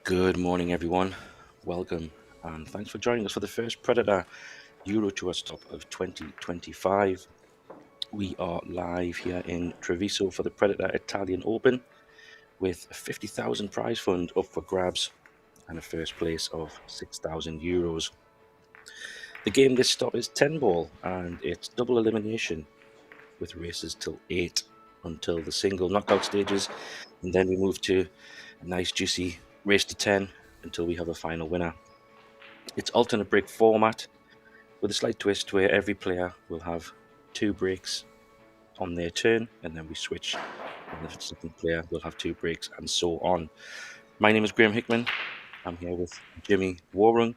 Good morning, everyone. Welcome and thanks for joining us for the first Predator Euro Tour stop of 2025. We are live here in Treviso for the Predator Italian Open with a 50,000 prize fund up for grabs and a first place of €6,000. The game this stop is 10 ball and it's double elimination with races till 8 until the single knockout stages, and then we move to a nice juicy race to 10 until we have a final winner. It's alternate break format with a slight twist where every player will have 2 breaks on their turn, and then we switch and the second player will have 2 breaks, and so on. My name is Graham Hickman. I'm here with Jimmy Warung,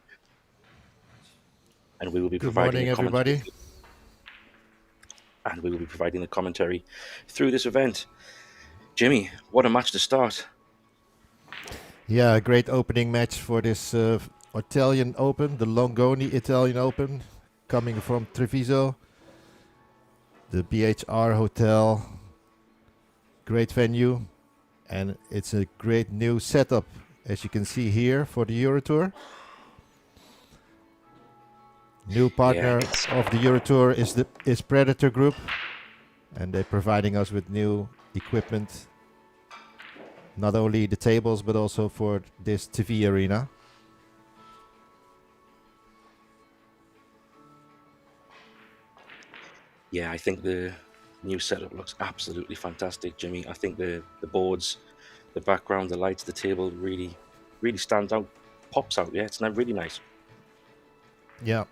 and we will be Good providing morning, a commentary everybody. through this event. Jimmy, what a match to start. Yeah, a great opening match for this Italian Open, the Longoni Italian Open, coming from Treviso, the BHR Hotel. Great venue, and it's a great new setup, as you can see here, for the Euro Tour. New partner of the Euro Tour is Predator Group, and they're providing us with new equipment. Not only the tables, but also for this TV arena. Yeah, I think the new setup looks absolutely fantastic, Jimmy. I think the boards, the background, the lights, the table really stands out, pops out. Yeah, it's really nice. Yeah,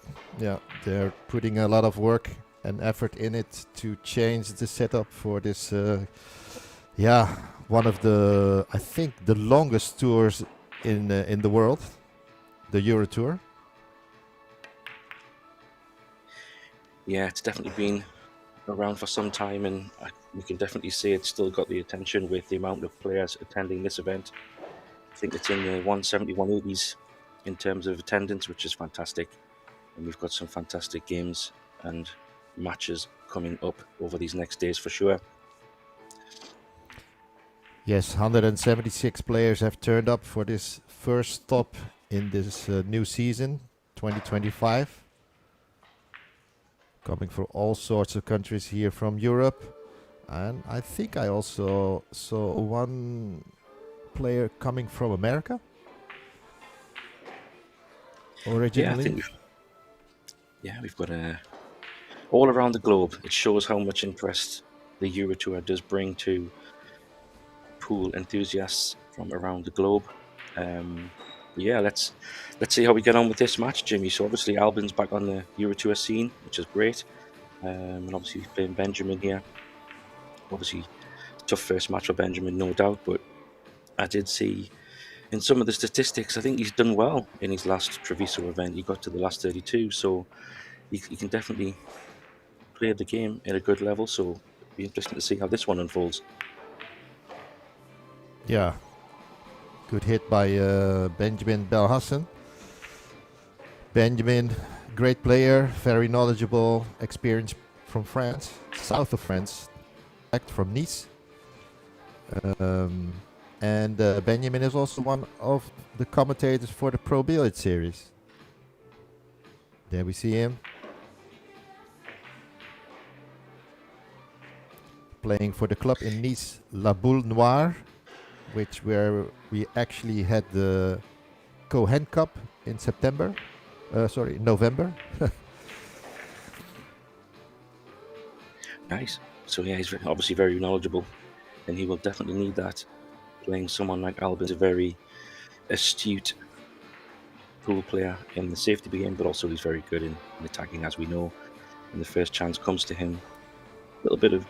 they're putting a lot of work and effort in it to change the setup for this. One of the, I think, the longest tours in the world, the Euro Tour. Yeah, it's definitely been around for some time, and we can definitely see it's still got the attention with the amount of players attending this event. I think it's in the 170, 180s in terms of attendance, which is fantastic. And we've got some fantastic games and matches coming up over these next days for sure. Yes, 176 players have turned up for this first stop in this new season, 2025. Coming from all sorts of countries here from Europe. And I think I also saw one player coming from America originally. Yeah, we've got all around the globe. It shows how much interest the Euro Tour does bring to pool enthusiasts from around the globe. Yeah, let's see how we get on with this match, Jimmy. So obviously Albin's back on the Euro Tour scene, which is great. And obviously he's playing Benjamin here. Obviously tough first match for Benjamin, no doubt, but I did see in some of the statistics, I think he's done well in his last Treviso event. He got to the last 32, so he can definitely play the game at a good level. So it'll be interesting to see how this one unfolds. Yeah, good hit by Benjamin Belhassan. Benjamin, great player, very knowledgeable, experienced from France, south of France, from Nice. And Benjamin is also one of the commentators for the Pro Billiard series. There we see him. Playing for the club in Nice, La Boule Noire, where we actually had the Cohen Cup in November. Nice. So yeah, he's obviously very knowledgeable, and he will definitely need that. Playing someone like Albin is a very astute pool player in the safety game, but also he's very good in attacking, as we know. And the first chance comes to him. A little bit of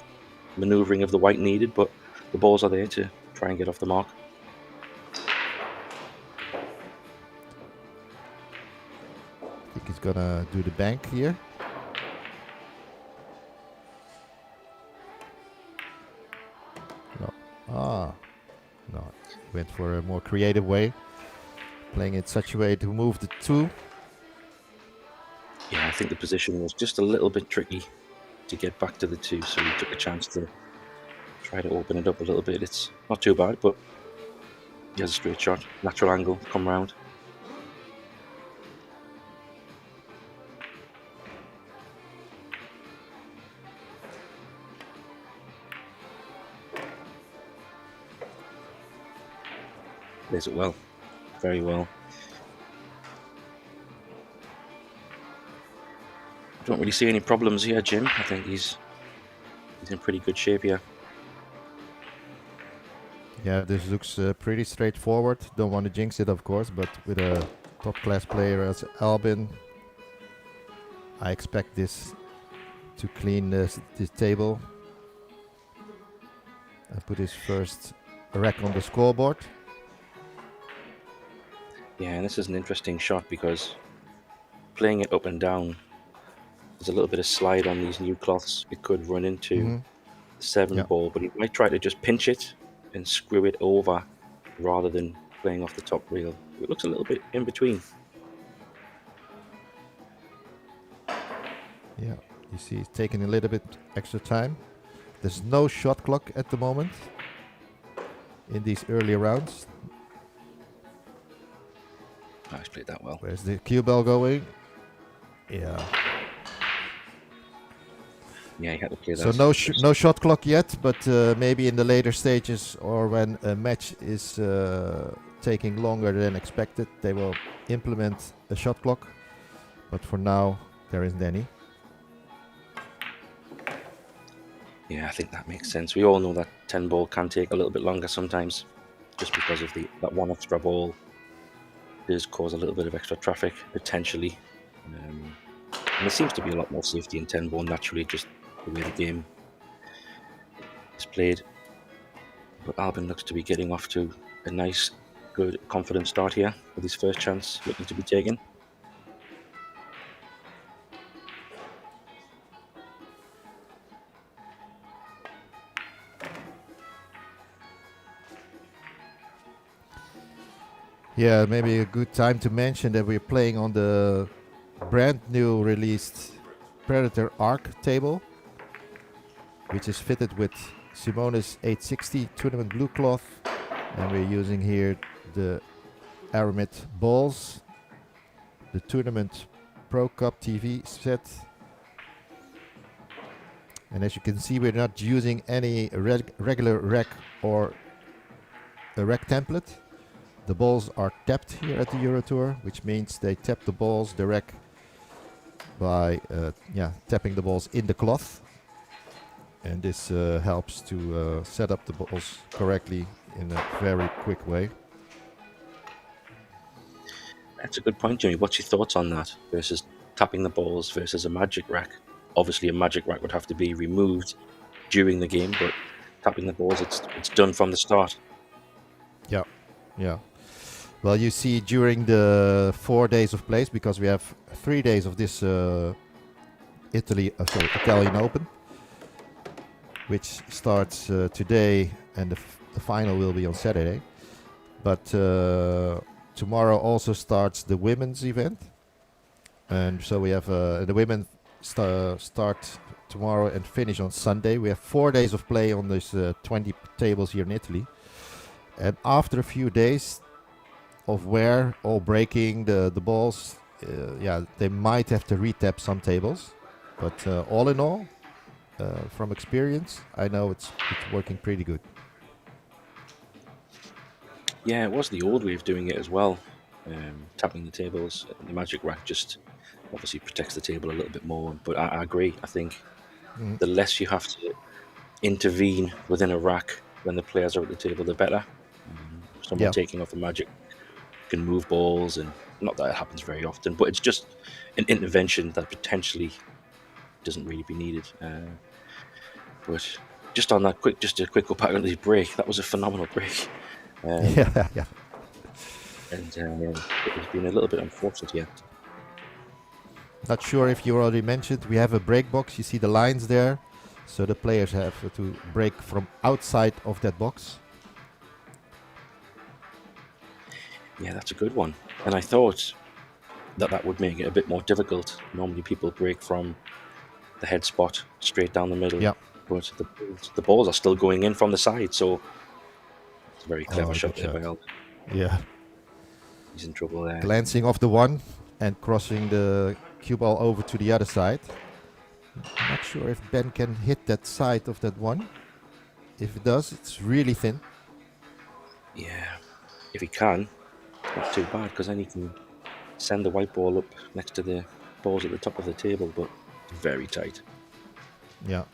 manoeuvring of the white needed, but the balls are there to try and get off the mark. I think he's gonna do the bank here. No, went for a more creative way, playing it such a way to move the 2. Yeah, I think the position was just a little bit tricky to get back to the 2, so he took a chance to try to open it up a little bit. It's not too bad, but He has a straight shot, natural angle, come round. Plays it well, very well. I don't really see any problems here, Jim. I think he's in pretty good shape here. Yeah, this looks pretty straightforward. Don't want to jinx it, of course, but with a top-class player as Albin, I expect this to clean this table and put his first rack on the scoreboard. Yeah, and this is an interesting shot because playing it up and down, there's a little bit of slide on these new cloths. It could run into the 7 ball, but he might try to just pinch it and screw it over rather than playing off the top rail. It looks a little bit in between. Yeah, you see he's taking a little bit extra time. There's no shot clock at the moment in these early rounds. Oh, he's played that well. Where's the cue bell going? Yeah. Yeah, he had to play that. So no shot clock yet, but maybe in the later stages or when a match is taking longer than expected, they will implement a shot clock. But for now, there isn't any. Yeah, I think that makes sense. We all know that 10 ball can take a little bit longer sometimes, just because of that one extra ball does cause a little bit of extra traffic potentially. And there seems to be a lot more safety in 10 ball naturally, just the way the game is played. But Albin looks to be getting off to a nice, good, confident start here with his first chance looking to be taken. Yeah, maybe a good time to mention that we're playing on the brand new released Predator Arc table, which is fitted with Simonis 860 Tournament Blue Cloth, and we're using here the Aramith Balls, the Tournament Pro-Cup TV set, and as you can see, we're not using any regular rack or a rack template. The balls are tapped here at the Euro Tour, which means they tap the balls, the rack, by tapping the balls in the cloth. And this helps to set up the balls correctly in a very quick way. That's a good point, Jimmy. What's your thoughts on that versus tapping the balls versus a magic rack? Obviously, a magic rack would have to be removed during the game, but tapping the balls, it's done from the start. Yeah. Well, you see during the 4 days of plays, because we have 3 days of this Italian Open, which starts today, and the final will be on Saturday. But tomorrow also starts the women's event, and so we have the women start tomorrow and finish on Sunday. We have 4 days of play on these 20 tables here in Italy, and after a few days of wear or breaking the balls, they might have to retap some tables, but all in all, from experience, I know it's working pretty good. Yeah, it was the old way of doing it as well. Tapping the tables, the magic rack just obviously protects the table a little bit more. But I agree. I think the less you have to intervene within a rack when the players are at the table, the better. Someone taking off a magic can move balls, and not that it happens very often, but it's just an intervention that potentially doesn't really be needed. But just on that just a quick go back on the break, that was a phenomenal break. Yeah. And it has been a little bit unfortunate yet. Not sure if you already mentioned, we have a break box. You see the lines there, so the players have to break from outside of that box. Yeah, that's a good one. And I thought that would make it a bit more difficult. Normally people break from the head spot straight down the middle. Yeah. But the balls are still going in from the side, so it's a very clever shot there by Albin. Yeah. He's in trouble there. Glancing off the one and crossing the cue ball over to the other side. Not sure if Ben can hit that side of that one. If it does, it's really thin. Yeah, if he can, not too bad, because then he can send the white ball up next to the balls at the top of the table, but very tight. Yeah.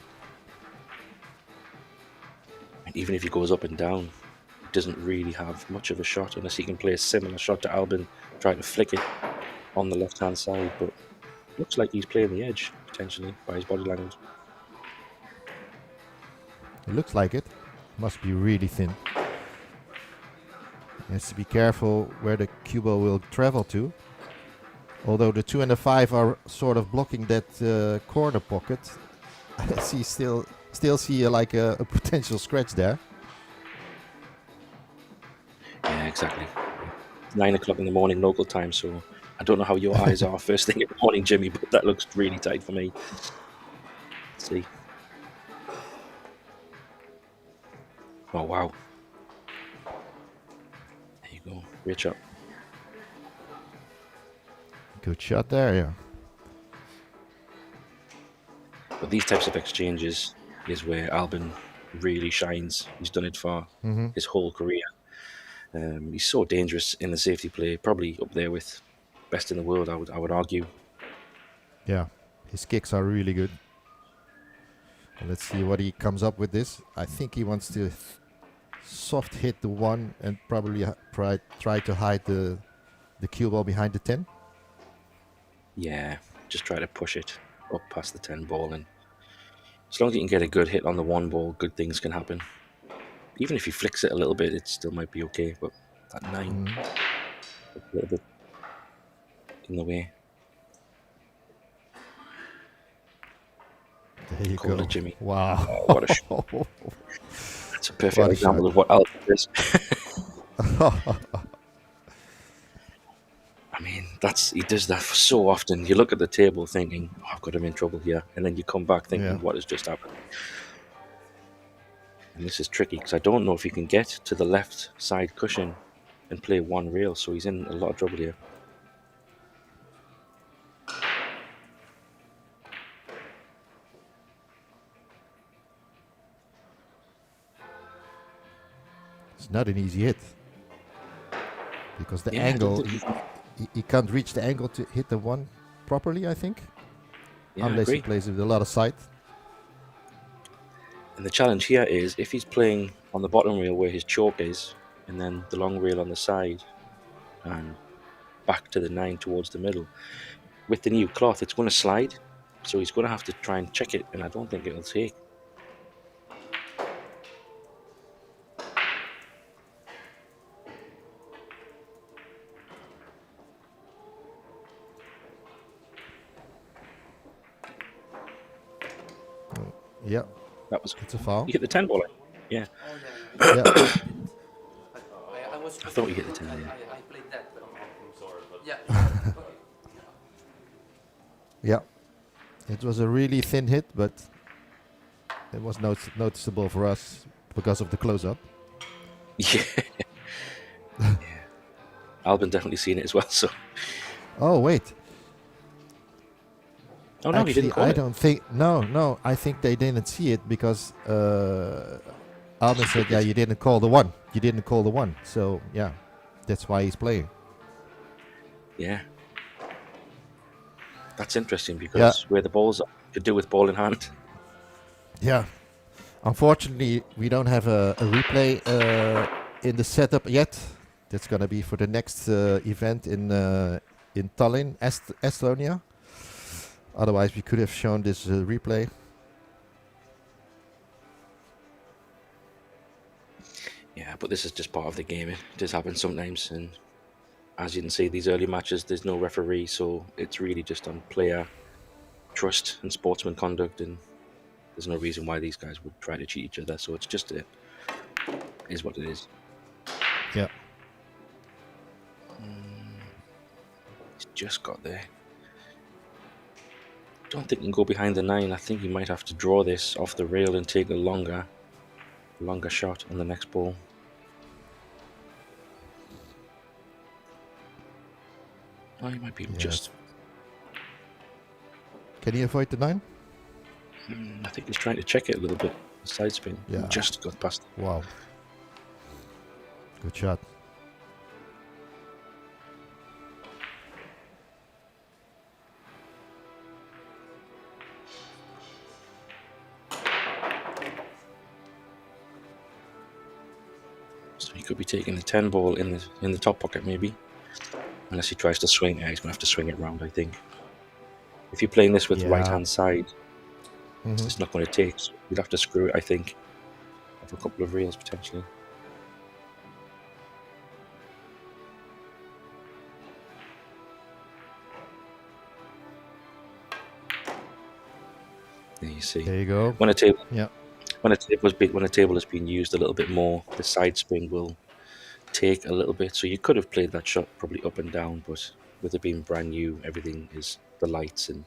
And even if he goes up and down, he doesn't really have much of a shot unless he can play a similar shot to Albin, trying to flick it on the left-hand side, but looks like he's playing the edge, potentially, by his body language. It looks like it. Must be really thin. He has to be careful where the cue ball will travel to. Although the 2 and the 5 are sort of blocking that corner pocket, I still see like a potential scratch there. Yeah, exactly. It's 9 o'clock in the morning local time, so I don't know how your eyes are first thing in the morning, Jimmy, but that looks really tight for me. Let's see. Oh, wow. There you go. Great shot. Good shot there, yeah. But these types of exchanges is where Albin really shines. He's done it for his whole career. He's so dangerous in the safety play, probably up there with best in the world, I would argue. Yeah, his kicks are really good. Let's see what he comes up with this. I think he wants to soft hit the one and probably try to hide the cue ball behind the 10. Yeah, just try to push it up past the 10 ball, and as long as you can get a good hit on the 1 ball, good things can happen. Even if he flicks it a little bit, it still might be okay, but that 9, a little bit in the way. There you Call go. it, Jimmy. Wow. Oh, what a shot. That's a perfect example of what Albin is. I mean, he does that so often. You look at the table thinking, oh, I've got him in trouble here. And then you come back thinking, what has just happened? And this is tricky because I don't know if he can get to the left side cushion and play 1 rail. So he's in a lot of trouble here. It's not an easy hit. Because the angle, he can't reach the angle to hit the 1 properly, I think. Yeah, unless he plays with a lot of sight. And the challenge here is if he's playing on the bottom rail where his choke is, and then the long rail on the side, and back to the 9 towards the middle, with the new cloth, it's going to slide. So he's going to have to try and check it, and I don't think it'll take. Yeah. It's a foul. You hit the 10 ball. Yeah. Oh, yeah. Yeah. I thought you hit the 10. I played that, but I'm sorry. But yeah. Yeah. It was a really thin hit, but it was noticeable for us because of the close-up. Yeah. Yeah. Albin definitely seen it as well. So. Oh wait. Oh no, actually, he didn't call I don't think. No. I think they didn't see it because Albin said, "Yeah, you didn't call the one. You didn't call the one." So yeah, that's why he's playing. Yeah. That's interesting because where the balls are, you could do with ball in hand. Yeah. Unfortunately, we don't have a replay in the setup yet. That's gonna be for the next event in Tallinn, Estonia. Otherwise, we could have shown this replay. Yeah, but this is just part of the game. It does happen sometimes, and as you can see, these early matches, there's no referee, so it's really just on player trust and sportsman conduct, and there's no reason why these guys would try to cheat each other. So it's just it is what it is. Yeah. He's just got there. Don't think he can go behind the 9. I think he might have to draw this off the rail and take a longer shot on the next ball. Oh, he might be Yes. just. Can he avoid the 9? I think he's trying to check it a little bit. Side spin. Yeah. He just got past. Wow. Good shot. So he could be taking the 10 ball in the top pocket, maybe. Unless he tries to swing. Yeah, he's going to have to swing it round, I think. If you're playing this with Yeah. right-hand side, Mhm. it's not going to take. So you'd have to screw it, I think, off a couple of reels, potentially. There you see. There you go. When a table, Yeah. when a table has been used a little bit more, the side spin will take a little bit. So you could have played that shot probably up and down, but with it being brand new, everything is the lights, and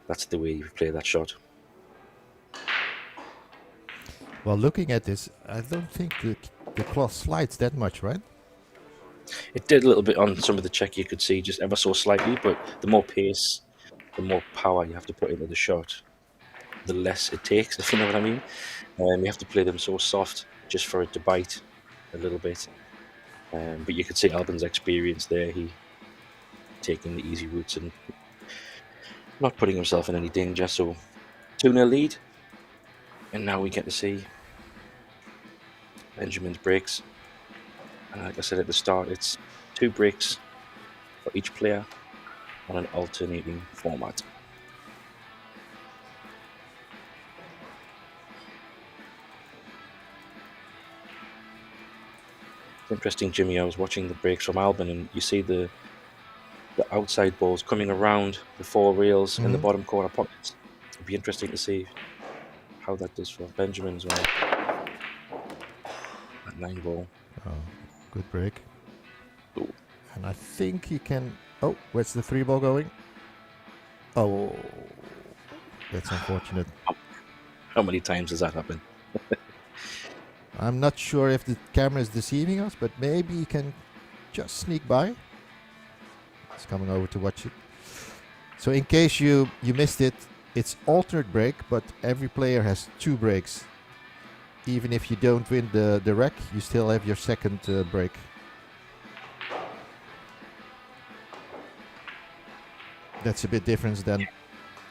that's the way you play that shot. Well, looking at this, I don't think the cloth slides that much, right? It did a little bit on some of the check, you could see just ever so slightly, but the more pace, the more power you have to put into the shot, the less it takes, if you know what I mean. You have to play them so soft just for it to bite a little bit. But you could see Albin's experience there. He taking the easy routes and not putting himself in any danger. So 2-0 lead. And now we get to see Benjamin's breaks. And like I said at the start, it's 2 breaks for each player on an alternating format. It's interesting, Jimmy. I was watching the breaks from Albin, and you see the outside balls coming around the 4 reels in the bottom corner pockets. It'd be interesting to see how that does for Benjamin as well. That 9 ball. Oh, good break. Ooh. And I think he can... Oh, where's the 3 ball going? Oh, that's unfortunate. How many times does that happen? I'm not sure if the camera is deceiving us, but maybe he can just sneak by. He's coming over to watch it. So in case you missed it, it's alternate break, but every player has 2 breaks. Even if you don't win the rack, you still have your second break. That's a bit different than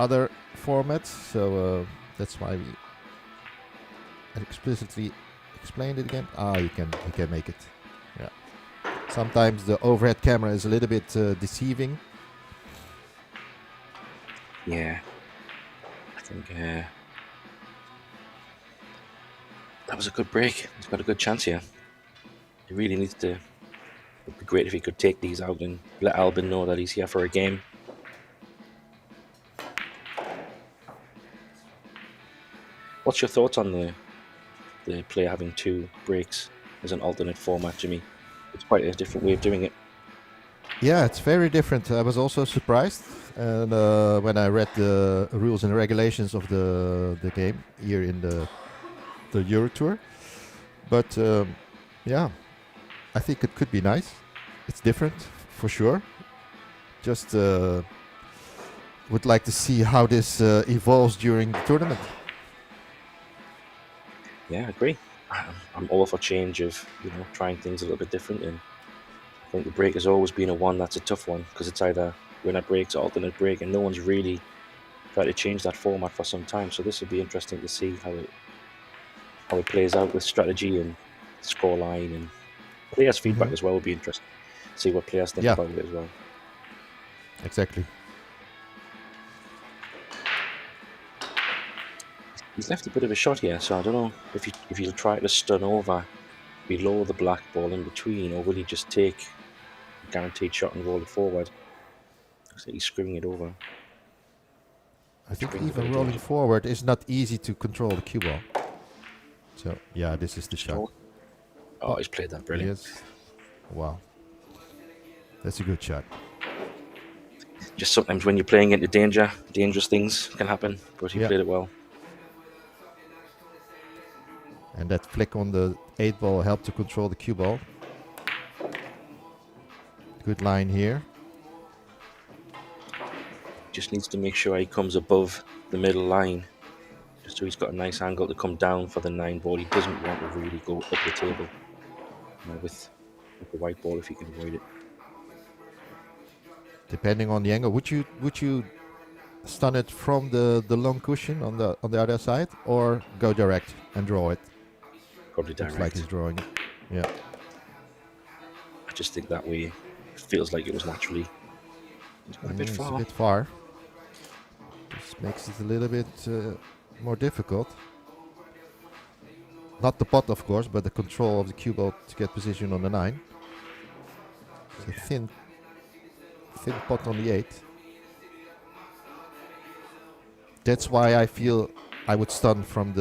other formats, so that's why we explicitly explained it again. You can make it. Yeah. Sometimes the overhead camera is a little bit deceiving. Yeah. I think that was a good break. He's got a good chance here. He really needs to. It'd be great if he could take these out and let Albin know that he's here for a game. What's your thoughts on the player having 2 breaks as an alternate format, Jimmy? It's quite a different way of doing it. Yeah, it's very different. I was also surprised, and when I read the rules and regulations of the game here in the Euro Tour. But yeah, I think it could be nice. It's different for sure. Just would like to see how this evolves during the tournament. Yeah, I agree. I'm all for change of, trying things a little bit different, and I think the break has always been that's a tough one, because it's either winner breaks or alternate break, and no one's really tried to change that format for some time. So this would be interesting to see how it plays out with strategy and scoreline, and players' feedback as well would be interesting. See what players think about it as well. Exactly. He's left a bit of a shot here, so I don't know if he'll try to stun over below the black ball in between, or will he just take a guaranteed shot and roll it forward? Looks like he's screwing it over. I think even rolling forward is not easy to control the cue ball. So yeah, this is the shot. Oh, he's played that brilliant. Yes. Wow. That's a good shot. Just sometimes when you're playing into danger, dangerous things can happen, but he played it well. And that flick on the 8 ball helped to control the cue ball. Good line here. just needs to make sure he comes above the middle line, just so he's got a nice angle to come down for the 9 ball. He doesn't want to really go up the table with the white ball if he can avoid it. Depending on the angle, would you stun it from the long cushion on the other side, or go direct and draw it? Probably direct. Looks like he's drawing it. Yeah. I just think that way it feels like it was naturally. It's a bit far. It's a bit far. This makes it a little bit more difficult. Not the pot, of course, but the control of the cue ball to get position on the 9. It's a thin pot on the 8. That's why I feel I would stun from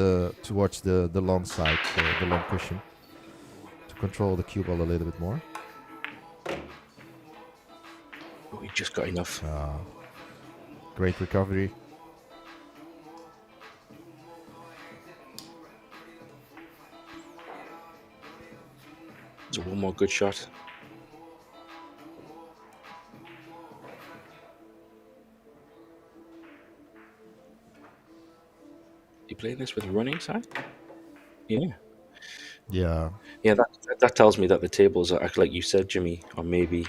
towards the long side, the long cushion, to control the cue ball a little bit more. Oh, he just got enough. Great recovery. So one more good shot. You playing this with running side? Yeah. Yeah. Yeah, that tells me that the tables are, like you said, Jimmy, are maybe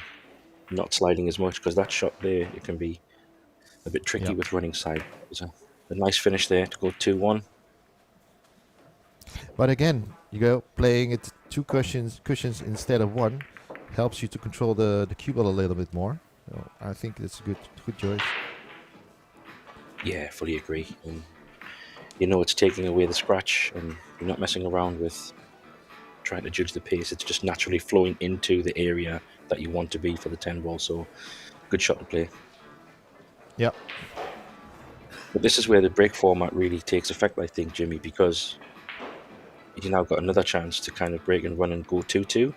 not sliding as much, because that shot there, it can be a bit tricky with running side. It was a nice finish there to go 2-1. But again, you go playing it 2 cushions instead of 1 helps you to control the cue ball a little bit more. So I think it's a good choice. Yeah, fully agree. And you know, it's taking away the scratch, and you're not messing around with trying to judge the pace. It's just naturally flowing into the area that you want to be for the 10 ball. So good shot to play. Yep. But this is where the break format really takes effect, I think, Jimmy, because you now got another chance to kind of break and run and go 2-2,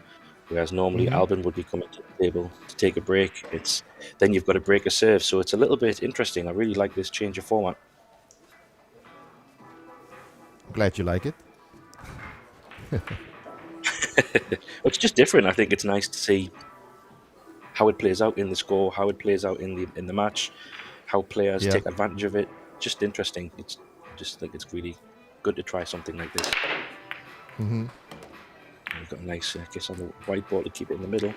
whereas normally Albin would be coming to the table to take a break. Then you've got to break a serve, so it's a little bit interesting. I really like this change of format. I'm glad you like it. It's just different. I think it's nice to see how it plays out in the score, how it plays out in the match, how players take advantage of it. Just interesting. I just think it's really good to try something like this. Mm-hmm. We've got a nice kiss on the white ball to keep it in the middle.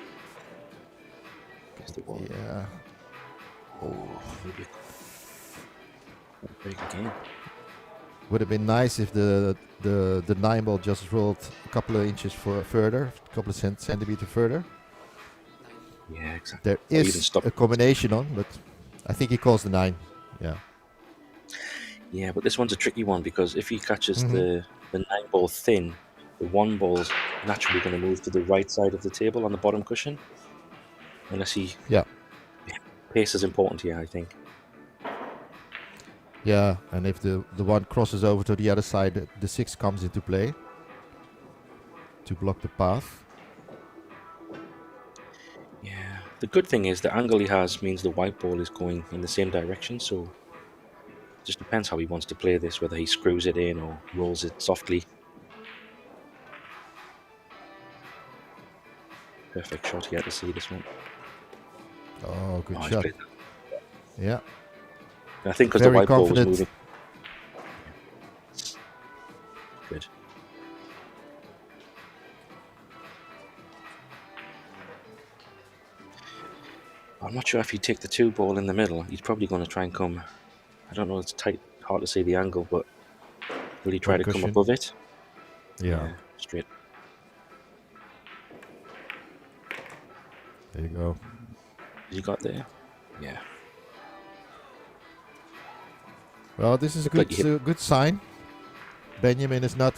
Yeah. Oh, maybe break again. Would have been nice if the 9 ball just rolled a couple of inches further, a couple of centimeters further. Yeah, exactly. There is a combination on, but I think he calls the 9. Yeah. Yeah, but this one's a tricky one, because if he catches the 9 ball thin, the 1 ball's naturally going to move to the right side of the table on the bottom cushion. Unless he... Yeah. Pace is important here, I think. Yeah, and if the 1 crosses over to the other side, the 6 comes into play to block the path. Yeah, the good thing is the angle he has means the white ball is going in the same direction, so it just depends how he wants to play this, whether he screws it in or rolls it softly. Perfect shot here to see this one. Oh, good shot. Yeah. I think because the white ball was moving. Good. I'm not sure if you take the 2 ball in the middle, he's probably going to try and come. I don't know, it's tight, hard to see the angle, but will he try to come above it? Yeah. Straight. There you go. You got there? Yeah. Well, this is a good sign. Benjamin is not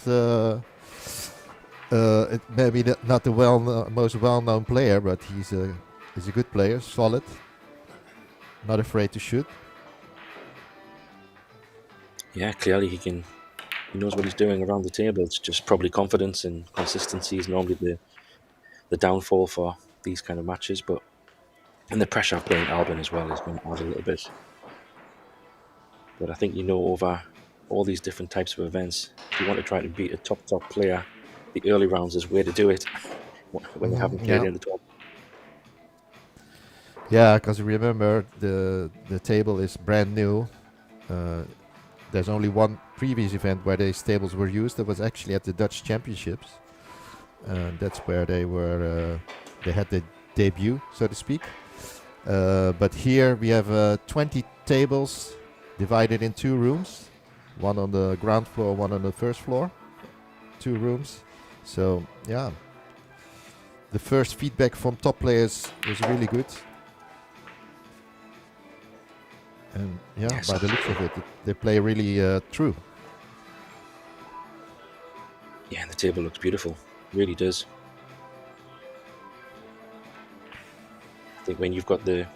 maybe not the most well-known player, but he's a good player, solid, not afraid to shoot. Yeah, clearly he knows what he's doing around the table. It's just probably confidence and consistency is normally the downfall for these kind of matches, and the pressure of playing Albin as well is going to add a little bit. But I think over all these different types of events, if you want to try to beat a top player, the early rounds is where to do it when you haven't played in the top. Yeah, because remember the table is brand new. There's only one previous event where these tables were used. That was actually at the Dutch Championships. That's where they had their debut, so to speak. But here we have 20 tables divided in 2 rooms. One on the ground floor, one on the first floor. 2 rooms. So, yeah. The first feedback from top players was really good. And yeah, Yes. by the looks of it, they play really true. Yeah, and the table looks beautiful. Really does. I think when you've got the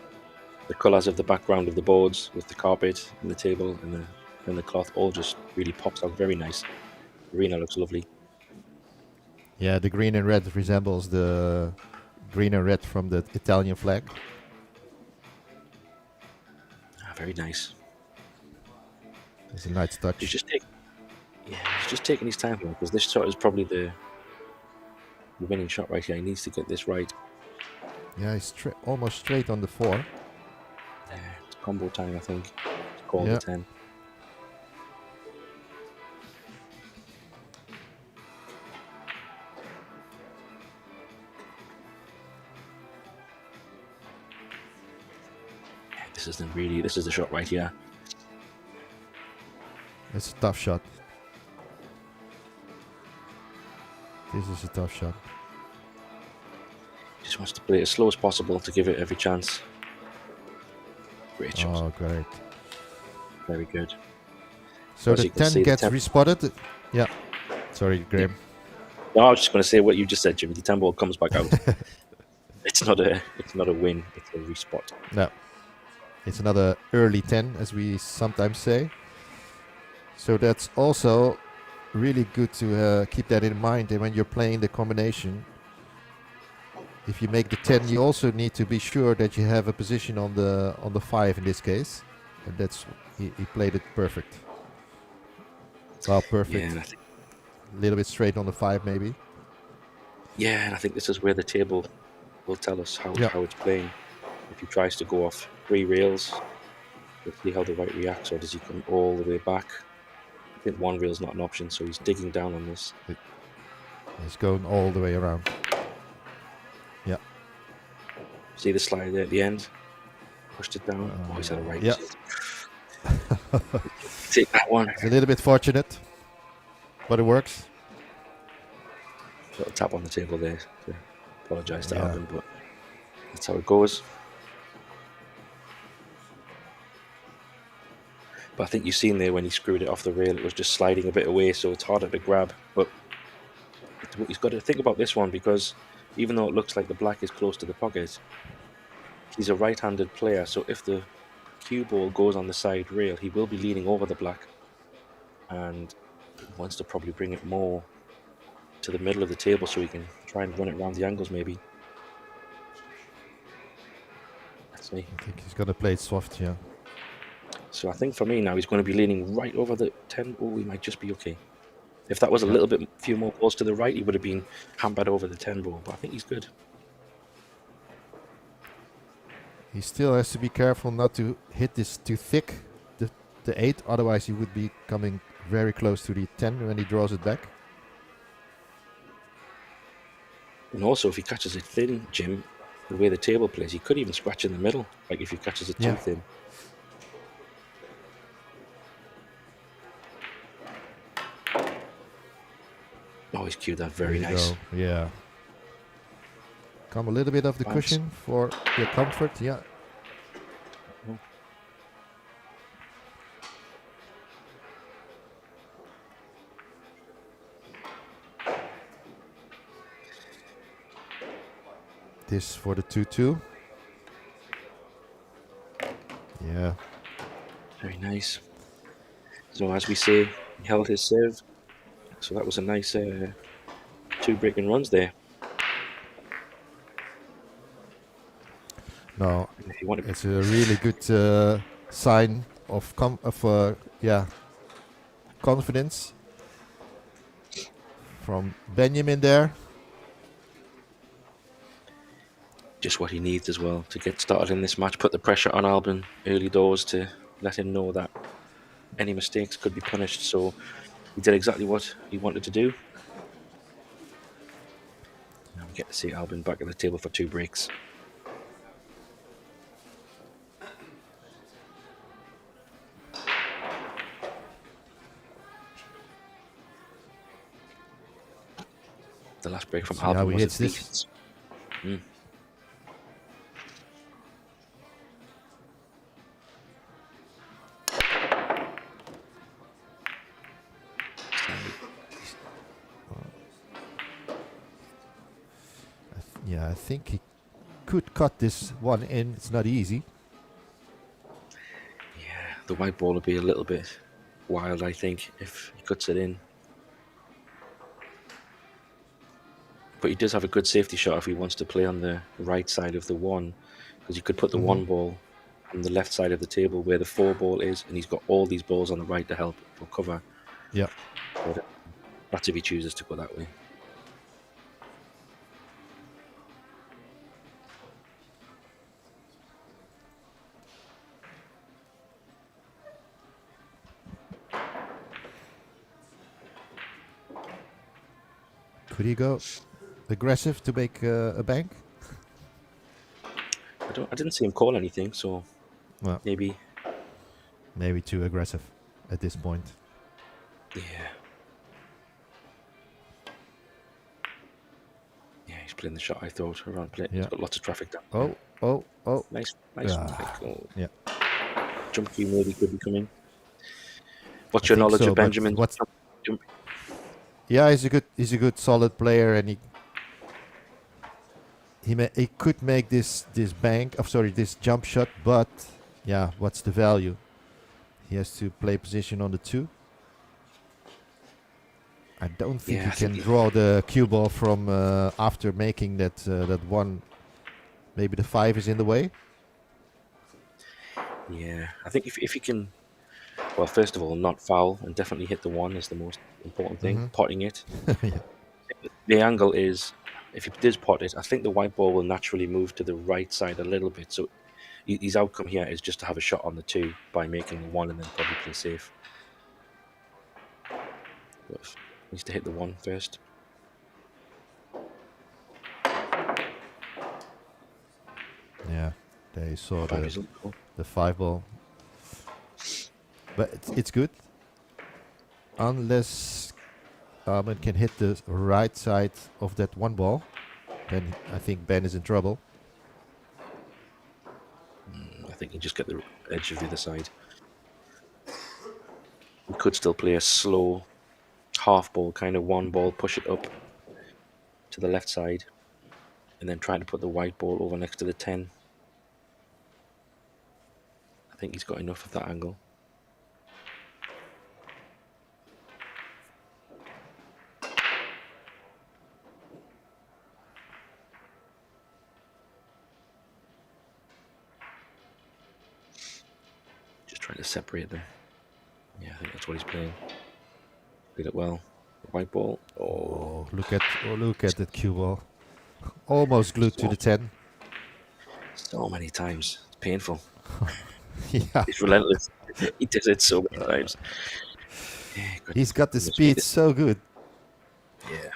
colours of the background of the boards with the carpet and the table and the cloth all just really pops out very nice. The arena looks lovely. Yeah, the green and red resembles the green and red from the Italian flag. Very nice. It's a nice touch. He's just taking his time here because this shot is probably the winning shot right here. He needs to get this right. Yeah, he's almost straight on the 4. It's combo time, I think. It's called the 10. This is the shot right here. It's a tough shot. This is a tough shot. Just wants to play it as slow as possible to give it every chance. Great shot. Oh, great. Very good. So As the you can 10 see, the gets 10 respotted. Yeah. Sorry, Graham. No, I was just going to say what you just said, Jimmy. The 10 ball comes back out. It's not a win. It's a respot. No. It's another early 10, as we sometimes say. So that's also really good to keep that in mind. And when you're playing the combination, if you make the 10, you also need to be sure that you have a position on the 5 in this case. And that's he played it perfect. Well, perfect. Yeah, and I think, A little bit straight on the 5 maybe. yeah, and I think this is where the table will tell us how it's playing. If he tries to go off 3 rails, we'll see how the white reacts, or does he come all the way back? I think 1 rail is not an option, so he's digging down on this. He's going all the way around. Yeah. See the slide there at the end? Pushed it down. He's had a right. Yeah. Take that one. It's a little bit fortunate, but it works. Little tap on the table there. To apologise to Alvin, but that's how it goes. But I think you've seen there when he screwed it off the rail, it was just sliding a bit away, so it's harder to grab. But he's got to think about this one, because even though it looks like the black is close to the pocket, he's a right-handed player, so if the cue ball goes on the side rail, he will be leaning over the black, and he wants to probably bring it more to the middle of the table so he can try and run it around the angles maybe. Let's see. I think he's going to play it soft, yeah. So I think for me now, he's going to be leaning right over the 10. Oh, he might just be okay. If that was a little bit, few more balls to the right, he would have been hampered over the 10 ball, but I think he's good. He still has to be careful not to hit this too thick, the 8, otherwise he would be coming very close to the 10 when he draws it back. And also, if he catches it thin, Jim, the way the table plays, he could even scratch in the middle, like if he catches it too thin. Oh, he's cued that very nice. Yeah. Come a little bit of the cushion for your comfort, yeah. This for the 2-2. Yeah. Very nice. So as we say, he held his serve. So that was a nice 2 breaking runs there. No, it's a really good sign of confidence from Benjamin there. Just what he needs as well to get started in this match. Put the pressure on Albin early doors to let him know that any mistakes could be punished. So he did exactly what he wanted to do. Now we get to see Albin back at the table for 2 breaks. The last break from See how Albin he was hits a this. beast. Yeah, I think he could cut this one in. It's not easy. Yeah, the white ball would be a little bit wild, I think, if he cuts it in. But he does have a good safety shot if he wants to play on the right side of the 1, because he could put the 1 ball on the left side of the table where the 4 ball is, and he's got all these balls on the right to help for cover. Yeah. But that's if he chooses to go that way. Could he go aggressive to make a bank? I didn't see him call anything, so Well, maybe. maybe too aggressive at this point. Yeah. Yeah, he's playing the shot I thought around play. Yeah. He's got lots of traffic down. Oh. Nice Ah, oh. yeah. Jump cue maybe could be coming. What's I your think knowledge so, of but Benjamin? what's- Jump? Yeah, he's a good solid player, and he could make this this jump shot, but yeah, what's the value? He has to play position on the 2. I don't think Yeah, he I can think draw the cue ball from after making that 1. Maybe the 5 is in the way. Yeah, I think if you can, well, first of all, not foul and definitely hit the 1 is the most important thing. Potting it. Yeah. The angle is, if he does pot it, I think the white ball will naturally move to the right side a little bit. So his outcome here is just to have a shot on the 2 by making the 1 and then probably play safe. But he needs to hit the 1 first. Yeah, they saw 5 is cool. the 5 ball, but it's good unless Armin can hit the right side of that 1 ball. Then I think Ben is in trouble. I think you just get the edge of the other side. We could still play a slow half ball, kind of 1 ball, push it up to the left side, and then try to put the white ball over next to the 10. I think he's got enough of that angle. Just trying to separate them. Yeah, I think that's what he's playing. Did it well. White ball. Oh, Look at that cue ball, almost glued to the 10. so many times. It's painful. Yeah, He's relentless. He does it so many times. Yeah, he's got the goodness speed me. so good. Yeah.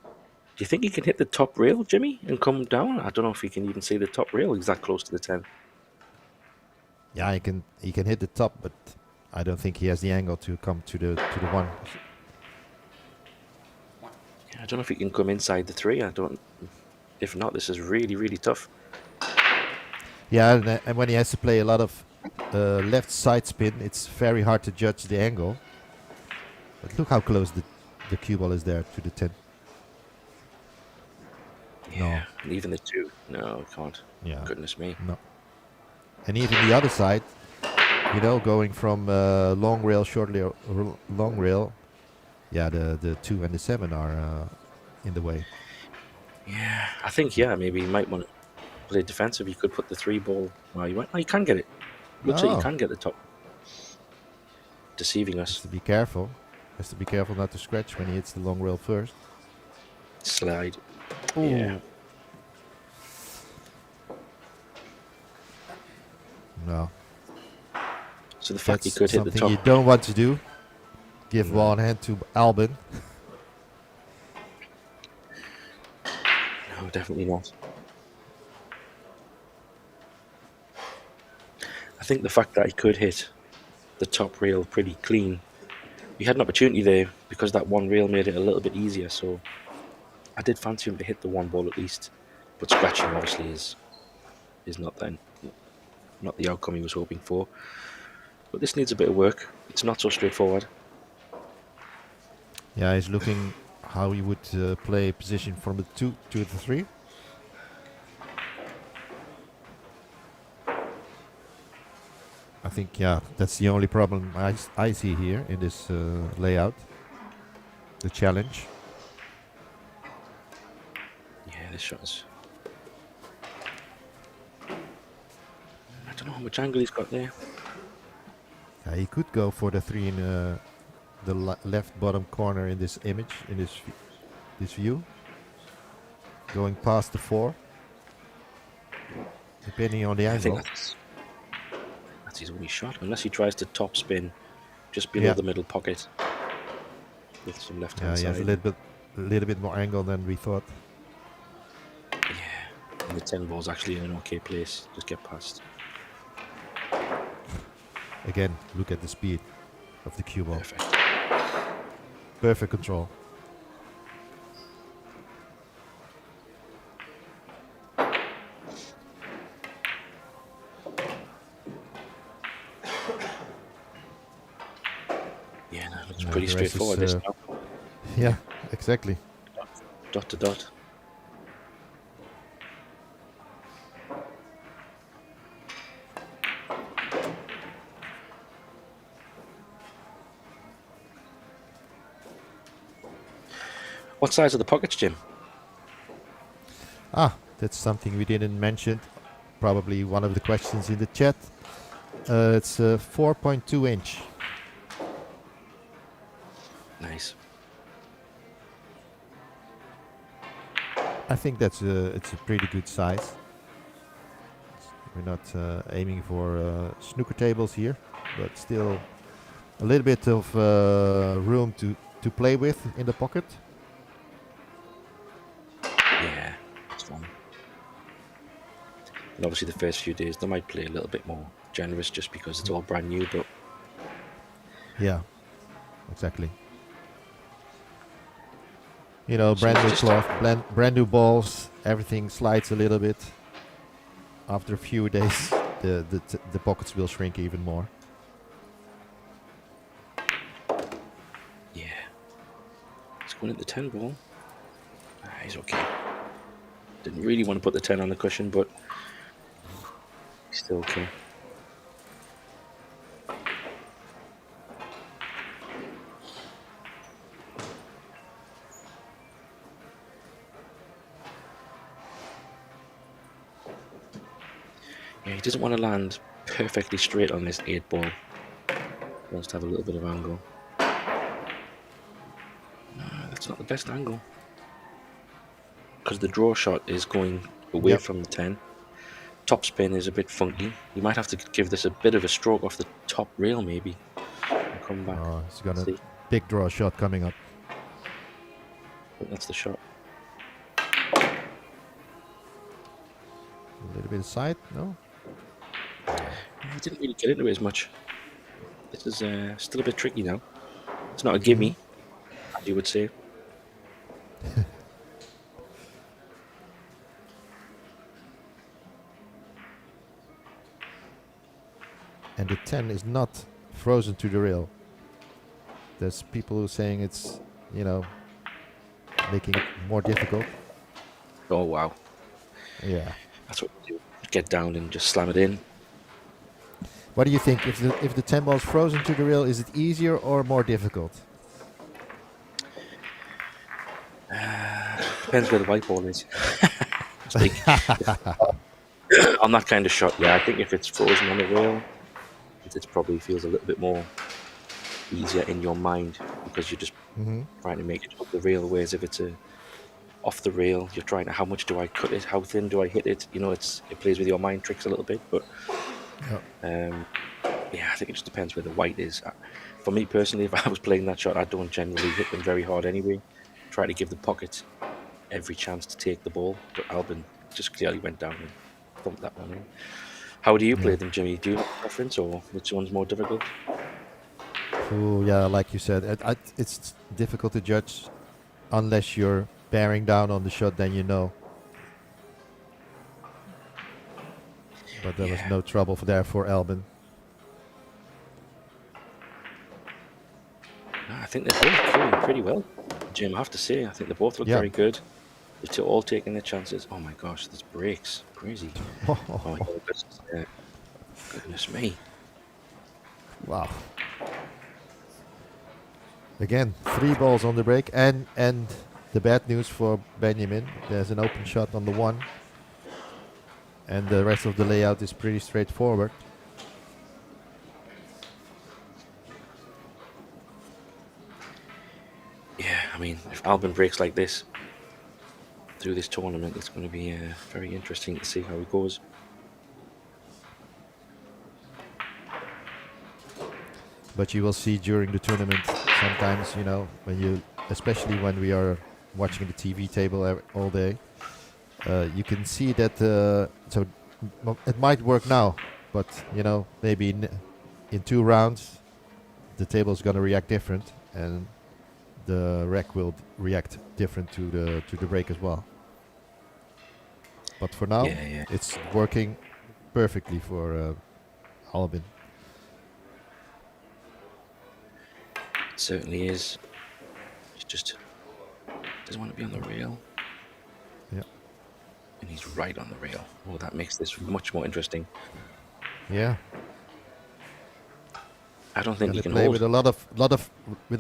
Do you think he can hit the top rail, Jimmy, and come down? I don't know if he can even see the top rail. He's that close to the 10. Yeah, he can hit the top, but I don't think he has the angle to come to the 1. Yeah, I don't know if he can come inside the 3. If not, this is really, really tough. Yeah, and when he has to play a lot of left side spin, it's very hard to judge the angle. But look how close the cue ball is there to the 10. Yeah. And even the 2. No, can't. Yeah. Goodness me. No. And even the other side, going from long rail, short rail, long rail. Yeah, the 2 and the 7 are in the way. Yeah, I think, maybe he might want to play defensive. He could put the 3 ball. Oh, you can get it. Looks like you can get the top. Deceiving us. Has to be careful. Has to be careful not to scratch when he hits the long rail first. Slide. Ooh. Yeah. No. So the fact he That's could hit the something top. you don't want to do. Give No. one hand to Albin. No, definitely not. I think the fact that he could hit the top rail pretty clean, we had an opportunity there because that one rail made it a little bit easier. So I did fancy him to hit the one ball at least, but scratching obviously is not the outcome he was hoping for. But this needs a bit of work. It's not so straightforward. Yeah, he's looking how he would play position from the 2 to the 3. I think, yeah, that's the only problem I see here in this layout. The challenge. Yeah, this shot is... I don't know how much angle he's got there. Yeah, he could go for the 3 in the left bottom corner in this image, in this view. Going past the 4. Depending on the I think angle. that's his only shot, unless he tries to top spin just below the middle pocket with some left hand he side. has a little bit more angle than we thought. Yeah, and the 10 ball's actually in an okay place. Just get past. Again, look at the speed of the cue ball. Perfect. Perfect control. Yeah, no, looks pretty the rest straightforward. is, This now. Yeah, exactly. Dot to dot. What size are the pockets, Jim? Ah, that's something we didn't mention. Probably one of the questions in the chat. It's 4.2 inch. Nice. I think it's a pretty good size. We're not aiming for snooker tables here, but still a little bit of room to play with in the pocket. Yeah, it's fun. And obviously the first few days they might play a little bit more generous just because it's all brand new, but yeah, exactly. You know, So brand new just- cloth, brand new balls, everything slides a little bit. After a few days, the pockets will shrink even more. yeah. He's going at the 10 ball. He's okay. Didn't really want to put the 10 on the cushion, but he's still okay. Yeah, he doesn't want to land perfectly straight on this 8 ball. He wants to have a little bit of angle. No, that's not the best angle. Because the draw shot is going away from the 10. Top spin is a bit funky. You might have to give this a bit of a stroke off the top rail maybe. And come back. Oh, he's got a See, big draw shot coming up. I think that's the shot. A little bit aside, no? He didn't really get into it as much. This is still a bit tricky now. It's not a gimme, as you would say. And the 10 is not frozen to the rail. There's people who are saying it's, you know, making it more difficult. Oh wow, Yeah. that's what you do. Get down and just slam it in. What do you think? If the 10 ball is frozen to the rail, is it easier or more difficult? Depends where the white ball is. On that kind of shot, yeah, I think if it's frozen on the rail, it probably feels a little bit more easier in your mind because you're just trying to make it up the rail. Whereas if it's off the rail, you're trying to, how much do I cut it? How thin do I hit it? You know, it plays with your mind tricks a little bit. But Yeah, I think it just depends where the white is. For me personally, if I was playing that shot, I don't generally hit them very hard anyway. Try to give the pocket every chance to take the ball, but Albin just clearly went down and thumped that one in. How do you play Yeah. them, Jimmy? Do you have a preference, or which one's more difficult? Oh, yeah, like you said, it's difficult to judge unless you're bearing down on the shot, then you know. But there was Yeah, no trouble for Albin. no, I think they're both doing pretty well, Jim. I have to say, I think they both look Yeah. very good. They're all taking their chances. Oh my gosh, this breaks crazy. Oh, yeah, goodness me. Wow. Again, 3 balls on the break, and the bad news for Benjamin, there's an open shot on the 1, and the rest of the layout is pretty straightforward. Yeah, I mean, if Albin breaks like this through this tournament, it's going to be very interesting to see how he goes. But you will see during the tournament, sometimes, especially when we are watching the TV table all day, you can see that, it might work now, but, maybe in 2 rounds, the table is going to react different, and the rack will react different to the break as well. But for now, Yeah. it's working perfectly for Albin. It certainly is. He just doesn't want to be on the rail. Yeah. And he's right on the rail. Oh, that makes this much more interesting. Yeah. I don't think Can he they can play hold. with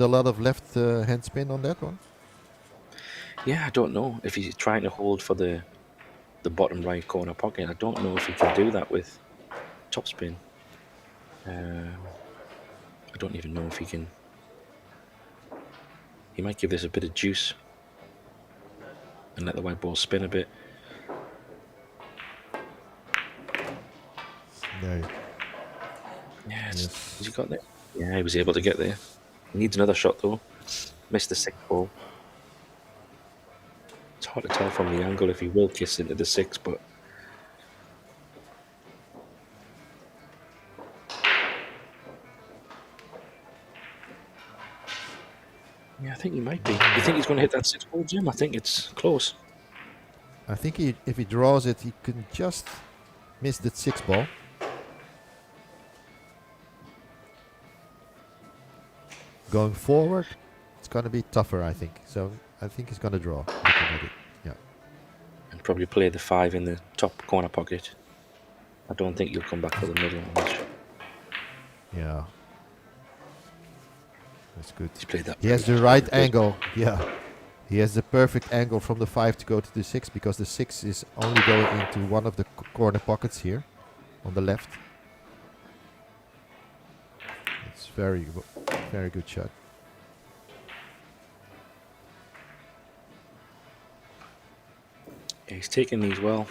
a lot of left hand spin on that one? Yeah, I don't know if he's trying to hold for the bottom right corner pocket. I don't know if he can do that with topspin. I don't even know if he can. He might give this a bit of juice and let the white ball spin a bit. There. Yes. Yes. Has he got there? Yeah, he was able to get there. He needs another shot though. Missed the 6th ball. It's hard to tell from the angle if he will kiss into the 6, but yeah, I think he might be. You think he's going to hit that 6 ball, Jim? I think it's close. I think if he draws it, he can just miss that 6 ball. Going forward, it's going to be tougher, I think. So I think he's going to draw. Looking at it. Yeah. And probably play the 5 in the top corner pocket. I don't think you'll come back for the middle much. Yeah. That's good. He's played that. He has the right angle. Yeah. He has the perfect angle from the 5 to go to the 6, because the 6 is only going into one of the corner pockets here on the left. It's very good shot. Yeah, he's taking these well.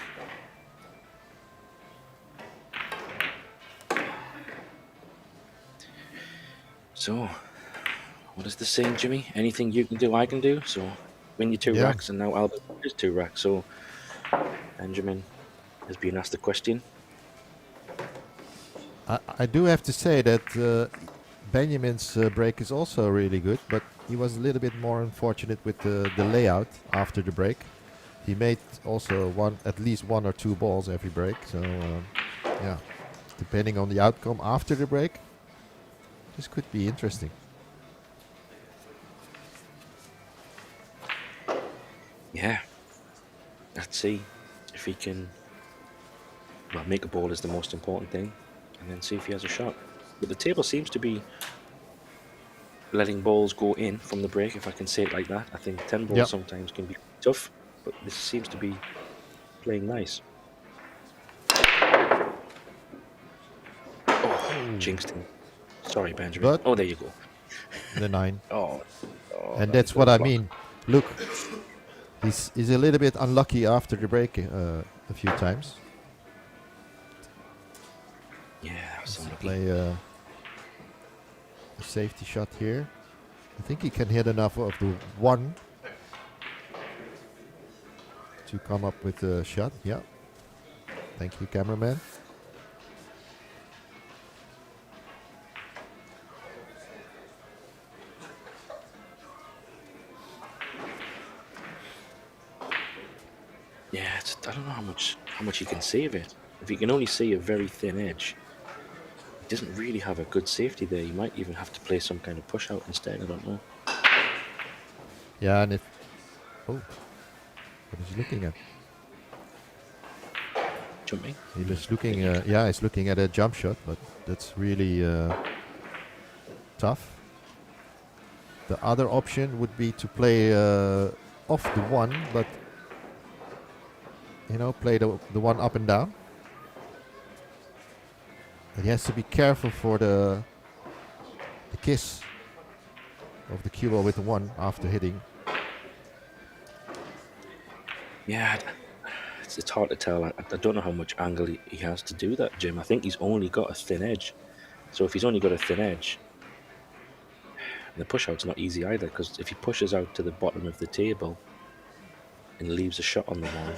So, what is the saying, Jimmy? Anything you can do, I can do. So, win your 2 Yeah. racks, and now Albert is 2 racks. So, Benjamin has been asked the question. I do have to say that Benjamin's break is also really good, but he was a little bit more unfortunate with the layout after the break. He made also at least 1 or 2 balls every break. So, yeah, depending on the outcome after the break, this could be interesting. Yeah. Let's see if he can. Well, make a ball is the most important thing, and then see if he has a shot. But the table seems to be letting balls go in from the break, if I can say it like that. I think 10 balls sometimes can be tough, but this seems to be playing nice. Oh, jinxed him. Sorry, Benjamin. But oh, there you go. The 9. Oh, And that's what I mean. Look, he's a little bit unlucky after the break a few times. Yeah, Let's so play a safety shot here. I think he can hit enough of the 1 to come up with a shot. Yeah. Thank you, cameraman. yeah, I don't know how much you can save it. If you can only see a very thin edge, he doesn't really have a good safety there. You might even have to play some kind of push out instead. I don't know. Yeah, and if... Oh, what is he looking at? Jumping. He was looking... yeah, he's looking at a jump shot, but that's really tough. The other option would be to play off the 1, but... You know, play the 1 up and down. But he has to be careful for the kiss of the cue ball with the 1 after hitting. Yeah, it's hard to tell. I don't know how much angle he has to do that, Jim. I think he's only got a thin edge. So if he's only got a thin edge, the push out's not easy either, because if he pushes out to the bottom of the table and leaves a shot on the wall,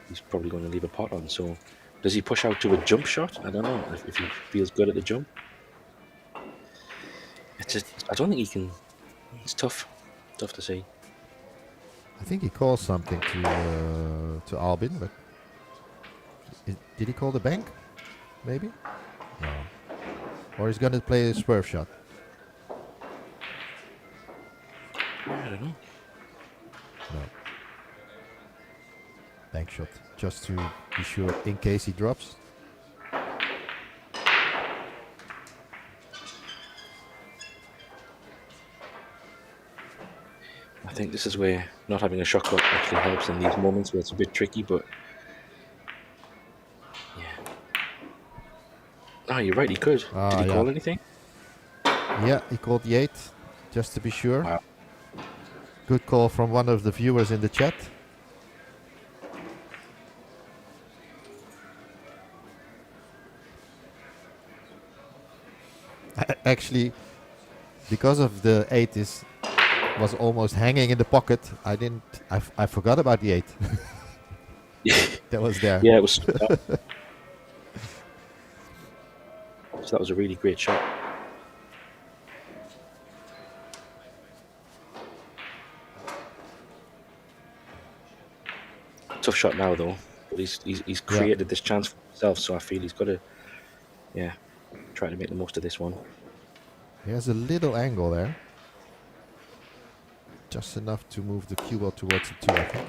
he's probably going to leave a pot on. So does he push out to a jump shot? I don't know if he feels good at the jump. I don't think he can. It's tough to see. I think he calls something to Albin, but did he call the bank? Maybe? No. Or he's gonna play a swerve shot. I don't know. No. Bank shot, just to be sure in case he drops. I think this is where not having a shot clock actually helps in these moments where it's a bit tricky, but yeah. Oh, you're right, he could. Did he call anything? Yeah, he called the 8, just to be sure. Wow. Good call from one of the viewers in the chat. Actually, because of the 8 was almost hanging in the pocket, I forgot about the 8. That was there. Yeah, it was. So that was a really great shot. Tough shot now though, but he's created this chance for himself, so I feel he's got to, try to make the most of this one. He has a little angle there, just enough to move the cue ball towards the 2, I think.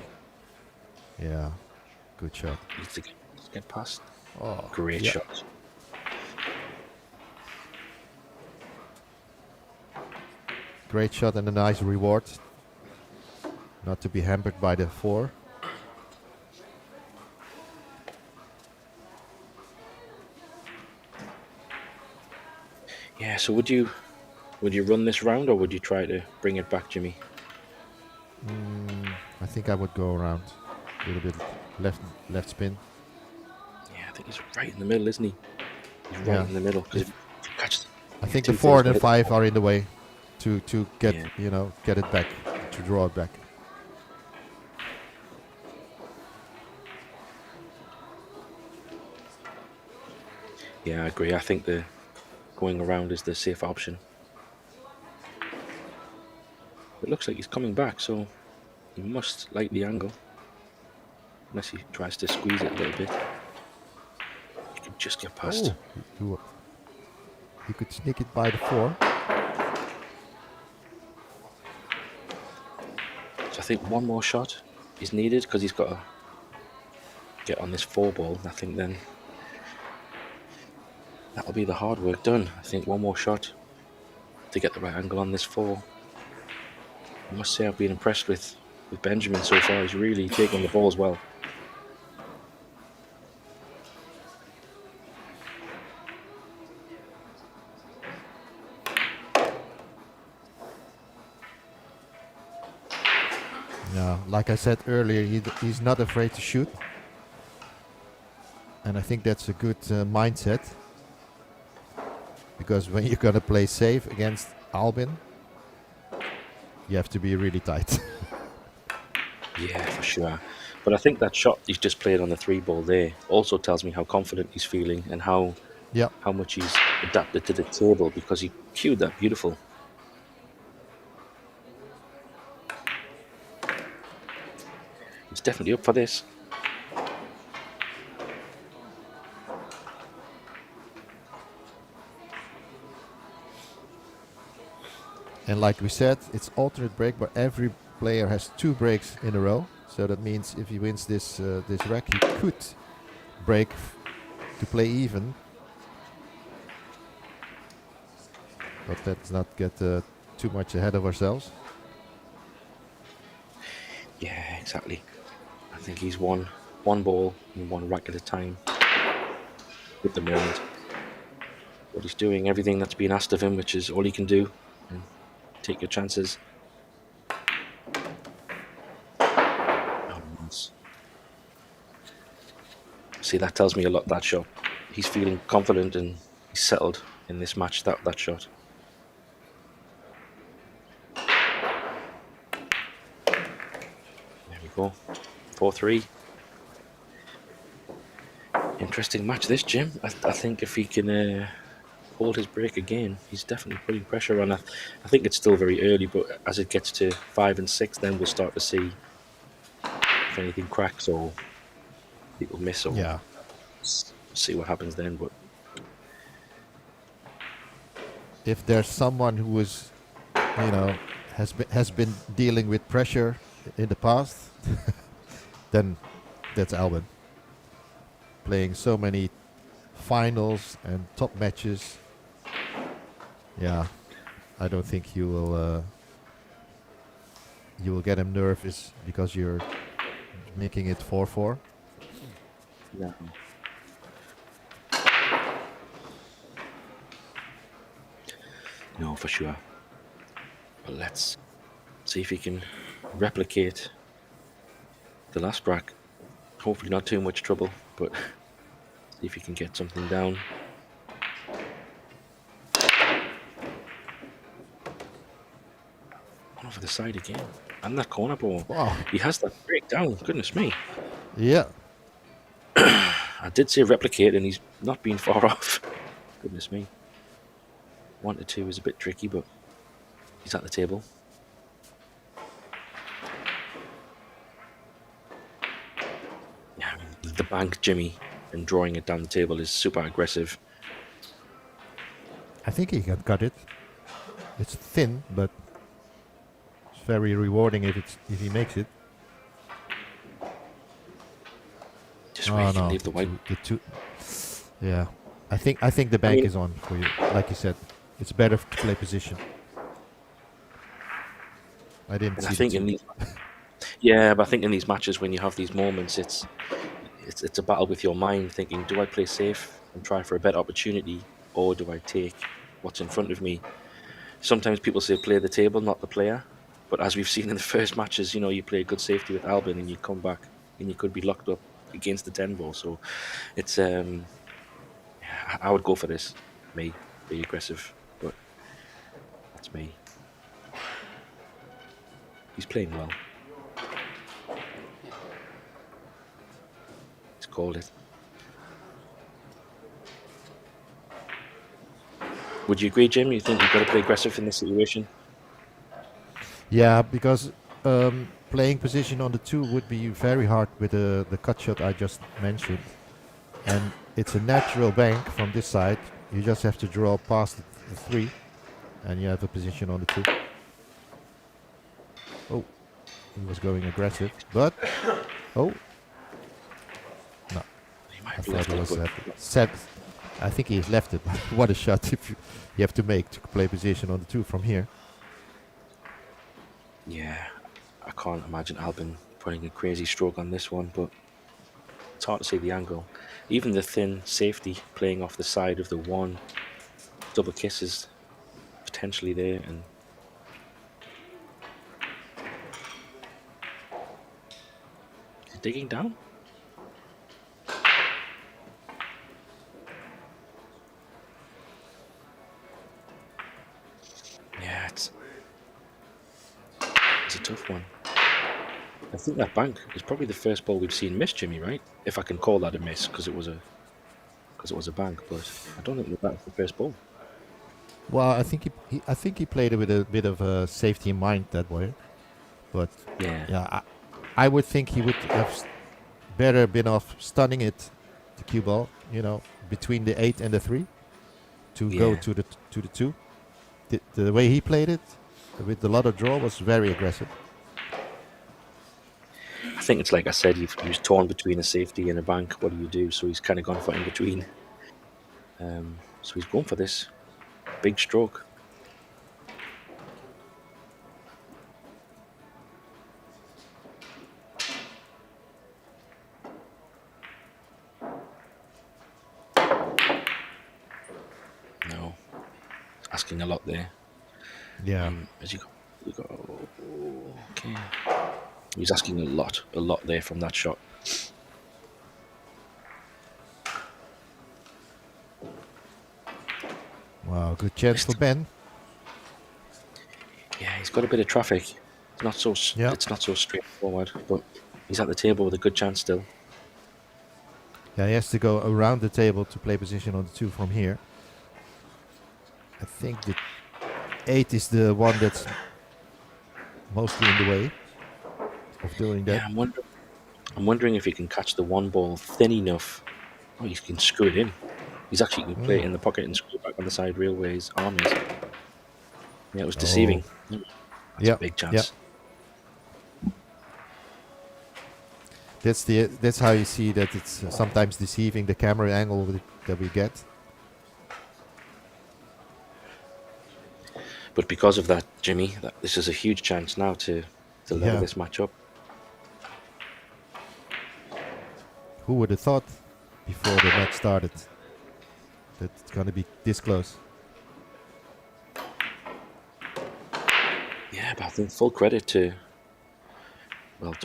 Yeah, good shot. Needs to get past. Oh, Great shot. Great shot and a nice reward. Not to be hampered by the 4. Yeah, so would you run this round, or would you try to bring it back, Jimmy? I think I would go around a little bit left spin. Yeah, I think he's right in the middle, isn't he? He's right in the middle. I think the 4 and 5 are in the way to get get it back, to draw it back. Yeah, I agree. I think the going around is the safe option. It looks like he's coming back, so he must like the angle. Unless he tries to squeeze it a little bit. He could just get past. Oh, you could sneak it by the 4. So I think one more shot is needed, because he's got to get on this 4 ball. I think then that'll be the hard work done. I think one more shot to get the right angle on this 4. I must say I've been impressed with Benjamin so far. He's really taking the balls well. Yeah, like I said earlier, he's not afraid to shoot. And I think that's a good mindset. because when you're gonna play safe against Albin, you have to be really tight. Yeah, for sure. But I think that shot he's just played on the 3 ball there also tells me how confident he's feeling and Yeah, how much he's adapted to the table, because he cued that beautiful. He's definitely up for this. and like we said, it's alternate break, but every player has 2 breaks in a row. So that means if he wins this this rack, he could break to play even. But let's not get too much ahead of ourselves. Yeah, exactly. I think he's one ball and 1 rack at a time at the moment. But he's doing everything that's been asked of him, which is all he can do. And take your chances. Oh, nice. See, that tells me a lot, that shot. He's feeling confident and he's settled in this match, that shot. There we go. 4-3. Interesting match this, Jim. I think if he can hold his break again, he's definitely putting pressure on. I think it's still very early, but as it gets to 5 and 6, then we'll start to see if anything cracks or people miss, or Yeah, see what happens then. But if there's someone who is, you know, has been dealing with pressure in the past, then that's Albin. Playing so many finals and top matches. Yeah, I don't think you will get him nervous because you're making it 4-4. no. No, for sure. But let's see if he can replicate the last brack. Hopefully not too much trouble, but see if he can get something down. One over the side again. And that corner ball. Wow. He has that break down. Goodness me. Yeah. I did say replicate, and he's not been far off. Goodness me. 1 to 2 is a bit tricky, but he's at the table. Yeah, I mean, the bank Jimmy and drawing it down the table is super aggressive. I think he can cut it. It's thin, but it's very rewarding if he makes it. Just where he can leave the white. The two. Yeah, I think the bank is on for you. Like you said, it's better to play position. I didn't see. I think yeah, but I think in these matches, when you have these moments, it's a battle with your mind, thinking, do I play safe and try for a better opportunity, or do I take what's in front of me? Sometimes people say play the table, not the player. But as we've seen in the first matches, you play good safety with Albin and you come back and you could be locked up against the 10 ball. So it's I would go for this. Me, be aggressive, but that's me. He's playing well. He's called it. Would you agree, Jim? You think you've got to play aggressive in this situation? Yeah, because playing position on the 2 would be very hard with the cut shot I just mentioned. And it's a natural bank from this side. You just have to draw past the 3 and you have a position on the 2. Oh, he was going aggressive, but oh no, I thought he was set. I think he left it. What a shot! If you have to make to play position on the 2 from here. Yeah, I can't imagine Albin putting a crazy stroke on this one, but it's hard to see the angle. Even the thin safety playing off the side of the 1, double kisses potentially there, and is he digging down? It's a tough one. I think that bank is probably the first ball we've seen miss, Jimmy, right? If I can call that a miss, because it was a bank, but I don't think that was the first ball. Well, I think he played it with a bit of a safety in mind that way. But Yeah. I would think he would have better been off stunning it, the cue ball, between the 8 and the 3 to go to the 2. The way he played it, with a lot of draw, was very aggressive. I think it's like I said, he was torn between a safety and a bank. What do you do? So he's kind of gone for in between. So he's going for this big stroke. No, asking a lot there. Yeah. As you go, okay. He's asking a lot there from that shot. Wow, good chance for Ben. Yeah, he's got a bit of traffic. It's not so straightforward, but he's at the table with a good chance still. Yeah, he has to go around the table to play position on the 2 from here. I think the 8 is the one that's mostly in the way of doing that. Yeah, I'm wondering if he can catch the one ball thin enough. Oh, he can screw it in. He's actually going to play it in the pocket and screw it back on the side rail where his arm is. Yeah, it was deceiving. That's a big chance. Yeah. That's how you see that it's sometimes deceiving, the camera angle that we get. But because of that, Jimmy, this is a huge chance now to level this match up. Who would have thought before the match started that it's going to be this close? Yeah, but I think full credit to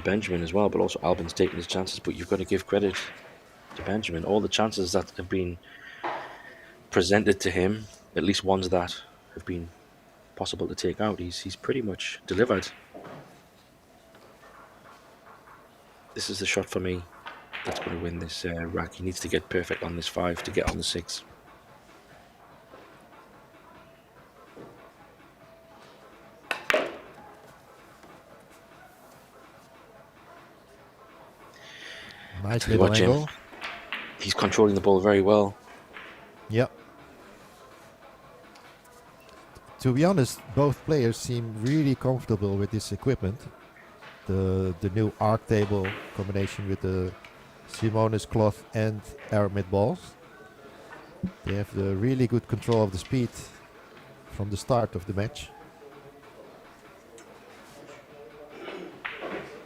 Benjamin as well, but also Albin's taking his chances. But you've got to give credit to Benjamin. All the chances that have been presented to him, at least ones that have been possible to take out, he's pretty much delivered. This is the shot for me that's going to win this rack. He needs to get perfect on this 5 to get on the 6. Nice little angle. He's controlling the ball very well. Yep. To be honest, both players seem really comfortable with this equipment. The new arc table combination with the Simonis Cloth and Aramith balls. They have the really good control of the speed from the start of the match.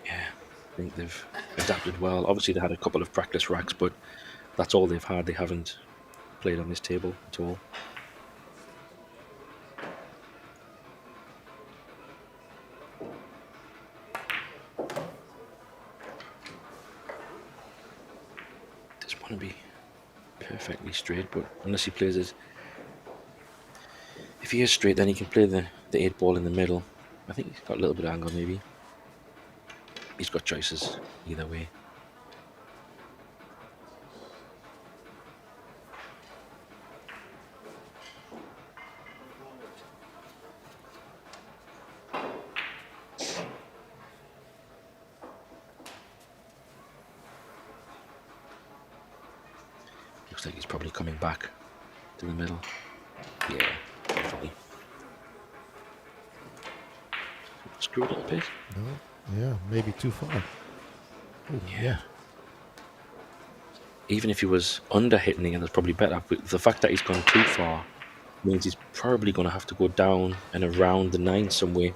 Yeah, I think they've adapted well. Obviously they had a couple of practice racks, but that's all they've had. They haven't played on this table at all. Doesn't want to be perfectly straight, but unless he plays it, if he is straight, then he can play the 8 ball in the middle. I think he's got a little bit of angle maybe. He's got choices either way. Looks like he's probably coming back to the middle. Yeah, definitely. Screw it a little bit. No, yeah, maybe too far. Ooh, yeah. Even if he was under hitting it, that's probably better. But the fact that he's gone too far means he's probably going to have to go down and around the 9 somewhere.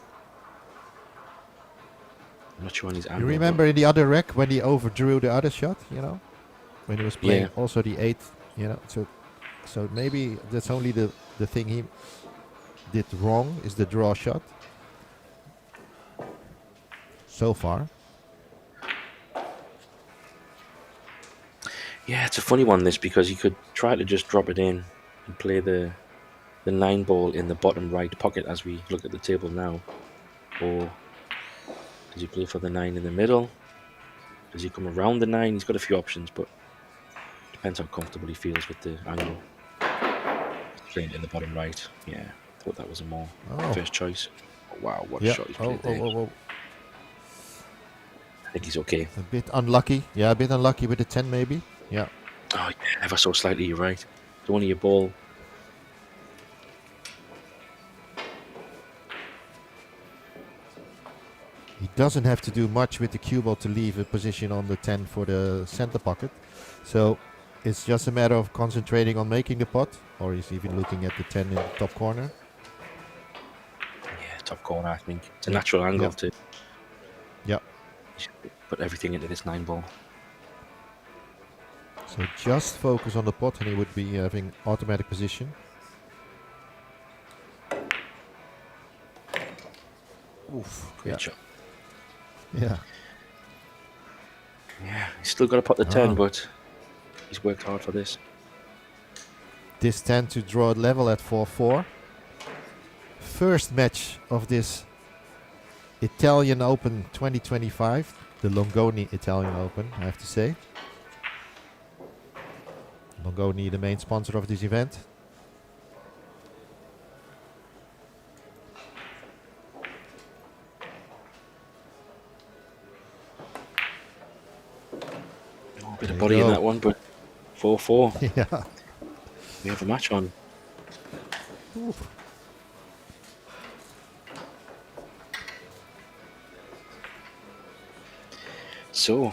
I'm not sure on his angle. You remember in the other rack when he overdrew the other shot, when he was playing also the 8, so maybe that's only the thing he did wrong is the draw shot so far. Yeah, it's a funny one this, because he could try to just drop it in and play the 9 ball in the bottom right pocket as we look at the table now, or Does he play for the 9 in the middle? Does he come around the 9? He's got a few options, but depends how comfortable he feels with the angle. He's playing it in the bottom right. Yeah, thought that was a more first choice. Oh, wow, what a Yeah. shot he's played there. I think he's okay. A bit unlucky. Yeah, a bit unlucky with the 10 maybe. Yeah. Oh, yeah, ever so slightly, you're right. It's only a ball. He doesn't have to do much with the cue ball to leave a position on the 10 for the center pocket. So it's just a matter of concentrating on making the pot, or he's even looking at the 10 in the top corner. Yeah, top corner, I think. It's a natural angle to put everything into this 9 ball. So just focus on the pot and he would be having automatic position. Oof, great shot. Yeah. Yeah, he's still got to pot the 10, but he's worked hard for this. This 10 to draw level at 4-4. First match of this Italian Open 2025. The Longoni Italian Open, I have to say. Longoni, the main sponsor of this event. Oh, bit of body in that one, but 4-4. Yeah. We have a match on. Ooh. So,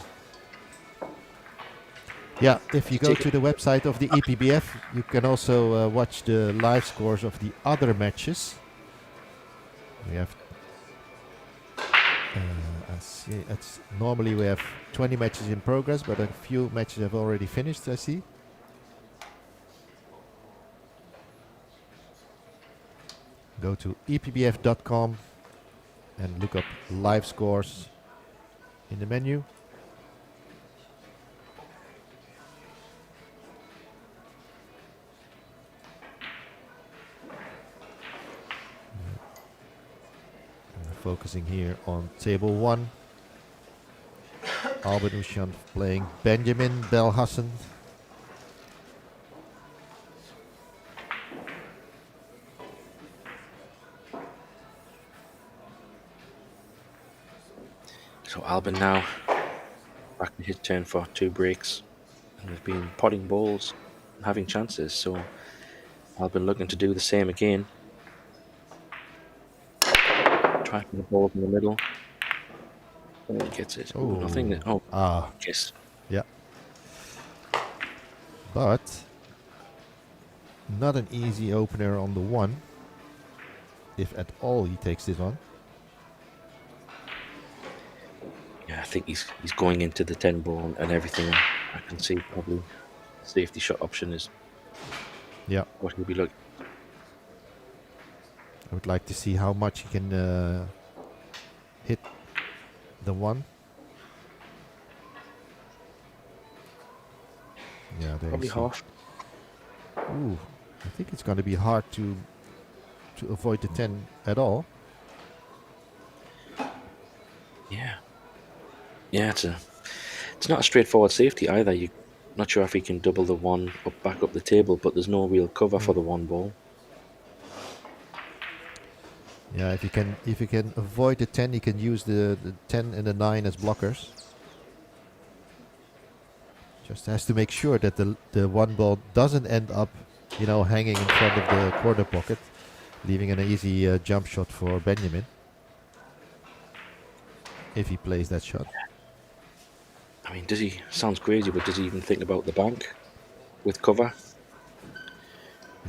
yeah, if you go to the website of the EPBF, you can also watch the live scores of the other matches. We have, I see, normally we have 20 matches in progress, but a few matches have already finished, I see. Go to epbf.com and look up live scores in the menu. Focusing here on table 1. Albert Ushan playing Benjamin Belhassen. So Albin now back in his turn for 2 breaks, and we've been potting balls and having chances. So Albin looking to do the same again. Tracking the ball in the middle. Oh, he gets it. Ooh, nothing. Oh, yes. Yeah. But not an easy opener on the 1. If at all he takes this on. Yeah, I think he's going into the 10 ball and everything. I can see probably safety shot option is what he'll be looking. I would like to see how much he can hit the 1. Yeah, there probably half. Ooh, I think it's going to be hard to avoid the 10 at all. Yeah, it's not a straightforward safety either. You're not sure if he can double the 1 back up the table, but there's no real cover for the 1 ball. Yeah, if you can avoid the 10, you can use the 10 and the 9 as blockers. Just has to make sure that the 1 ball doesn't end up, hanging in front of the corner pocket, leaving an easy jump shot for Benjamin. If he plays that shot. I mean, sounds crazy, but does he even think about the bank with cover?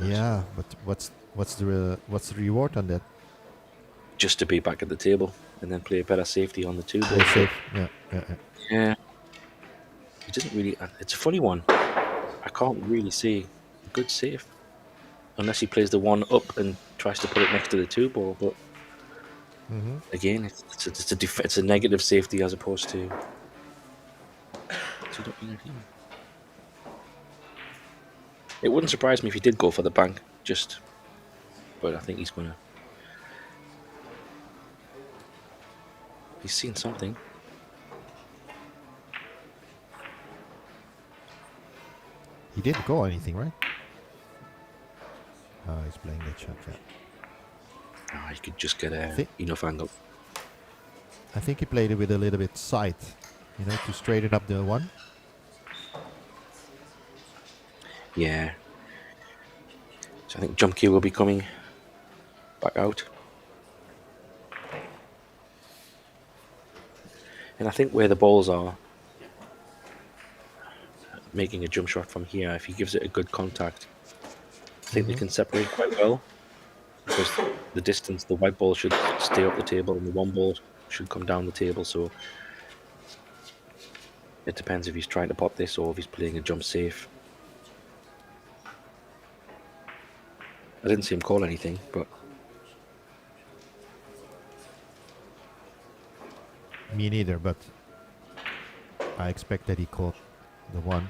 Yeah, but what's the reward on that? Just to be back at the table and then play a better safety on the 2 ball. Safe. Yeah. He doesn't really. It's a funny one. I can't really see a good safe unless he plays the 1 up and tries to put it next to the 2 ball. But again, it's a negative safety as opposed to. It wouldn't surprise me if he did go for the bank, but I think he's gonna. He's seen something. He didn't call anything, right? Oh, he's playing that shot, yeah. Oh, he could just get enough angle. I think he played it with a little bit side, you know, to straighten up the one. Yeah. So I think jump cue will be coming back out. And I think where the balls are, making a jump shot from here, if he gives it a good contact, I think they can separate quite well. Because the distance, the white ball should stay up the table and the one ball should come down the table. So it depends if he's trying to pop this or if he's playing a jump safe. I didn't see him call anything, but Me neither, but I expect that he called the one.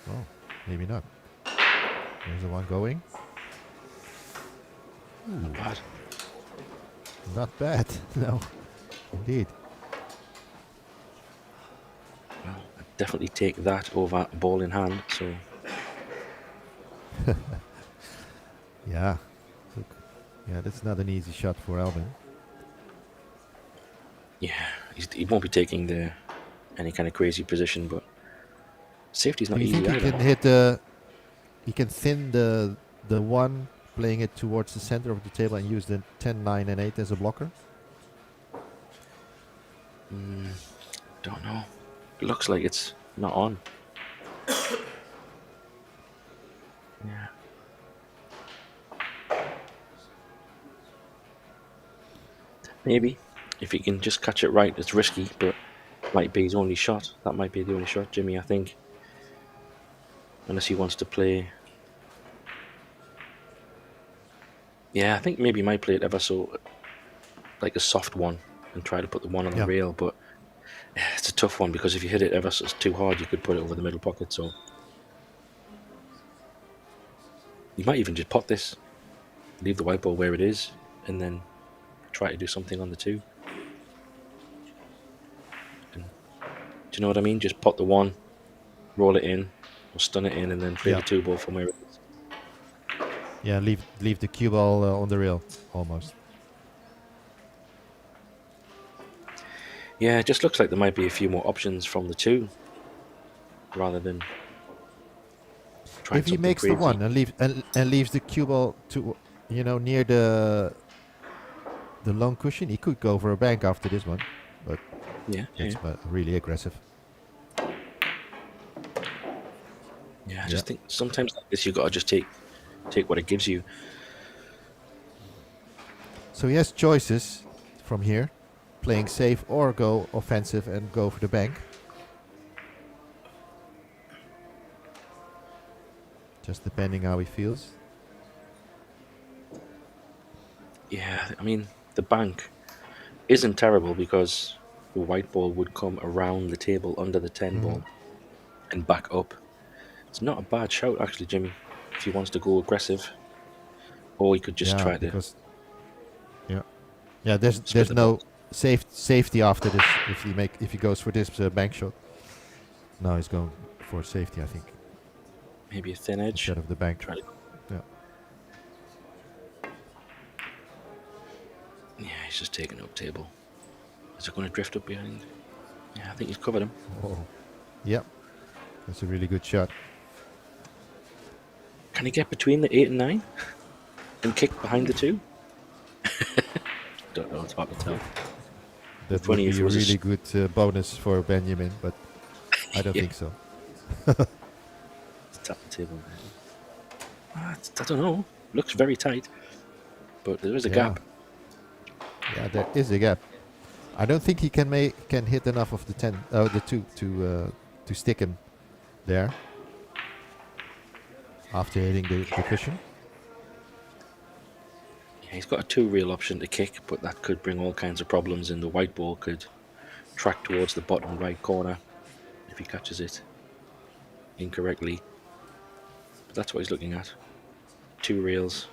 Oh, maybe not. There's the one going. not bad. Not bad, no, indeed. Well, I'd definitely take that over ball in hand. So Yeah, look, yeah, that's not an easy shot for Albin. yeah, he won't be taking any kind of crazy position, but safety's not Do you easy think he either. can hit he can thin the one, playing it towards the center of the table and use the 10, 9, and 8 as a blocker? Don't know. It looks like it's not on. Yeah. Maybe. If he can just catch it right, it's risky, but might be his only shot. That might be the only shot, Jimmy, I think. Unless he wants to play. Yeah, I think maybe he might play it ever so like a soft one and try to put the one on the Yeah. rail, but it's a tough one because if you hit it ever so too hard, you could put it over the middle pocket, so you might even just pot this, leave the white ball where it is, and then try to do something on the two. And, do you know what I mean? Just pot the one, roll it in, or stun it in, and then play Yeah. the two ball from where it is. Yeah, leave the cue ball on the rail, almost. Yeah, it just looks like there might be a few more options from the two, rather than trying If he something makes crazy. the one and leaves the cue ball to, you know, near the long cushion, he could go for a bank after this one, but Yeah, it's really aggressive. I just think sometimes like this you gotta just take what it gives you. So he has choices from here, playing safe or go offensive and go for the bank. Just depending how he feels. Yeah, I mean the bank isn't terrible because the white ball would come around the table under the 10 ball and back up. It's not a bad shout actually, Jimmy, if he wants to go aggressive. Or he could just try to because split there's the no ball. safety after this if he goes for this bank shot. No, he's going for safety, I think, Maybe a thin edge. instead of the bank. Try to, yeah, he's just taking up table. Is it going to drift up behind? Yeah, I think he's covered him. Oh, yep, that's a really good shot. Can he get between the 8 and 9 and kick behind the 2? Don't know, it's hard to tell. That would funny be if it a was a really good bonus for Benjamin, but I don't Yeah. think so. Tap the table. I don't know. Looks very tight, but there is a gap. Yeah, there is a gap. I don't think he can hit enough of the 2 to stick him there after hitting the cushion. Yeah, he's got a 2 real option to kick, but that could bring all kinds of problems, and the white ball could track towards the bottom right corner if he catches it incorrectly. But that's what he's looking at. 2 reels.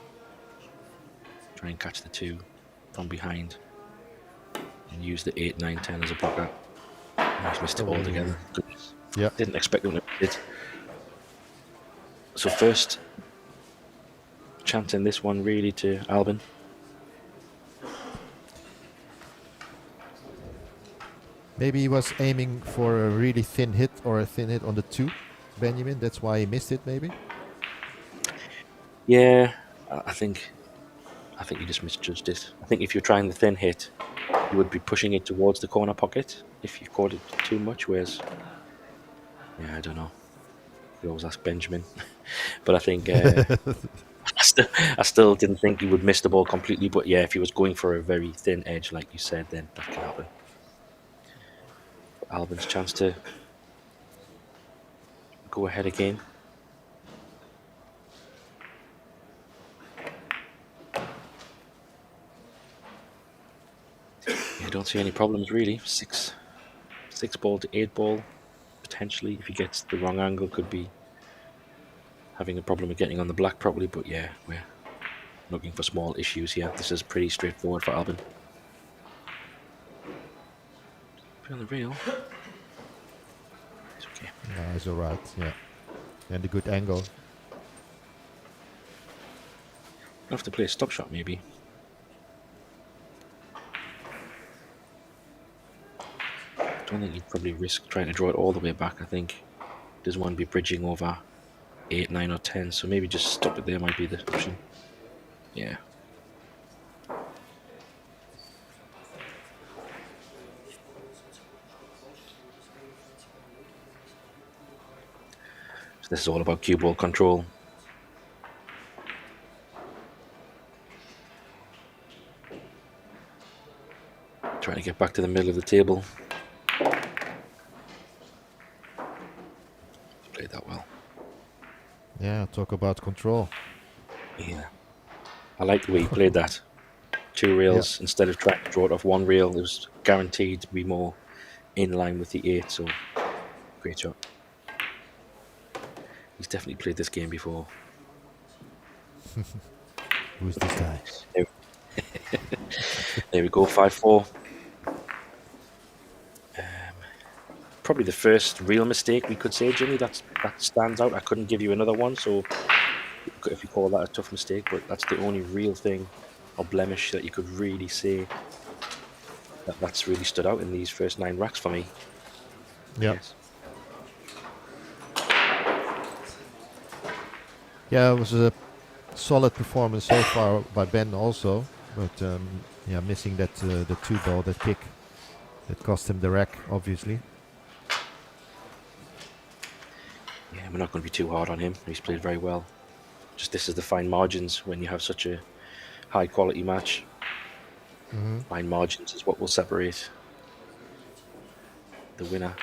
Try and catch the 2 from behind. And use the 8, 9, 10 as a blocker. He's missed it altogether. Goodness. Yeah. Didn't expect him to miss it. So first chance in this one really to Albin. Maybe he was aiming for a really thin hit or a thin hit on the 2, Benjamin. That's why he missed it, maybe. Yeah, I think you just misjudged it. I think if you're trying the thin hit, you would be pushing it towards the corner pocket if you caught it too much. Whereas, yeah, I don't know. You always ask Benjamin, but I think I still didn't think he would miss the ball completely. But yeah, if he was going for a very thin edge, like you said, then that can happen. But Albin's chance to go ahead again. I don't see any problems really. 6 ball to 8 ball. Potentially, if he gets the wrong angle, could be having a problem with getting on the black properly. But yeah, we're looking for small issues here. This is pretty straightforward for Albin. Put on the reel. It's okay. No, it's alright, yeah. And a good angle. I'll have to play a stop shot maybe. I don't think you'd probably risk trying to draw it all the way back. I think doesn't want to be bridging over 8, 9 or 10, so maybe just stop it there might be the option. Yeah. So this is all about cue ball control. Trying to get back to the middle of the table. Played that well. Yeah, talk about control. Yeah. I like the way he played that. 2 reels instead of trying to draw it off 1 reel. It was guaranteed to be more in line with the 8, so great shot. He's definitely played this game before. Who's this guy? There we go, 5-4. Probably the first real mistake we could say, Jimmy. That stands out. I couldn't give you another one, so if you call that a tough mistake, but that's the only real thing or blemish that you could really say that's really stood out in these first 9 racks for me. Yeah. Yes. Yeah, it was a solid performance so far by Ben also, but yeah, missing that the 2 ball, that kick, that cost him the rack, obviously. Yeah, we're not going to be too hard on him. He's played very well. Just this is the fine margins when you have such a high quality match. Fine margins is what will separate the winner.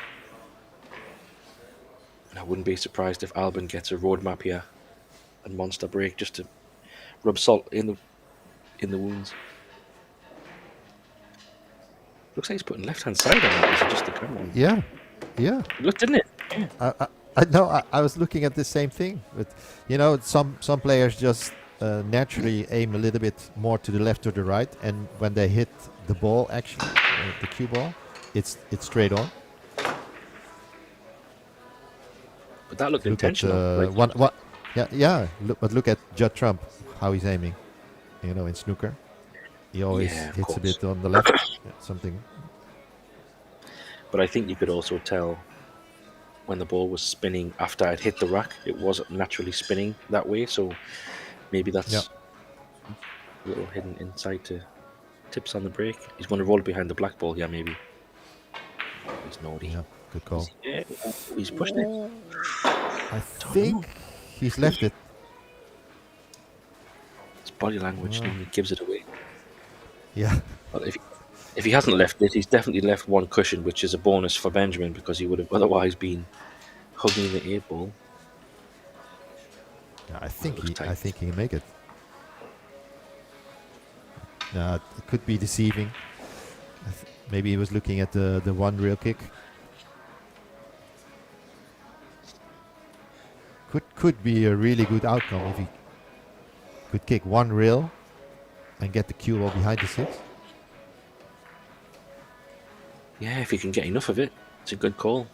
And I wouldn't be surprised if Albin gets a roadmap here and monster break just to rub salt in the wounds. Looks like he's putting left hand side on that. Is it just the camera? Yeah, yeah. It looked, didn't it? Yeah. I know. I was looking at the same thing, but you know, some players just naturally aim a little bit more to the left or the right, and when they hit the ball, actually, the cue ball, it's straight on. But that looked Look intentional. at yeah. But look at Judd Trump, how he's aiming. You know, in snooker, he always hits a bit on the left, something. But I think you could also tell when the ball was spinning after I'd hit the rack, it wasn't naturally spinning that way. So maybe that's a little hidden insight to tips on the break. He's going to roll behind the black ball here, maybe. He's naughty. Yeah, good call. He's pushing it. I think he's left it. His body language normally gives it away. Yeah. Well, if he hasn't left it, he's definitely left 1 cushion, which is a bonus for Benjamin because he would have otherwise been hugging the 8 ball. Yeah, I think he can make it. It could be deceiving. Maybe he was looking at the 1 real kick. Could be a really good outcome Could kick one rail and get the cue ball behind the 6. Yeah, if you can get enough of it, it's a good call.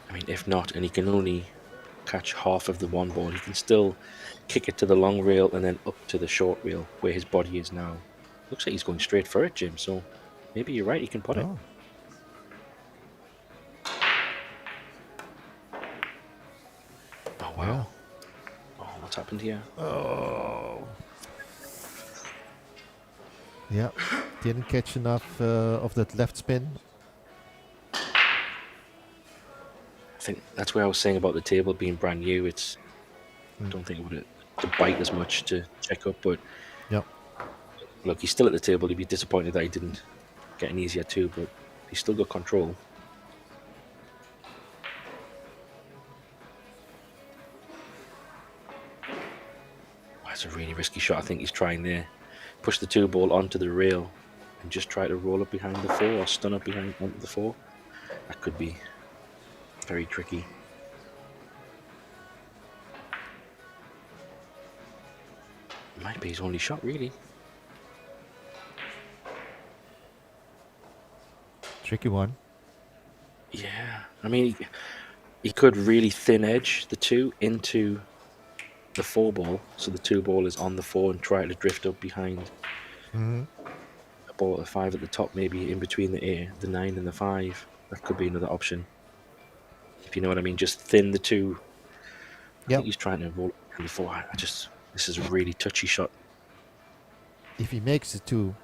I mean, if not, and he can only catch half of the one ball, he can still kick it to the long rail and then up to the short rail where his body is now. Looks like he's going straight for it, Jim, so maybe you're right, he can put it. Oh, wow. Yeah. Oh, what's happened here? Oh. Yeah, didn't catch enough of that left spin. I think that's where I was saying about the table being brand new. I don't think it would to bite as much to check up, but yeah, look, he's still at the table. He'd be disappointed that he didn't get an easier 2, but he's still got control. That's a really risky shot. I think he's trying there. Push the 2 ball onto the rail and just try to roll up behind the 4 or stun up behind onto the 4. That could be very tricky. Might be his only shot, really. Tricky one. Yeah, I mean, he could really thin edge the 2 into the 4 ball, so the 2 ball is on the 4 and try to drift up behind a ball at the 5 at the top, maybe in between the 9 and the 5. That could be another option. If you know what I mean, just thin the 2. I think he's trying to roll it before. This is a really touchy shot. If he makes the 2,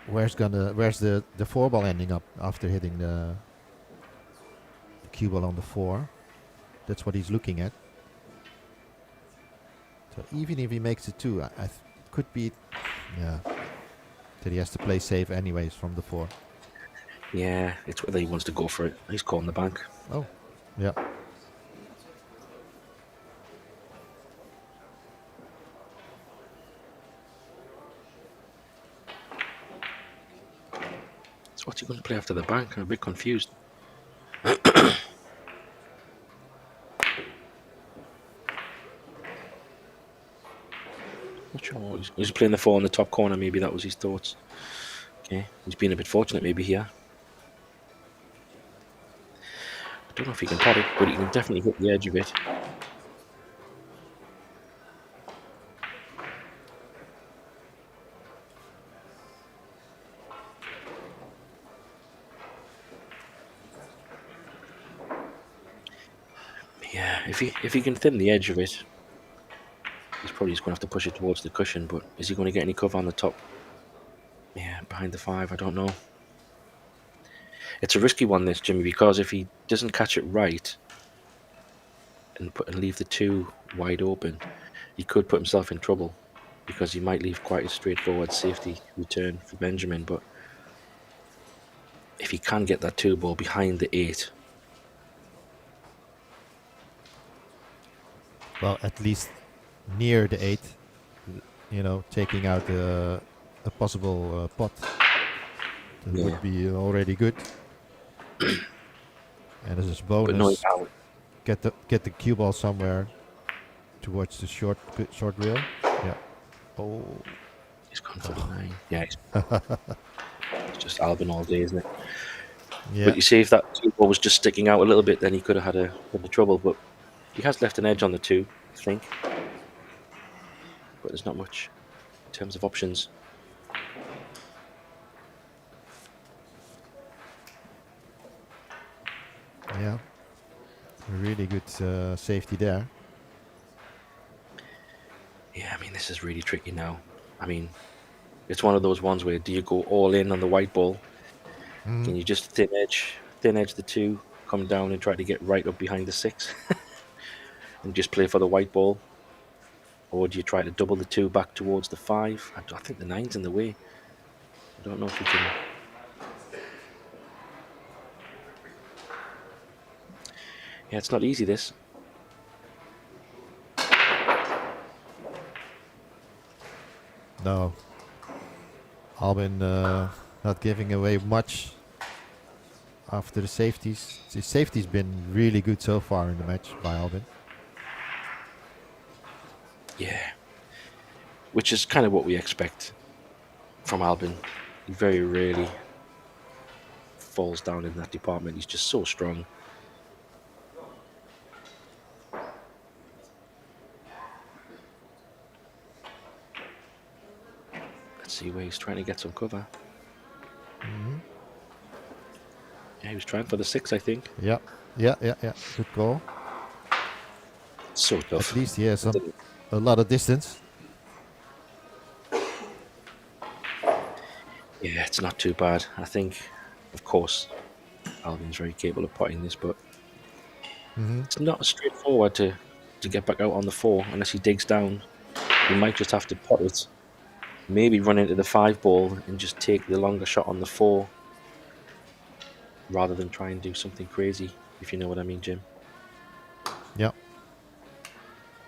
where's the 4 ball ending up after hitting the cue ball on the 4? That's what he's looking at. So even if he makes the 2, I could be, that he has to play safe anyways from the 4. Yeah, it's whether he wants to go for it. He's calling the bank. Oh, yeah. So what's he going to play after the bank? I'm a bit confused. Not sure. He's playing the 4 in the top corner. Maybe that was his thoughts. Okay, he's been a bit fortunate maybe here. I don't know if he can pot it, but he can definitely hit the edge of it. Yeah, if he can thin the edge of it, he's probably just going to have to push it towards the cushion, but is he going to get any cover on the top? Yeah, behind the 5, I don't know. It's a risky one, this, Jimmy, because if he doesn't catch it right and leave the 2 wide open, he could put himself in trouble because he might leave quite a straightforward safety return for Benjamin. But if he can get that 2 ball behind the 8, well, at least near the 8, taking out a possible pot. That would be already good. And as a bonus, get the cue ball somewhere towards the short rail. Yeah. Oh. He's gone for the 9. Yeah. It's just Albin all day, isn't it? Yeah. But you see, if that 2 ball was just sticking out a little bit, then he could have had a bit of trouble. But he has left an edge on the 2, I think. But there's not much in terms of options. Yeah. Really good safety there. Yeah, I mean, this is really tricky now. I mean, it's one of those ones where do you go all in on the white ball? Can you just thin edge the 2, come down and try to get right up behind the 6 and just play for the white ball? Or do you try to double the 2 back towards the 5? I think the 9's in the way. I don't know if you can. Yeah, it's not easy, this. No. Albin not giving away much. after the safeties. The safety's been really good so far in the match by Albin. Yeah. Which is kind of what we expect from Albin. He very rarely falls down in that department. He's just so strong. Let's see where he's trying to get some cover. Yeah, he was trying for the 6, I think. Yeah. Good call. So tough. At least he has a lot of distance. Yeah, it's not too bad. I think, of course, Albin's very capable of potting this, but it's not as straightforward to get back out on the 4 unless he digs down. He might just have to pot it. Maybe run into the 5 ball and just take the longer shot on the 4 rather than try and do something crazy, if you know what I mean, Jim. Yeah.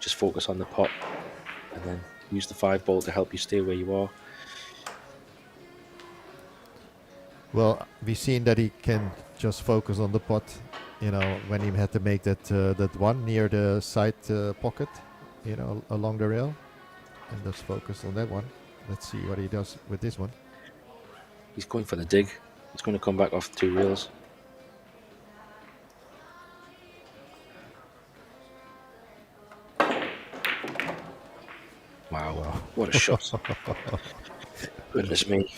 Just focus on the pot and then use the 5 ball to help you stay where you are. Well, we've seen that he can just focus on the pot, you know, when he had to make that one near the side pocket, you know, along the rail, and just focus on that one. Let's see what he does with this one. He's going for the dig. He's going to come back off 2 rails. Wow, what a shot. Goodness me.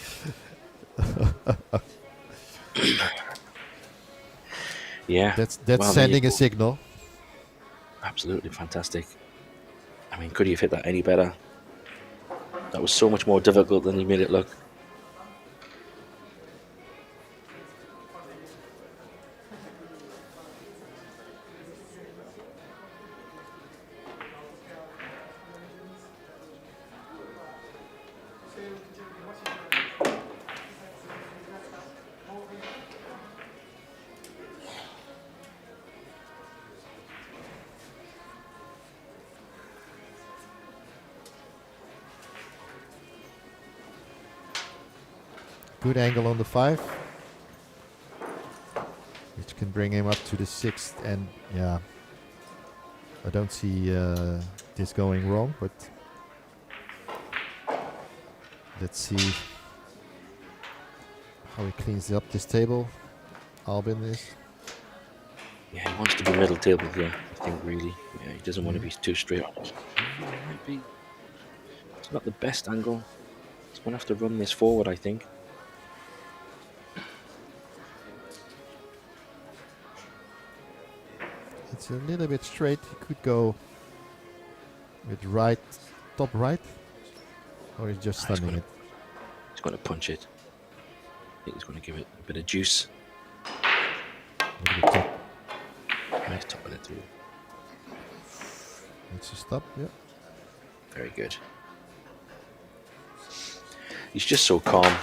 Yeah. That's well, sending a signal. Absolutely fantastic. I mean, could he have hit that any better? That was so much more difficult than he made it look. Good angle on the 5, which can bring him up to the 6th, and yeah, I don't see this going wrong, but let's see how he cleans up this table. Albin is. Yeah, he wants to be middle table here, I think, really. Yeah, he doesn't want to be too straight on it. Might be. It's not the best angle. He's going to have to run this forward, I think. It's a little bit straight. He could go with right, top right, or he's just stunning it. He's going to punch it. I think he's going to give it a bit of juice. Nice topping it through. It's a stop, yeah. Very good. He's just so calm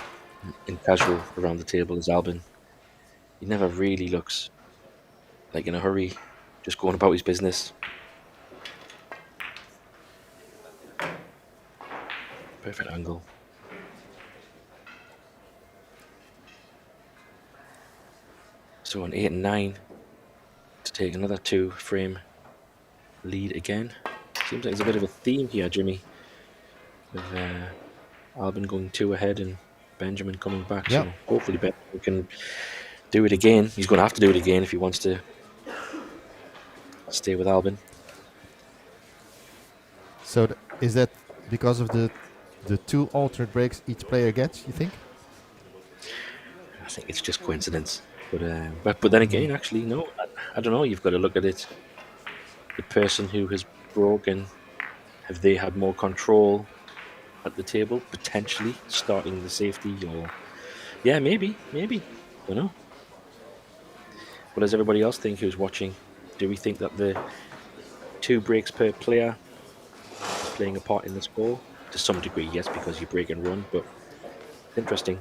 and casual around the table as Albin. He never really looks like in a hurry, just going about his business. Perfect angle. So on 8 and 9 to take another 2 frame lead again. Seems like there's a bit of a theme here, Jimmy, with Albin going 2 ahead and Benjamin coming back. Yep. So hopefully Benjamin can do it again. He's going to have to do it again if he wants to stay with Albin. So is that because of the 2 alternate breaks each player gets, you think? I think it's just coincidence. But then again, actually, no. I don't know. You've got to look at it. The person who has broken, have they had more control at the table, potentially starting the safety, or yeah, maybe. I don't know. What does everybody else think who's watching? Do we think that the 2 breaks per player is playing a part in the score? To some degree, yes, because you break and run, but it's interesting.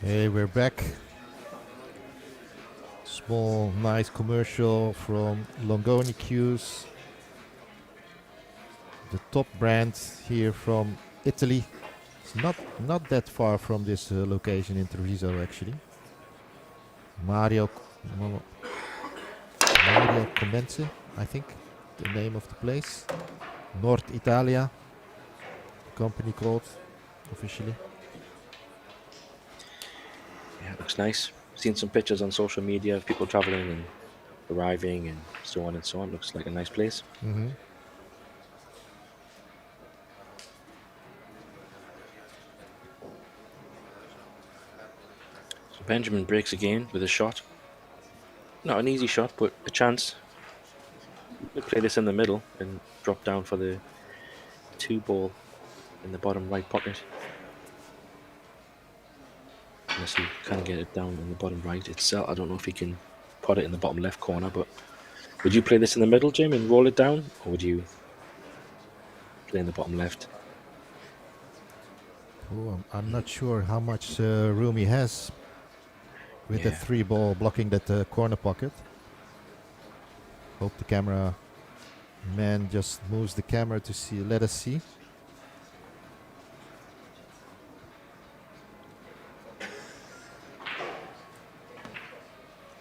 Okay, we're back. Small, nice commercial from Longoni Cues, the top brand here from Italy. It's not that far from this location in Treviso, actually. Mario Comenze, I think, the name of the place. North Italia, company called officially. Yeah, it looks nice. Seen some pictures on social media of people traveling and arriving and so on and so on. Looks like a nice place. Mm-hmm. So Benjamin breaks again with a shot. Not an easy shot, but a chance. We'll play this in the middle and drop down for the 2 ball in the bottom right pocket. Unless he can get it down in the bottom right itself. I don't know if he can put it in the bottom left corner, but would you play this in the middle, Jim, and roll it down? Or would you play in the bottom left? Oh, I'm not sure how much room he has with the 3 ball blocking that corner pocket. Hope the camera man just moves the camera to see. Let us see.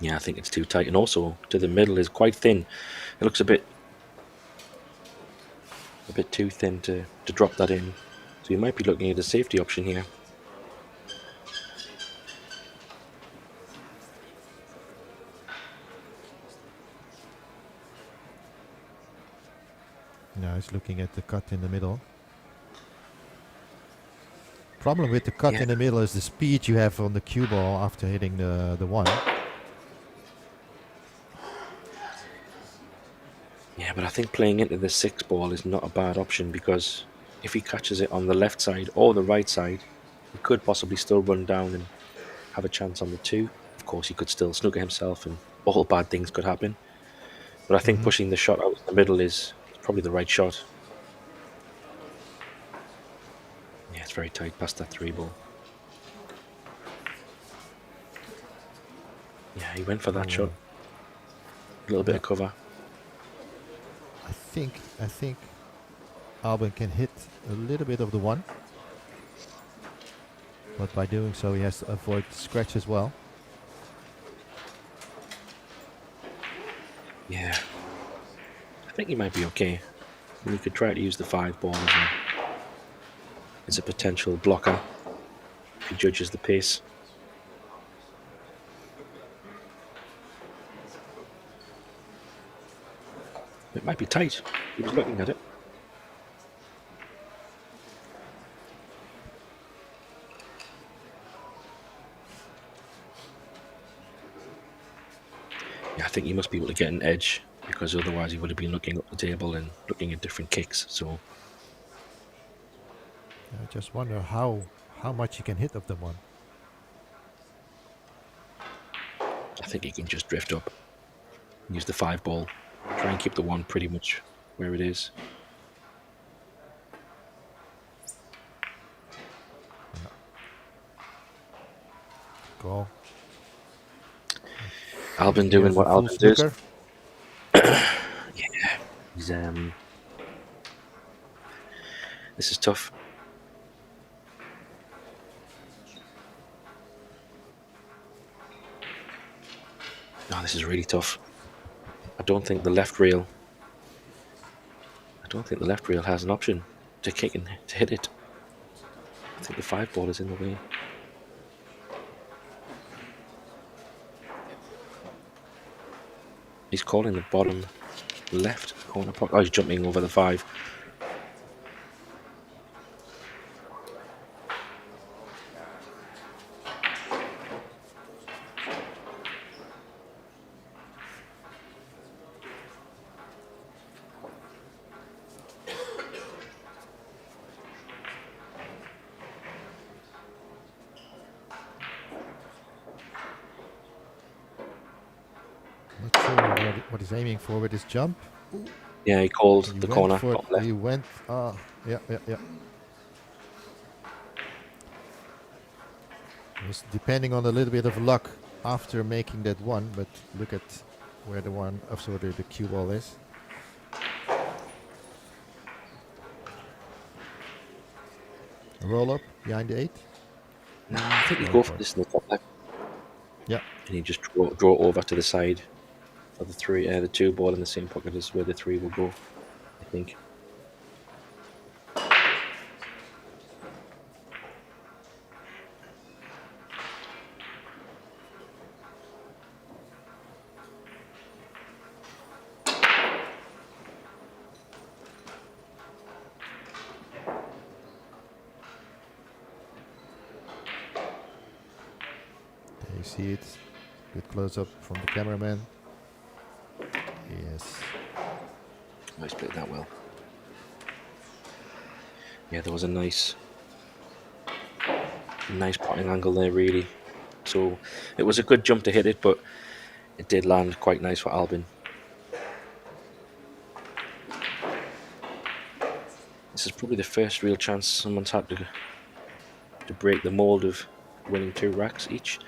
Yeah, I think it's too tight, and also to the middle is quite thin. It looks a bit too thin to drop that in. So you might be looking at a safety option here. Now he's looking at the cut in the middle. Problem with the cut in the middle is the speed you have on the cue ball after hitting the one. Yeah, but I think playing into the 6 ball is not a bad option, because if he catches it on the left side or the right side, he could possibly still run down and have a chance on the 2. Of course, he could still snooker himself and all bad things could happen. But I think pushing the shot out in the middle is probably the right shot. Yeah, it's very tight past that 3 ball. Yeah, he went for that shot. A little bit of cover. I think Albin can hit a little bit of the one. But by doing so, he has to avoid the scratch as well. Yeah. I think he might be okay. And he could try to use the 5 ball as a potential blocker if he judges the pace. It might be tight. He was looking at it. Yeah, I think he must be able to get an edge, because otherwise he would have been looking up the table and looking at different kicks. So I just wonder how much he can hit of the one. I think he can just drift up, use the 5 ball, try and keep the 1 pretty much where it is. Call. Albin doing what Albin does. Yeah, he's this is tough. No, this is really tough. I don't think the left rail has an option to kick and to hit it. I think the 5 ball is in the way. He's calling the bottom left corner pocket. Oh, he's jumping over the 5. Not sure what he's aiming for with his jump. Yeah, he called the corner. He went. Yeah. It was depending on a little bit of luck after making that one, but look at where the one, sorry, the cue ball is. A roll up behind the 8. No, I think you Go go for for it. this in the top left, Yeah. and you just draw it over to the side for the 2 ball in the same pocket as where the 3 will go, I think. There you see it. Good close up from the cameraman. Yes. Nice played that well. Yeah, there was a nice potting angle there, really. So it was a good jump to hit it, but it did land quite nice for Albin. This is probably the first real chance someone's had to break the mold of winning 2 racks each.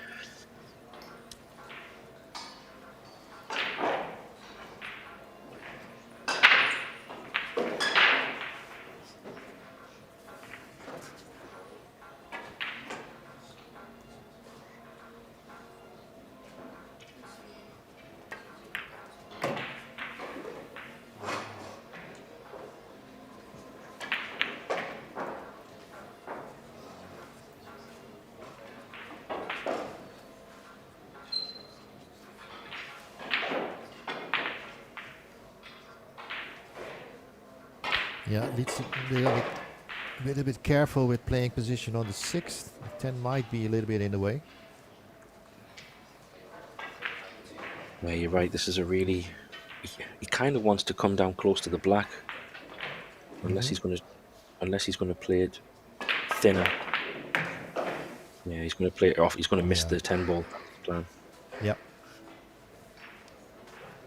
Yeah, needs to be a little bit careful with playing position on the 6th. 10 might be a little bit in the way. Yeah, you're right. This is a really... He kind of wants to come down close to the black, unless he's going to play it thinner. Yeah, he's going to play it off. He's going to miss the 10 ball plan. Yeah.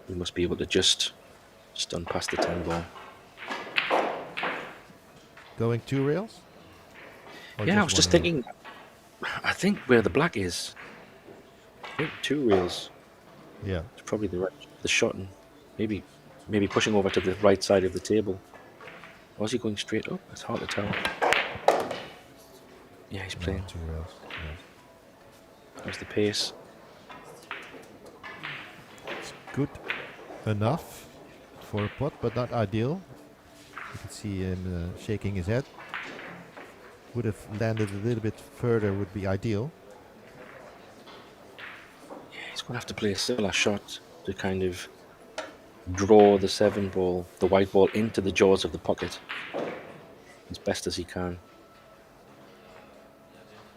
He must be able to just stun past the 10 ball. Going 2 rails? Or Yeah, I was just one rail? thinking. I think where the black is, I think 2 rails. Yeah. It's probably the shot, and maybe pushing over to the right side of the table. Or is he going straight up? It's hard to tell. Yeah, he's playing. No, 2 rails. Yeah. How's the pace? It's good enough for a pot, but not ideal. You can see him shaking his head. Would have landed a little bit further, would be ideal. Yeah, he's going to have to play a similar shot to kind of draw the 7 ball, the white ball, into the jaws of the pocket as best as he can.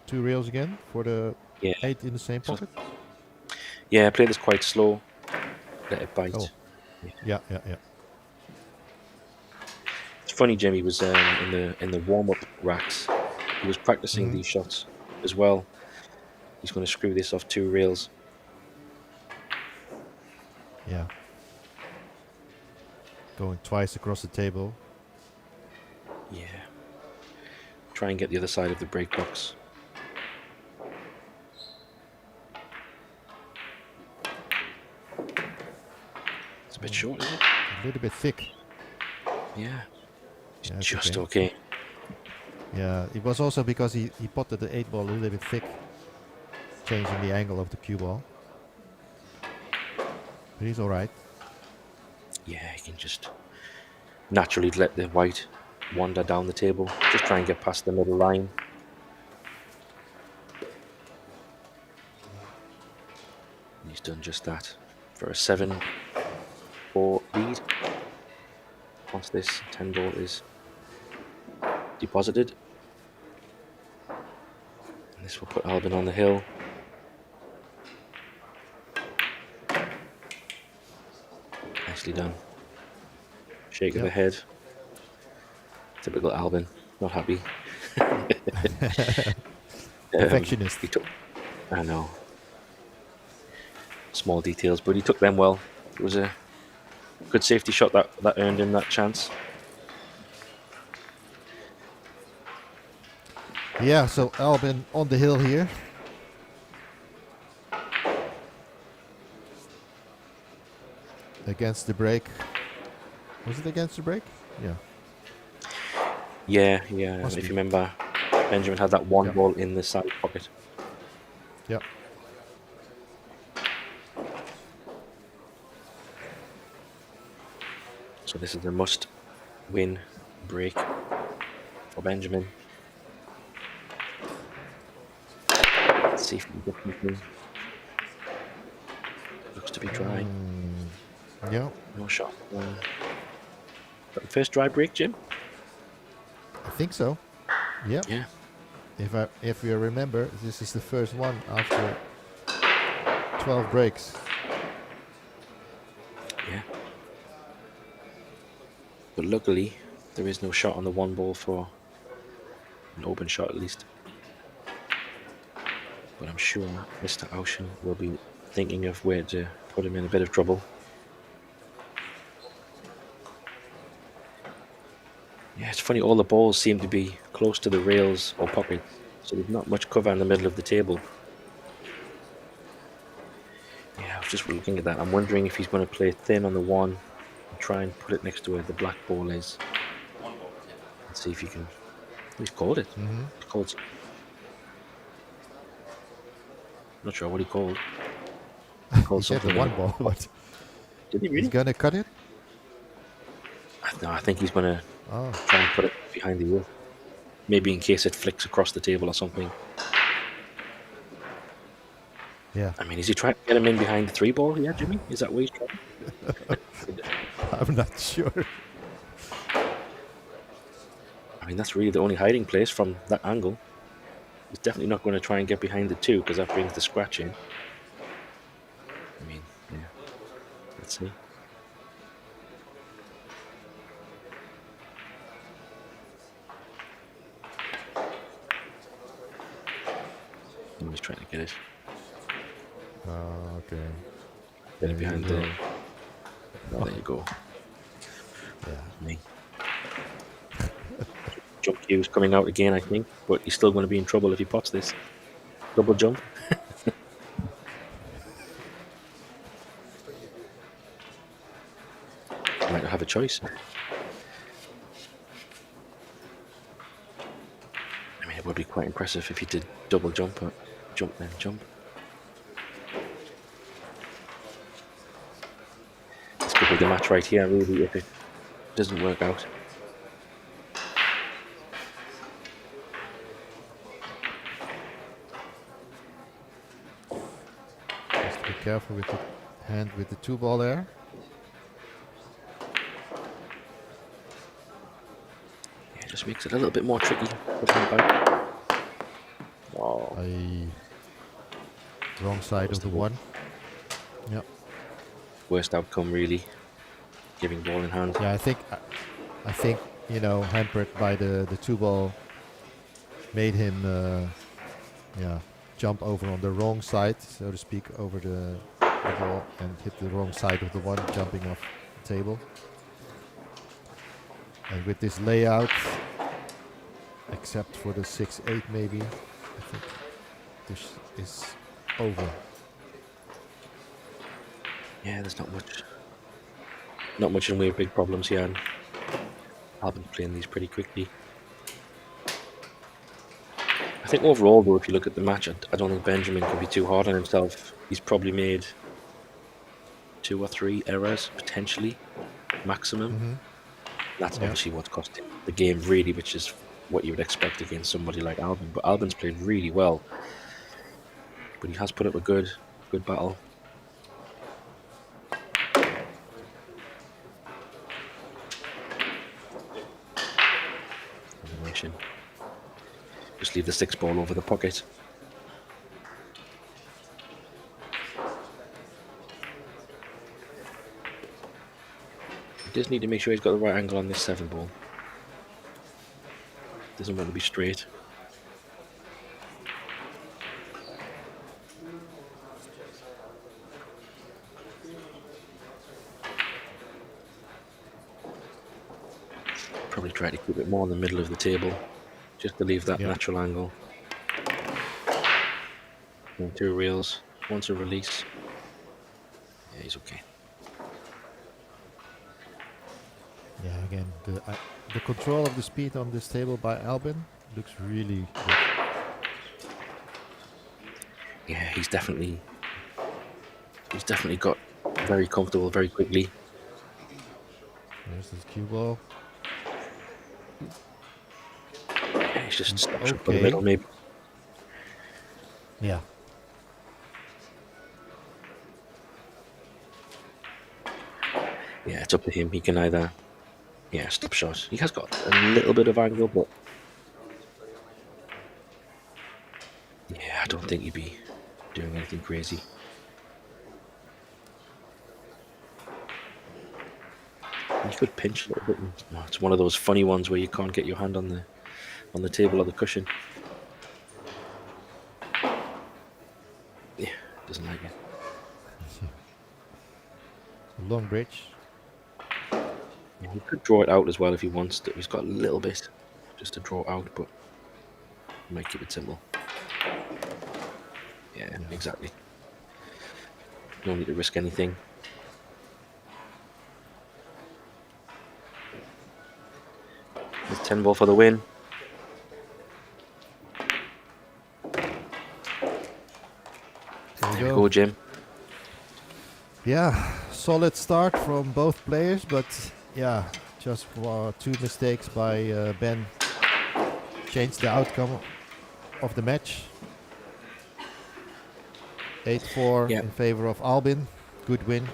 2 rails again for the Yeah. 8 in the same pocket. Yeah, play this quite slow. Let it bite. Oh. Yeah. It's funny, Jimmy was in the warm-up racks. He was practicing these shots as well. He's going to screw this off 2 rails. Yeah. Going twice across the table. Yeah. Try and get the other side of the break box. It's a bit short, isn't it? A little bit thick. Yeah. Yeah, it's Just okay. okay. Yeah, it was also because he potted the 8 ball a little bit thick, changing the angle of the cue ball. But he's alright. Yeah, he can just naturally let the white wander down the table. Just try and get past the middle line. And he's done just that for a 7-4 lead. Once this 10 ball is deposited. And this will put Albin on the hill. Nicely done. Shake of the head. Typical Albin, not happy. Perfectionist. I know. Small details, but he took them well. It was a good safety shot that earned him that chance. Yeah, so Albin on the hill here. against the break. Was it against the break? Yeah. Yeah, yeah. Must If be. you remember, Benjamin had that one Yep. ball in the side pocket. Yep. So this is a must-win break for Benjamin. Let's see if we can get something. Looks to be dry. Yeah. No shot. First dry break, Jim? I think so. Yeah. Yeah. If you remember, this is the first one after 12 breaks. Yeah. But luckily, there is no shot on the one ball for an open shot at least. But I'm sure Mr. Ocean will be thinking of where to put him in a bit of trouble. Yeah, it's funny, all the balls seem to be close to the rails or pockets, so there's not much cover in the middle of the table. Yeah, I was just looking at that. I'm wondering if he's going to play thin on the one and try and put it next to where the black ball is. One ball, yeah. Let's see if he can. He's called it. He's called. Not sure what he called. He called He said the something. one ball, but Did he he's really? gonna cut it. No, I think he's going to Oh, try and put it behind the wall. Maybe in case it flicks across the table or something. yeah. I mean, is he trying to get him in behind the three ball here, Jimmy? Is that what he's trying? I'm not sure. I mean, that's really the only hiding place from that angle. He's definitely not going to try and get behind the two because that brings the scratch in. I mean, yeah. Let's see. He's trying to get it. Okay. Get it behind There you the. Oh, there you go. Yeah. Me. Jump cues coming out again, I think, but he's still going to be in trouble if he pots this. Double jump. Might not have a choice. I mean, it would be quite impressive if he did double jump, but jump then jump. This could be the match right here, really, if it doesn't work out. Just be careful with the hand with the two ball there. Yeah, it just makes it a little bit more tricky. Oh, Wrong side of the one. Yep. worst outcome, really. Giving ball in hand. Yeah, I think hampered by the two ball made him jump over on the wrong side, so to speak, over the ball and hit the wrong side of the one, jumping off the table. And with this layout, except for the 6-8 maybe, I think this is over. Yeah, there's not much in way of big problems here. And Albin's playing these pretty quickly. I think overall, though, if you look at the match, I don't think Benjamin can be too hard on himself. He's probably made 2 or 3 errors, potentially, maximum. That's obviously what's costing the game, really, which is what you would expect against somebody like Albin. But Albin's played really well. But he has put up a good battle. Elimination. Just leave the 6 ball over the pocket. He does need to make sure he's got the right angle on this 7 ball. Doesn't want to be straight. Probably try to keep it more in the middle of the table, just to leave that natural angle. And 2 reels, once a release. Yeah, he's okay. Yeah, again, the control of the speed on this table by Albin looks really good. Yeah, he's definitely got very comfortable very quickly. There's this cue ball. Yeah, he's just stops up for the Okay. middle, maybe. Yeah. Yeah, it's up to him. He can either, yeah, stop shot. He has got a little bit of angle, but yeah, I don't think he'd be doing anything crazy. You could pinch a little bit. No, it's one of those funny ones where you can't get your hand on the table or the cushion. Yeah, doesn't like it. Long bridge. Yeah, he could draw it out as well if he wants to. He's got a little bit just to draw out, but he might keep it simple. Yeah, exactly. No need to risk anything. With 10 ball for the win. There we go, Jim. Yeah, solid start from both players, but yeah, just two mistakes by Ben changed the outcome of the match. 8-4 in favor of Albin. Good win.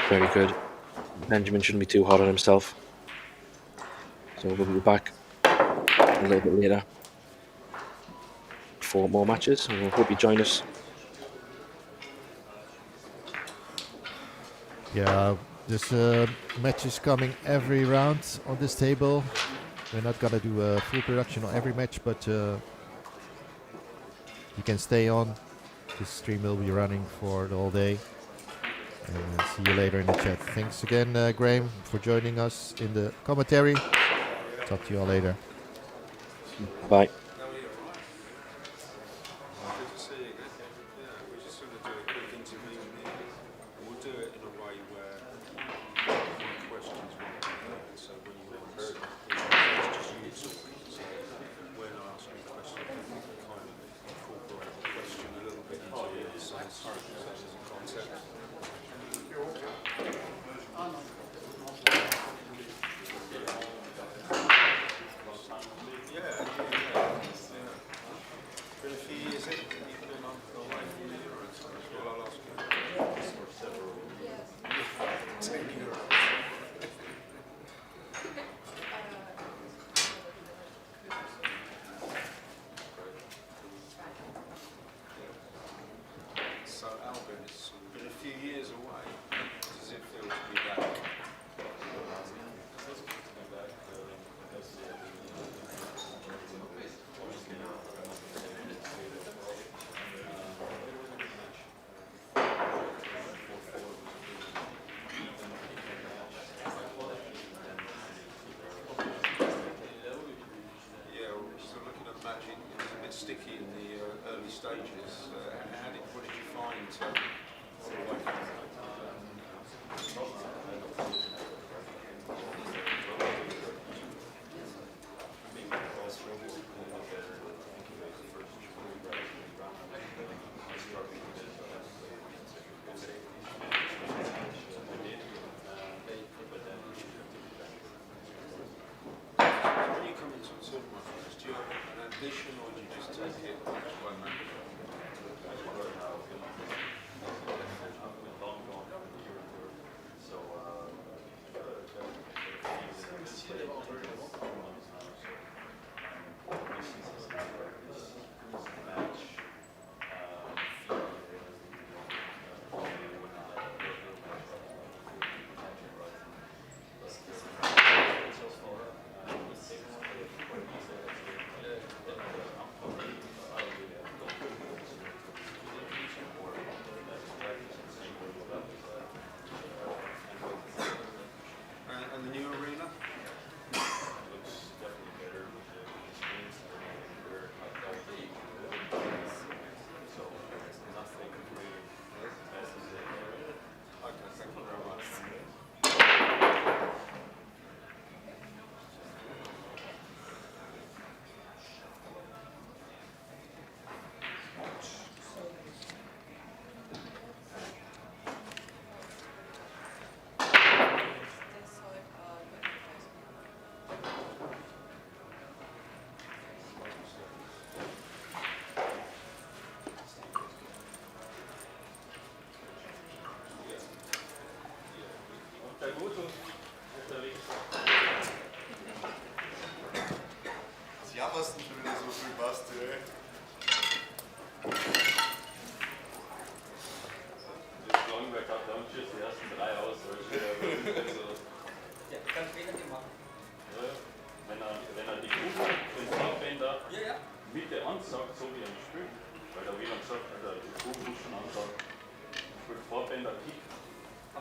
Very good. Benjamin shouldn't be too hard on himself. So we'll be back a little bit later for more matches, and we'll hope you join us. Yeah, this match is coming every round on this table. We're not gonna do a full production on every match, but you can stay on. This stream will be running for the whole day. And see you later in the chat. Thanks again, Graham, for joining us in the commentary. Talk to you all later. Bye.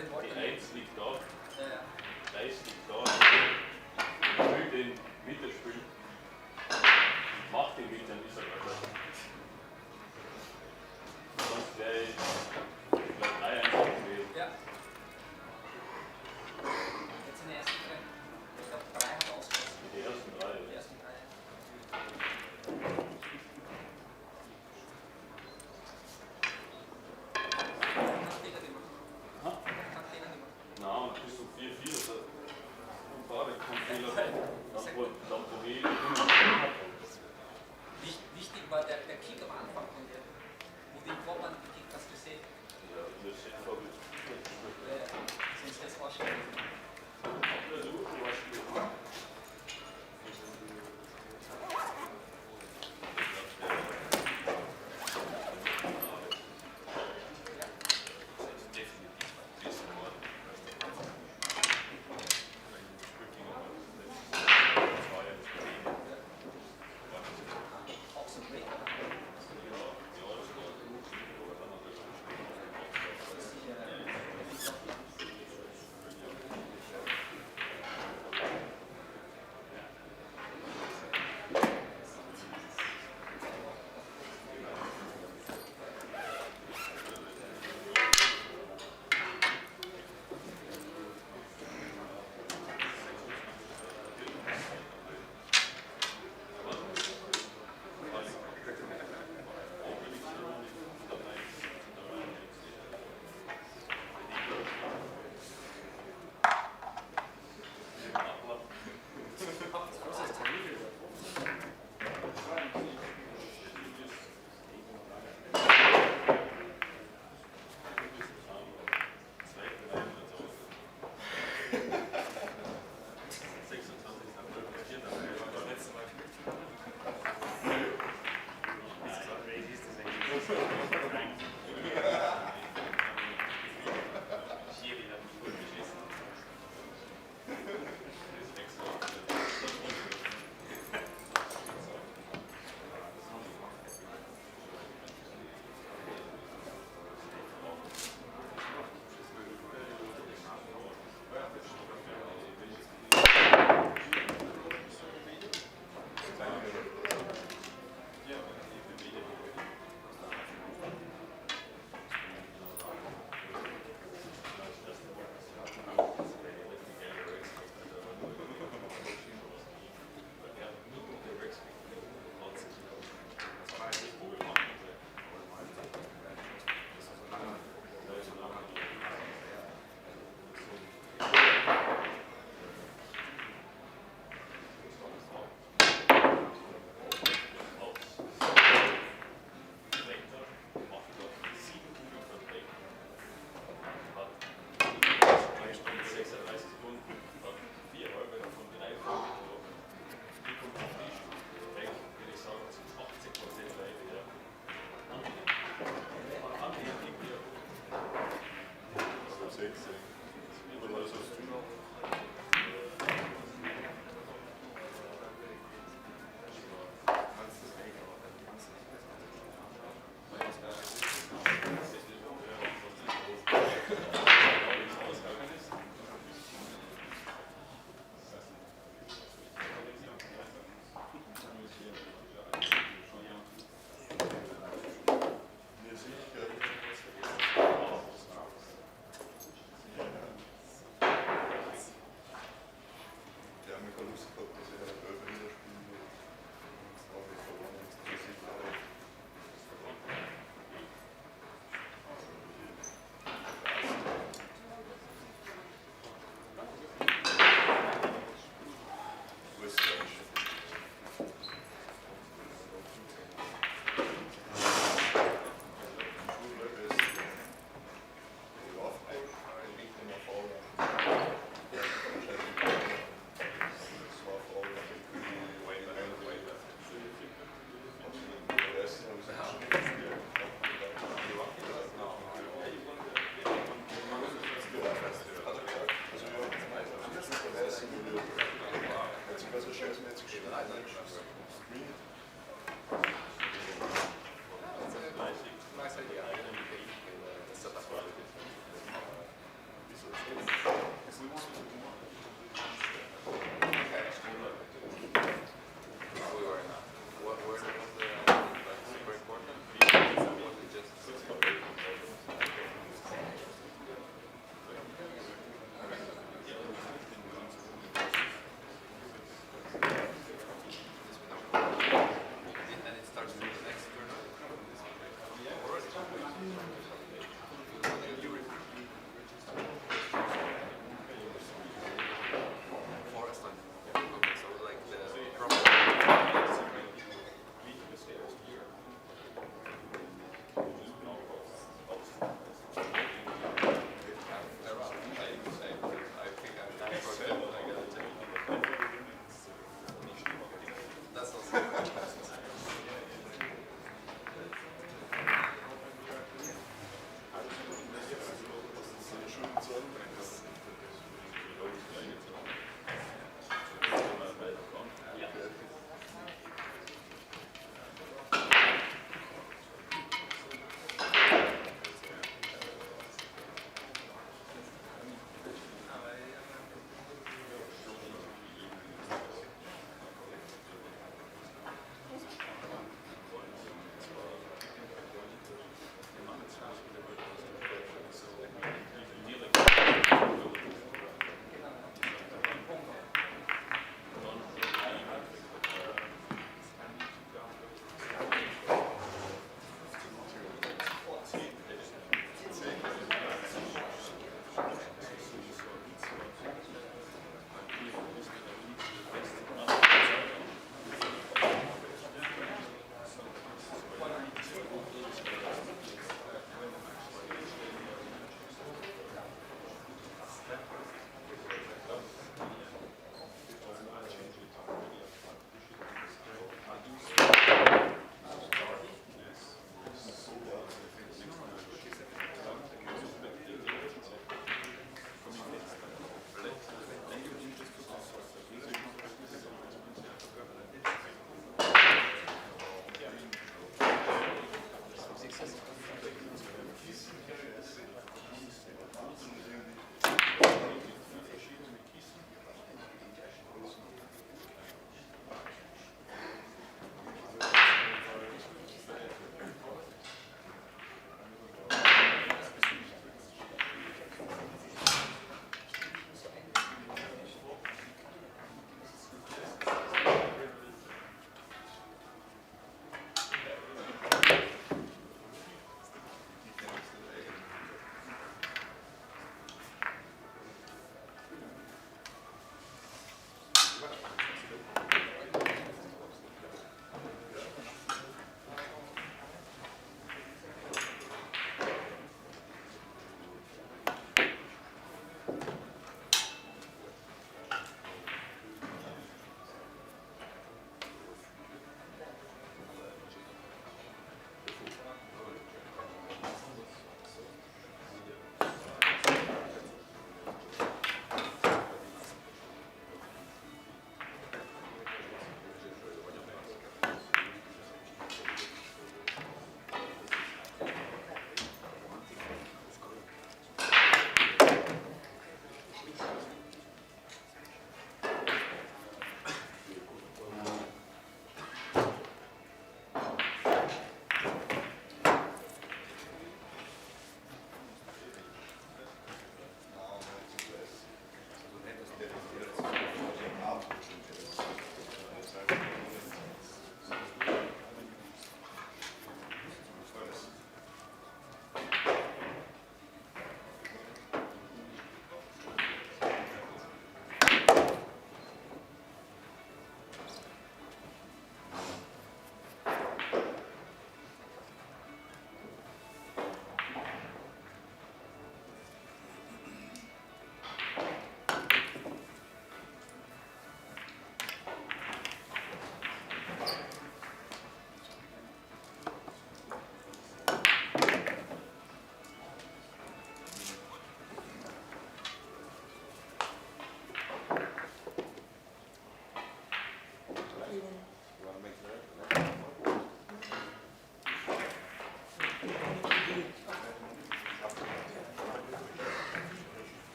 Die 1 liegt da, Ja. 3 liegt da. Ich will den Mittelspiel. Mach den mit, dann ist er weiter. Sonst wäre ich vielleicht 3-1 gewesen. Ja. Jetzt sind die ersten drei. Ich glaube, 3 hat er ausgelassen. Die ersten 3. Die ersten 3. Hat Fehler gemacht. Ha? Hat Fehler gemacht. Na, und bis zum 4-4, also ein paar kommt Fehler rein. Dann probiere ich Wichtig war der Kick am Anfang von dir. Wo den Vormann gekickt hast, gesehen. ja, das ist einfach gut. Sonst wäre es wahrscheinlich.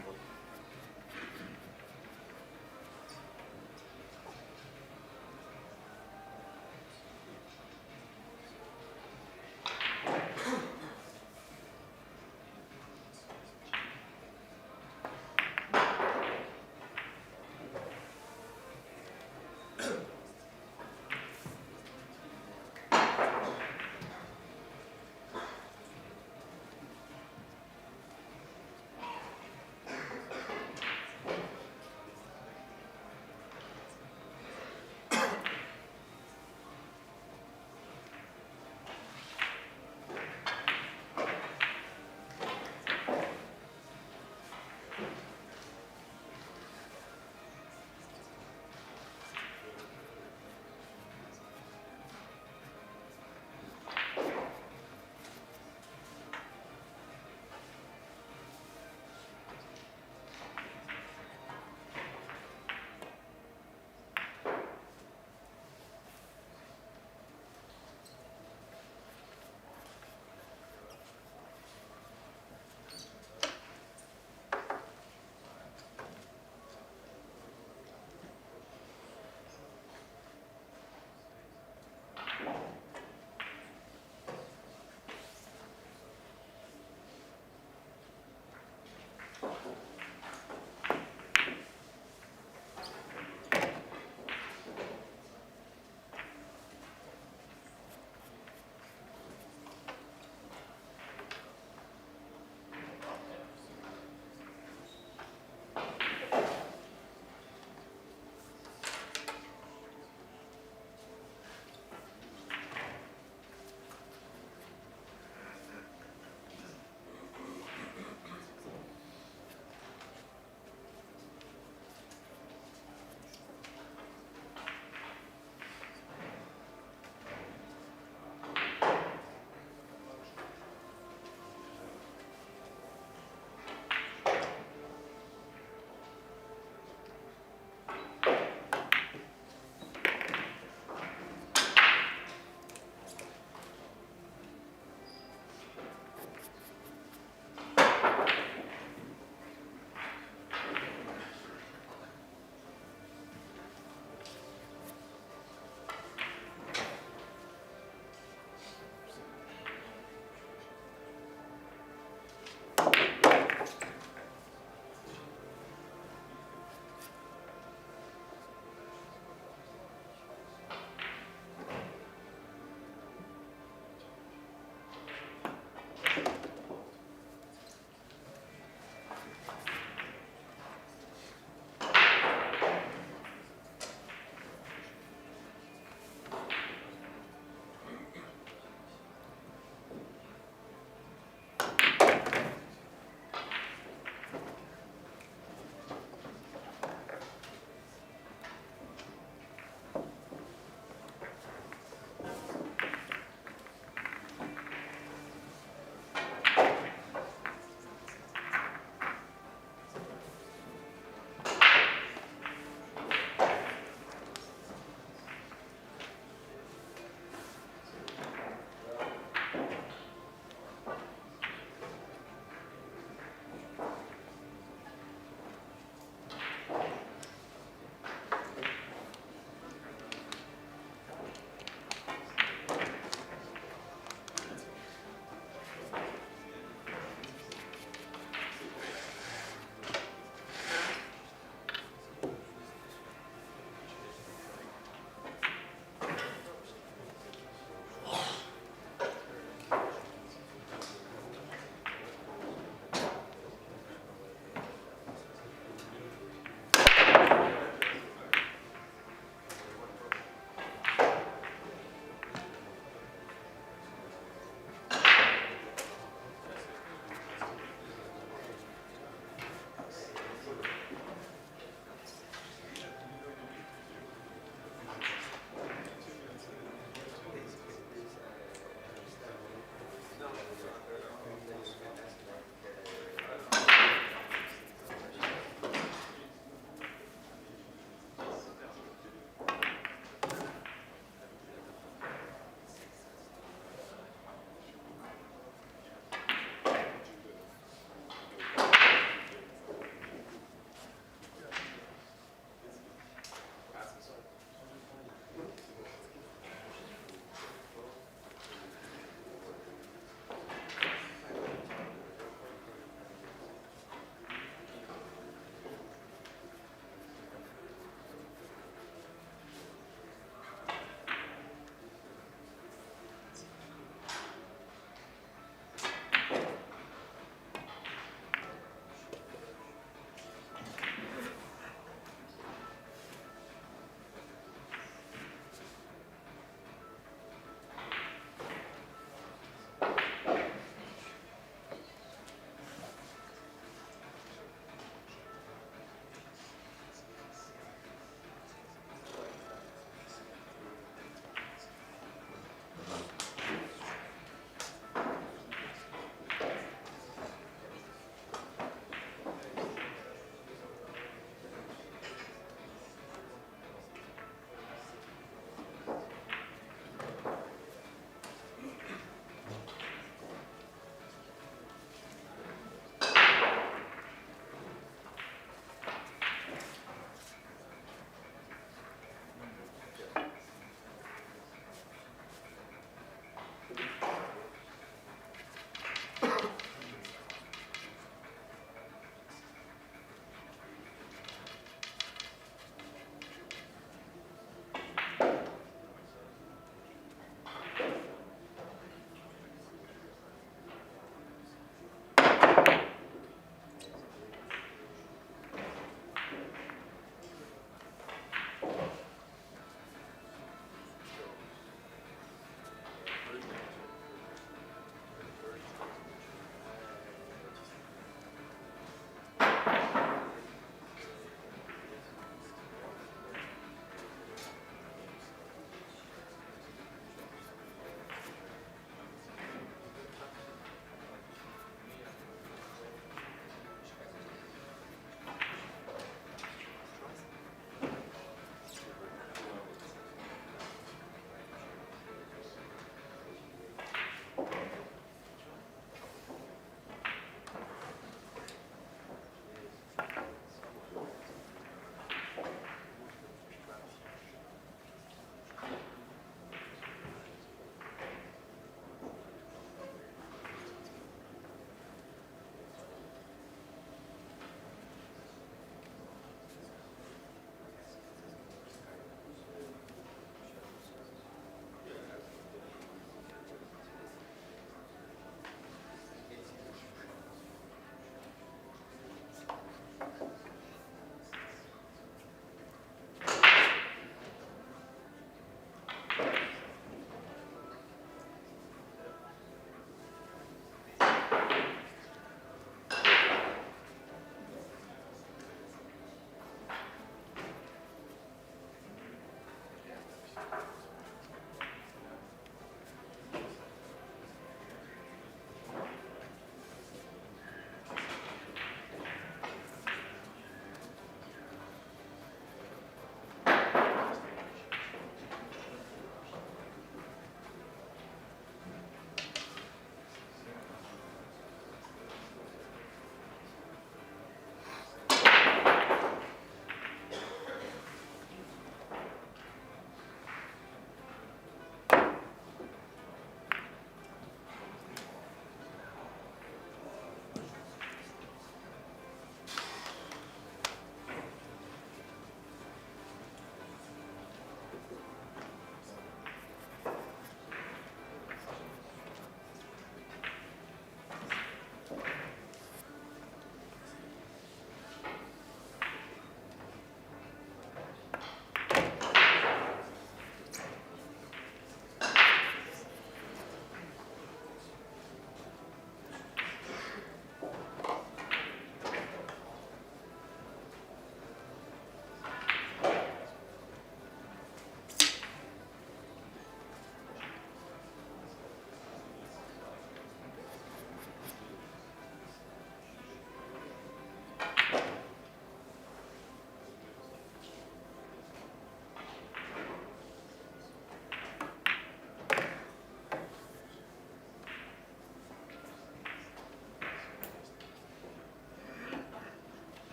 scramble.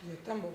Yeah, tempo.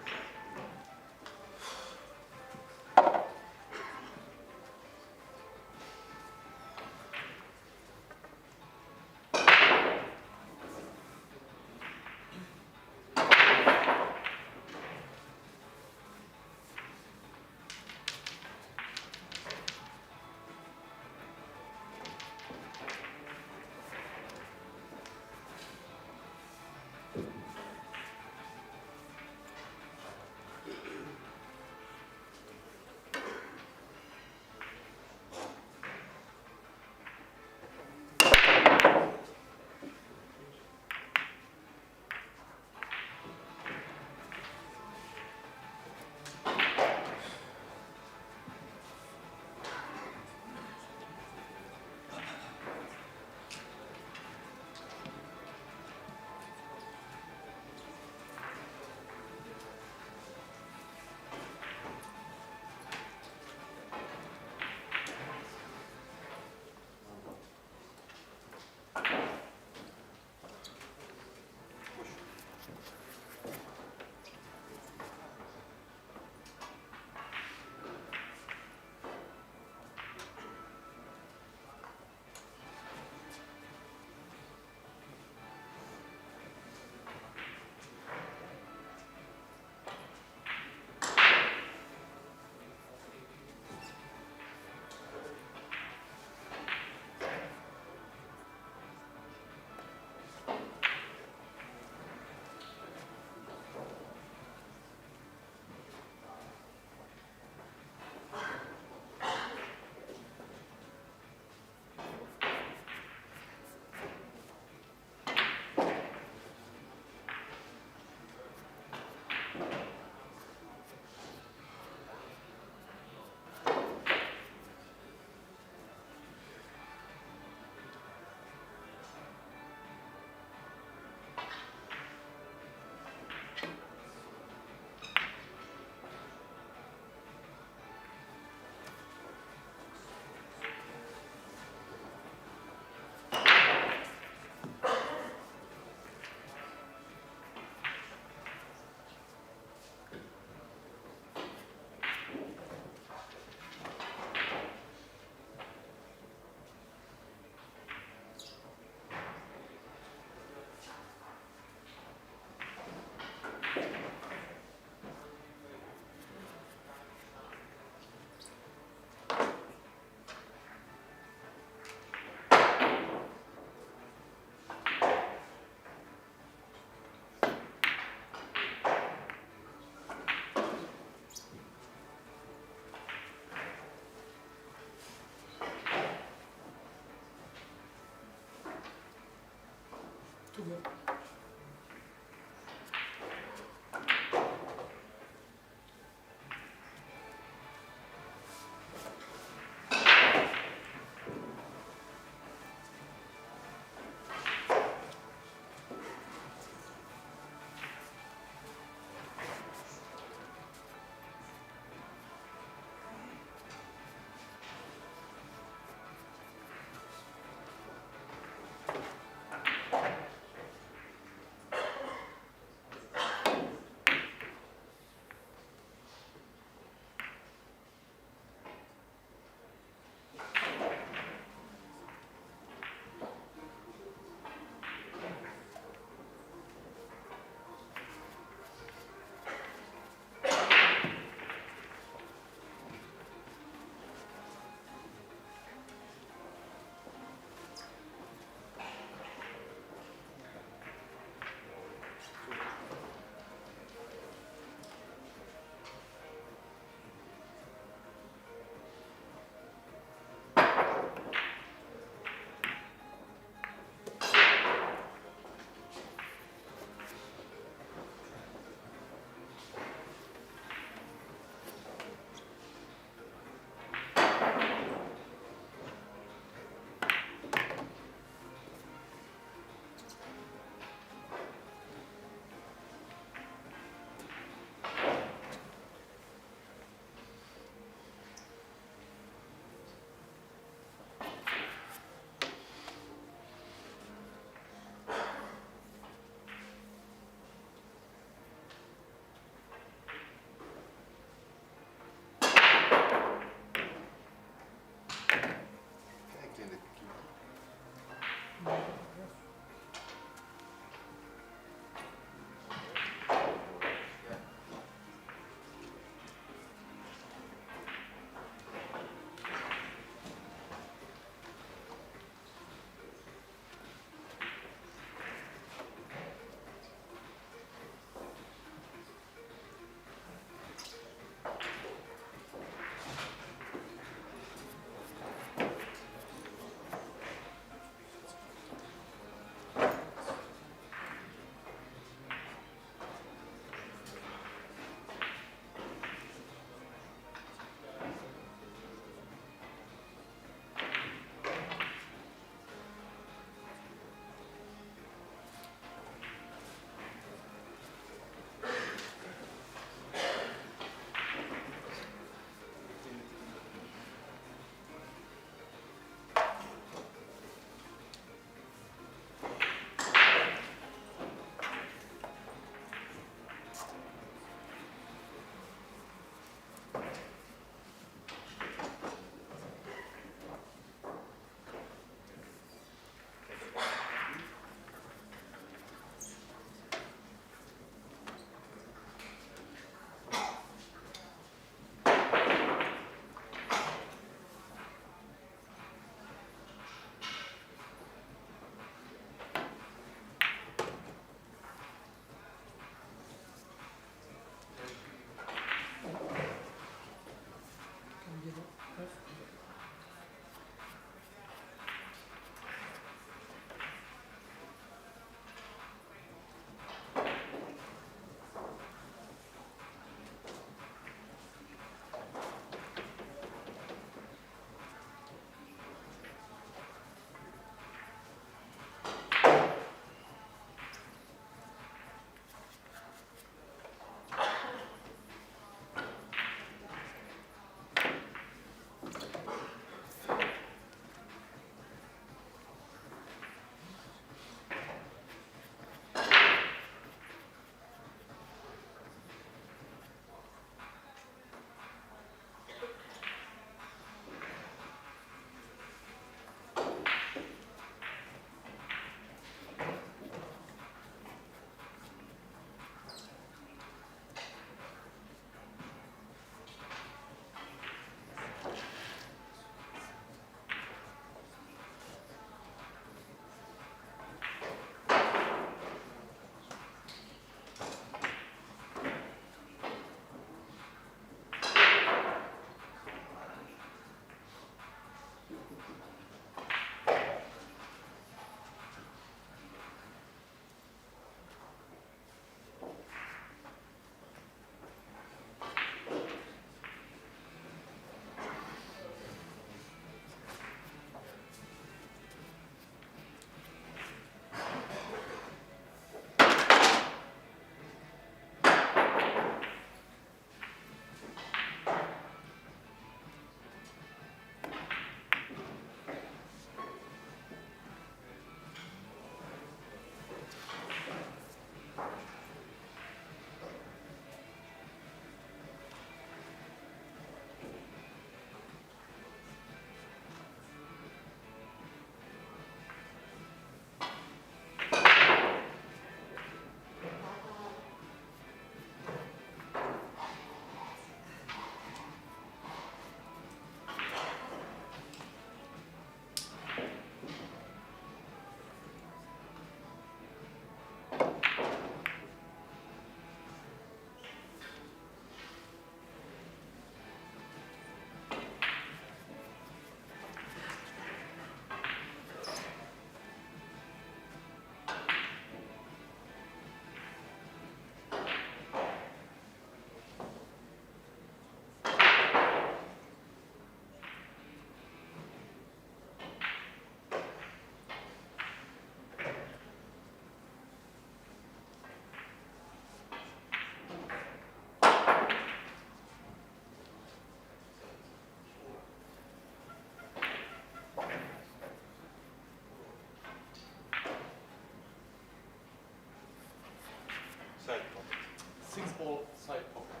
6-ball side pocket.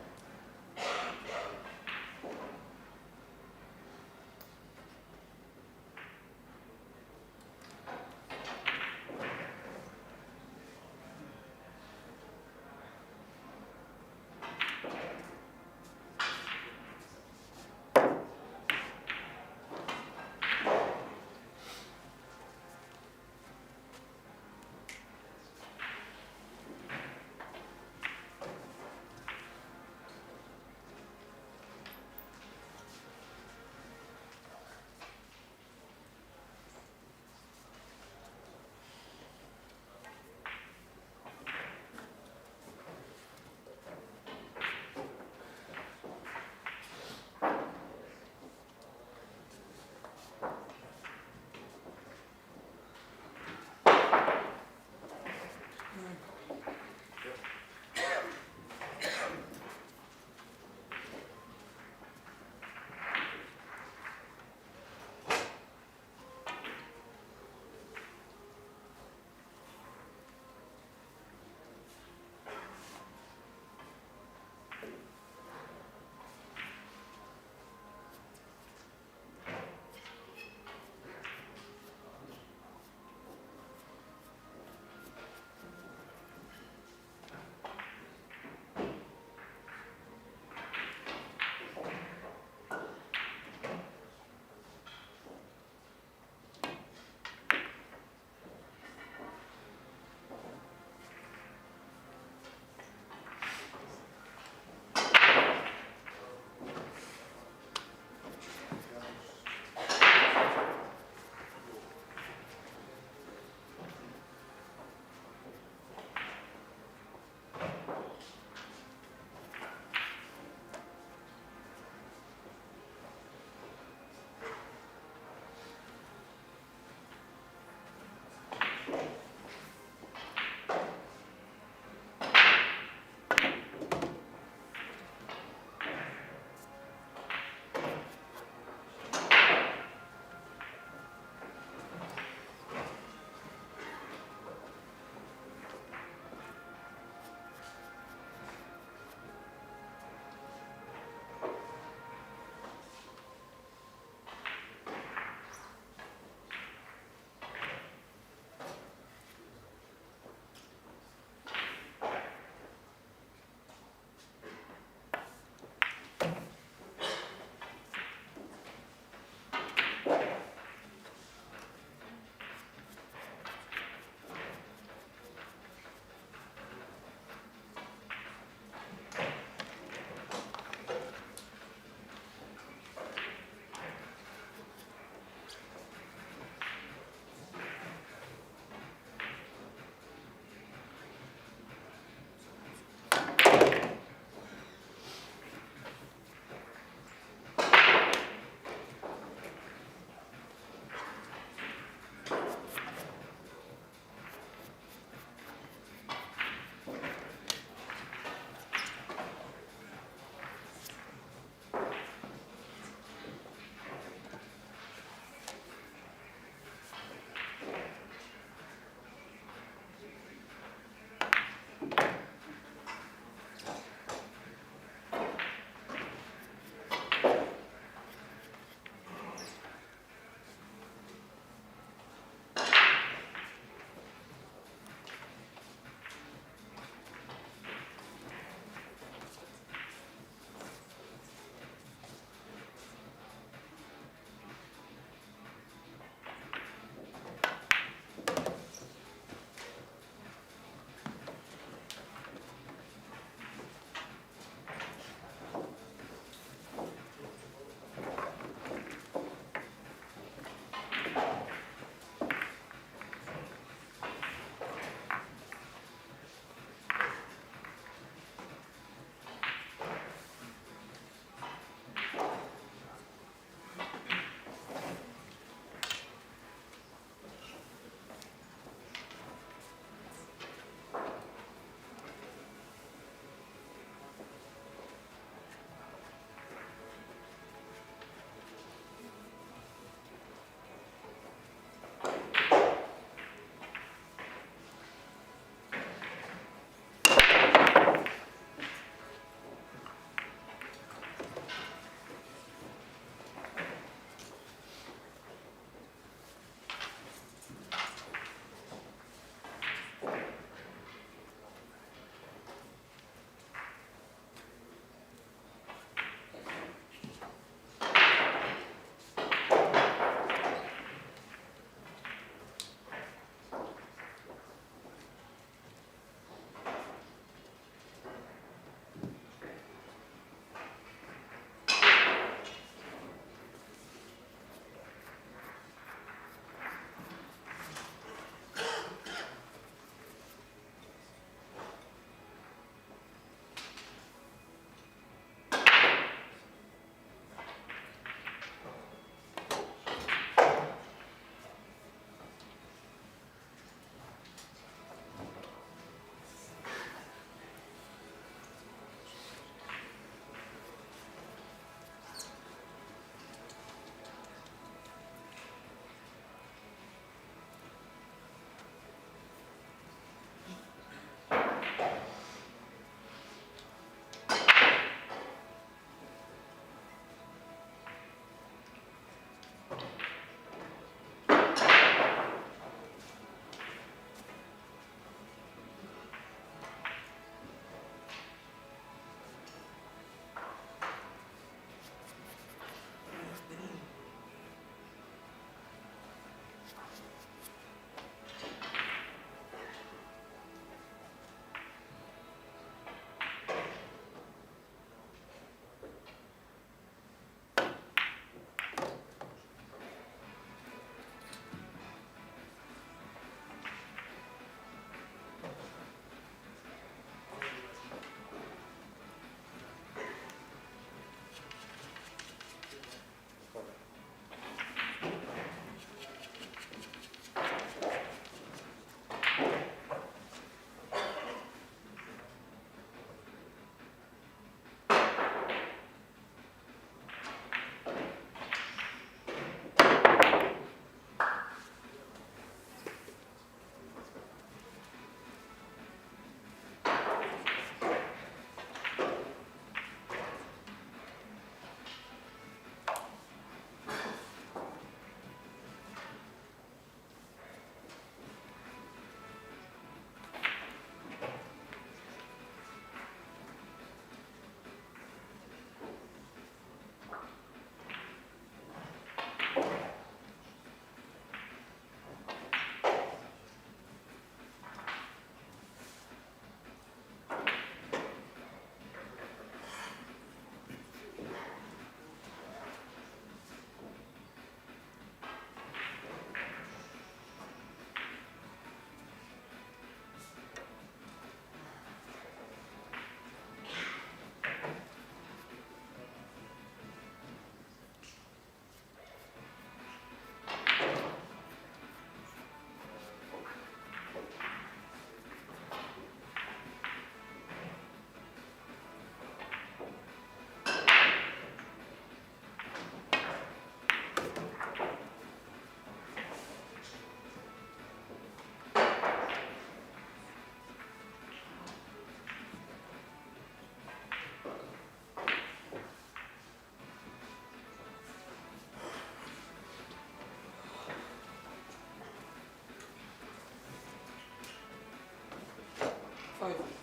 5.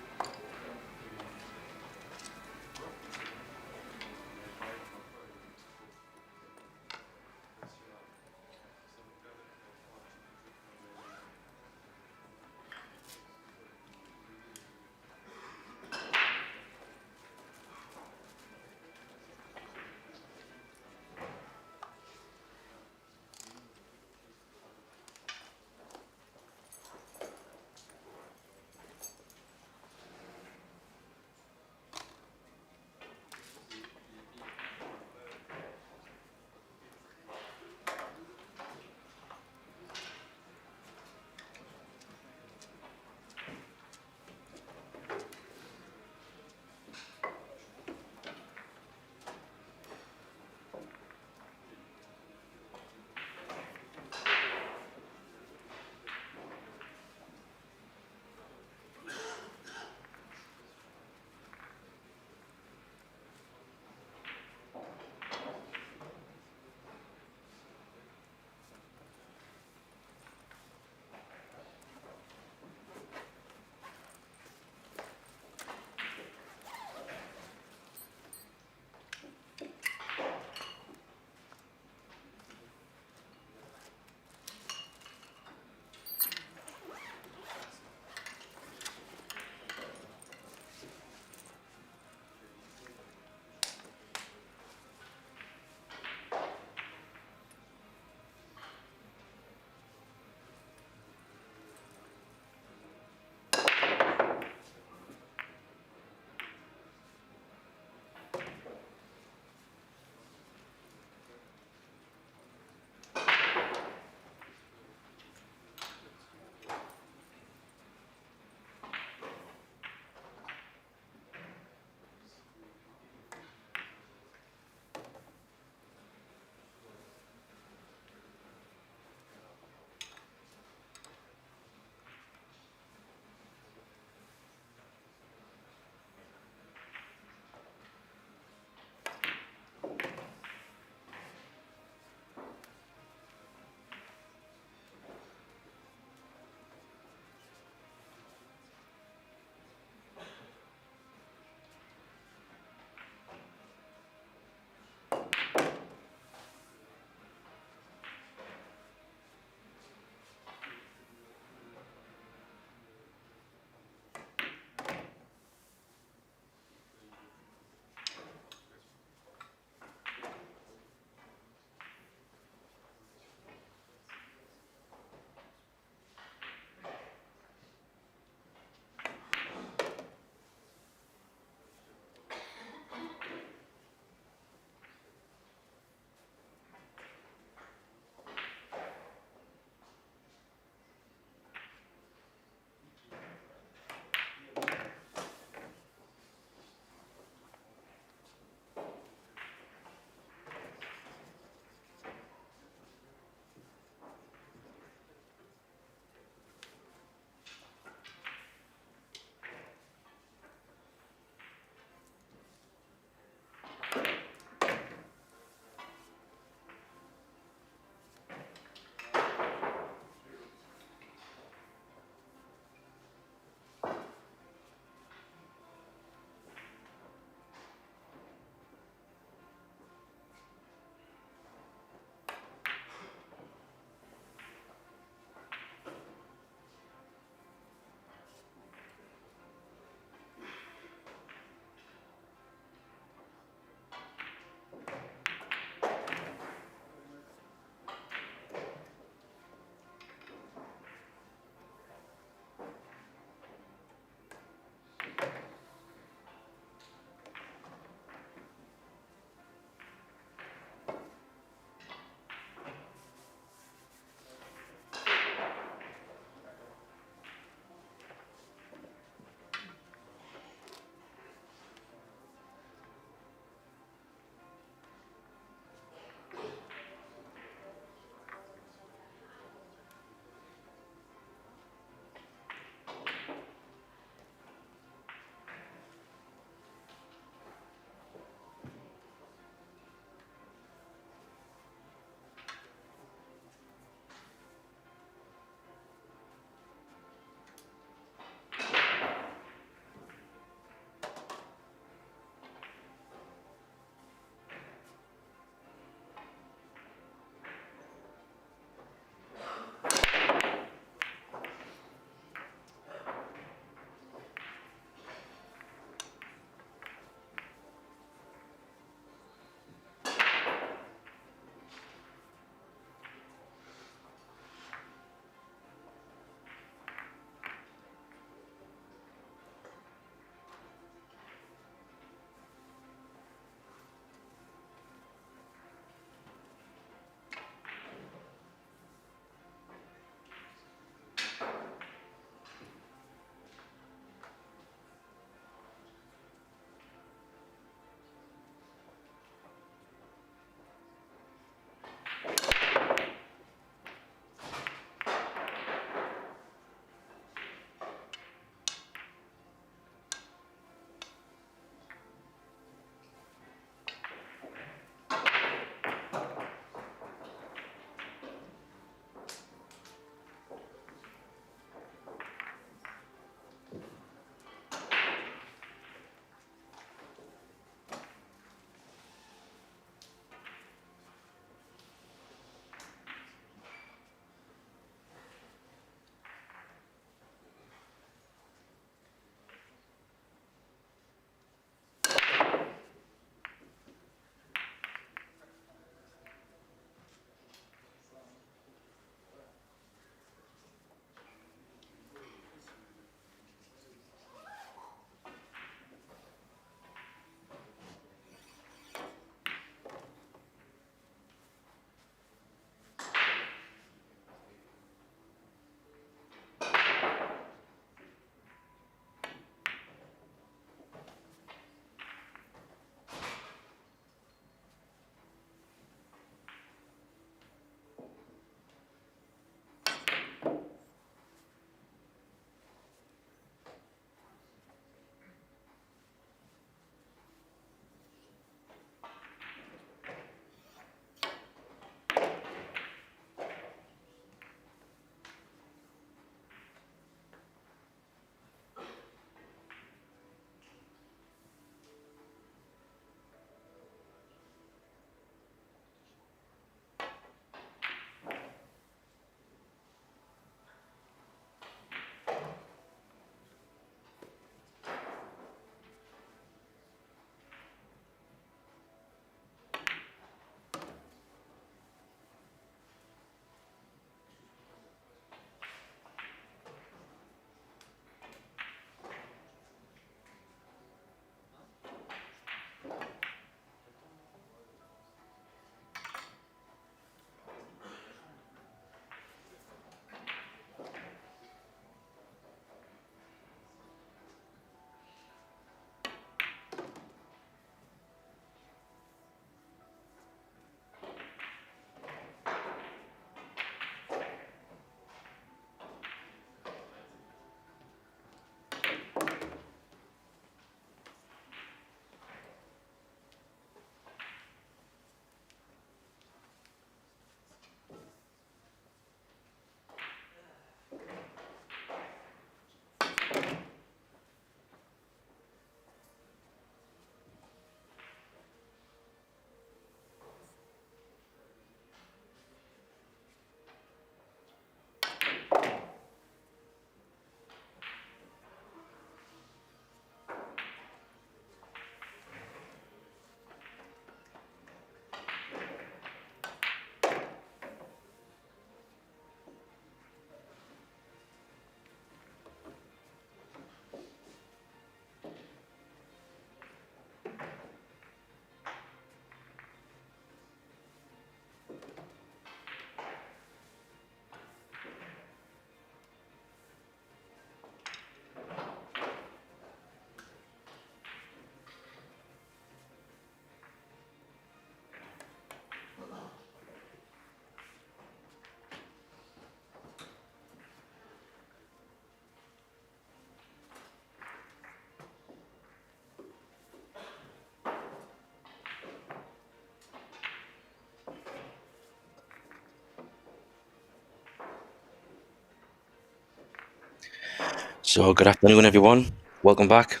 So, good afternoon, everyone. Welcome back.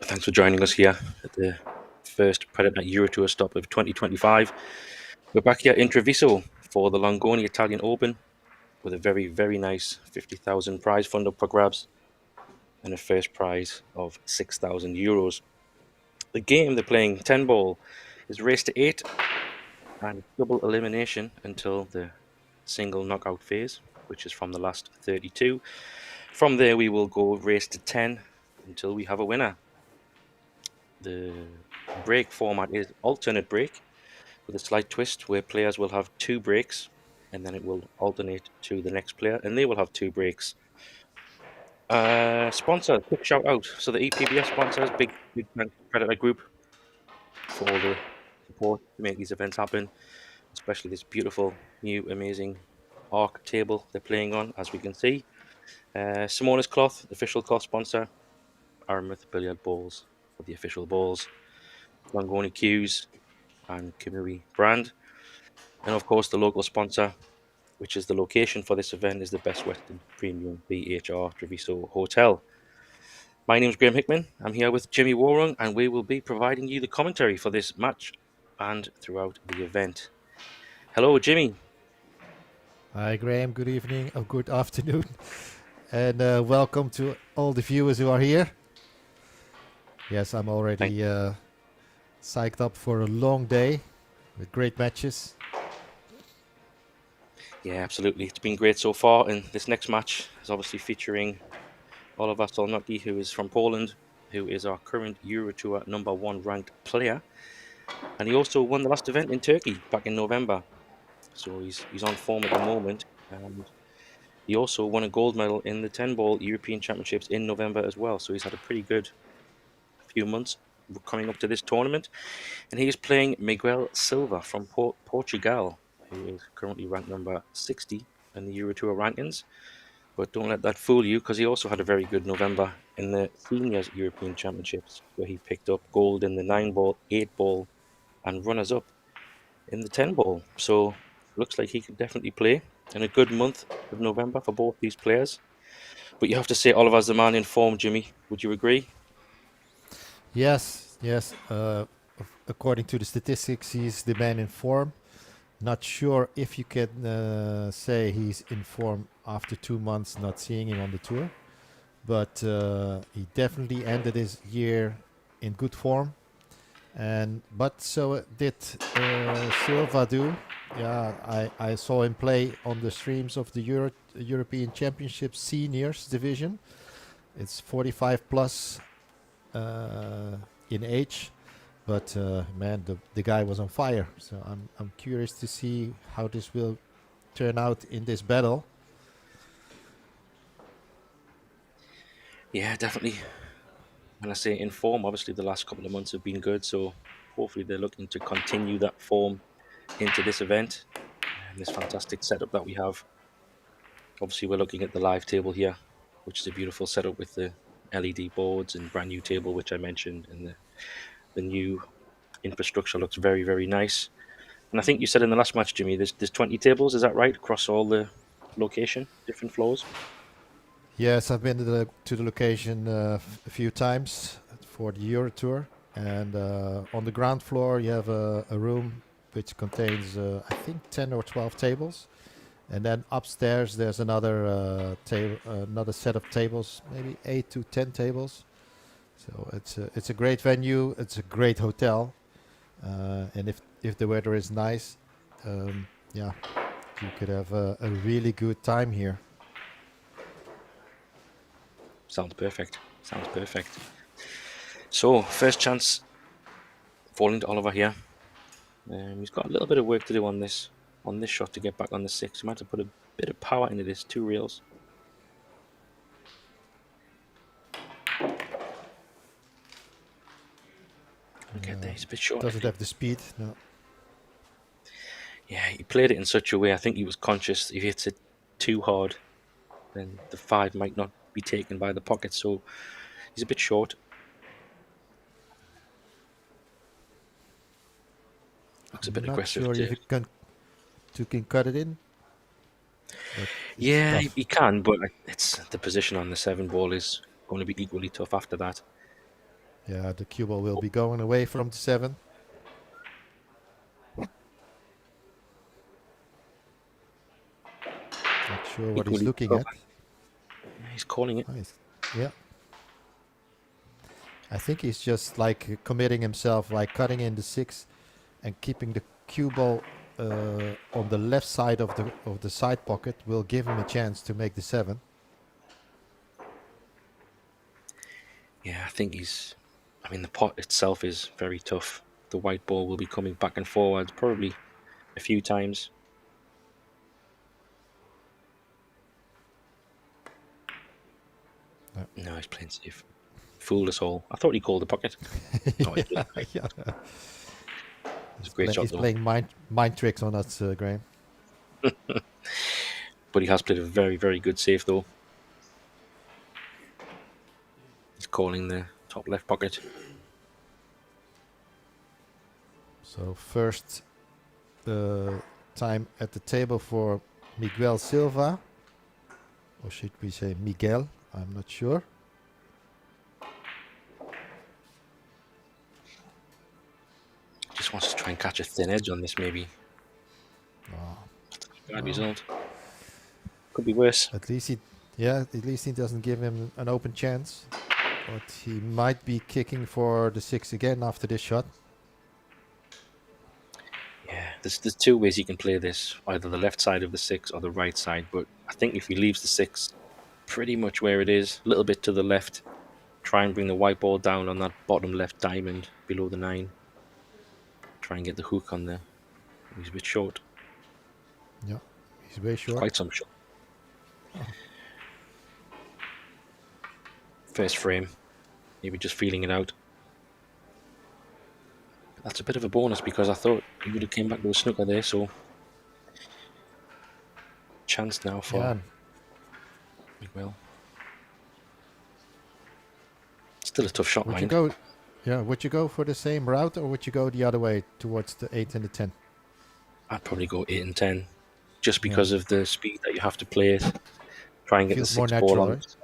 Thanks for joining us here at the first Predator Euro Tour stop of 2025. We're back here in Treviso for the Longoni Italian Open with a very, very nice 50,000 prize fund up for grabs and a first prize of 6,000 euros. The game they're playing 10 ball is race to 8 and double elimination until the single knockout phase, which is from the last 32. From there, we will go race to 10 until we have a winner. The break format is alternate break with a slight twist where players will have 2 breaks and then it will alternate to the next player and they will have 2 breaks. Sponsor, quick shout out. So the EPBS sponsors, big thanks to Predator Group for all the support to make these events happen, especially this beautiful, new, amazing arc table they're playing on, as we can see. Simonis Cloth, official cloth sponsor. Aramith Billiard Balls for the official balls. Longoni Cues and Kamui Brand. And of course, the local sponsor, which is the location for this event, is the Best Western Premium BHR Treviso Hotel. My name is Graham Hickman. I'm here with Jimmy Warung, and we will be providing you the commentary for this match and throughout the event. Hello, Jimmy. Hi, Graham. Good evening or good afternoon. And welcome to all the viewers who are here. Yes, I'm already psyched up for a long day with great matches. Yeah, absolutely. It's been great so far. And this next match is obviously featuring Oliver Solnocki, who is from Poland, who is our current Euro Tour #1 ranked player. And he also won the last event in Turkey back in November. So he's on form at the moment. And he also won a gold medal in the 10 ball European Championships in November as well. So he's had a pretty good few months coming up to this tournament. And he is playing Miguel Silva from Portugal, who is currently ranked number 60 in the Euro Tour rankings. But don't let that fool you, because he also had a very good November in the Seniors European Championships, where he picked up gold in the 9 ball, 8 ball, and runners up in the 10 ball. So looks like he could definitely play in a good month of November for both these players. But you have to say Oliver's the man in form, Jimmy. Would you agree? Yes. According to the statistics, he's the man in form. Not sure if you can say he's in form after 2 months not seeing him on the tour. But he definitely ended his year in good form. But so did Silva do. Yeah, I saw him play on the streams of the European Championship Seniors division. It's 45 plus in age, but man, the guy was on fire. So I'm curious to see how this will turn out in this battle. Yeah, definitely. When I say in form, obviously the last couple of months have been good, so hopefully they're looking to continue that form into this event and this fantastic setup that we have. Obviously, we're looking at the live table here, which is a beautiful setup with the LED boards and brand new table, which I mentioned, and the new infrastructure looks very, very nice. And I think you said in the last match, Jimmy, there's 20 tables, is that right, across all the location, different floors? Yes, I've been to the location a few times for the Euro Tour, and on the ground floor you have a room which contains I think 10 or 12 tables, and then upstairs there's another another set of tables, maybe 8 to 10 tables. So it's a great venue, it's a great hotel, and if the weather is nice, yeah, you could have a really good time here. Sounds perfect. Sounds perfect. So, first chance falling to Oliver here. He's got a little bit of work to do on this shot to get back on the 6. He might have to put a bit of power into this 2 reels. Okay, there, he's a bit short. Doesn't have the speed, no. Yeah, he played it in such a way. I think he was conscious if he hits it too hard, then the 5 might not be taken by the pocket. So he's a bit short. Looks a bit Not aggressive. sure if you can cut it in. Yeah, he can, but it's the position on the 7 ball is going to be equally tough after that. Yeah, the cue ball will be going away from the 7. Not sure what he's Equally looking tough. at. He's calling it. Nice. Yeah. I think he's just like committing himself, like cutting in the 6 and keeping the cue ball on the left side of the side pocket will give him a chance to make the 7. Yeah, I think he's... I mean, the pot itself is very tough. The white ball will be coming back and forward probably a few times. No, he's playing safe. Fooled us all. I thought he called the pocket. No, he didn't. Yeah. It's a great shot, He's though. playing mind tricks on us, Graham. But he has played a very, very good save, though. He's calling the top left pocket. So first time at the table for Miguel Silva. Or should we say Miguel? I'm not sure. Just wants to try and catch a thin edge on this, maybe. Oh, Bad result. Could be worse. at least he doesn't give him an open chance. But he might be kicking for the 6 again after this shot. Yeah, there's 2 ways he can play this. Either the left side of the 6 or the right side. But I think if he leaves the 6 pretty much where it is, a little bit to the left, try and bring the white ball down on that bottom left diamond below the 9. Try and get the hook on there. He's a bit short. Yeah, he's way short. Quite some shot. First frame. Maybe just feeling it out. That's a bit of a bonus because I thought he would have came back to a snooker there, so chance now for Miguel. Still a tough shot, Would mind. you go? Yeah, would you go for the same route or would you go the other way towards the 8 and the 10? I'd probably go 8 and 10, just because of the speed that you have to play it. Try and get Feels the more 6 ball natural, on. right?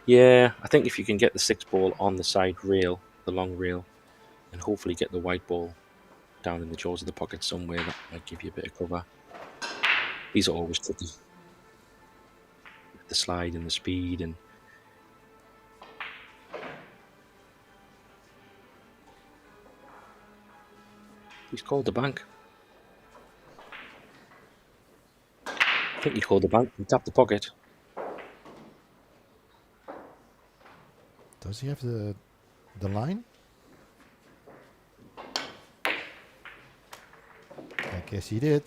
Yeah, I think if you can get the 6 ball on the side rail, the long rail, and hopefully get the white ball down in the jaws of the pocket somewhere, that might give you a bit of cover. These are always tricky. The slide and the speed and... He's called the bank. I think he called the bank. He tapped the pocket. Does he have the line? I guess he did.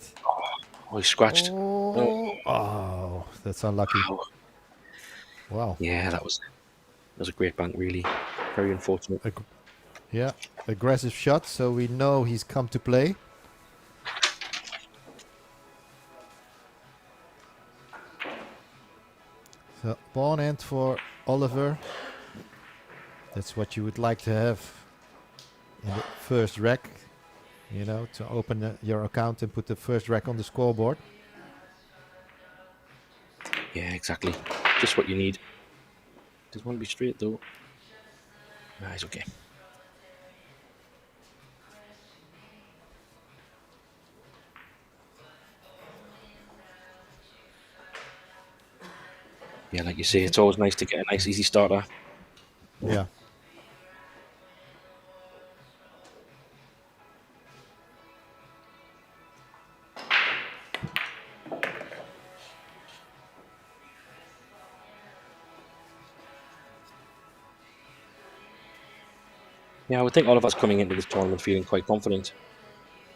Oh, he scratched. Oh, that's unlucky. Wow. Wow. Yeah, that was a great bank, really. Very unfortunate. Yeah, aggressive shot, so we know he's come to play. So, pawn end for Oliver. That's what you would like to have in the first rack. You know, to open your account and put the first rack on the scoreboard. Yeah, exactly. Just what you need. Doesn't want to be straight, though. Nah, he's okay. Yeah, like you say, it's always nice to get a nice, easy starter. Yeah. Yeah, I would think all of us coming into this tournament feeling quite confident.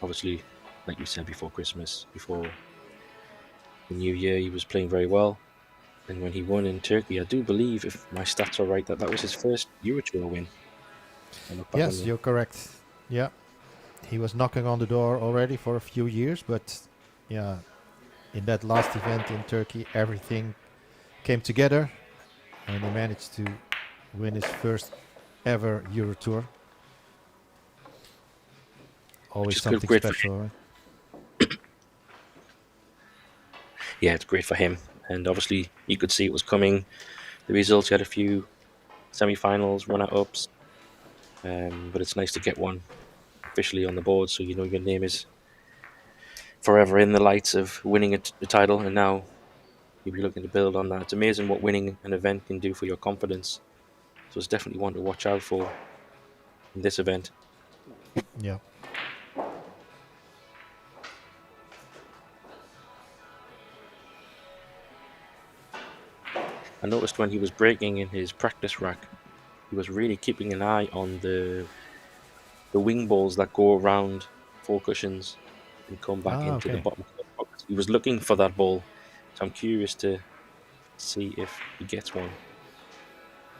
Obviously, like you said, before Christmas, before the New Year, he was playing very well. And when he won in Turkey, I do believe, if my stats are right, that was his first Euro Tour win. Yes, you're correct. Yeah. He was knocking on the door already for a few years, but yeah, in that last event in Turkey, everything came together and he managed to win his first ever Euro Tour. Always something special, right? Yeah, it's great for him. and obviously you could see it was coming. The results, you had a few semi-finals, runner-ups, but it's nice to get one officially on the board, so you know your name is forever in the lights of winning a title, and now you'll be looking to build on that. It's amazing what winning an event can do for your confidence, so it's definitely one to watch out for in this event. Yeah. I noticed when he was breaking in his practice rack, he was really keeping an eye on the wing balls that go around four cushions and come back into the Okay. bottom pocket. He was looking for that ball, so I'm curious to see if he gets one.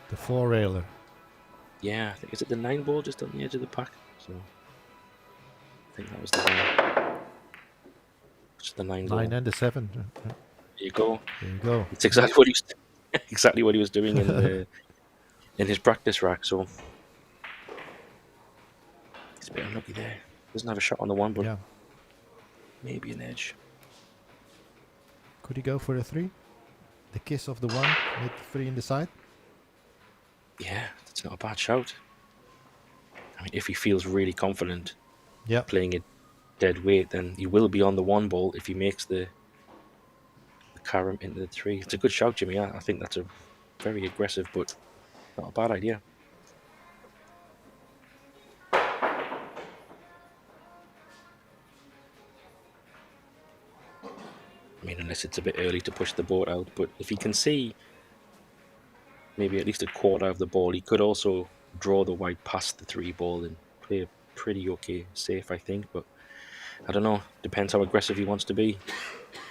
The four railer. Yeah, I think is it the 9 ball just on the edge of the pack? So I think that was the one. Just the 9 ball. 9 and the 7. There you go. There you go. It's exactly what he was exactly what he was doing in his practice rack. So he's a bit unlucky there. Doesn't have a shot on the 1, but Yeah. maybe an edge. Could he go for the 3? The kiss of the 1 with 3 in the side? Yeah, that's not a bad shout. I mean, if he feels really confident Yeah. playing it dead weight, then he will be on the 1 ball if he makes the carom into the 3. It's a good shout, Jimmy. I think that's a very aggressive, but not a bad idea. I mean, unless it's a bit early to push the board out, but if he can see maybe at least a quarter of the ball, he could also draw the white past the 3 ball and play a pretty okay safe, I think. But I don't know. Depends how aggressive he wants to be.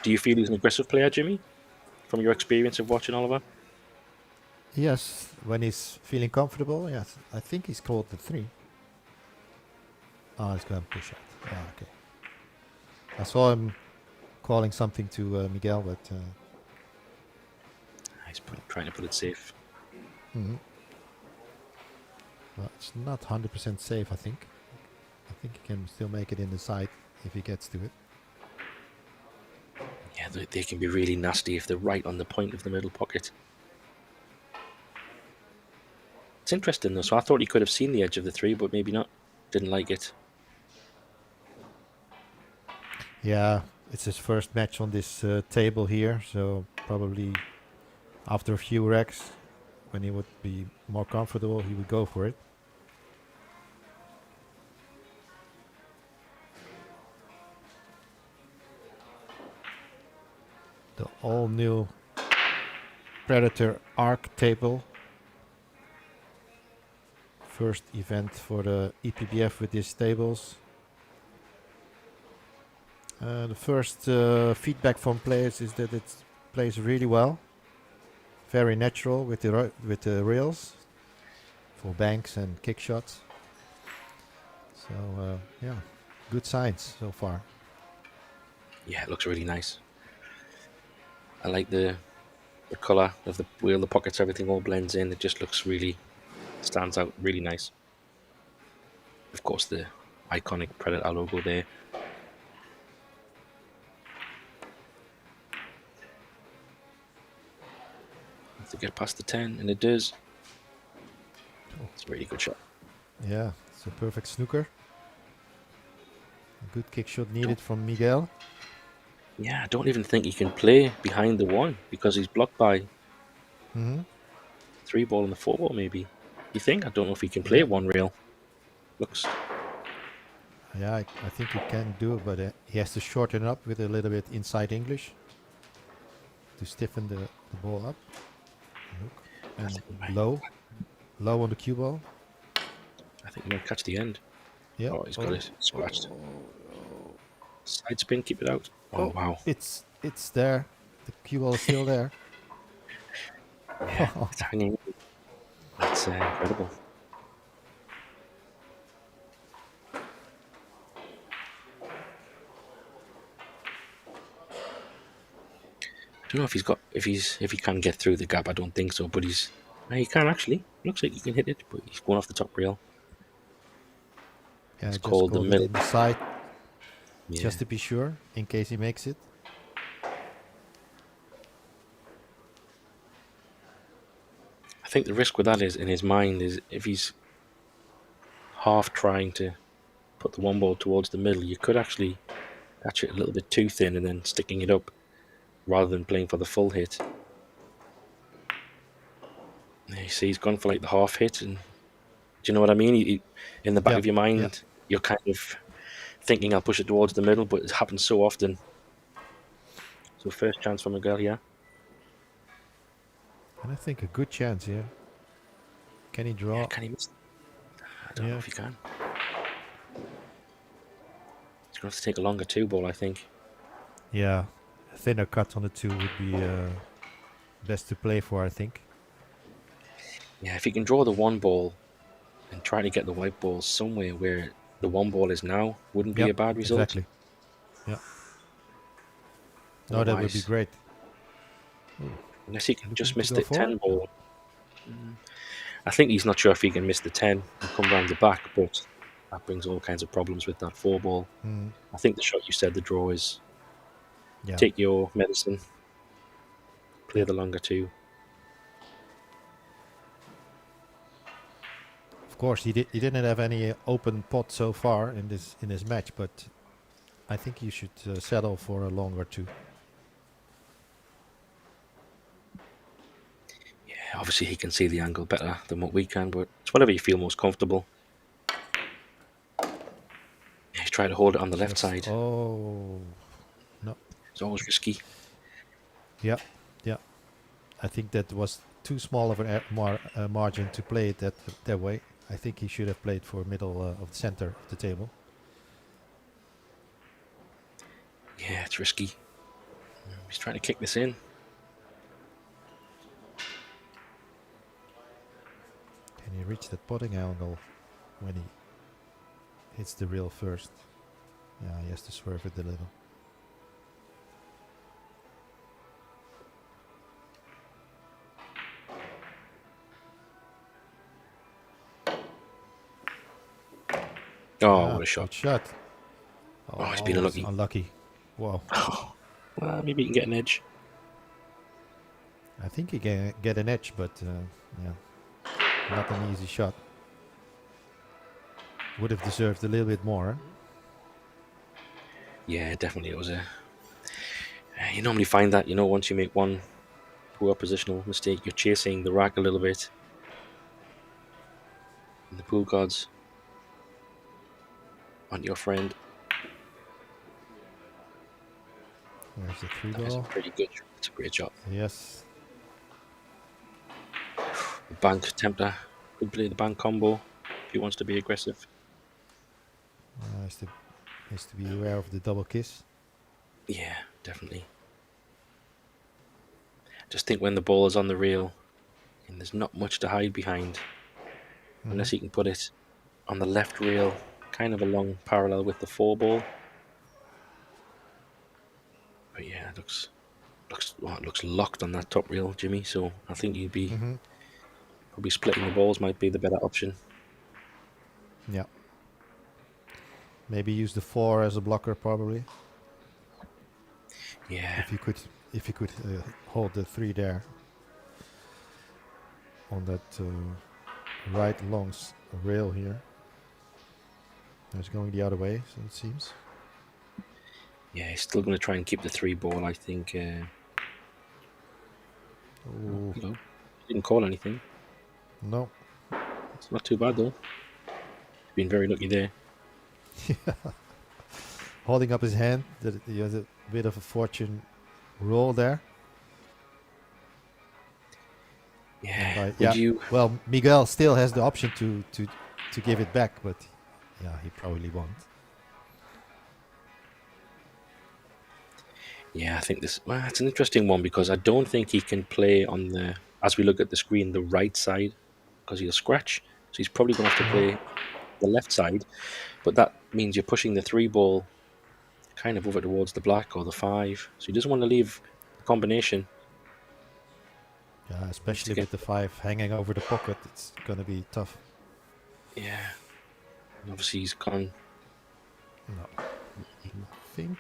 Do you feel he's an aggressive player, Jimmy, from your experience of watching Oliver? Yes, when he's feeling comfortable, yes. I think he's called the 3. Oh, he's going to push out. Ah, okay. I saw him calling something to Miguel, but... He's trying to put it safe. Well, it's not 100% safe, I think. I think he can still make it in the side if he gets to it. Yeah, they can be really nasty if they're right on the point of the middle pocket. It's interesting though, so I thought he could have seen the edge of the 3, but maybe not. Didn't like it. Yeah, it's his first match on this table here, so probably after a few racks, when he would be more comfortable, he would go for it. The all-new Predator Arc table. First event for the EPBF with these tables. The first feedback from players is that it plays really well. Very natural with the rails for banks and kick shots. So yeah, good signs so far. Yeah, it looks really nice. I like the colour of the wheel, the pockets, everything all blends in. It just looks really, stands out really nice. Of course, the iconic Predator logo there. To get past the 10, and it does. It's a really good shot. Yeah, it's a perfect snooker. A good kick shot needed from Miguel. Yeah, I don't even think he can play behind the 1 because he's blocked by 3 ball and the 4 ball, maybe. You think? I don't know if he can play 1 rail. Looks. Yeah, I think he can do it, but he has to shorten up with a little bit inside English to stiffen the ball up. Look. And low on the cue ball. I think he might catch the end. Yeah. Oh, he's got it scratched. Side spin, keep it out. Oh, wow. It's there. The cue ball is still there. Yeah, it's hanging. That's incredible. I don't know if he's got if he can get through the gap. I don't think so, but he can actually. Looks like he can hit it, but he's going off the top rail. Yeah, it's just called the middle. In the side, yeah. just to be sure, in case he makes it. think the risk with that is in his mind is if he's half trying to put the one ball towards the middle, you could actually catch it a little bit too thin and then sticking it up rather than playing for the full hit. You see, he's gone for like the half hit, and do you know what I mean? In the back of your mind, you're kind of thinking I'll push it towards the middle, but it happens so often. So first chance for Miguel here. And I think a good chance here. Can he draw? Yeah, can he miss? I don't know if he can. He's going to have to take a longer two ball, I think. Yeah, a thinner cut on the two would be best to play for, I think. Yeah, if he can draw the one ball and try to get the white ball somewhere where the one ball is now, wouldn't be a bad result. Exactly. Yeah. No, that would be great. Unless he can just miss the 10 ball. I think he's not sure if he can miss the 10 and come round the back, but that brings all kinds of problems with that 4 ball. I think the shot you said, the draw is take your medicine, play the longer two. Of course, he didn't have any open pot so far in this match, but I think you should settle for a longer two. Yeah, obviously he can see the angle better than what we can, but it's whatever you feel most comfortable. He's trying to hold it on the left side. Oh, no. It's always risky. Yeah. I think that was too small of a margin to play it that way. I think he should have played for middle of the center of the table. Yeah, it's risky. He's trying to kick this in. Can he reach that potting angle when he hits the rail first? Yeah, he has to swerve it a little. Oh, what a shot. Good shot. Oh, he's been unlucky. Unlucky. Wow. Well, maybe he can get an edge. I think he can get an edge, but yeah, not an easy shot. Would have deserved a little bit more. Yeah, definitely. It was a. You normally find that, once you make one poor positional mistake, you're chasing the rack a little bit. And the pool gods aren't your friend. There's the 3 That is a ball. pretty good shot. It's a great shot. Yes. Bank tempter. Could play the bank combo if he wants to be aggressive. Has to be aware of the double kiss. Yeah, definitely. Just think when the ball is on the reel and there's not much to hide behind, unless he can put it on the left reel, kind of along parallel with the 4 ball. But yeah, it looks locked on that top reel, Jimmy. So I think you'd be probably splitting the balls might be the better option. Yeah. Maybe use the 4 as a blocker, probably. Yeah. If you could hold the 3 there on that right long rail here. It's going the other way, so it seems. Yeah, he's still going to try and keep the 3 ball, I think. Oh, He didn't call anything. no. It's not too bad, though. He's been very lucky there. Holding up his hand, he has a bit of a fortune roll there. Yeah. Well, Miguel still has the option to give it back, but yeah, he probably won't. Yeah, I think it's an interesting one because I don't think he can play on the, as we look at the screen, the right side because he'll scratch. So he's probably going to have to play the left side, but that means you're pushing the 3 ball kind of over towards the black or the 5. So he doesn't want to leave the combination. Yeah, especially with the 5 hanging over the pocket, it's going to be tough. Yeah. And obviously he's gone. No. I think.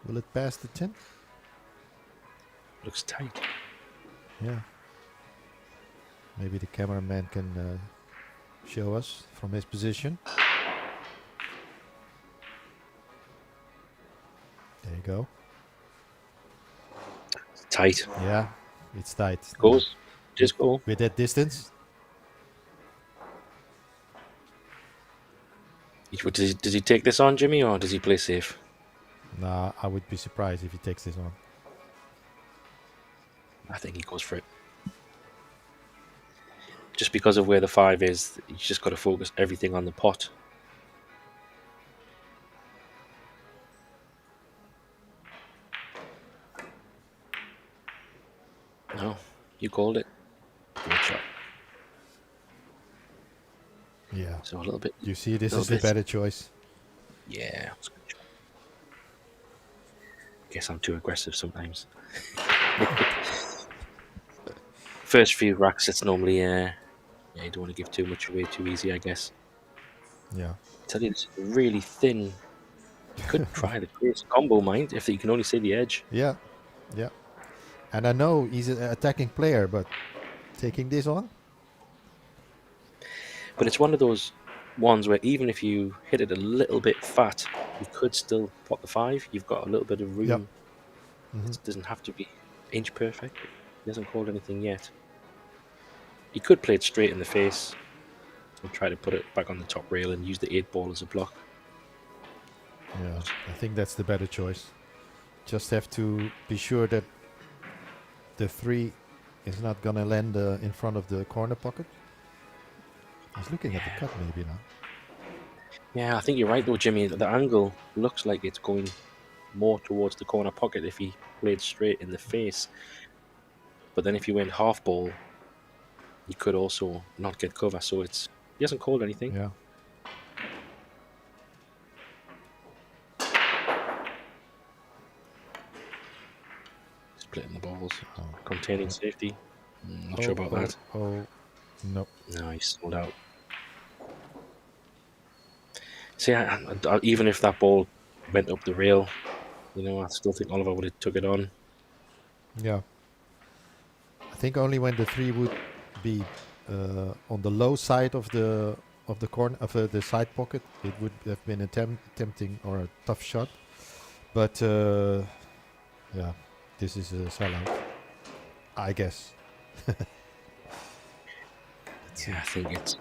Will it pass the 10? Looks tight. Yeah. Maybe the cameraman can show us from his position. There you go. Tight. Yeah, it's tight. Goes. Just go. With that distance. Does he take this on, Jimmy, or does he play safe? Nah, I would be surprised if he takes this on. I think he goes for it. Just because of where the 5 is, he's just got to focus everything on the pot. No, you called it. Good shot. Yeah. So a little bit. You see, this is the better choice. Yeah. Guess I'm too aggressive sometimes. First few racks, it's normally yeah, you don't want to give too much away too easy, I guess. Yeah. I tell you, it's really thin. You could try the crazy combo, mind, if you can only see the edge. Yeah. Yeah. And I know he's an attacking player, but taking this on? But it's one of those ones where even if you hit it a little bit fat, you could still pot the 5. You've got a little bit of room. Yep. It doesn't have to be inch perfect. He hasn't called anything yet. He could play it straight in the face and try to put it back on the top rail and use the 8 ball as a block. Yeah, I think that's the better choice. Just have to be sure that the 3 is not gonna land in front of the corner pocket. He's looking at the cut maybe now. Yeah, I think you're right though, Jimmy. The angle looks like it's going more towards the corner pocket if he played straight in the face. But then if he went half ball, he could also not get cover. So he hasn't called anything. Yeah. Splitting the balls, containing safety. Not sure about that. Oh, no. No, he's sold out. See, even if that ball went up the rail, I still think Oliver would have took it on. Yeah. I think only when the 3 would be on the low side of the corner of the side pocket, it would have been a tempting or a tough shot. But yeah, this is a sellout, I guess. Yeah, I think it's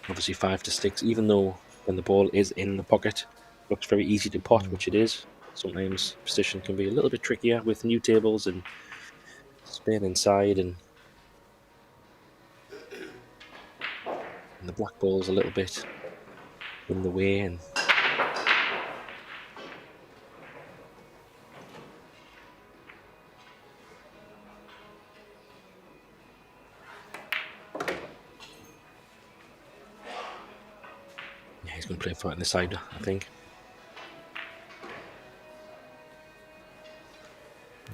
obviously 5 to 6. Even though when the ball is in the pocket, it looks very easy to pot, which it is. Sometimes position can be a little bit trickier with new tables and spin inside, and the black ball's a little bit in the way. And yeah, he's going to play flat in the side, I think.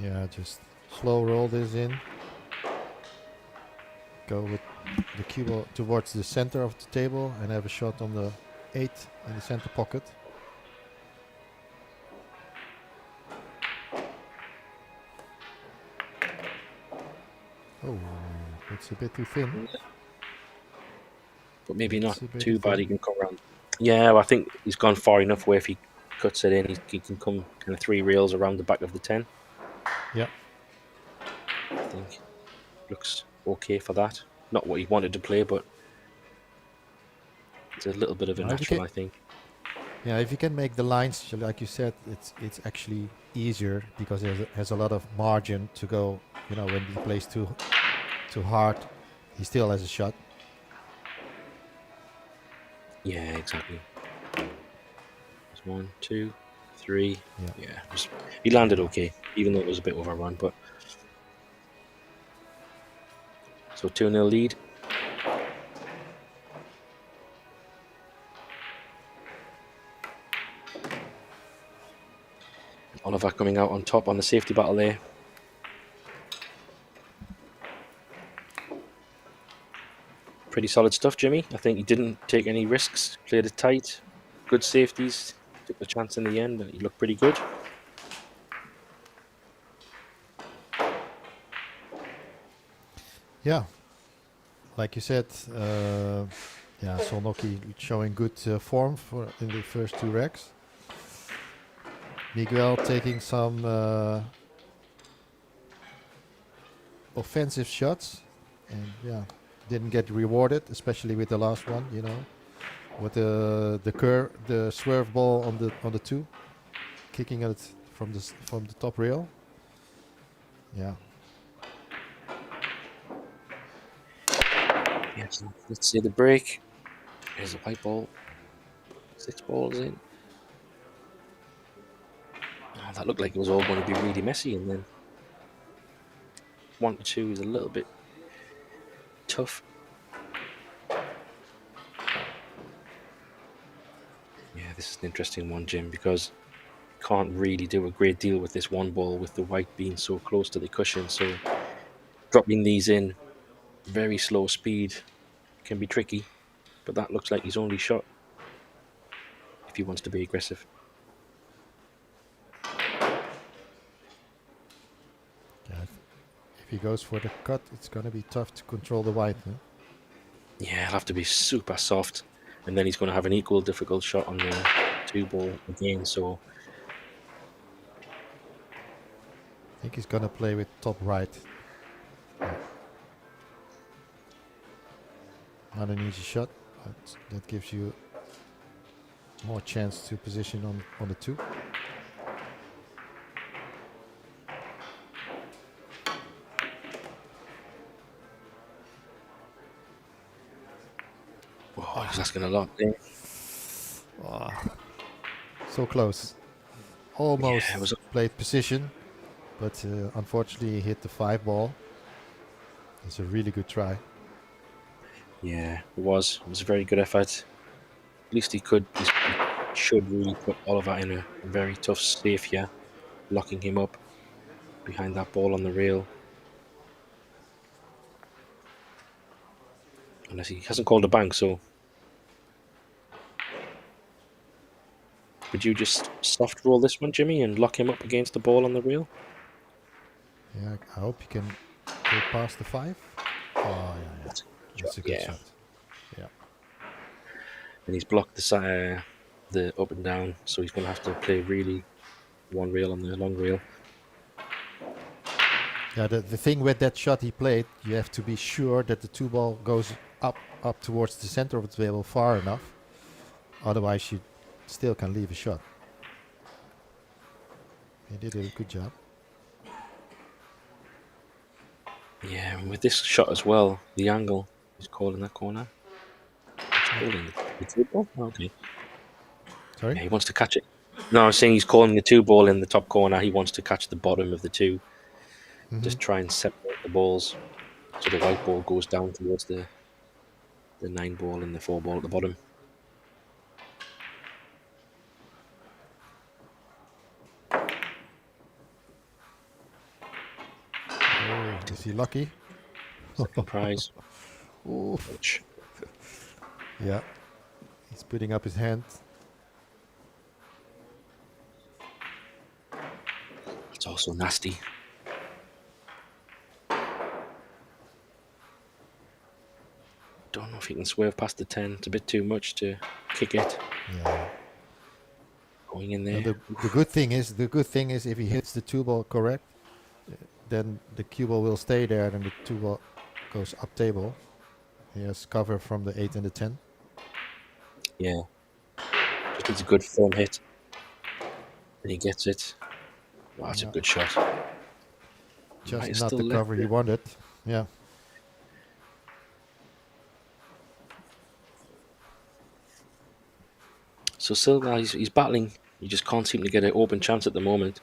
Yeah, just slow roll this in. Go with the cue ball towards the center of the table and have a shot on the 8 in the center pocket. Oh, it's a bit too thin. But maybe not It's a bit too bad. thin. He can come around. Yeah, well, I think he's gone far enough where if he cuts it in, he can come kind of 3 rails around the back of the 10. Yeah. I think looks okay for that. Not what he wanted to play, but it's a little bit of a Now, if you natural, can- I think. Yeah, if you can make the lines, like you said, it's actually easier because it has a lot of margin to go. When he plays too hard, he still has a shot. Yeah, exactly. There's 1, 2, 3. Yeah. He landed okay, even though it was a bit overrun. But so 2-0 lead. Oliver coming out on top on the safety battle there. Pretty solid stuff, Jimmy. I think he didn't take any risks, played it tight, good safeties, took the chance in the end, and he looked pretty good. Yeah, like you said, yeah, Solnoki showing good form for in the first two racks. Miguel taking some offensive shots, and yeah, didn't get rewarded, especially with the last one. You know, with the swerve ball on the two, kicking it from the top rail. Yeah, Yes, let's see the break. Here's a white ball. 6 balls in. Oh, that looked like it was all going to be really messy, and then 1 to 2 is a little bit tough. Yeah, this is an interesting one, Jim, because you can't really do a great deal with this one ball with the white being so close to the cushion. So dropping these in very slow speed can be tricky, but that looks like his only shot if he wants to be aggressive. yeah. If he goes for the cut, it's gonna be tough to control the white. Huh? Yeah, he'll have to be super soft, and then he's going to have an equal difficult shot on the 2 ball again. So I think he's gonna play with top right. Yeah. Not an easy shot, but that gives you more chance to position on the two. oh, he's asking a lot there. Oh, so close. Almost Yeah, it was played position, but unfortunately he hit the 5 ball. It's a really good try. Yeah, it was. It was a very good effort. At least he should really put Oliver in a very tough safe here, locking him up behind that ball on the rail. Unless he hasn't called a bank, so would you just soft roll this one, Jimmy, and lock him up against the ball on the rail? Yeah, I hope he can go past the 5. Oh, yeah. That's a good Yeah. shot. Yeah. And he's blocked the up and down, so he's going to have to play really one rail on the long rail. Yeah, the thing with that shot he played, you have to be sure that the 2 ball goes up towards the center of the table far enough. Otherwise, you still can leave a shot. He did a good job. Yeah, and with this shot as well, the angle he's calling that corner. He's calling the 2 ball? Okay. Sorry? Yeah, he wants to catch it. No, I was saying he's calling the 2 ball in the top corner. He wants to catch the bottom of the 2. Just try and separate the balls so the white ball goes down towards the 9 ball and the 4 ball at the bottom. Oh, is he lucky? Second prize. Oof. Ouch. Yeah. He's putting up his hand. It's also nasty. Don't know if he can swerve past the 10. It's a bit too much to kick it. Yeah. Going in Now there. the good thing is if he hits the 2 ball correct, then the cue ball will stay there and the 2 ball goes up table. He has cover from the 8 and the 10. Yeah. Just needs a good firm hit. And he gets it. Wow, that's a good shot. Just Might have not still the left cover he it. wanted. Yeah. So Silva, he's battling. He just can't seem to get an open chance at the moment.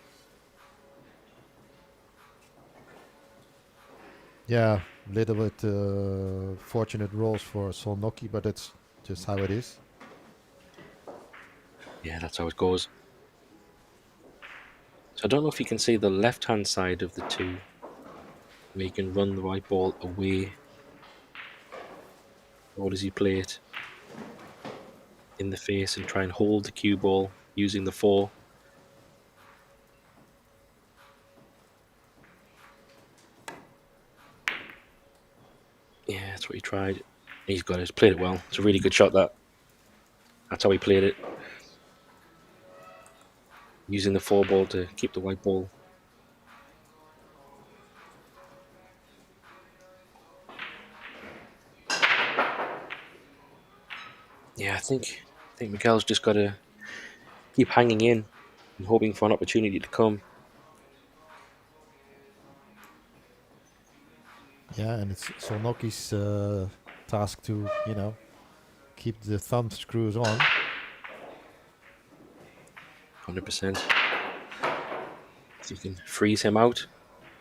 Yeah, little bit fortunate rolls for Solnoki, but that's just how it is. Yeah, that's how it goes. So I don't know if you can see the left-hand side of the 2, where you can run the white ball away. Or does he play it in the face and try and hold the cue ball using the 4? Yeah, that's what he tried. He's got it. He's played it well. It's a really good shot, that. That's how he played it. Using the 4 ball to keep the white ball. Yeah, I think Miguel's just got to keep hanging in and hoping for an opportunity to come. Yeah, and it's Solnoki's task to, keep the thumb screws on. 100%. If you can freeze him out,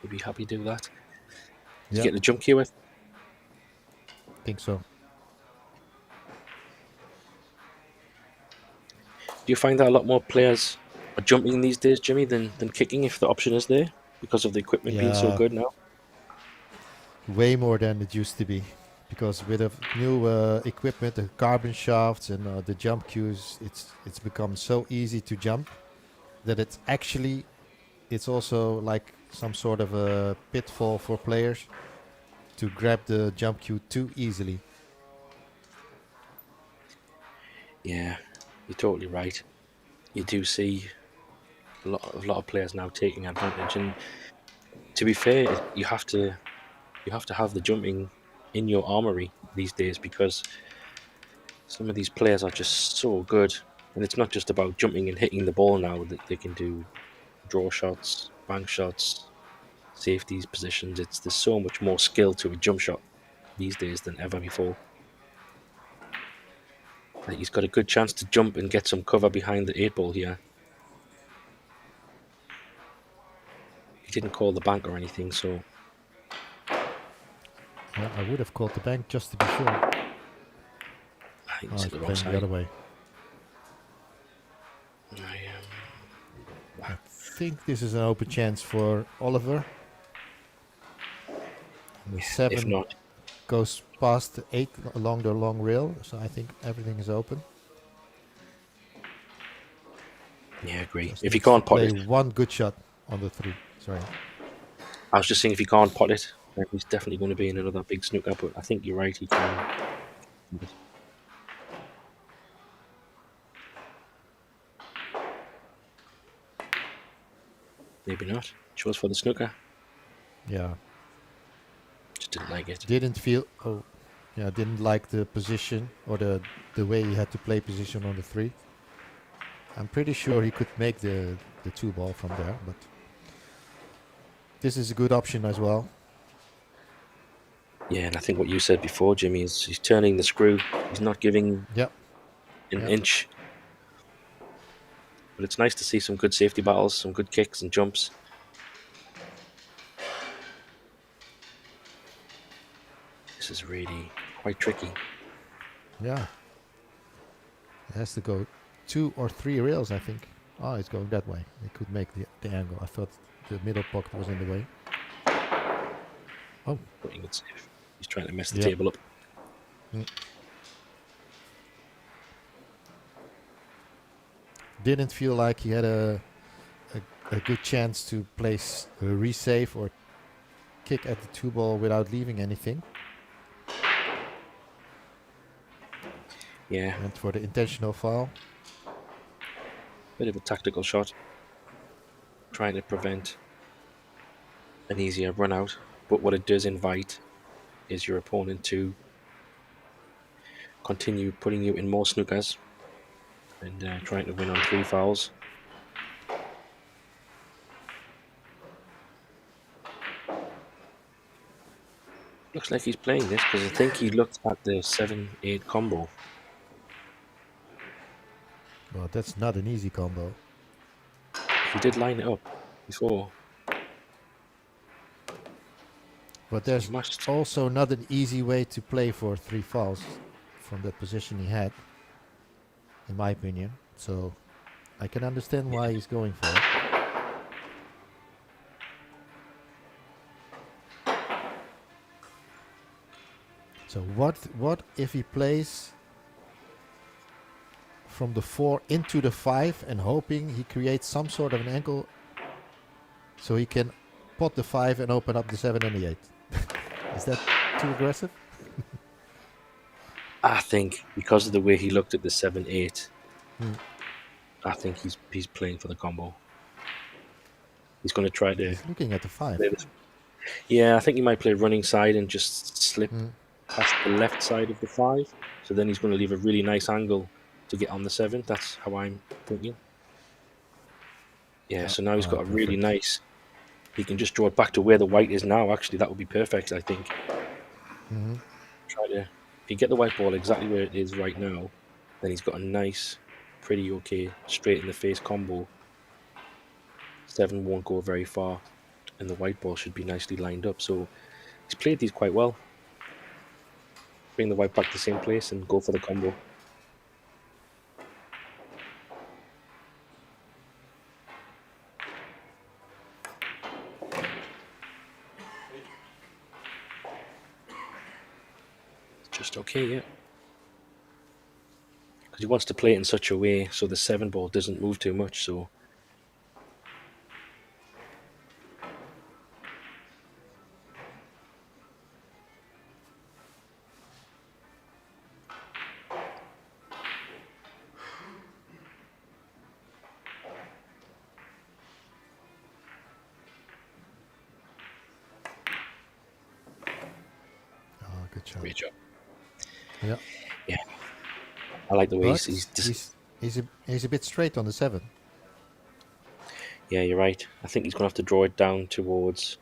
he'd be happy to do that. Did you get the jump cue with? I think so. Do you find that a lot more players are jumping these days, Jimmy, than kicking if the option is there because of the equipment being so good now? Way more than it used to be. Because with the new equipment, the carbon shafts and the jump cues, it's become so easy to jump that it's also like some sort of a pitfall for players to grab the jump cue too easily. Yeah, you're totally right. You do see a lot of players now taking advantage, and to be fair, you have to have the jumping in your armory these days, because some of these players are just so good, and it's not just about jumping and hitting the ball now. That they can do draw shots, bank shots, safeties, positions. There's so much more skill to a jump shot these days than ever before. Like, he's got a good chance to jump and get some cover behind the 8 ball here. He didn't call the bank or anything, so Yeah, I would have called the bank just to be sure. I think Oh, he's he's hit the wrong playing side. the other way. I I think this is an open chance for Oliver. And the if 7 not, goes past the 8 along the long rail, so I think everything is open. yeah, I agree. Just If he needs to can't pot play it, one good shot on the 3. Sorry. I was just saying, if he can't pot it, then he's definitely going to be in another big snooker. But I think you're right. He can. Maybe not. Chose for the snooker. Yeah. Just didn't like it. Didn't like the position or the way he had to play position on the 3. I'm pretty sure he could make the 2 ball from there, but this is a good option as well. Yeah, and I think what you said before, Jimmy, is he's turning the screw. He's not giving an inch. But it's nice to see some good safety battles, some good kicks and jumps. This is really quite tricky. Yeah. It has to go 2 or 3 rails, I think. Oh, it's going that way. It could make the angle. I thought the middle pocket was in the way. Oh. Putting it safe. He's trying to mess the table up. Didn't feel like he had a good chance to place a resave or kick at the 2 ball without leaving anything. Yeah. Went for the intentional foul. Bit of a tactical shot. Trying to prevent an easier run out. But what it does invite is your opponent to continue putting you in more snookers and trying to win on 3 fouls. Looks like he's playing this, because I think he looked at the 7-8 combo. Well, that's not an easy combo. He did line it up before. But there's also not an easy way to play for 3 fouls from that position he had, in my opinion. So I can understand why he's going for it. So what if he plays from the 4 into the 5 and hoping he creates some sort of an angle so he can pot the 5 and open up the 7 and the 8? Is that too aggressive? I think because of the way he looked at the 7-8, Hmm. I think he's playing for the combo. He's going to try to He's looking at the 5. play this. Yeah, I think he might play running side and just slip Hmm. past the left side of the 5. So then he's going to leave a really nice angle to get on the 7. That's how I'm thinking. Yeah, so now he's got a really Perfect. nice. He can just draw it back to where the white is now. Actually, that would be perfect, I think. Hmm. Try to. If you get the white ball exactly where it is right now, then he's got a nice, pretty okay straight in the face combo. 7 won't go very far, and the white ball should be nicely lined up. So he's played these quite well. Bring the white back to the same place and go for the combo. It's just okay, yeah. Because he wants to play it in such a way so the 7 ball doesn't move too much. So Good job. great job. Yeah. Yeah, I like the way But he's a bit straight on the 7. Yeah, you're right. I think he's going to have to draw it down towards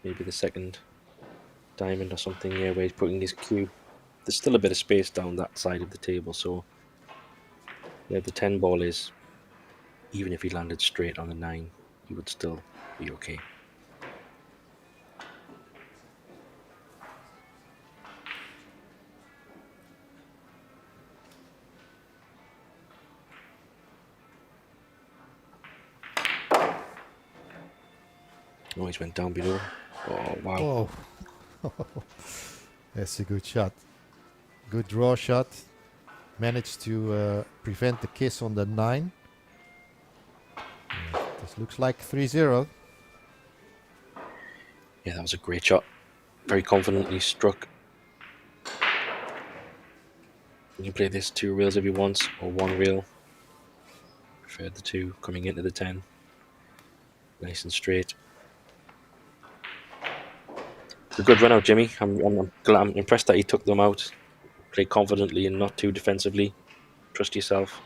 maybe the second diamond or something. Yeah, where he's putting his cue. There's still a bit of space down that side of the table, so yeah, the 10 ball is, even if he landed straight on the 9, he would still be okay. Oh, he's went down below. Oh, wow. Oh, that's a good shot. Good draw shot. Managed to prevent the kiss on the 9. This looks like 3-0. Yeah, that was a great shot. Very confidently struck. You can play this 2 reels if you want, or 1 reel. Prefer the 2 coming into the 10. Nice and straight. It's a good run out, Jimmy. I'm impressed that he took them out. Played confidently and not too defensively. Trust yourself.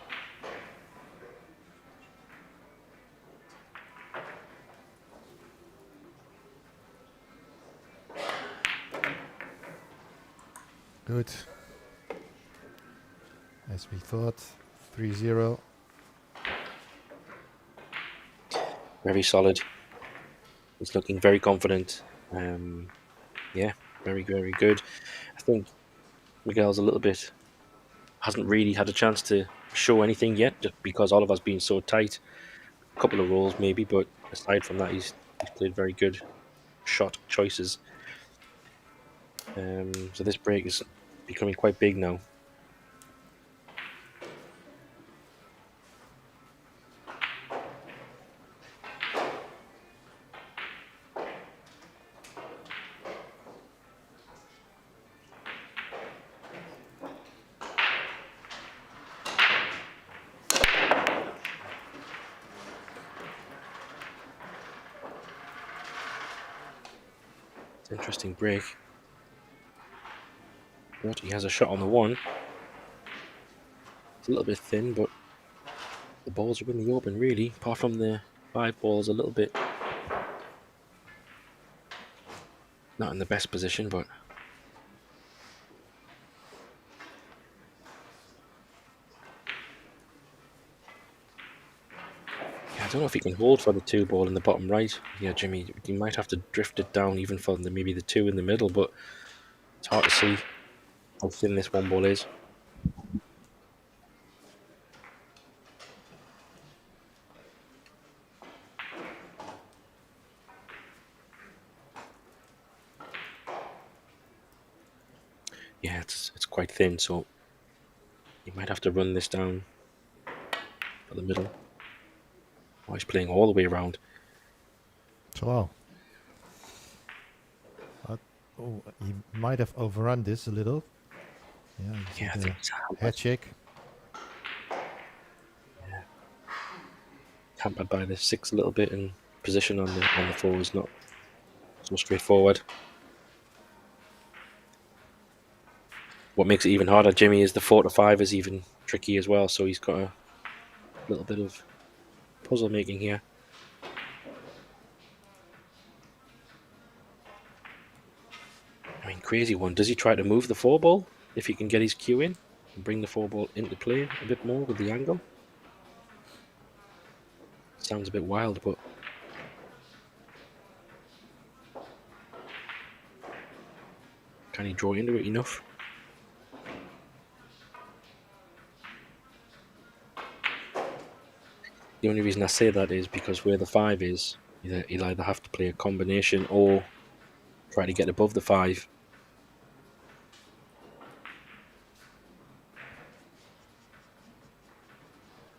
Good. As we thought. 3-0. Very solid. He's looking very confident. Yeah, very, very good. I think Miguel's a little bit hasn't really had a chance to show anything yet, just because Oliver's been so tight. A couple of rolls maybe, but aside from that, he's played very good shot choices. So this break is becoming quite big now. It's an interesting break. But he has a shot on the 1. It's a little bit thin, but the balls are in the open, really. Apart from the 5 balls, a little bit not in the best position, but yeah, I don't know if he can hold for the 2 ball in the bottom right. Yeah, Jimmy, you might have to drift it down even for maybe the 2 in the middle, but it's hard to see how thin this 1 ball is. Yeah, it's quite thin, so you might have to run this down for the middle. Oh, he's playing all the way around. Wow. Oh, he might have overrun this a little. Yeah, you see Yeah, I the think he's head shake. hampered by the 6 a little bit, and position on the 4 is not so straightforward. What makes it even harder, Jimmy, is the 4 to 5 is even tricky as well. So he's got a little bit of puzzle making here. I mean, crazy one. Does he try to move the 4 ball if he can get his cue in and bring the 4 ball into play a bit more with the angle? Sounds a bit wild, but can he draw into it enough? The only reason I say that is because where the 5 is, he'll either have to play a combination or try to get above the 5.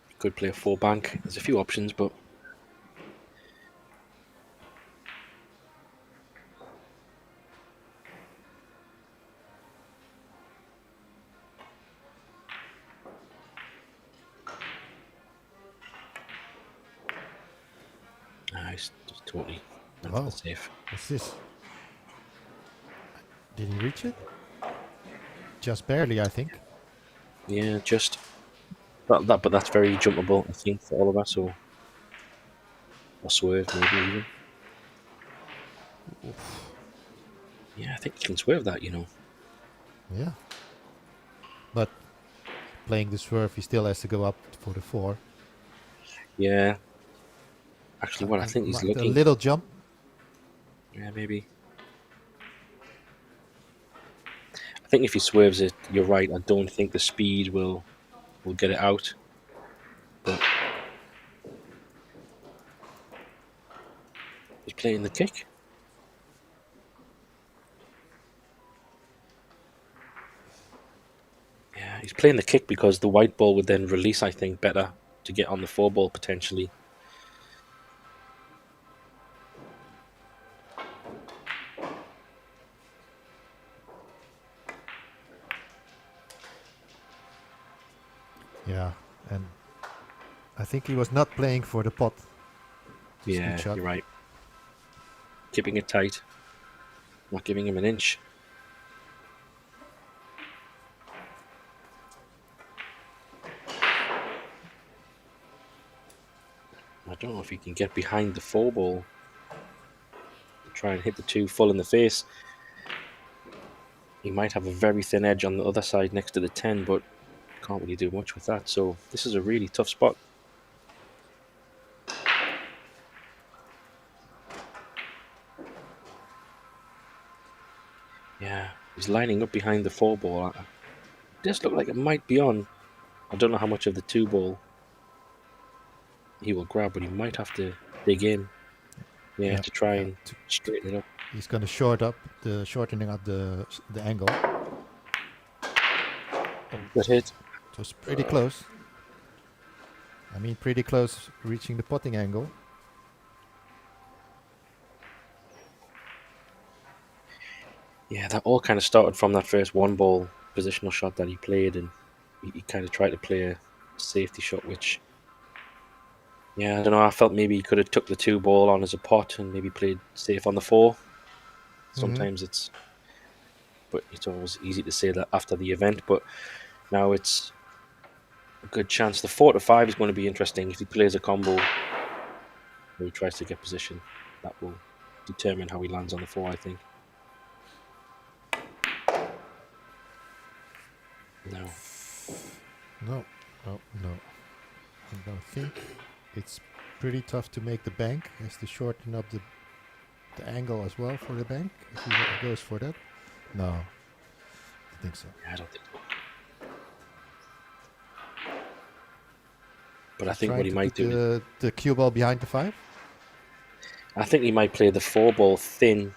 He could play a 4 bank. There's a few options, but he's just totally not for the safe. What's this? Did he reach it? Just barely, I think. Yeah, just but that's very jumpable, I think, for Oliver. So or swerve maybe even. Yeah, I think he can swerve that, you know. Yeah. But playing the swerve, he still has to go up for the 4. Yeah. Actually, what I think he's A looking. little jump. Yeah, maybe. I think if he swerves it, you're right. I don't think the speed will get it out. But he's playing the kick. Yeah, he's playing the kick because the white ball would then release, I think, better to get on the 4 ball potentially. Yeah, and I think he was not playing for the pot. Yeah, you're right. Keeping it tight. Not giving him an inch. I don't know if he can get behind the 4 ball. Try and hit the 2 full in the face. He might have a very thin edge on the other side next to the 10, but can't really do much with that. So this is a really tough spot. Yeah, he's lining up behind the 4 ball. It does look like it might be on. I don't know how much of the 2 ball he will grab, but he might have to dig in. Yeah, to try and straighten it up. He's going to shortening up the angle. Good hit. It was pretty close. I mean, pretty close reaching the potting angle. Yeah, that all kind of started from that first 1 ball positional shot that he played, and he kind of tried to play a safety shot, which, yeah, I don't know. I felt maybe he could have took the 2 ball on as a pot and maybe played safe on the 4. Sometimes but it's always easy to say that after the event. But now it's a good chance. The 4 to 5 is going to be interesting. If he plays a combo where he tries to get position, that will determine how he lands on the 4, I think. No. I don't think. It's pretty tough to make the bank. He has to shorten up the angle as well for the bank if he goes for that. No, I think so. I don't think so. But I think what he might do... The cue ball behind the 5? I think he might play the 4 ball thin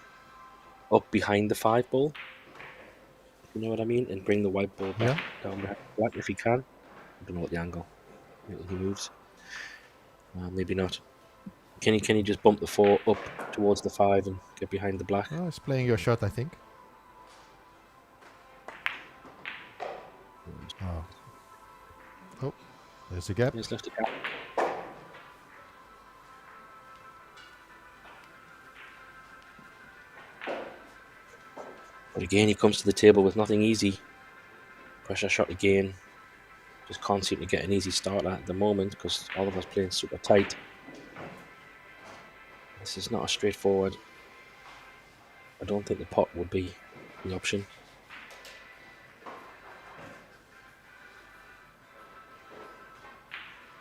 up behind the 5 ball. You know what I mean? And bring the white ball back down behind the black if he can. I don't know what the angle he moves. Maybe not. Can he just bump the 4 up towards the 5 and get behind the black? Oh, it's playing your shot, I think. There's a gap. He's left a gap. But again, he comes to the table with nothing easy. Pressure shot again. Just can't seem to get an easy start at the moment because Oliver's playing super tight. This is not a straightforward. I don't think the pot would be the option.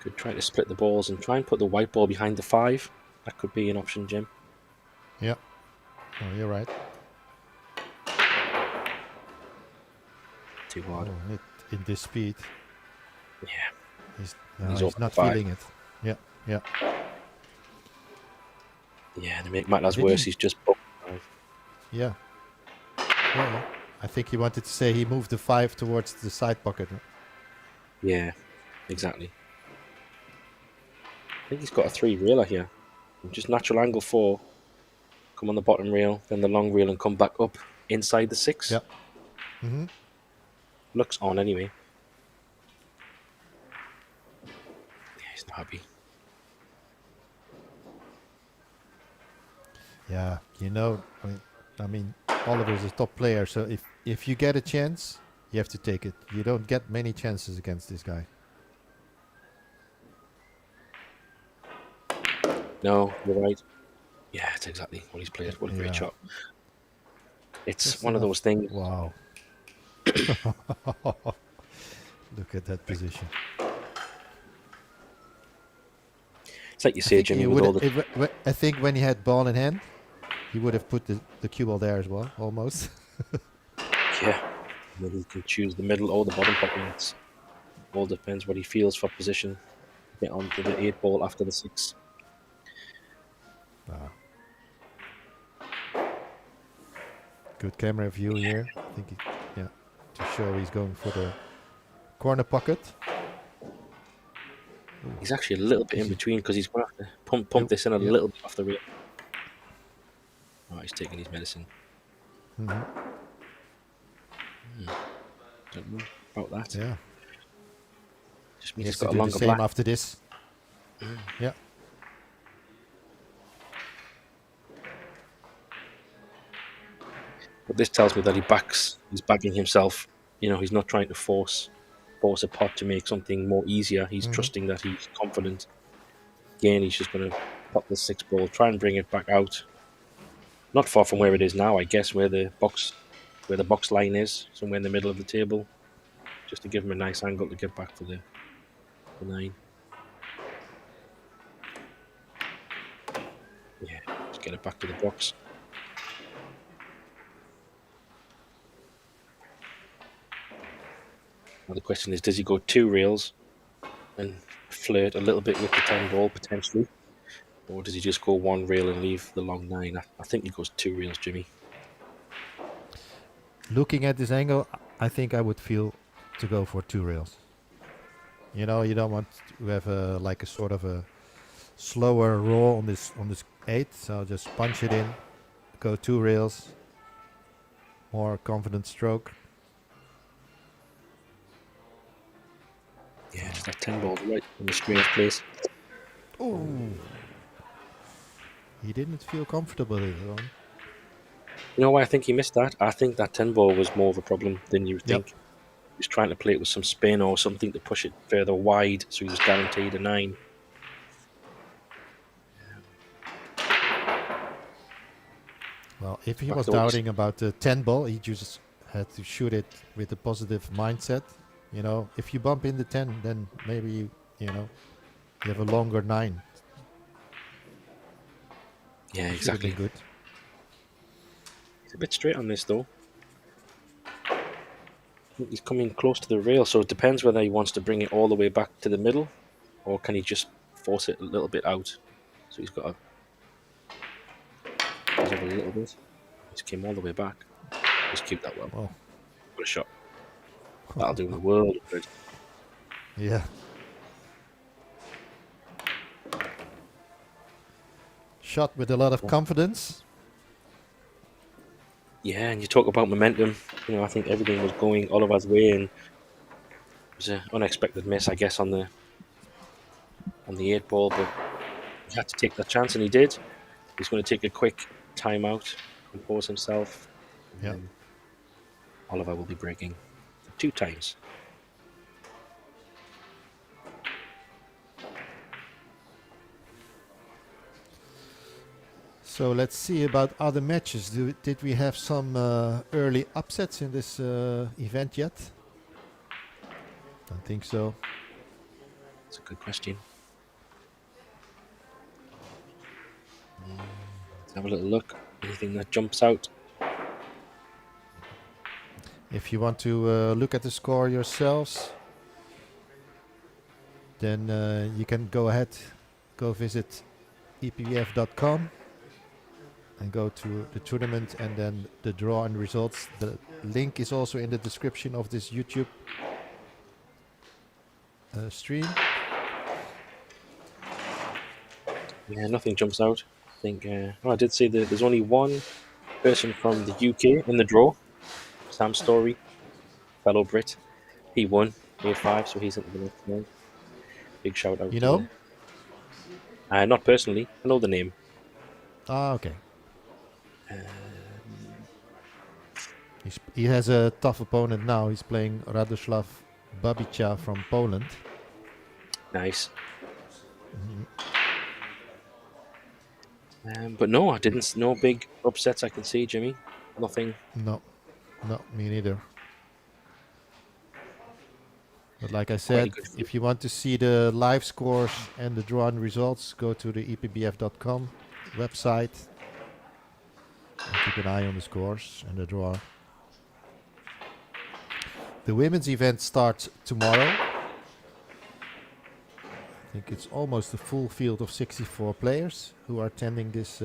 Could try to split the balls and try and put the white ball behind the 5. That could be an option, Jim. Yeah. Oh, you're right. Too hard. Oh, in this speed. Yeah. He's over not 5. feeling it. Yeah. Yeah. Yeah, to make matters Did worse, he? he's just booked 5. Yeah. Yeah. I think he wanted to say he moved the 5 towards the side pocket. Yeah, exactly. I think he's got a 3 reeler here. Just natural angle 4. Come on the bottom rail, then the long reel and come back up inside the 6. Yeah. Mm-hmm. Looks on anyway. Yeah, he's not happy. Yeah, you know, I mean, Oliver is a top player, so if you get a chance, you have to take it. You don't get many chances against this guy. No, you're right. Yeah, it's exactly what he's played. What a great Yeah. shot. It's Just one of enough. those things. Wow. Look at that position. It's like you say, Jimmy, with all the... I think when he had ball in hand, he would have put the cue ball there as well, almost. Yeah. Maybe he can choose the middle or the bottom pocket. It all depends what he feels for position. Get onto the 8 ball after the 6. Wow. Good camera view here. I think, yeah, to show he's going for the corner pocket. He's actually a little bit in between because he's going to have to pump this in a little bit off the rail. Oh, he's taking his medicine. Mm-hmm. Don't know about that. Yeah. Just He means has he's to got a do the longer same black. after this. Yeah. But this tells me that he's backing himself. You know, he's not trying to force a pot to make something more easier. He's trusting that he's confident. Again, he's just going to pop the 6 ball, try and bring it back out. Not far from where it is now, I guess, where the box line is, somewhere in the middle of the table, just to give him a nice angle to get back for the 9. Yeah, just get it back to the box. Now the question is, does he go 2 reels and flirt a little bit with the 10 ball potentially? Or does he just go 1 reel and leave the long 9? I think he goes 2 reels, Jimmy. Looking at this angle, I think I would feel to go for 2 rails. You know, you don't want to have like a sort of a slower roll on this 8, so just punch it in, go 2 rails, more confident stroke. Yeah, just that 10 ball right in the screen of place. Oh, he didn't feel comfortable with it. You know why I think he missed that? I think that 10 ball was more of a problem than you would think. He was trying to play it with some spin or something to push it further wide, so he was guaranteed a 9. Well, if he was doubting about the 10 ball, he just had to shoot it with a positive mindset. You know, if you bump in the 10, then maybe, you have a longer 9. Yeah, Should have exactly. been good. He's a bit straight on this, though. I think he's coming close to the rail, so it depends whether he wants to bring it all the way back to the middle, or can he just force it a little bit out? So he's got a little bit. Just came all the way back. Just keep that well. Oh. What a shot. That'll do him the world of good. Yeah. Shot with a lot of confidence. Yeah, and you talk about momentum. I think everything was going Oliver's way, and it was an unexpected miss, I guess, on the on the 8 ball, but he had to take that chance, and he did. He's going to take a quick timeout, compose himself, and Yeah. then Oliver will be breaking 2 times. So let's see about other matches. Did we have some early upsets in this event yet? Don't think so. That's a good question. Let's have a little look. Anything that jumps out? If you want to look at the score yourselves, then you can go ahead, go visit epbf.com and go to the tournament and then the draw and results. The link is also in the description of this YouTube stream. Yeah, nothing jumps out. I think. I did see that there's only one person from the UK in the draw. Sam Story, fellow Brit. He won 8-5, so he's into the next round. Big shout out You to know? not personally. I know the name. Ah, okay. He has a tough opponent now. He's playing Radoslav Babica from Poland. Nice. But no, I didn't. No big upsets I can see, Jimmy. Nothing. No, me neither. But like I Quite a said, good if you want to see the live scores and the drawn results, go to the epbf.com website and keep an eye on the scores and the draw. The women's event starts tomorrow. I think it's almost a full field of 64 players who are attending this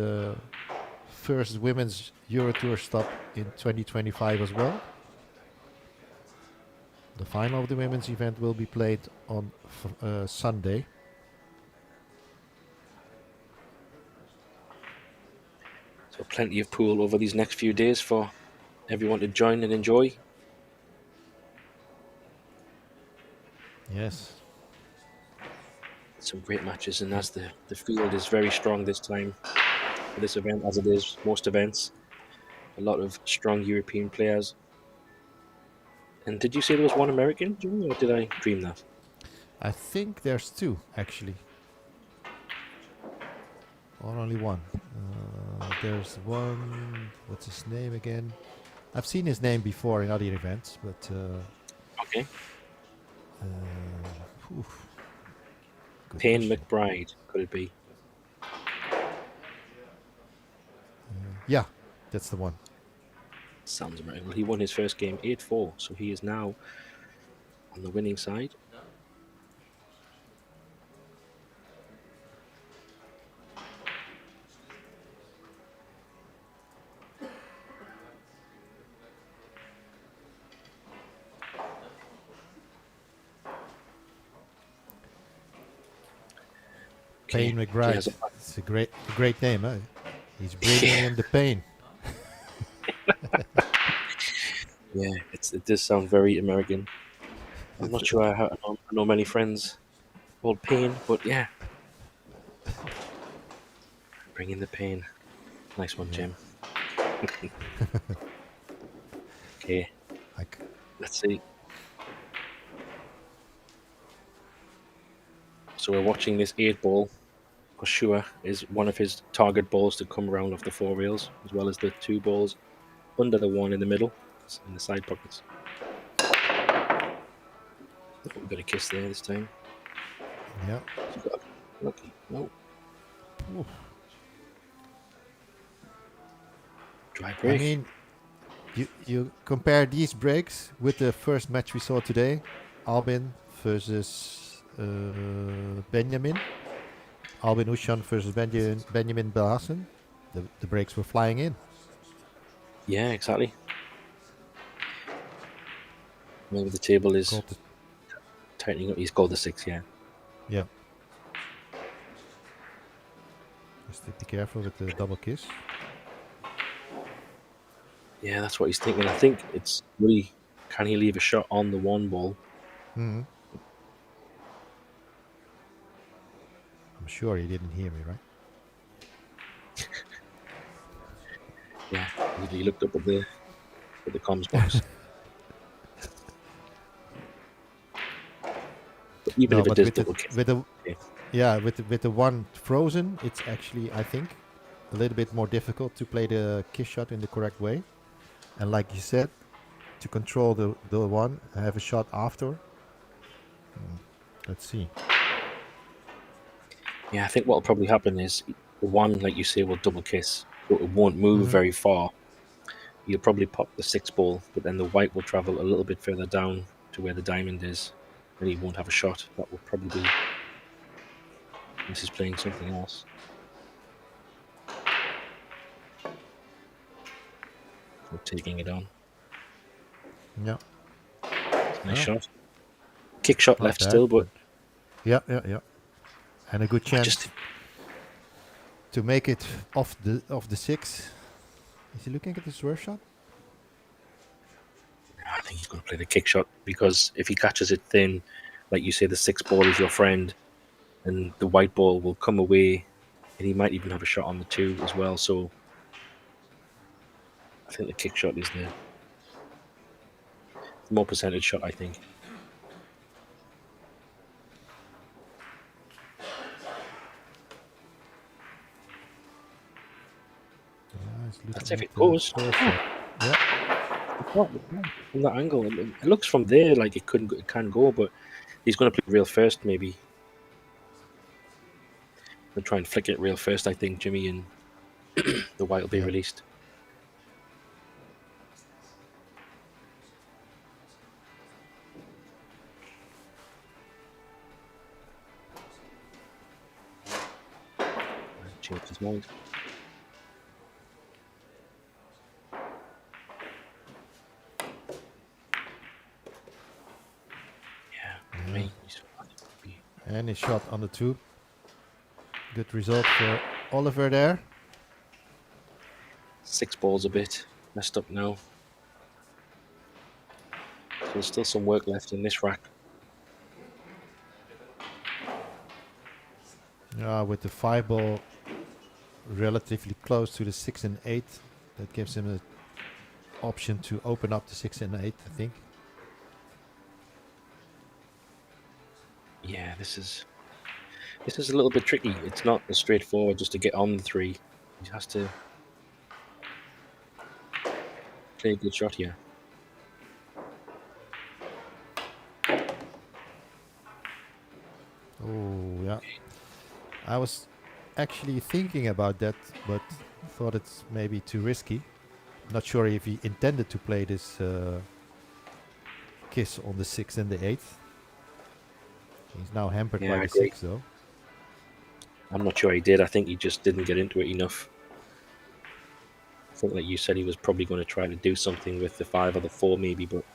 first women's Euro Tour stop in 2025 as well. The final of the women's event will be played on Sunday. So plenty of pool over these next few days for everyone to join and enjoy. Yes. Some great matches, and as the field is very strong this time for this event, as it is most events. A lot of strong European players. And did you say there was one American, Jimmy, or did I dream that? I think there's 2 actually. Or only one. There's one. What's his name again? I've seen his name before in other events, but. Okay. Good Payne question. McBride, could it be? Yeah, that's the one. Sounds right. Well, he won his first game 8-4, so he is now on the winning side. Payne McBride. It's a great name, huh? He's bringing in the pain. Yeah, it does sound very American. I'm not sure I know many friends called Payne, but yeah. Bring in the pain. Nice one, Jim. Okay, let's see. So we're watching this 8-ball. For sure is one of his target balls to come around off the 4 rails, as well as the 2 balls under the 1 in the middle, in the side pockets. A bit of kiss there this time. Yeah. Lucky. No. Oof. Dry break. I mean, you compare these breaks with the first match we saw today, Albin versus Benjamin. Albin Ushan versus Benjamin Belhassen. The breaks were flying in. Yeah, exactly. Maybe the table is tightening up. He's called the 6, yeah. Yeah. Just be careful with the double kiss. Yeah, that's what he's thinking. I think it's really, can he leave a shot on the 1 ball? Mm-hmm. I'm sure he didn't hear me, right? Yeah, he looked up at the comms box. But even No, if it but does double kiss, with the one frozen, it's actually, I think, a little bit more difficult to play the kiss shot in the correct way. And like you said, to control the one, have a shot after. Let's see. yeah, I think what'll probably happen is the one, like you say, will double kiss, but it won't move very far. You'll probably pop the 6 ball, but then the white will travel a little bit further down to where the diamond is, and he won't have a shot. That will probably be, unless he's playing something else. Or taking it on. Yeah. Nice Oh, shot. Kick shot not left bad, still, but yeah. And a good I chance just to make it off the 6. Is he looking at the swerve shot? I think he's going to play the kick shot, because if he catches it thin, like you say, the 6 ball is your friend, and the white ball will come away, and he might even have a shot on the 2 as well. So I think the kick shot is the more percentage shot, I think. That's if it goes. Yeah. From that angle, it looks from there like it can go, but he's going to play real first, maybe. He'll try and flick it real first, I think, Jimmy, and the white will be released. Changed his mind. Yeah, I mean, And he shot on the 2. Good result for Oliver there. 6 balls a bit messed up now. So there's still some work left in this rack. With the 5 ball relatively close to the 6 and 8, that gives him an option to open up the 6 and 8, I think. Yeah, this is a little bit tricky. It's not as straightforward just to get on the 3. He has to play a good shot here. Oh, yeah. I was actually thinking about that, but thought it's maybe too risky. Not sure if he intended to play this kiss on the 6 and the 8. He's now hampered by the 6, though. I'm not sure he did. I think he just didn't get into it enough. I think, like you said, he was probably going to try to do something with the 5 or the 4, maybe, but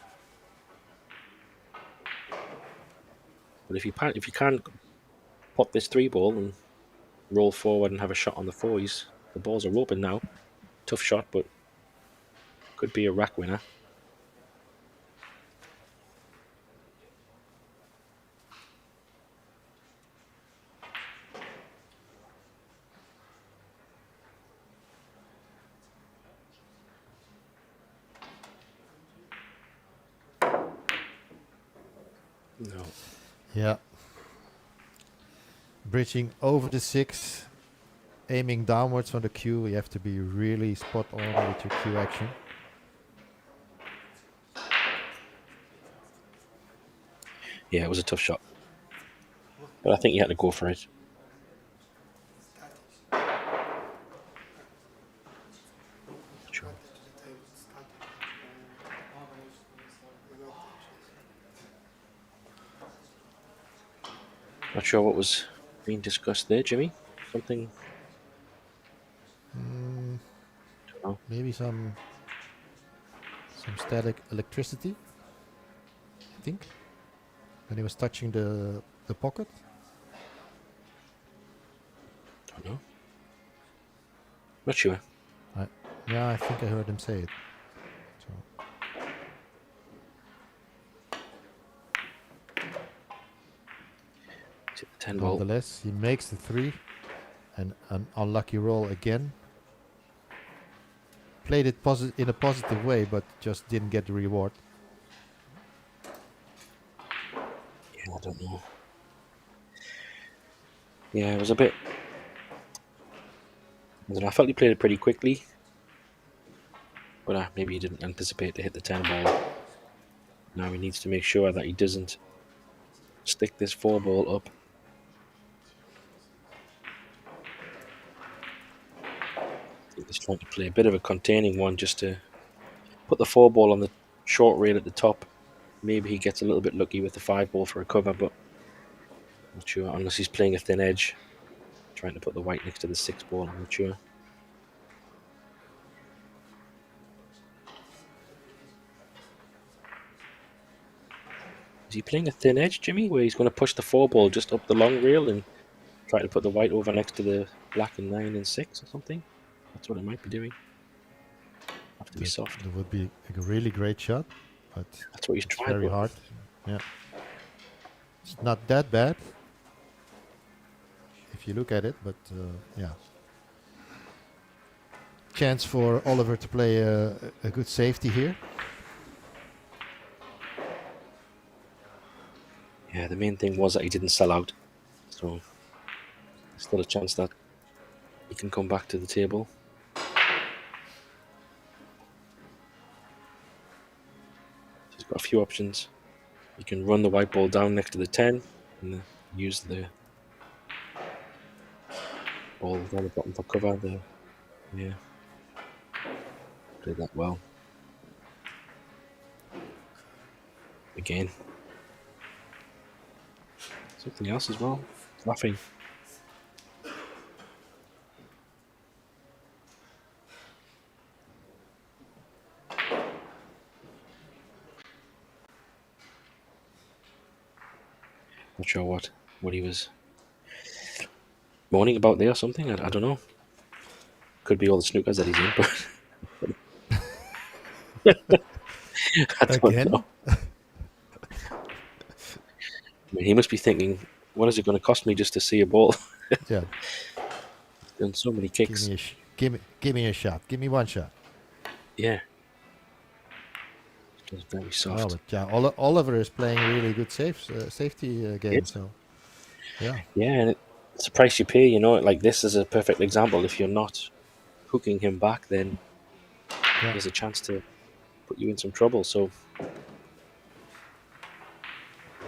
if you can't pop this 3 ball and roll forward and have a shot on the 4, the balls are open now. Tough shot, but could be a rack winner. No. Yeah. Bridging over the 6, aiming downwards from the cue. You have to be really spot on with your cue action. Yeah, it was a tough shot, but I think he had to go for it. Sure. Not sure what was being discussed there, Jimmy. Something. Don't know. Maybe some static electricity, I think, when he was touching the pocket. Don't know. Not sure. Yeah, I think I heard him say it. So. 10 ball. Nonetheless, he makes the 3. And an unlucky roll again. Played it in a positive way, but just didn't get the reward. Yeah, I don't know. Yeah, it was a bit... I don't know, I felt he played it pretty quickly. But maybe he didn't anticipate to hit the 10 ball. Now he needs to make sure that he doesn't stick this 4 ball up. I think he's trying to play a bit of a containing one just to put the 4 ball on the short rail at the top. Maybe he gets a little bit lucky with the 5 ball for a cover, but I'm not sure. Unless he's playing a thin edge, trying to put the white next to the 6 ball, I'm not sure. Is he playing a thin edge, Jimmy, where he's going to push the 4 ball just up the long rail and try to put the white over next to the black in 9 and 6 or something? That's what it might be doing. Have to be soft. That would be a really great shot, but that's what he's it's trying. Very hard. Yeah, it's not that bad if you look at it, but yeah. Chance for Oliver to play a good safety here. Yeah, the main thing was that he didn't sell out, so there's still a chance that he can come back to the table. He's got a few options. You can run the white ball down next to the 10 and use the ball down the bottom for cover there. Yeah, played that well. Again. Something else as well. Laughing. Not sure what he was moaning about there or something. I don't know. Could be all the snookers that he's in, but I don't know. I mean, he must be thinking, what is it going to cost me just to see a ball? Yeah. Done so many kicks. Give me a shot. Give me one shot. Yeah. It's very soft. Oh, but yeah, Oliver is playing a really good safety game. So, yeah. Yeah, and it's a price you pay. You know, like this is a perfect example. If you're not hooking him back, then there's a chance to put you in some trouble. So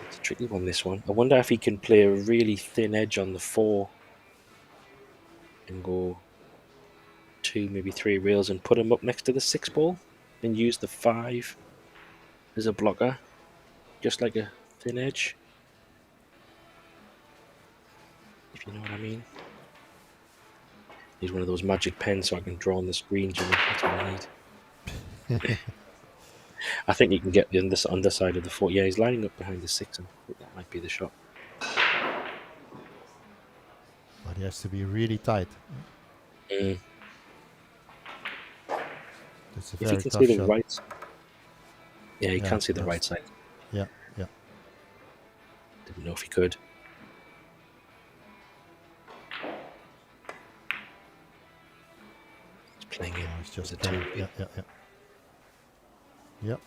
it's a tricky one, this one. I wonder if he can play a really thin edge on the 4 and go 2, maybe 3 rails and put him up next to the 6 ball and use the 5 as a blocker, just like a thin edge, if you know what I mean. Need one of those magic pens so I can draw on the screen, Jimmy. That's what I need. I think you can get the underside of the 4. Yeah, he's lining up behind the 6, and I think that might be the shot. But he has to be really tight. Mm. It's a If very he can tough see the shot. right, yeah, he can see the right side. Yeah, yeah. Didn't know if he could. He's playing it. It's just as a 2. yeah. Yep.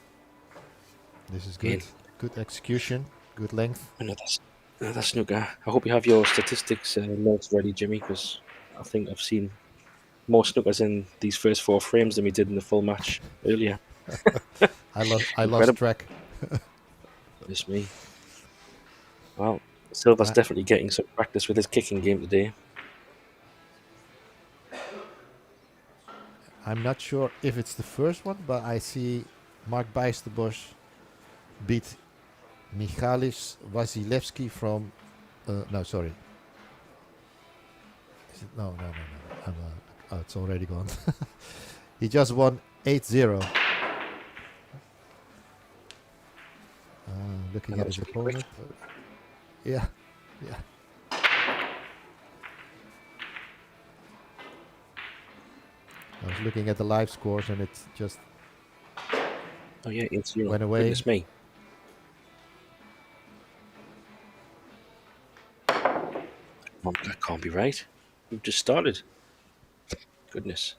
This is good. Again. Good execution. Good length. Another snooker. I hope you have your statistics notes ready, Jimmy, because I think I've seen more snookers in these first 4 frames than we did in the full match earlier. I lost track. It's me. Well, Silva's definitely getting some practice with his kicking game today. I'm not sure if it's the first one, but I see Mark Bijsterbosch beat Michalis Wasilewski from... no, sorry. Is it? No. Oh, it's already gone. He just won 8-0. Looking at his opponent. Yeah. I was looking at the live scores and it just went away. Goodness me. That can't be right. We've just started. Goodness.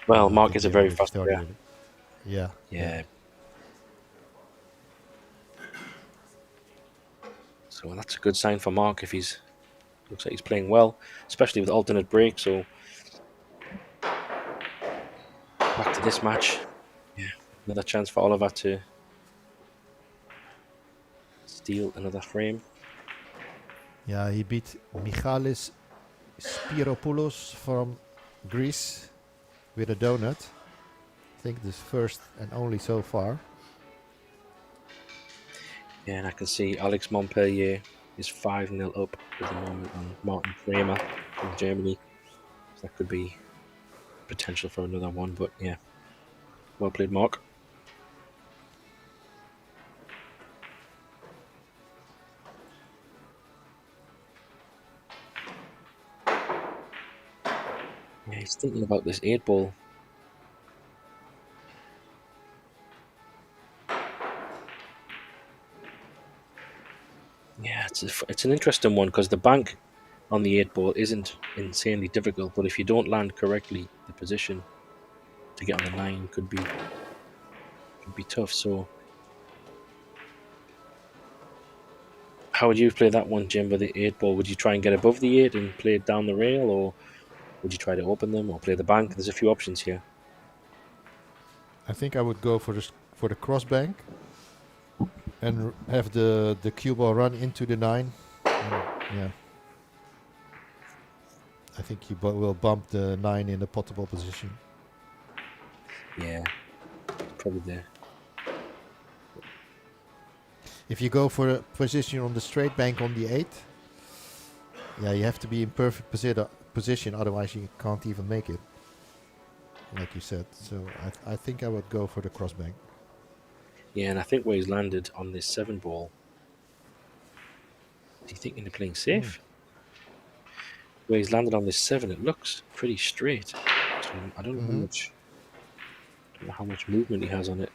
Well, I Mark think is a we very already fast started player. with it. Yeah. Yeah. So that's a good sign for Mark if he's looks like he's playing well, especially with alternate break. So back to this match. Yeah, another chance for Oliver to steal another frame. Yeah, he beat Michalis Spiropoulos from Greece with a donut. I think this first and only so far. Yeah, and I can see Alex Montpellier is 5-0 up at the moment on Martin Kramer from Germany. So that could be potential for another one, but yeah. Well played, Mark. Yeah, he's thinking about this 8-ball. Yeah, it's an interesting one because the bank on the 8-ball isn't insanely difficult, but if you don't land correctly, the position to get on the 9 could be tough. So how would you play that one, Jim, with the 8-ball? Would you try and get above the 8 and play it down the rail, or would you try to open them or play the bank? There's a few options here. I think I would go for the cross bank and have the cue ball run into the 9. And, yeah. I think he will bump the 9 in the potable position. Yeah, probably there. If you go for a position on the straight bank on the 8, yeah, you have to be in perfect position, otherwise you can't even make it, like you said. So I think I would go for the cross bank. Yeah, and I think where he's landed on this 7-ball, is he thinking of playing safe? Where he's landed on this 7, it looks pretty straight. So I don't know how much movement he has on it.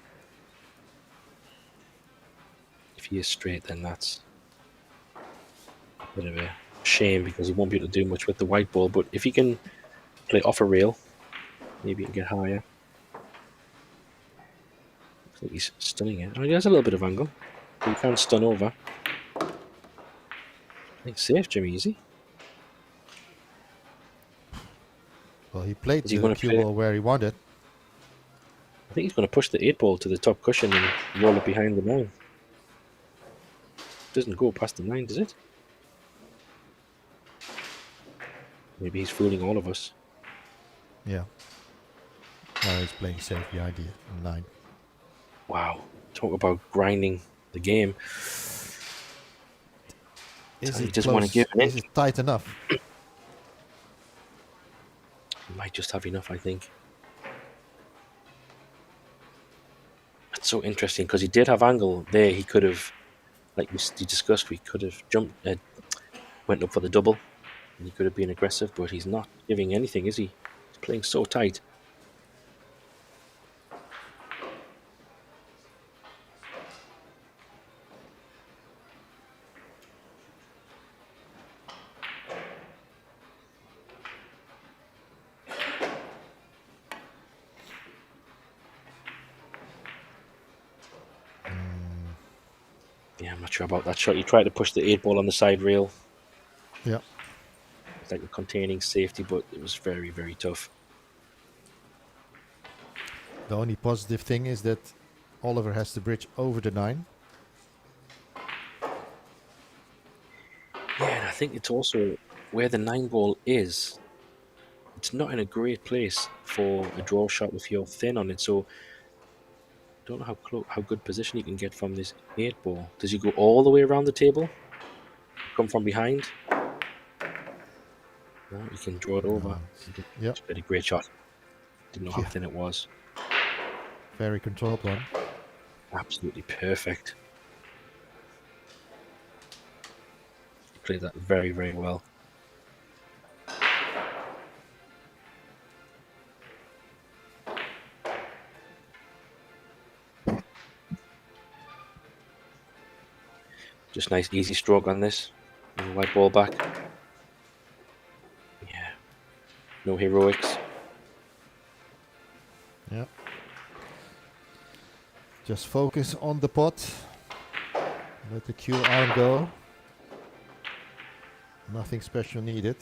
If he is straight, then that's a bit of a shame because he won't be able to do much with the white ball. But if he can play off a rail, maybe he can get higher. Looks like he's stunning it. Oh, he has a little bit of angle. He can stun over. I think safe, Jimmy. Easy. Well, he played Is he the going to cue play? ball where he wanted. I think he's going to push the 8-ball to the top cushion and roll it behind the 9. Doesn't go past the 9, does it? Maybe he's fooling all of us. Yeah. Now he's playing safe behind the 9. Wow. Talk about grinding the game. Is He it doesn't want to close? give an Is inch. it tight enough? He might just have enough, I think. It's so interesting because he did have angle there. He could have, like we discussed, we could have jumped, went up for the double, and he could have been aggressive, but he's not giving anything, is he? He's playing so tight. Yeah, I'm not sure about that shot. He tried to push the 8-ball on the side rail. Yeah. It's like a containing safety, but it was very, very tough. The only positive thing is that Oliver has to bridge over the 9. Yeah, and I think it's also where the 9-ball is. It's not in a great place for a draw shot if you're thin on it. So don't know how good position you can get from this 8-ball. Does he go all the way around the table? Come from behind? No, you can draw it over. Yep. It's a great shot. Didn't know how Yeah. thin it was. Very controlled one. Absolutely perfect. He played that very, very well. Just nice, easy stroke on this. white ball back. Yeah. No heroics. Yeah. Just focus on the pot. Let the cue arm go. Nothing special needed.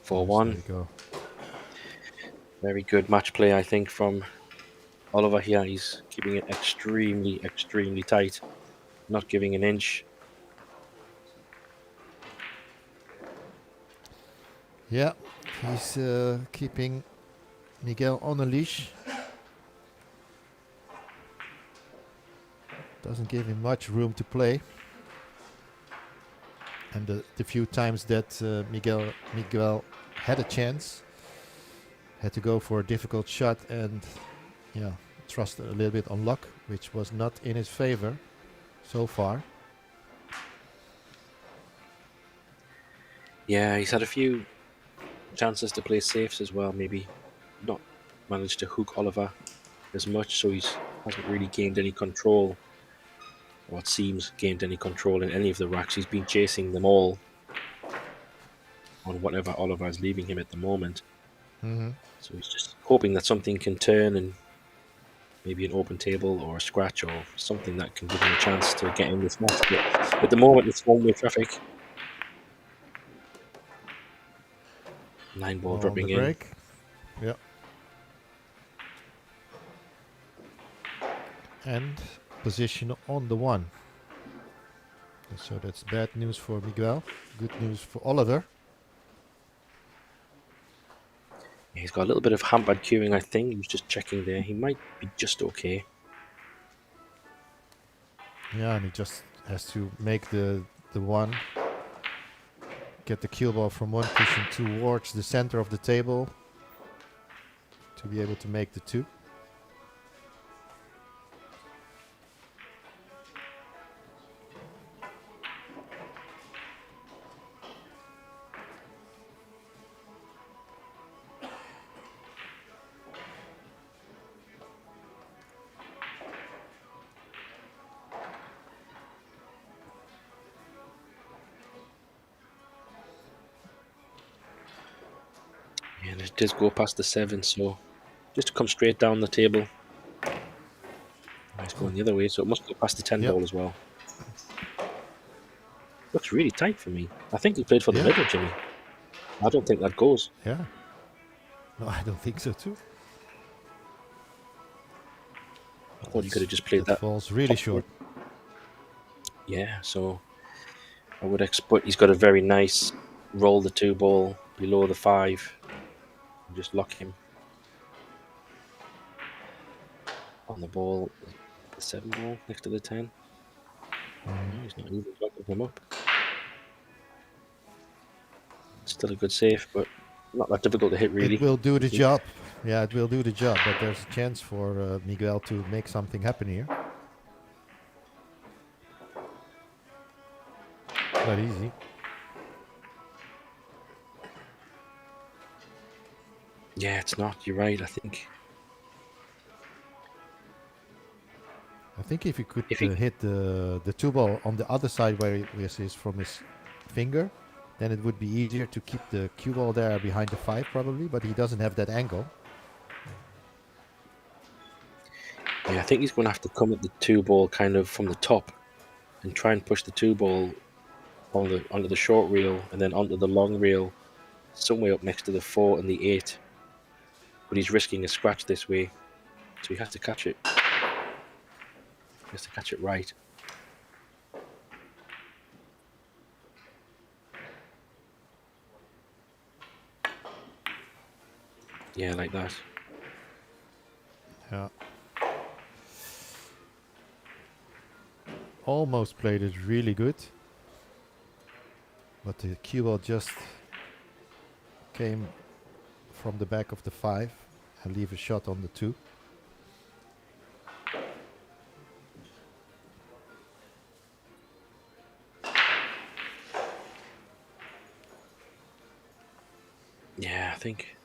For Yes, one. there you go. Very good match play, I think, from Oliver here. He's keeping it extremely, extremely tight. Not giving an inch. Yeah, he's keeping Miguel on a leash. Doesn't give him much room to play. And the few times that Miguel had a chance, had to go for a difficult shot and trust a little bit on luck, which was not in his favor so far. Yeah, he's had a few chances to play safes as well. Maybe not managed to hook Oliver as much, so he hasn't really gained any control, or it seems gained any control in any of the racks. He's been chasing them all on whatever Oliver is leaving him at the moment. So he's just hoping that something can turn, and maybe an open table or a scratch or something that can give him a chance to get in this match. But at the moment, it's one-way traffic. 9 ball On dropping the in. break. Yeah. And position on the 1. So that's bad news for Miguel. Good news for Oliver. Yeah, he's got a little bit of hampered queuing, I think. He was just checking there. He might be just okay. Yeah, and he just has to make the 1. Get the cue ball from 1 cushion towards the center of the table to be able to make the 2. And it does go past the 7, so just to come straight down the table. He's going the other way, so it must go past the 10 ball as well. Looks really tight for me. I think he played for the middle, Jimmy. I don't think that goes. Yeah. No, I don't think so too. I thought he could have just played that. Falls really short. Yeah, so I would expect he's got a very nice roll the 2 ball below the 5 and just lock him on the ball, the 7 ball next to the 10. No, he's not even locking him up. Still a good save, but not that difficult to hit, really. It will do the job. Yeah, it will do the job, but there's a chance for Miguel to make something happen here. Not easy. Yeah, it's not. You're right, I think. I think if he could hit the 2 ball on the other side where he is from his finger, then it would be easier to keep the cue ball there behind the 5 probably, but he doesn't have that angle. Yeah, I think he's going to have to come at the 2 ball kind of from the top and try and push the 2 ball onto the short reel and then onto the long reel, somewhere up next to the 4 and the 8. But he's risking a scratch this way, so he has to catch it. He has to catch it right. Yeah, like that. Yeah. Almost played it really good. But the cue ball just came from the back of the 5 and leave a shot on the 2. Yeah, I think.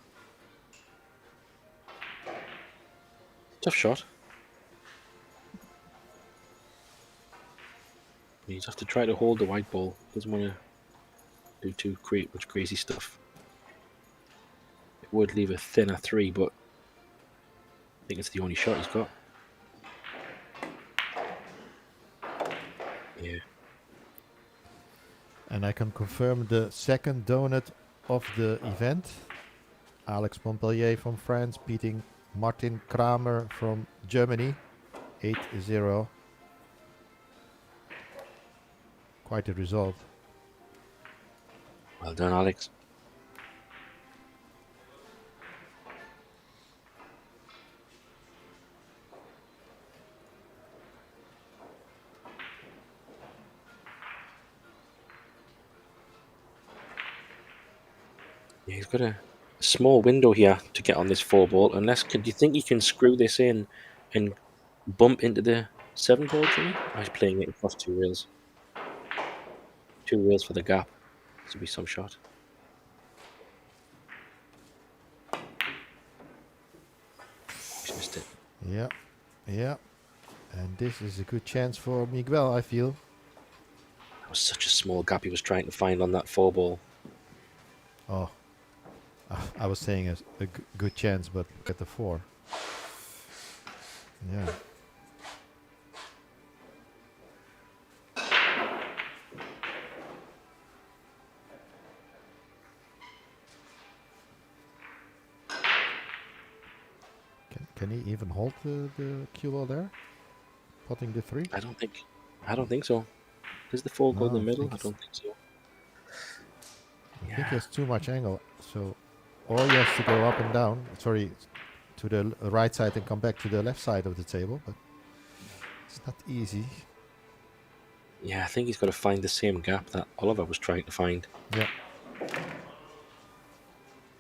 Tough shot. You just have to try to hold the white ball. Doesn't want to do too much crazy stuff. It would leave a thinner 3, but I think it's the only shot he's got. Yeah. And I can confirm the second donut of the event. Alex Montpellier from France beating Martin Kramer from Germany 8-0. Quite a result. Well done, Alex. Yeah, he's got a small window here to get on this 4 ball. Unless, do you think he can screw this in and bump into the 7 ball, Jimmy? Oh, he's playing it across 2 rails. 2 rails for the gap. This will be some shot. He's missed it. Yeah, yeah. And this is a good chance for Miguel, I feel. That was such a small gap he was trying to find on that 4 ball. Oh, I was saying a good chance, but look at the 4. Yeah. Can he even hold the cue ball there? Potting the 3? I don't think so. Does the 4 go in the No, I middle? think I don't think so. I think he has too much angle, so or he has to go up and down. Sorry, to the right side and come back to the left side of the table, but it's not easy. Yeah, I think he's got to find the same gap that Oliver was trying to find. Yeah,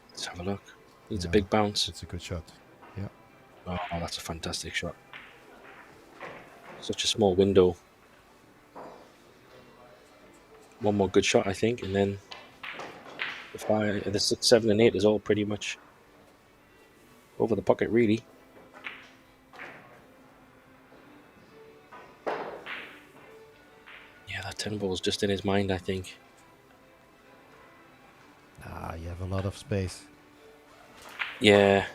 Let's have a look. Needs a Yeah. big bounce. it's a good shot. Yeah, Oh, that's a fantastic shot. Such a small window. One more good shot, I think, and then the 6, 7, and 8 is all pretty much over the pocket, really. Yeah, that 10 ball is just in his mind, I think. you have a lot of space. Yeah.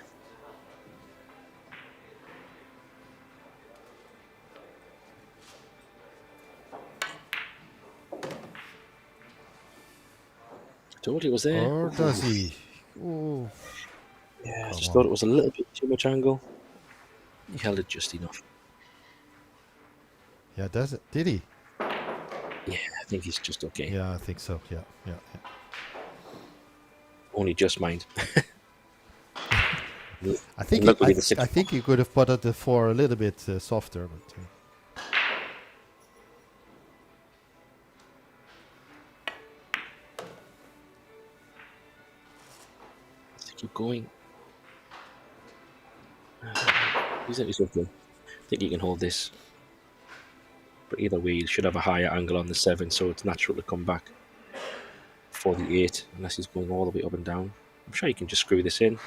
I told you it was there. Or does he? Ooh. Yeah, I Come just on. thought it was a little bit too much angle. He held it just enough. Yeah, does it? Did he? Yeah, I think he's just okay. Yeah, I think so. Yeah. Only just mind. I think Luckily the 6 I think he could have putted the 4 a little bit softer, but. Keep going. He's okay. I think he can hold this. But either way, he should have a higher angle on the 7, so it's natural to come back for the 8, unless he's going all the way up and down. I'm sure he can just screw this in.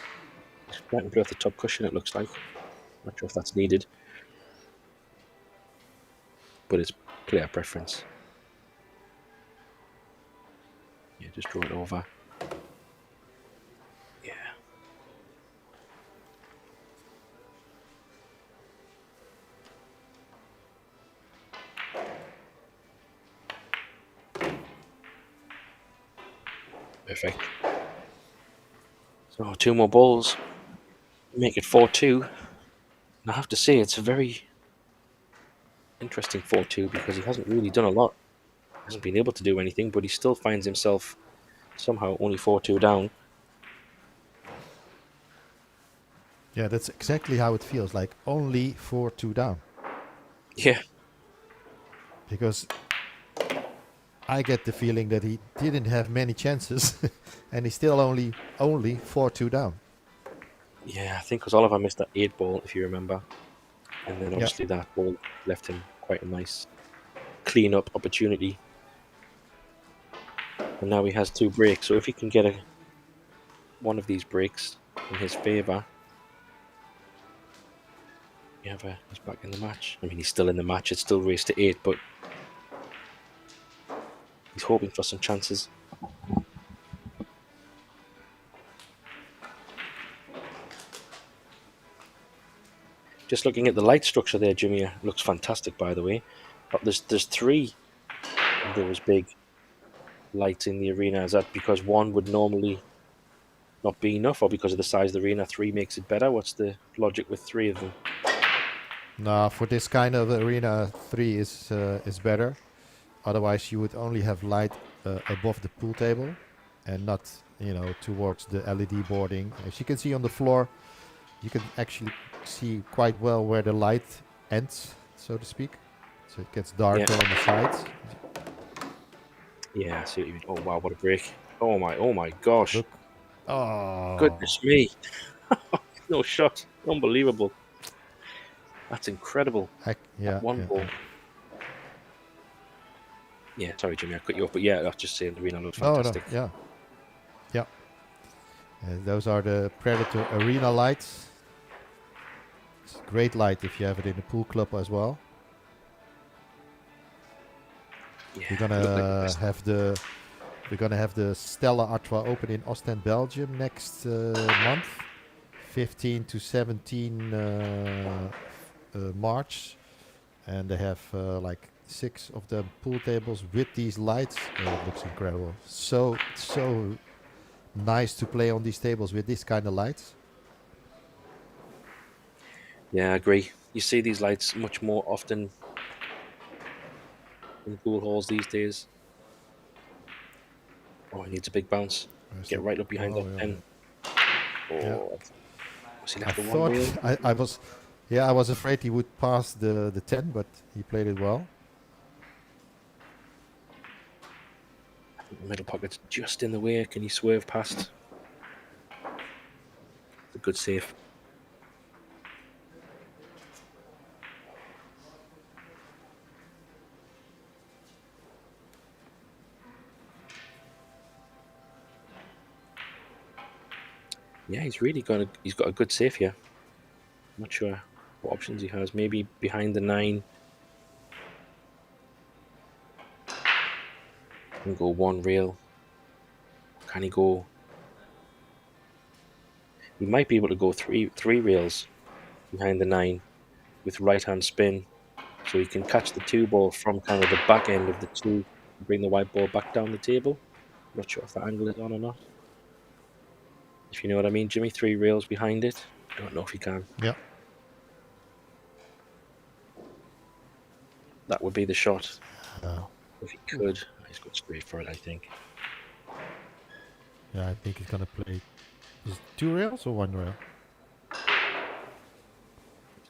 He's right and play off the top cushion, it looks like. Not sure if that's needed. But it's player preference. Yeah, just draw it over. Yeah. Perfect. So 2 more balls. Make it 4-2. And I have to say, it's a very interesting 4-2 because he hasn't really done a lot. He hasn't been able to do anything, but he still finds himself somehow only 4-2 down. Yeah, that's exactly how it feels. Like only 4-2 down. Yeah. Because I get the feeling that he didn't have many chances, and he's still only 4-2 down. Yeah, I think because Oliver missed that 8 ball, if you remember. And then obviously that ball left him quite a nice clean-up opportunity. And now he has 2 breaks, so if he can get one of these breaks in his favour. He's back in the match. I mean, he's still in the match. It's still race to 8, but he's hoping for some chances. Just looking at the light structure there, Jimmy, looks fantastic, by the way. But there's 3 of those big lights in the arena. Is that because one would normally not be enough, or because of the size of the arena, 3 makes it better? What's the logic with 3 of them? No, for this kind of arena, 3 is better. Otherwise, you would only have light above the pool table, and not, towards the LED boarding. As you can see on the floor, you can actually see quite well where the light ends, so to speak. So it gets darker on the sides. Yeah, I see what you mean. Oh wow, what a break! Oh my gosh! Look. Oh. Goodness me! No shot! Unbelievable! That's incredible. One ball. Yeah, sorry, Jimmy, I cut you off, but yeah, I was just saying the arena looks fantastic. Oh, no. Yeah. Those are the Predator arena lights. It's a great light if you have it in the pool club as well. Yeah, we're gonna have the Stella Artois Open in Ostend, Belgium next month, 15 to 17 March, and they have like 6 of the pool tables with these lights. It looks incredible. So nice to play on these tables with this kind of lights. Yeah, I agree. You see these lights much more often in pool halls these days. Oh, he needs a big bounce. Get right up behind that pen. Oh, was he left the one wheel? I was afraid he would pass the 10, but he played it well. I think the middle pocket's just in the way. Can he swerve past? It's a good save. Yeah, he's got a good save here. I'm not sure what options he has. Maybe behind the 9. Can go 1 rail. Can he go? He might be able to go three rails behind the 9 with right hand spin, so he can catch the 2 ball from kind of the back end of the 2, bring the white ball back down the table. Not sure if that angle is on or not. If you know what I mean, Jimmy, 3 rails behind it. I don't know if he can. Yeah. That would be the shot. If he could. He's got straight for it, I think. Yeah, I think he's gonna play. Is it 2 rails or 1 rail?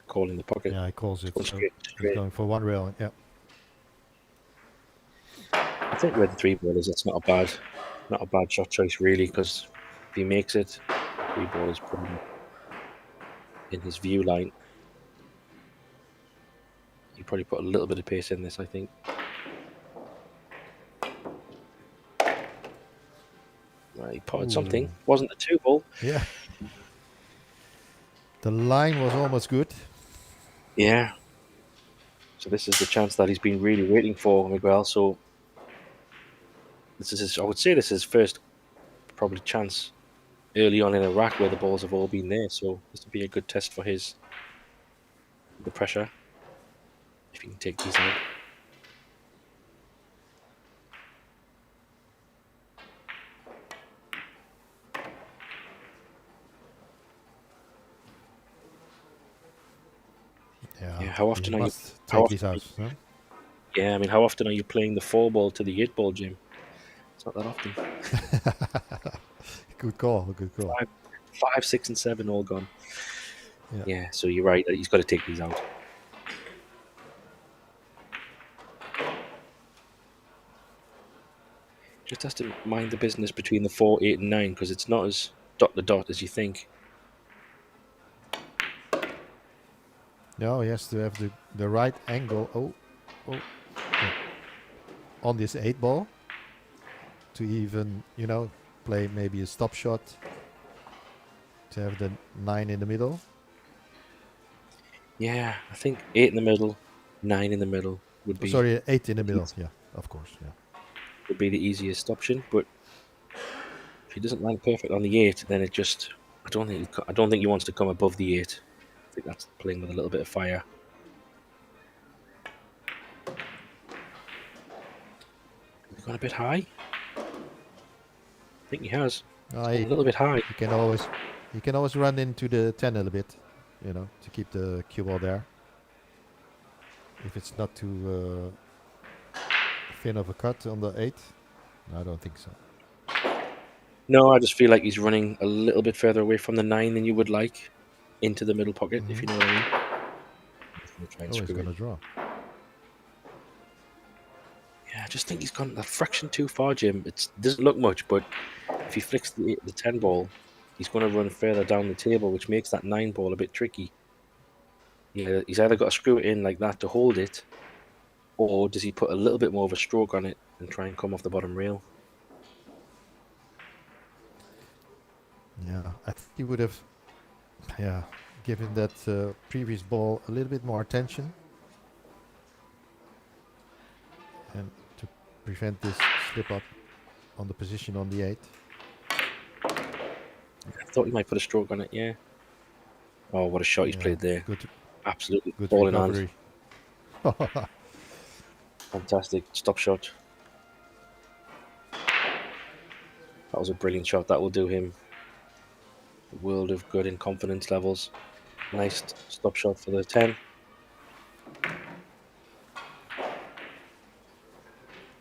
Call in the pocket. Yeah, he calls it. So straight. he's going for 1 rail. Yeah. I think where the 3 ball is, that's not a bad shot choice really, because if he makes it, 3 ball is probably in his view line. He probably put a little bit of pace in this, I think. Well, he potted something. Wasn't the 2 ball. Yeah. The line was almost good. Yeah. So this is the chance that he's been really waiting for, Miguel. So this is I would say this is his first probably chance early on in a rack where the balls have all been there. So this would be a good test for the pressure, if he can take these out. Yeah, how often are you take these out? Huh? Yeah, I mean, how often are you playing the 4 ball to the 8 ball, Jim? It's not that often. Good call. 5, 6, and 7 all gone. Yeah, so you're right. He's got to take these out. Just has to mind the business between the 4, 8, and 9, because it's not as dot to dot as you think. No, he has to have the right angle. On this 8 ball to even, play maybe a stop shot. to have the 9 in the middle. Yeah, I think 8 in the middle, 9 in the middle would Oh, be sorry, 8 in the middle. Yeah, of course. Yeah. would be the easiest option. But if he doesn't land perfect on the 8, then it just I don't think he wants to come above the 8. I think that's playing with a little bit of fire. Has he gone a bit high? I think he has. It's gone a little bit high. You can always run into the 10 a little bit, you know, to keep the cue ball there. If it's not too thin of a cut on the 8. No, I don't think so. No, I just feel like he's running a little bit further away from the 9 than you would like into the middle pocket, if you know what I mean. He's going to try and Oh, he's screw going to it. draw. Yeah, I just think he's gone a fraction too far, Jim. It doesn't look much, but if he flicks the 10 ball, he's going to run further down the table, which makes that 9 ball a bit tricky. Yeah, he's either got to screw it in like that to hold it, or does he put a little bit more of a stroke on it and try and come off the bottom rail? Yeah, I think he would have, given that previous ball a little bit more attention. And to prevent this slip up on the position on the 8. I thought he might put a stroke on it, yeah. Oh, what a shot he's played there. Absolutely Good ball in recovery. hand. Fantastic stop shot. That was a brilliant shot. That will do him a world of good in confidence levels. Nice stop shot for the 10.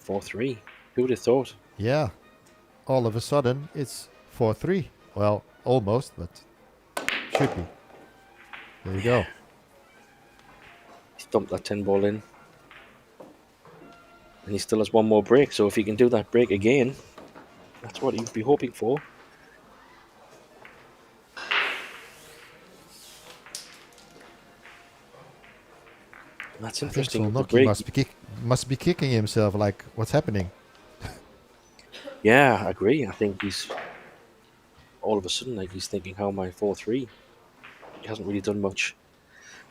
4-3. Who would have thought? Yeah, all of a sudden it's 4-3. Well, almost, but should be. There you go. He thumped that 10 ball in. And he still has one more break, so if he can do that break again, that's what he'd be hoping for. That's interesting. I think Longoni must be kicking himself like, what's happening? Yeah, I agree. I think he's all of a sudden like he's thinking, how am I 4-3? He hasn't really done much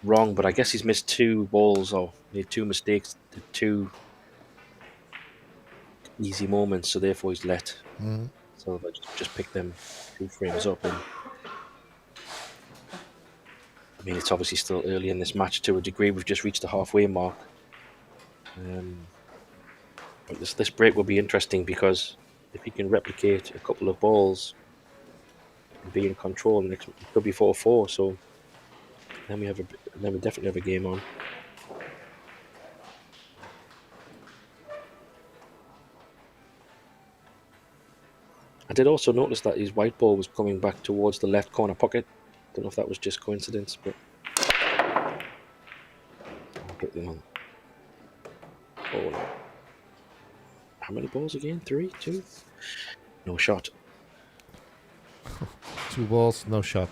wrong, but I guess he's missed 2 balls or made 2 mistakes, 2 easy moments, so therefore he's let. So if I just pick them 2 frames up, and I mean it's obviously still early in this match to a degree. We've just reached the halfway mark, but this break will be interesting because if he can replicate a couple of balls and be in control, and it could be 4-4. So then we definitely have a game on. I did also notice that his white ball was coming back towards the left corner pocket. Don't know if that was just coincidence, but I'll get them on. Oh no. How many balls again? 3? 2? No shot. 2 balls, no shot.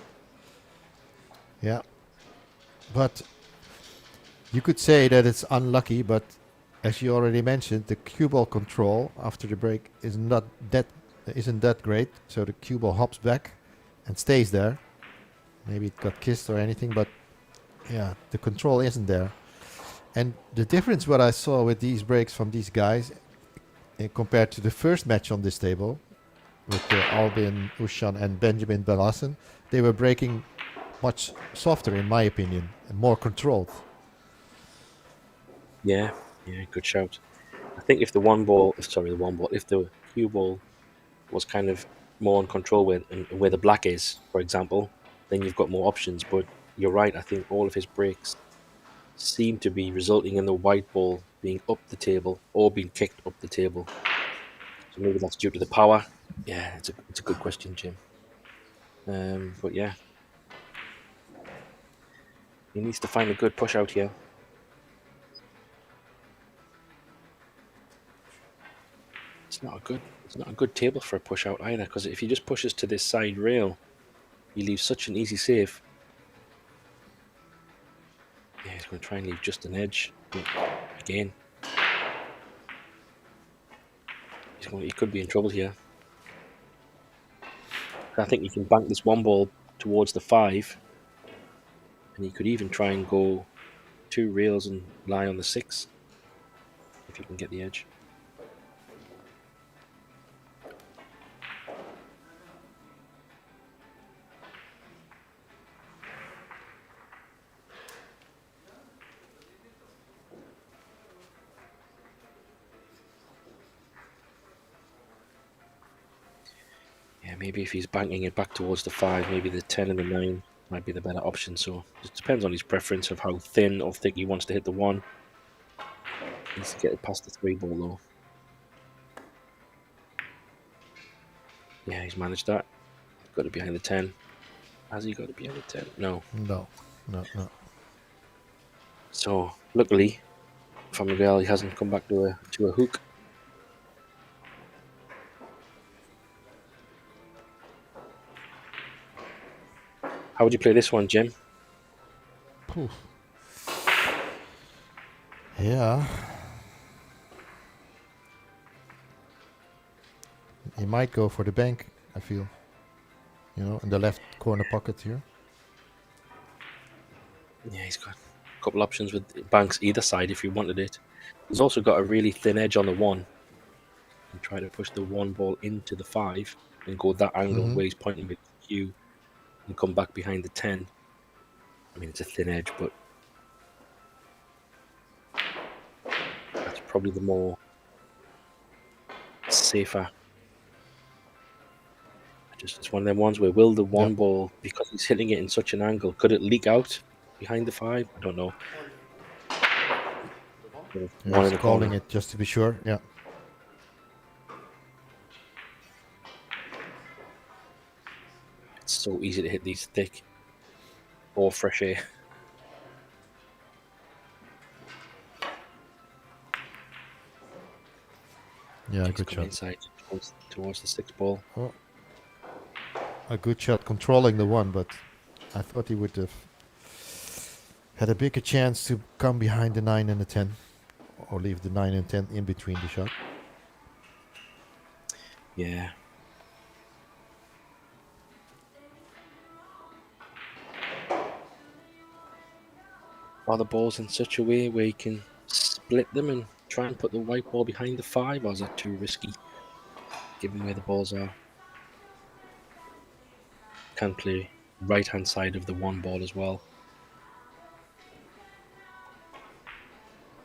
Yeah. But you could say that it's unlucky, but as you already mentioned, the cue ball control after the break isn't that great. So the cue ball hops back and stays there. Maybe it got kissed or anything, but yeah, the control isn't there. And the difference what I saw with these breaks from these guys compared to the first match on this table with Albin Ushan and Benjamin Belassen, they were breaking much softer in my opinion and more controlled. Yeah, good shout. I think if the cue ball was kind of more in control where the black is, for example, then you've got more options. But you're right, I think all of his breaks seem to be resulting in the white ball being up the table or being kicked up the table. So maybe that's due to the power. Yeah, it's a good question, Jim. But yeah, he needs to find a good push out here. It's not a good table for a push out either, because if he just pushes to this side rail, he leaves such an easy save. Yeah, he's going to try and leave just an edge again. He could be in trouble here. I think he can bank this one ball towards the 5. And you could even try and go 2 rails and lie on the 6 if you can get the edge. Yeah, maybe if he's banking it back towards the 5, maybe the 10 and the 9 might be the better option. So it depends on his preference of how thin or thick he wants to hit the 1. He needs to get it past the 3 ball though. Yeah, he's managed that. Got it behind the 10. Has he got it behind the 10? No. No. So luckily for Miguel, he hasn't come back to a hook. How would you play this one, Jim? Poof. Yeah. He might go for the bank, I feel. You know, in the left corner pocket here. Yeah, he's got a couple options with banks either side if he wanted it. He's also got a really thin edge on the 1. And try to push the 1 ball into the 5 and go that angle where he's pointing with the cue and come back behind the 10. I mean, it's a thin edge, but that's probably the more safer. It's one of them ones where will the 1 ball, because he's hitting it in such an angle, could it leak out behind the 5? I don't know. One in the calling corner. It just to be sure, yeah. It's so easy to hit these thick or fresh air. Yeah, good shot. Inside towards the 6 ball. Oh. A good shot controlling the 1, but I thought he would have had a bigger chance to come behind the 9 and the 10, or leave the 9 and 10 in between the shot. Yeah. Are the balls in such a way where you can split them and try and put the white ball behind the 5, or is that too risky, given where the balls are? Can play right hand side of the 1 ball as well.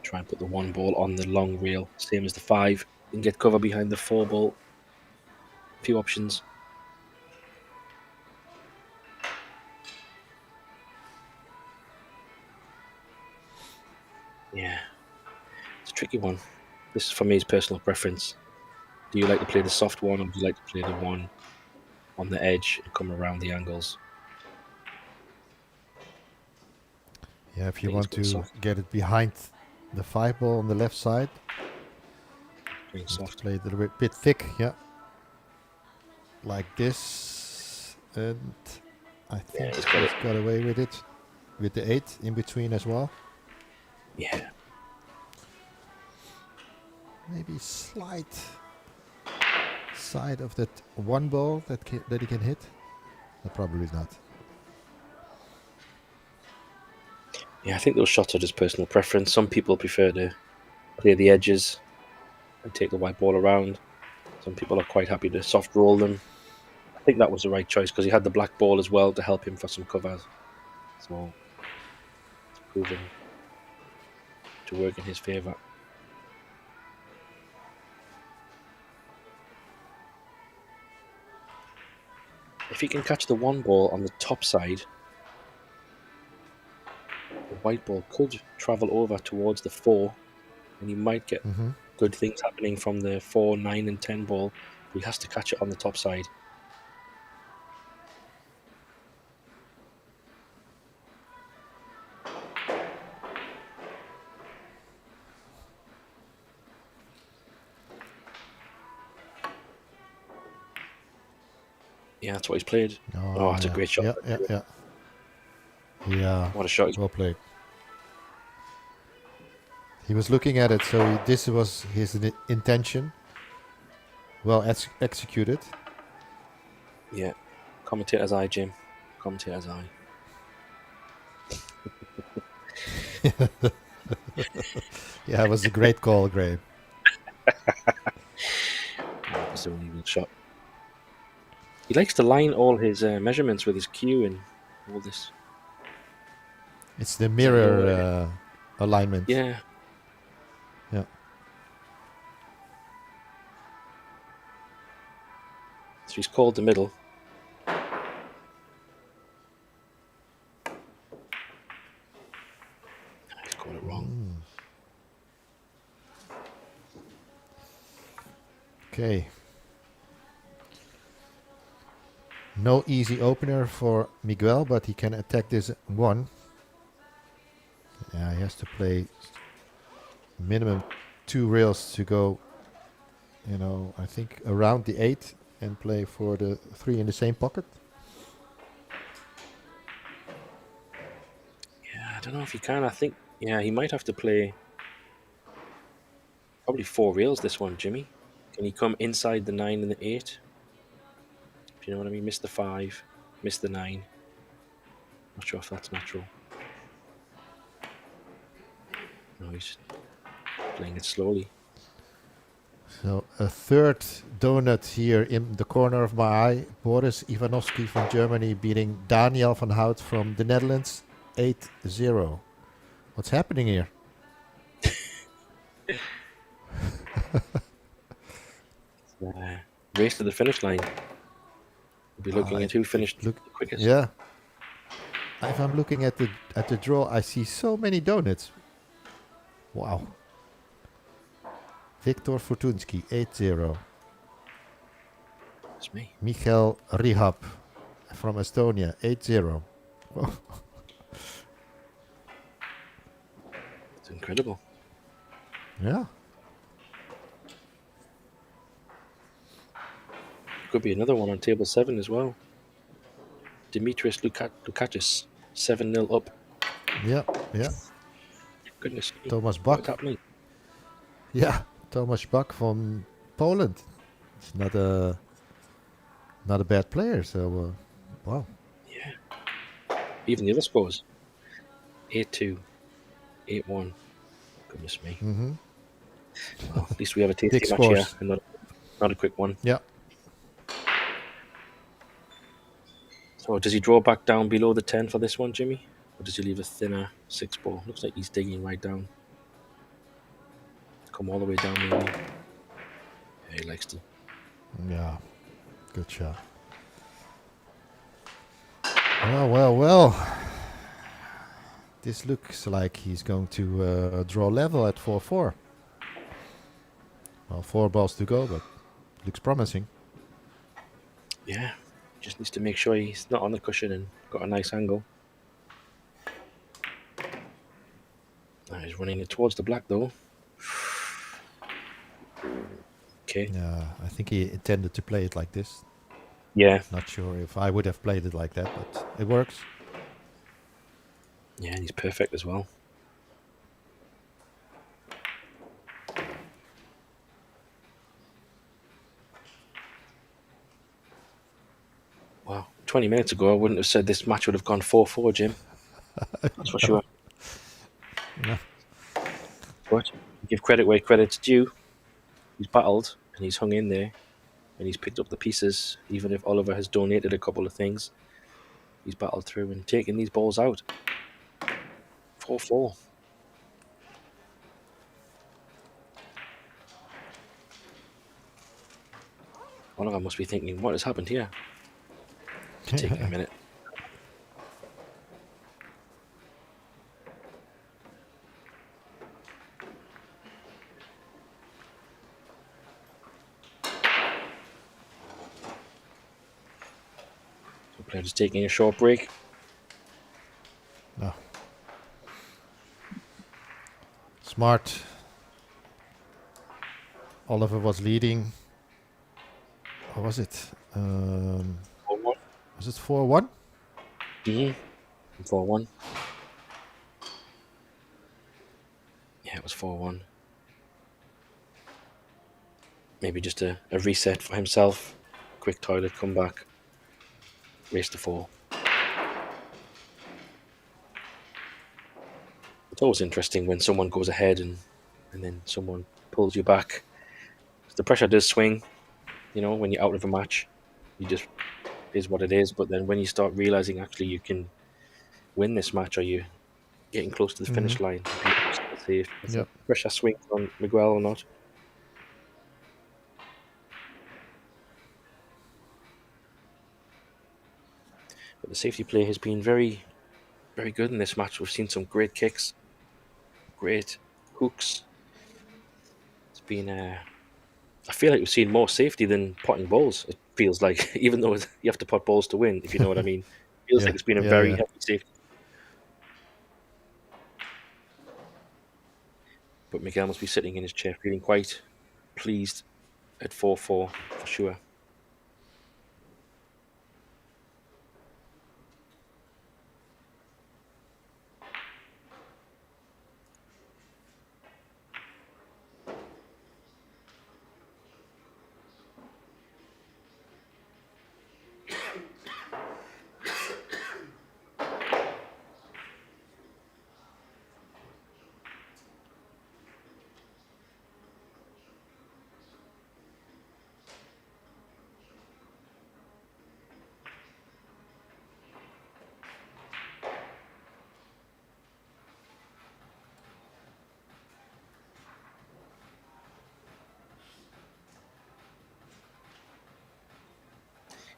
Try and put the 1 ball on the long rail, same as the 5, and get cover behind the 4 ball. A few options. Yeah, it's a tricky one. This is for me is personal preference. Do you like to play the soft one, or do you like to play the one on the edge and come around the angles? Yeah, if you want to get it behind the 5 ball on the left side, soft. Play it a little bit thick, yeah. Like this, and I think he's got away with it, with the 8 in between as well. Yeah. Maybe slight side of that 1 ball that he can hit. But probably not. Yeah, I think those shots are just personal preference. Some people prefer to play the edges and take the white ball around. Some people are quite happy to soft roll them. I think that was the right choice because he had the black ball as well to help him for some covers. So it's proven to work in his favour. If he can catch the 1 ball on the top side, the white ball could travel over towards the 4, and he might get good things happening from the 4, 9 and 10 ball. He has to catch it on the top side. Yeah, that's what he's played. Oh, that's a great shot. Yeah. What a shot. Well played. He was looking at it, so this was his intention. Well executed. Yeah. Commentator's eye, Jim. commentator's eye. Yeah, it was a great call, Graham. It's the only real shot. He likes to line all his measurements with his cue and all this. It's the Is that mirror your- alignment. Yeah. Yeah. So he's called the middle. He's called it wrong. Okay. No easy opener for Miguel, but he can attack this one. Yeah, he has to play minimum 2 rails to go, you know, I think around the 8 and play for the 3 in the same pocket. Yeah, I don't know if he can. I think, yeah, he might have to play probably 4 rails this one, Jimmy. Can he come inside the 9 and the 8? If you know what I mean? Miss the 5, miss the 9. Not sure if that's natural. No, he's playing it slowly. So a third donut here in the corner of my eye. Boris Ivanovsky from Germany beating Daniel van Hout from the Netherlands 8-0. What's happening here? Race to the finish line. We'll be looking at who finished the quickest. Yeah. If I'm looking at the draw, I see so many donuts. Wow. Viktor Fortunsky 8-0. That's me. Michael Rihab from Estonia 8-0. It's incredible. Yeah. Could be another one on table 7 as well. Dimitris Lukatis 7-0 up. Yeah. Yeah. Goodness. Thomas What's Bach. happening? Yeah. Thomas Bach from Poland. It's not a bad player. So, wow. Yeah. Even the other scores. 8-2. 8-1. Goodness me. Mm-hmm. Well, at least we have a tasty Big match here scores. and not a quick one. Yeah. So does he draw back down below the 10 for this one, Jimmy? Or does he leave a thinner 6 ball? Looks like he's digging right down. Come all the way down maybe. Yeah, he likes to. Yeah. Good shot. Well. This looks like he's going to draw level at 4-4. Well, 4 balls to go, but looks promising. Yeah. Just needs to make sure he's not on the cushion and got a nice angle. Now he's running it towards the black though. Okay. Yeah, I think he intended to play it like this. Yeah. Not sure if I would have played it like that, but it works. Yeah, and he's perfect as well. Wow. 20 minutes ago, I wouldn't have said this match would have gone 4-4, Jim. That's for sure. No. But give credit where credit's due. He's battled and he's hung in there and he's picked up the pieces. Even if Oliver has donated a couple of things, he's battled through and taken these balls out. 4-4. Oliver must be thinking, what has happened here? It's taking a minute. So player just taking a short break. No. Smart. Oliver was leading. What was it? 4-1. Was it 4-1? Mm-hmm. 4-1. Yeah, it was 4-1. Maybe just a reset for himself. Quick toilet, come back. Race to 4. It's always interesting when someone goes ahead and then someone pulls you back. The pressure does swing, you know, when you're out of a match. You just is what it is. But then when you start realizing actually you can win this match, or you getting close to the finish line, to see if the Yep. pressure swings on Miguel or not. But the safety play has been very, very good in this match. We've seen some great kicks, great hooks. It's been, I feel like we've seen more safety than potting balls. It feels like, even though you have to pot balls to win, if you know what I mean. It feels Yeah. like it's been a Yeah. very Yeah. heavy safety. But Miguel must be sitting in his chair feeling quite pleased at 4-4 for sure.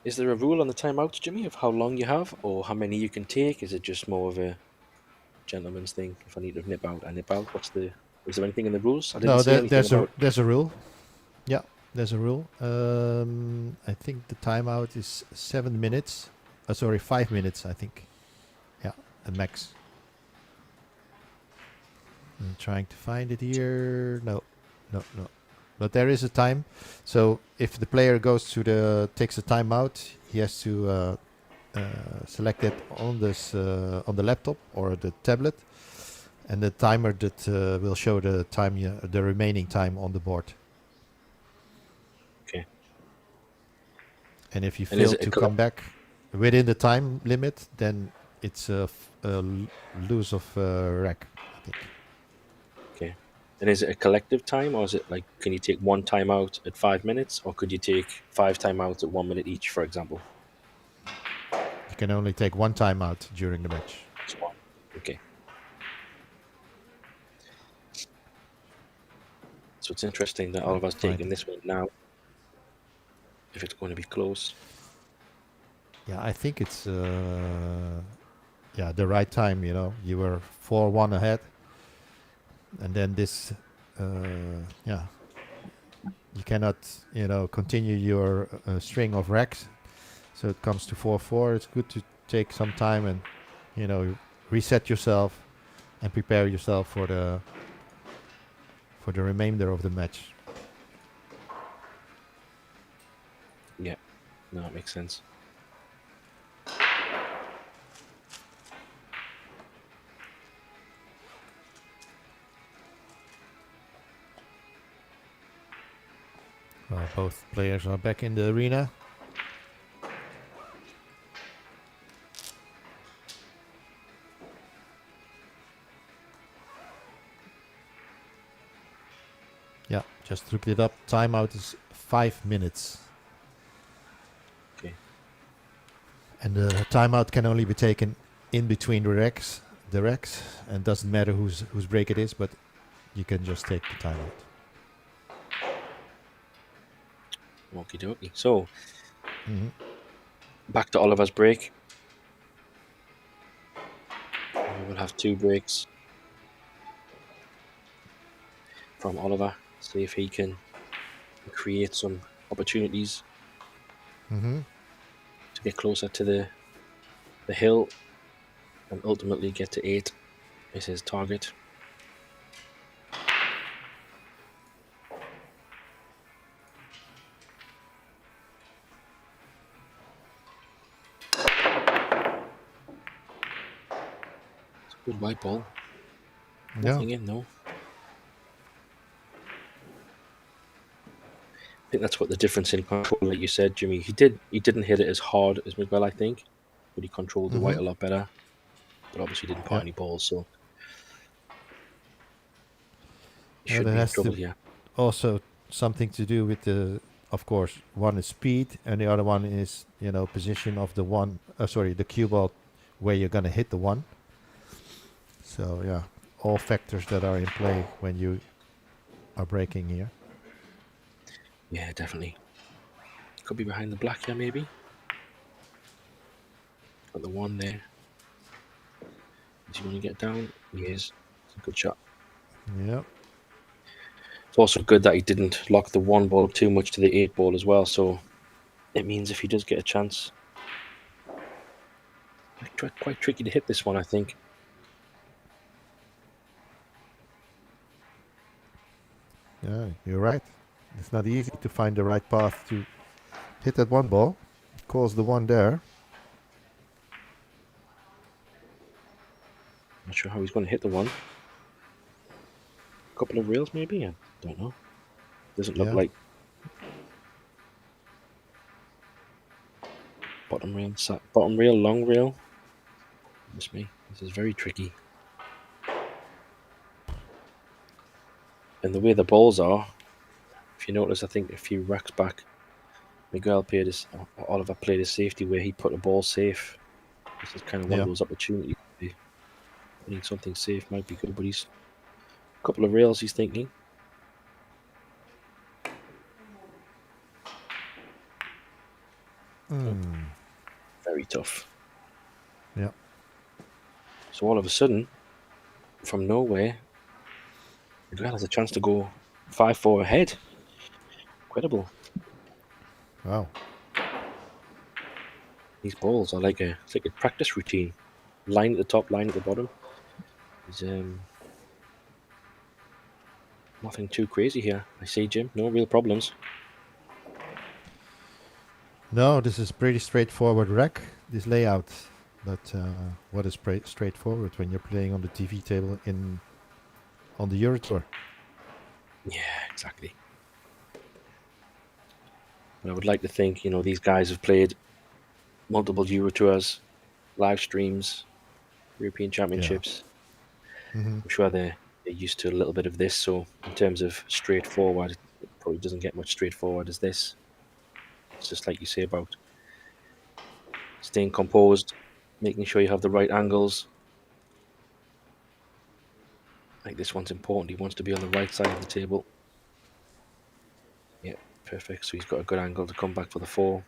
Is there a rule on the timeouts, Jimmy, of how long you have or how many you can take? Is it just more of a gentleman's thing? If I need to nip out, I nip out. Is there anything in the rules? I didn't No, see anything about. there's a rule. Yeah, there's a rule. I think the timeout is 7 minutes. Sorry, 5 minutes. I think. Yeah, at max. I'm trying to find it here. No. But there is a time. So if the player takes a timeout, he has to select it on on the laptop or the tablet, and the timer that will show the time, the remaining time on the board. Okay. And if you fail to come back within the time limit, then it's a lose of rack, I think. Okay. And is it a collective time, or is it like, can you take one timeout at 5 minutes, or could you take 5 timeouts at 1 minute each, for example? You can only take one timeout during the match. Okay. So it's interesting that Oliver's taking this one now, if it's going to be close. Yeah, I think it's the right time. You know, you were 4-1 ahead, and then this, you cannot, continue your string of racks. So it comes to 4-4. It's good to take some time and, reset yourself and prepare yourself for the remainder of the match. Yeah, no, that makes sense. Both players are back in the arena. Yeah, just looked it up. Timeout is 5 minutes. Okay. And the timeout can only be taken in between the racks, and doesn't matter whose break it is, but you can just take the timeout. Okie dokie. So, back to Oliver's break. We will have 2 breaks from Oliver. See if he can create some opportunities to get closer to the hill and ultimately get to 8 is his target. It's a good white ball. Nothing in though. I think that's what the difference in control, like you said, Jimmy. He didn't hit it as hard as Miguel, I think, but he controlled the white a lot better. But obviously didn't pot any balls, so Should that be in has trouble to here. also something to do with the, of course, one is speed and the other one is, you know, position of the one, sorry, the cue ball where you're going to hit the one. So yeah, all factors that are in play when you are breaking here. Yeah, definitely. Could be behind the black here, maybe. Got the one there. Is he going to get down? He is. It's a good shot. Yeah. It's also good that he didn't lock the one ball too much to the 8 ball as well. So it means if he does get a chance, quite tricky to hit this one, I think. Yeah, you're right. It's not easy to find the right path to hit that one ball. Calls the one there. Not sure how he's going to hit the one. A couple of reels, maybe? I don't know. Doesn't look Yeah. like. Bottom reel, long reel. Miss me. This is very tricky. And the way the balls are, if you notice, I think a few racks back, Oliver played a safety where he put a ball safe. This is kind of one of Yeah. those opportunities. Putting something safe might be good, but he's a couple of rails he's thinking. Very tough. Yeah. So all of a sudden, from nowhere, Miguel has a chance to go 5-4 ahead. Incredible. Wow. These balls are it's like a practice routine. Line at the top, line at the bottom. There's nothing too crazy here. I see, Jim. No real problems. No, this is pretty straightforward rack, this layout. But what is straightforward when you're playing on the TV table on the Euro Tour? Yeah, exactly. But I would like to think, these guys have played multiple Euro Tours, live streams, European Championships. I'm sure they're used to a little bit of this. So in terms of straightforward, it probably doesn't get much straightforward as this. It's just like you say about staying composed, making sure you have the right angles. Like this one's important. He wants to be on the right side of the table. Yeah, perfect. So he's got a good angle to come back for the 4.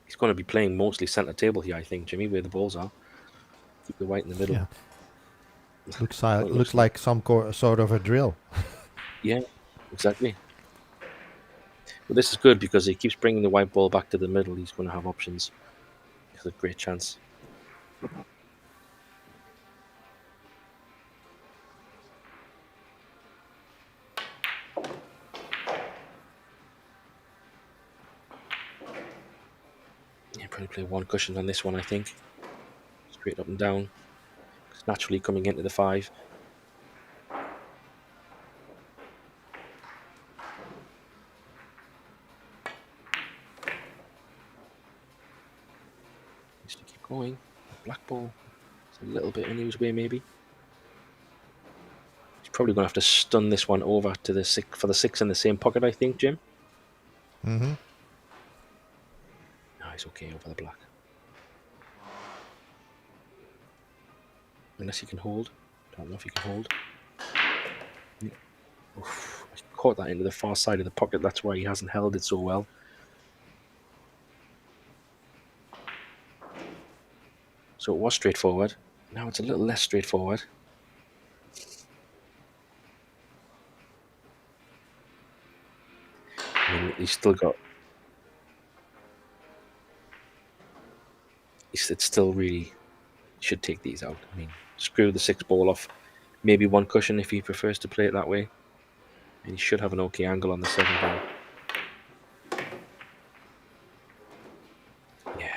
He's going to be playing mostly centre table here, I think, Jimmy, where the balls are. Keep the white in the middle. Yeah. Looks Well, looks like some sort of a drill. Yeah, exactly. But this is good because he keeps bringing the white ball back to the middle. He's going to have options. It's a great chance. Yeah, probably play one cushion on this one, I think. Straight up and down. It's naturally coming into the 5. Needs to keep going. Black ball. It's a little bit in his way, maybe. He's probably going to have to stun this one over to the 6 for the 6 in the same pocket, I think, Jim. Mm-hmm. No, he's okay over the black. Unless he can hold. Don't know if he can hold. Oof, I caught that into the far side of the pocket. That's why he hasn't held it so well. So it was straightforward. Now it's a little less straightforward. I mean, he's still got... It's still really... Should take these out. I mean, screw the 6 ball off. Maybe one cushion if he prefers to play it that way. And he should have an okay angle on the 7 ball. Yeah.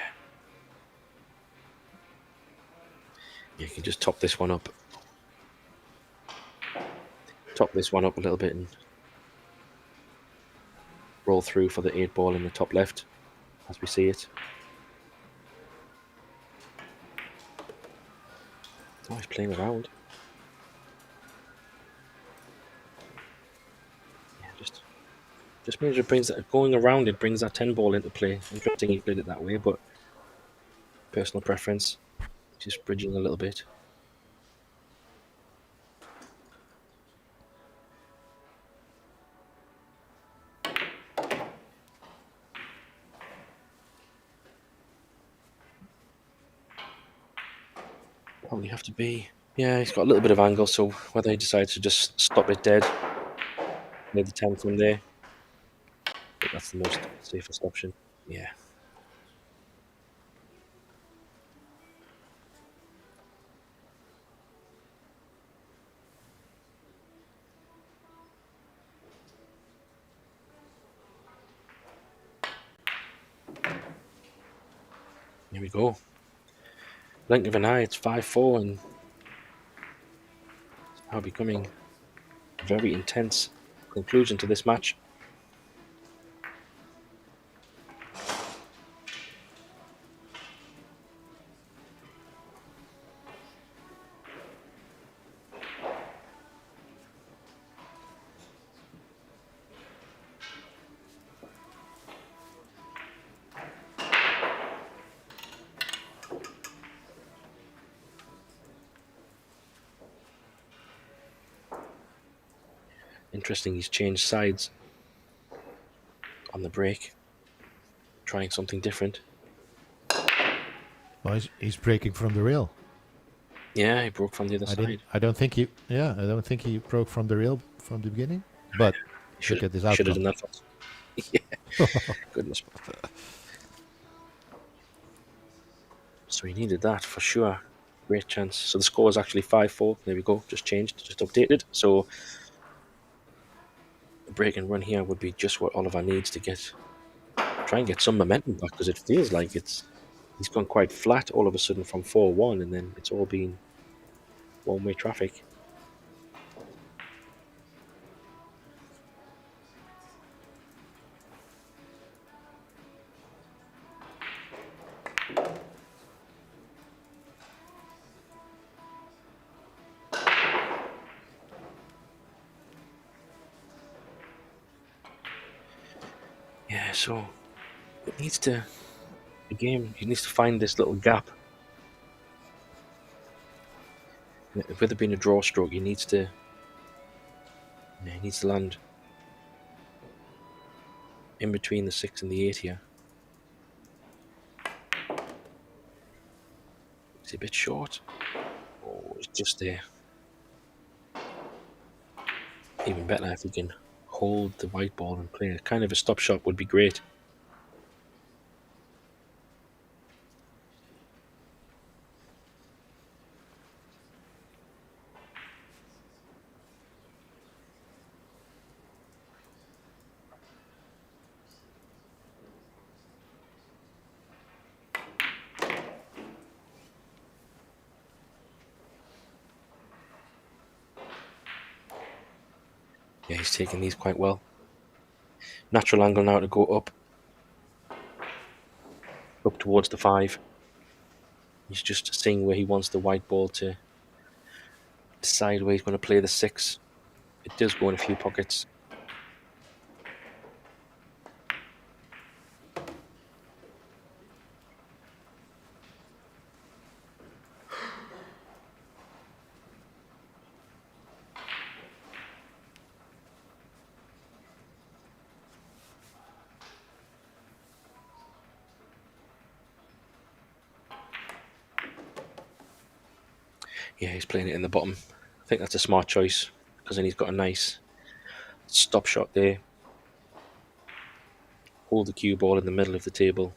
You can just top this one up. Top this one up a little bit and roll through for the 8 ball in the top left as we see it. Oh, he's playing around. Just means it brings that, going around it brings that 10 ball into play. Interesting he played it that way, but personal preference. Just bridging a little bit. Probably have to be. Yeah, he's got a little bit of angle, so whether he decides to just stop it dead, play the 10 from there, I think that's the most safest option. Yeah. Here we go. Blink of an eye, it's 5-4, and it's now becoming a very intense conclusion to this match. Interesting, he's changed sides on the break, trying something different. Well, he's breaking from the rail. Yeah, he broke from the other side. I don't think he. Yeah, I don't think he broke from the rail from the beginning. But look at this outcome. Should have done that first. Yeah, goodness. So he needed that for sure. Great chance. So the score is actually 5-4. There we go. Just changed, just updated. So the break and run here would be just what Oliver needs to try and get some momentum back, because it feels like he's gone quite flat all of a sudden from 4-1, and then it's all been one-way traffic. Yeah, so it needs to, the game, he needs to find this little gap. With it being a draw stroke, he needs to land in between the 6 and the 8 here. It's a bit short. Oh, it's just there. Even better if he can hold the white ball and play it. Kind of a stop shot would be great. Yeah, he's taking these quite well. Natural angle now to go up towards the 5. He's just seeing where he wants the white ball to decide where he's going to play the 6. It does go in a few pockets. Yeah, he's playing it in the bottom. I think that's a smart choice, because then he's got a nice stop shot there. Hold the cue ball in the middle of the table.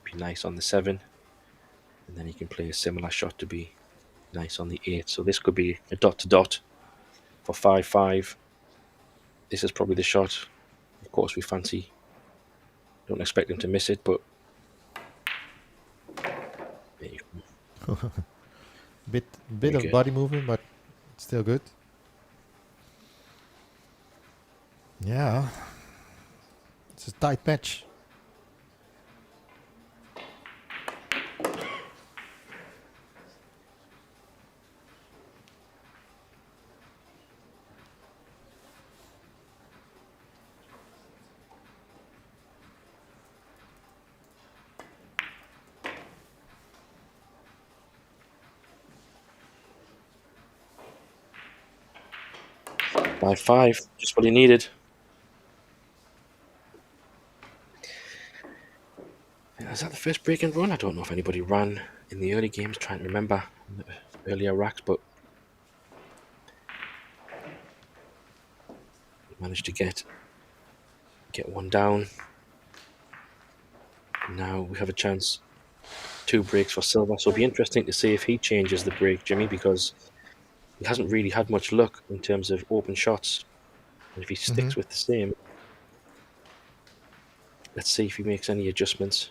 Be nice on the 7. And then he can play a similar shot to be nice on the 8. So this could be a dot to dot for 5-5. This is probably the shot. Of course, we fancy. Don't expect him to miss it, but there you go. Bit of body movement, but still good. Yeah, it's a tight match. By 5, just what he needed. Is that the first break and run? I don't know if anybody ran in the early games, trying to remember the earlier racks, but he managed to get one down. Now we have a chance. 2 breaks for Silva, so it'll be interesting to see if he changes the break, Jimmy, because he hasn't really had much luck in terms of open shots. And if he sticks with the same, let's see if he makes any adjustments.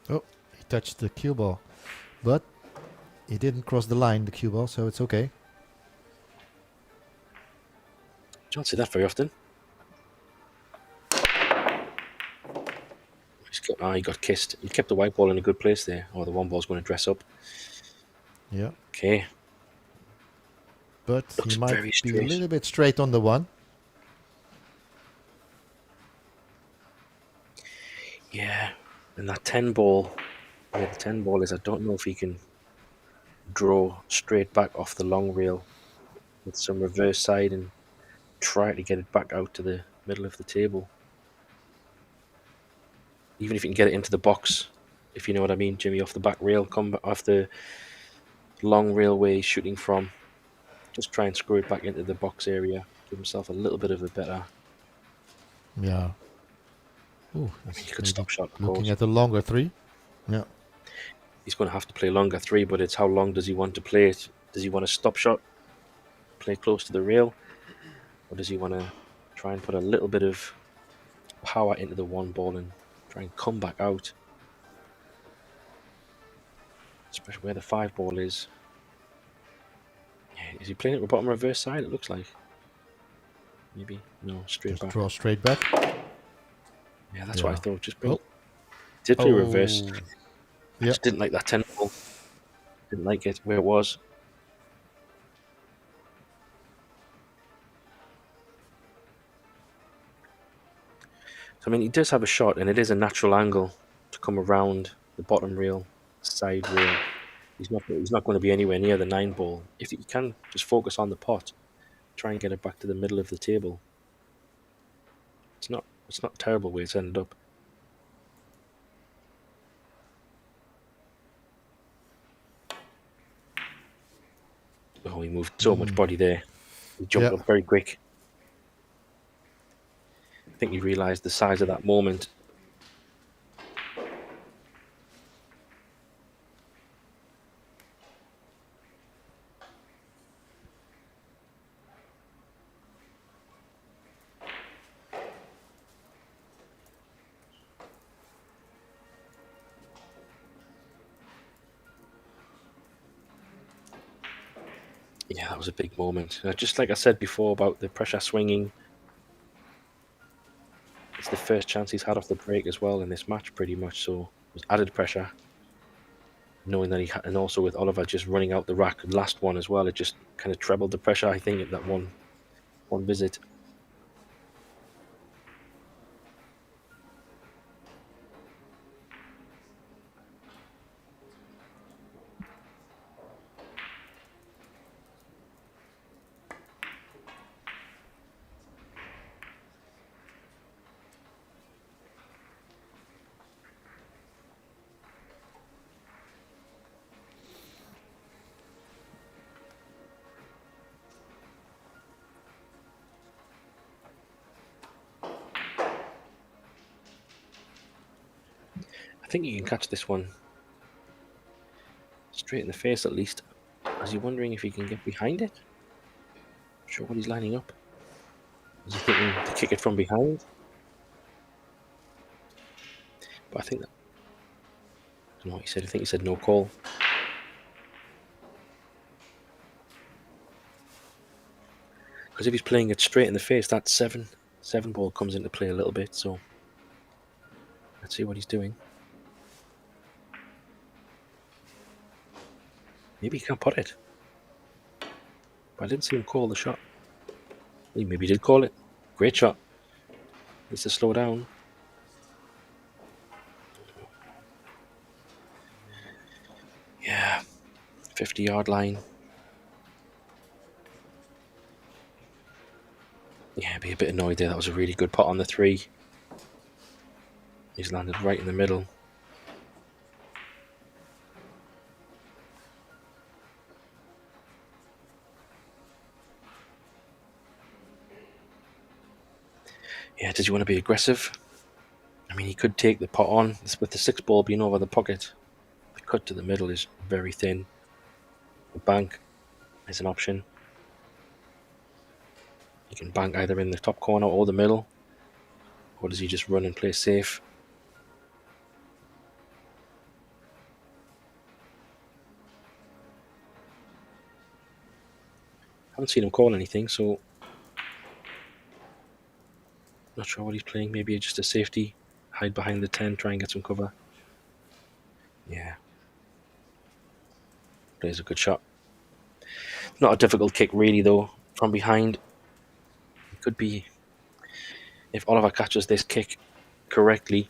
Oh, he touched the cue ball. But he didn't cross the line, the cue ball, so it's okay. Don't see that very often. He got kissed. He kept the white ball in a good place there, or the one ball's going to dress up. Yeah. Okay. But Looks he might very be a straight. little bit straight on the one. Yeah, and that 10 ball, where the 10 ball is, I don't know if he can draw straight back off the long rail with some reverse side and try to get it back out to the middle of the table. Even if you can get it into the box, if you know what I mean, Jimmy, off the back rail, come off the long railway he's shooting from. Just try and screw it back into the box area. Give himself a little bit of a better. Yeah. Ooh, I mean, he could stop shot, of looking course. at the longer 3. Yeah. He's going to have to play longer 3, but it's how long does he want to play it? Does he want to stop shot, play close to the rail, or does he want to try and put a little bit of power into the one ball and try and come back out? Especially where the 5 ball is. Yeah, is he playing it with bottom reverse side? It looks like. Maybe. No, straight Just back. draw straight back. Yeah, that's what I thought. Just bring. Oh. Did play reverse. I Yeah. just didn't like that 10 ball. Didn't like it where it was. So, I mean, he does have a shot, and it is a natural angle to come around the bottom rail, side rail. He's not going to be anywhere near the 9 ball. If he can just focus on the pot, try and get it back to the middle of the table. It's not a terrible way it's ended up. Oh, he moved so much body there. He jumped up very quick. I think he realised the size of that moment. Yeah, that was a big moment. Just like I said before about the pressure swinging, it's the first chance he's had off the break as well in this match, pretty much. So it was added pressure, knowing that and also with Oliver just running out the rack, last one as well, it just kind of trebled the pressure. I think at that one visit. I think you can catch this one straight in the face at least. Is he wondering if he can get behind it? Not sure what he's lining up. Is he thinking to kick it from behind? But I think that. I don't know what he said. I think he said no call. Because if he's playing it straight in the face, that seven ball comes into play a little bit. So let's see what he's doing. Maybe he can't put it. But I didn't see him call the shot. Maybe he did call it. Great shot. Needs to slow down. Yeah. 50-yard line. Yeah, be a bit annoyed there. That was a really good putt on the 3. He's landed right in the middle. Yeah, does he want to be aggressive? I mean, he could take the putt on with the 6 ball being over the pocket. The cut to the middle is very thin. The bank is an option. He can bank either in the top corner or the middle. Or does he just run and play safe? Haven't seen him call anything, so not sure what he's playing. Maybe just a safety. Hide behind the 10, try and get some cover. Yeah. Plays a good shot. Not a difficult kick really though. From behind. It could be, if Oliver catches this kick correctly,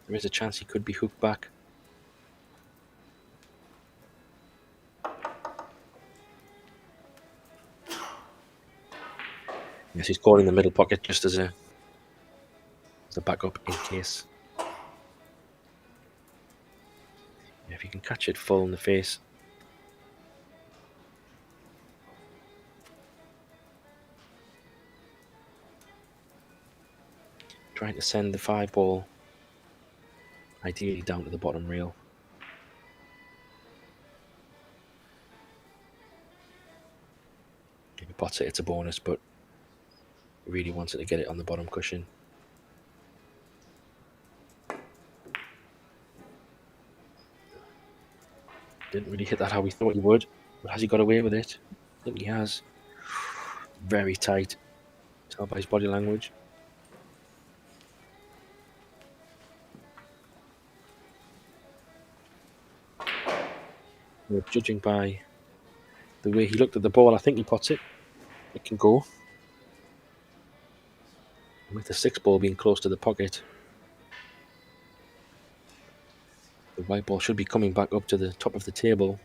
there is a chance he could be hooked back. Yes, he's caught in the middle pocket just as a backup in case. Yeah, if you can catch it full in the face. Trying to send the 5 ball ideally down to the bottom rail. If he pots it, it's a bonus, but really wants it to get it on the bottom cushion. Didn't really hit that how we thought he would, but has he got away with it? I think he has. Very tight. Tell by his body language. Judging by the way he looked at the ball, I think he pots it. It can go. With the 6 ball being close to the pocket, the white ball should be coming back up to the top of the table.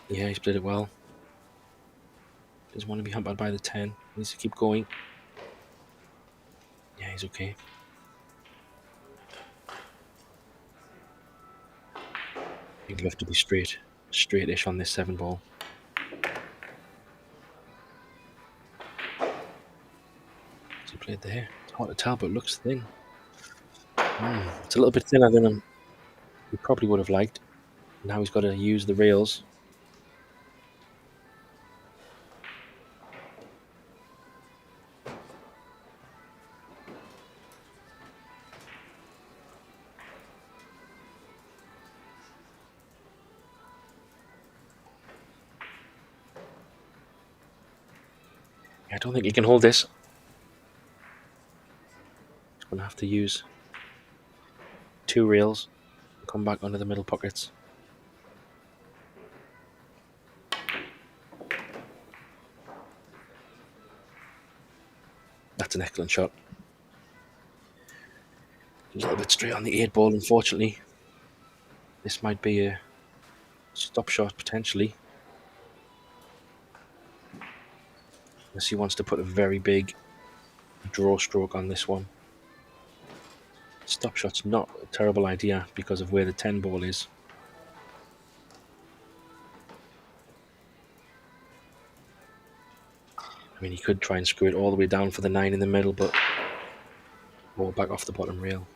Yeah, he's played it well. Doesn't want to be hampered by the 10. Needs to keep going. Yeah, he's okay. He'd love to be straight-ish on this 7 ball. What's he played there? It's hard to tell, but it looks thin. It's a little bit thinner than he probably would have liked. Now he's got to use the rails. I don't think he can hold this. He's going to have to use 2 rails and come back under the middle pockets. That's an excellent shot. A little bit straight on the 8 ball, unfortunately. This might be a stop shot potentially. Unless he wants to put a very big draw stroke on this one. Stop shot's not a terrible idea because of where the 10 ball is. I mean, he could try and screw it all the way down for the 9 in the middle, but roll back off the bottom rail.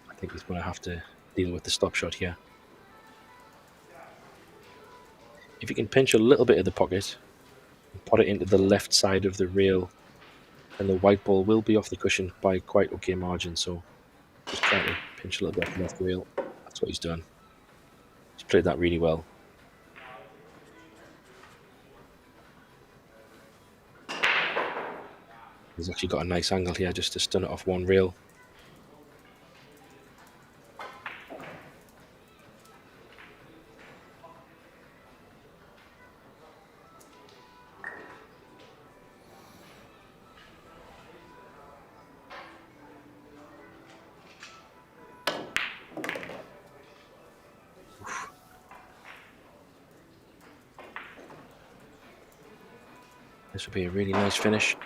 I think he's going to have to deal with the stop shot here. If he can pinch a little bit of the pocket and put it into the left side of the rail, then the white ball will be off the cushion by quite okay margin. So just try to Pinch a little bit off the left rail. That's what he's done. He's played that really well. He's actually got a nice angle here just to stun it off one rail. This would be a really nice finish.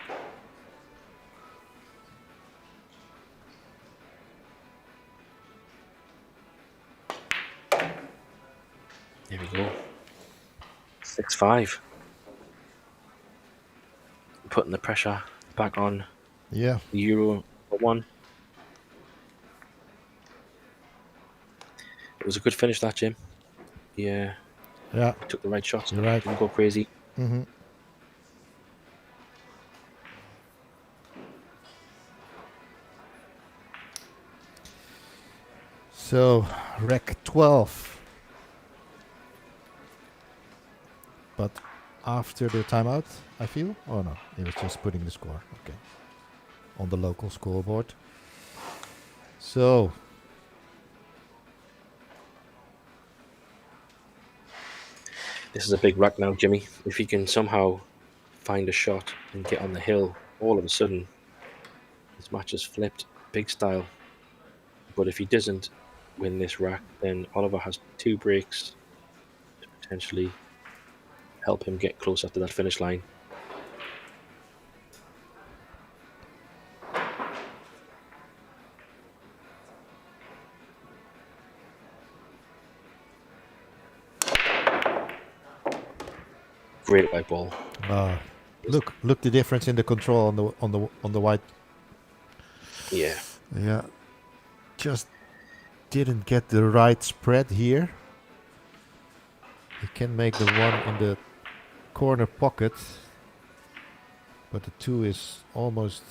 There we go. 6-5. Putting the pressure back on Yeah. the Euro for 1. It was a good finish, that, Jim. Yeah. Yeah. Took the right shots. You're right. Didn't go crazy. Mm-hmm. So, rec 12. But after the timeout, I feel? Oh no, he was just putting the score. Okay. On the local scoreboard. So. This is a big rack now, Jimmy. If he can somehow find a shot and get on the hill, all of a sudden, his match has flipped big style. But if he doesn't win this rack, then Oliver has 2 breaks to potentially help him get closer to that finish line. Great white ball. Look the difference in the control on the white. Yeah. Yeah. Just didn't get the right spread here. He can make the one in the corner pocket, but the 2 is almost,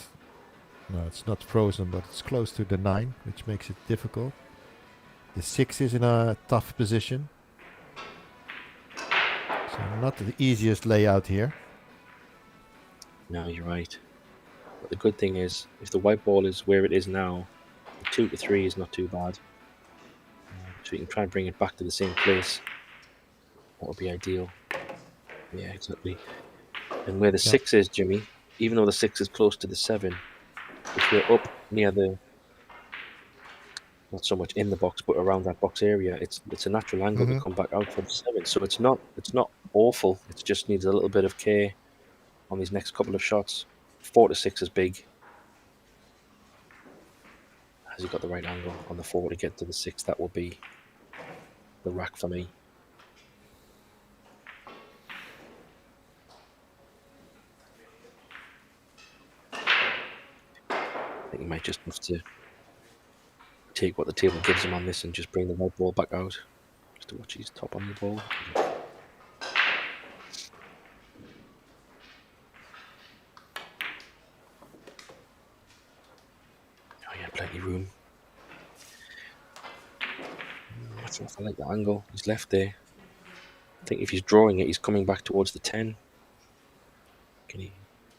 no, it's not frozen, but it's close to the 9, which makes it difficult. The 6 is in a tough position. So not the easiest layout here. No, you're right. But the good thing is, if the white ball is where it is now, the 2 to 3 is not too bad. So you can try and bring it back to the same place. That would be ideal. Yeah, exactly. And where the 6 is, Jimmy, even though the 6 is close to the 7, if you're up near the, not so much in the box, but around that box area, it's a natural angle to come back out for the 7. So it's not awful. It just needs a little bit of care on these next couple of shots. 4 to 6 is big. Has he got the right angle on the 4 to get to the 6? That will be the rack for me. I think he might just have to take what the table gives him on this and just bring the white ball back out. Just to watch his top on the ball. Oh yeah, plenty of room. I like the angle. He's left there. I think if he's drawing it, he's coming back towards the 10. Can he?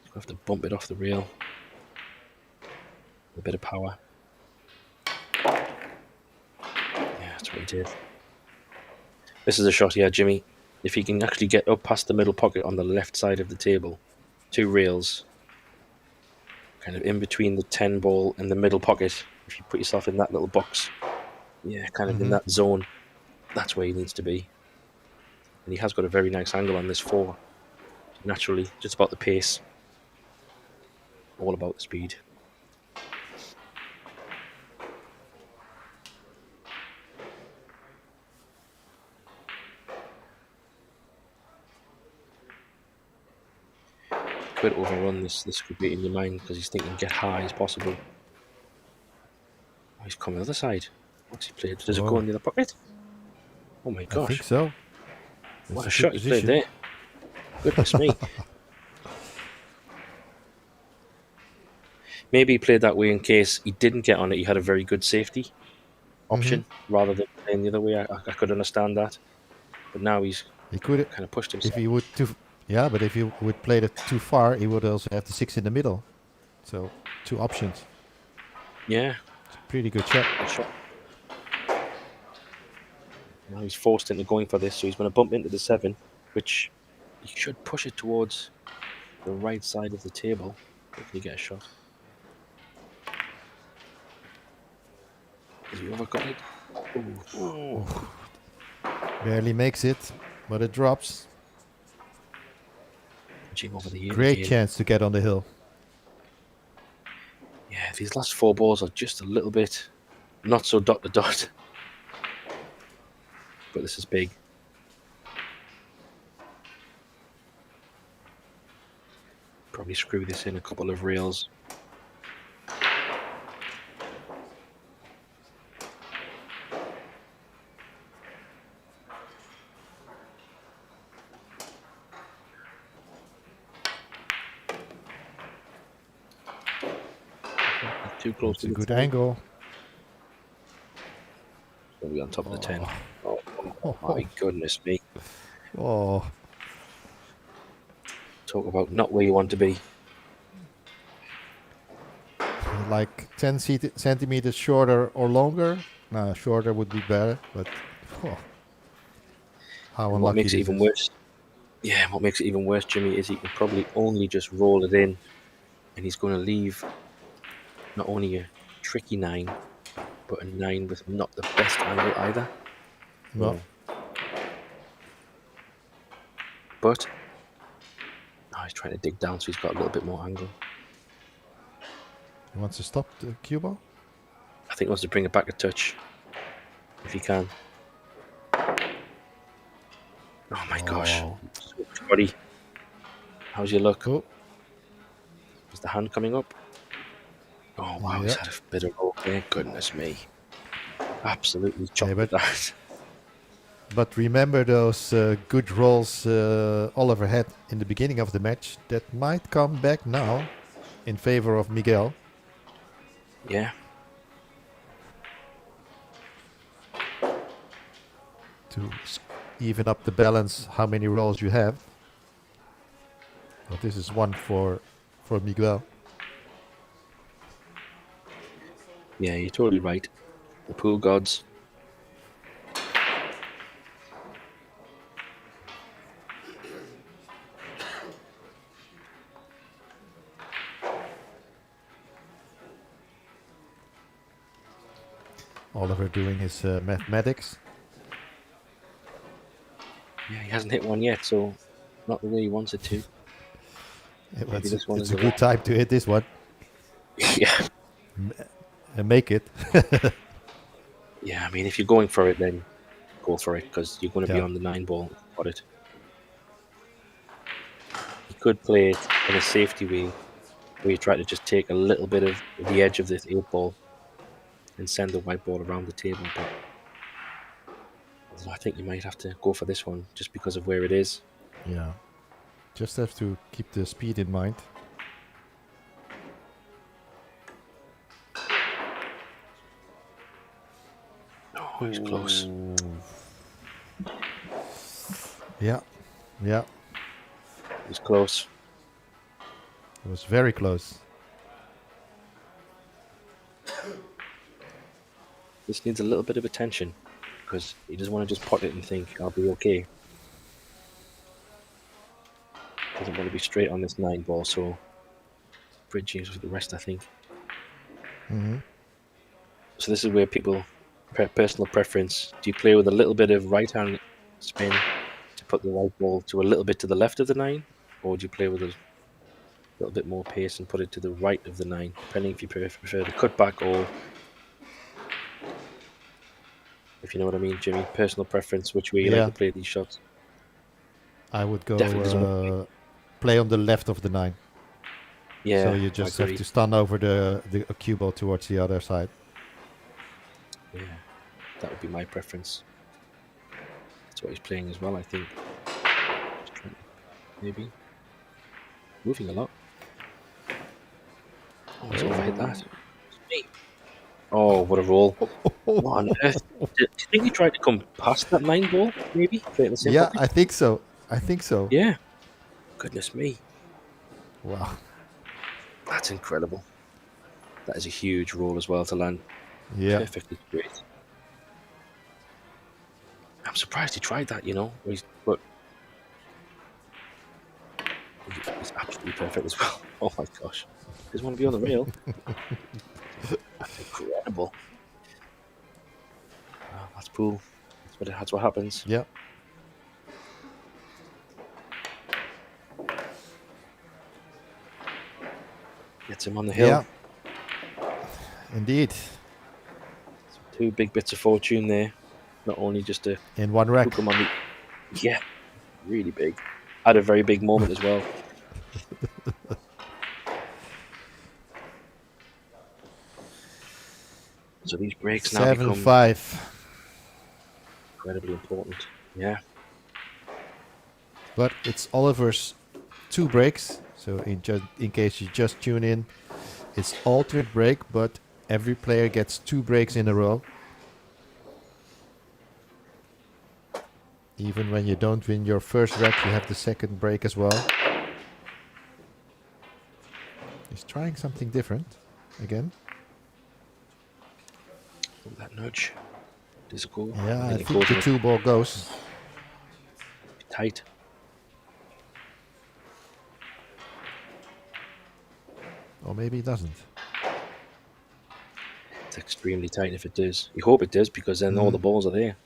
He's going to have to bump it off the rail. A bit of power. Yeah, that's what he did. This is a shot here, Jimmy. If he can actually get up past the middle pocket on the left side of the table, 2 rails, kind of in between the 10 ball and the middle pocket, if you put yourself in that little box, yeah, kind of in that zone, that's where he needs to be. And he has got a very nice angle on this 4. Naturally, just about the pace. All about the speed. Could overrun this could be in your mind because he's thinking get high as possible. Oh, he's coming the other side. What's he played? Does it go in the other pocket? Oh my gosh. I think so. What a shot he played there. Goodness me. Maybe he played that way in case he didn't get on it. He had a very good safety. option rather than playing the other way. I could understand that, but now he's He could, kind of pushed if himself. he would yeah, but if he would play it too far, he would also have the 6 in the middle. So 2 options. Yeah, It's a pretty good shot. good shot. Now he's forced into going for this, so he's going to bump into the 7, which he should push it towards the right side of the table. Hopefully get a shot. Has he overgot it? Ooh. Barely makes it, but it drops. Punching over the ear Great again. chance to get on the hill. Yeah, these last 4 balls are just a little bit not so dot to dot. But this is big. Probably screw this in a couple of reels. Too close It's to a the good 10. angle. Gonna be on top of the 10. Oh. Oh my goodness me. Oh, Talk about not where you want to be. like 10 centimeters shorter or longer. No, shorter would be better, but how And unlucky what makes it this even is. worse, yeah, what makes it even worse, Jimmy, is he can probably only just roll it in, and he's going to leave not only a tricky 9, but a 9 with not the best angle either. No, But now he's trying to dig down, so he's got a little bit more angle. he wants to stop the cue ball. I think he wants to bring it back a touch, if he can. Oh my gosh. So much body. How's your luck? Oh, Is the hand coming up? Oh wow, he's yeah. had a bit of roll there. Goodness me. Absolutely chopped but- with that. But remember those good rolls Oliver had in the beginning of the match that might come back now in favor of Miguel. Yeah. To even up the balance how many rolls you have. But this is one for Miguel. Yeah, you're totally right. The pool gods. Oliver doing his mathematics. Yeah, he hasn't hit one yet, so not the way he wants it to. Maybe this one It's is a the good one. time to hit this one Yeah. and make it. Yeah, I mean, if you're going for it, then go for it, because you're going to be Yeah. on the 9 ball. Got it. You could play it in a safety way, where you try to just take a little bit of the edge of this 8 ball and send the white ball around the table, but I think you might have to go for this one just because of where it is. Yeah. Just have to keep the speed in mind. Oh, he's close. Yeah. Yeah. He's close. It was very close. This needs a little bit of attention, because he doesn't want to just pot it and think, I'll be okay. Doesn't want to be straight on this 9 ball, so bridging with the rest, I think. Mm-hmm. So this is where people, personal preference, do you play with a little bit of right hand spin to put the white ball to a little bit to the left of the 9, or do you play with a little bit more pace and put it to the right of the 9, depending if you prefer the cutback or, if you know what I mean, Jimmy, personal preference, which way you like Yeah. to play these shots. I would Definitely doesn't go play on the left of the 9. Yeah, So you just have to stun over the cue ball towards the other side. Yeah, that would be my preference. That's what he's playing as well, I think. Just trying to, maybe. Moving a lot. Oh, he's overhit that. Me. Oh, what a roll. What on earth? Do you think he tried to come past that 9 ball, maybe? Play in the same Yeah, pocket? I think so. I think so. Yeah. Goodness me. Wow. That's incredible. That is a huge roll as well to land Yeah. perfectly straight. I'm surprised he tried that, you know. But he's absolutely perfect as well. Oh my gosh. Doesn't want to be on the rail. That's incredible. Well, that's cool. That's what happens. Yeah. Gets him on the hill. Yeah. Indeed. 2 big bits of fortune there. Not only just to In one rack. hook him on the... Yeah, really big. Had a very big moment as well. So these breaks now become 7-5. incredibly important. Yeah. But it's Oliver's 2 breaks. So in case you just tune in, it's alternate break, but every player gets 2 breaks in a row. Even when you don't win your first rack, you have the second break as well. He's trying something different again. Oh, that nudge. Does it go? Yeah, I And then think the 2 ball goes. tight. Or maybe it doesn't. It's extremely tight if it does. You hope it does because then all the balls are there.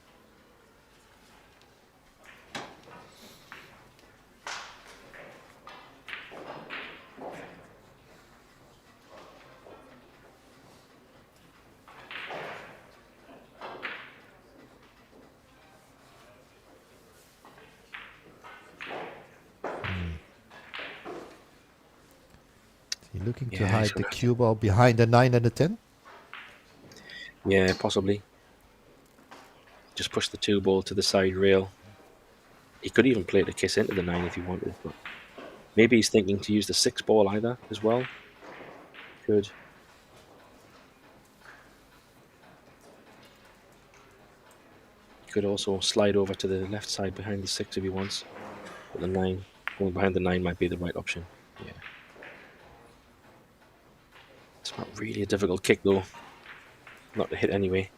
Is he looking to Yeah, hide he's the gonna- cue ball behind the 9 and the 10? Yeah, possibly. Just push the 2 ball to the side rail. He could even play the kiss into the 9 if he wanted, but maybe he's thinking to use the 6 ball either as well. Could. He could also slide over to the left side behind the 6 if he wants. But the 9, going behind the 9 might be the right option. Yeah. It's not really a difficult kick though. Not to hit anyway.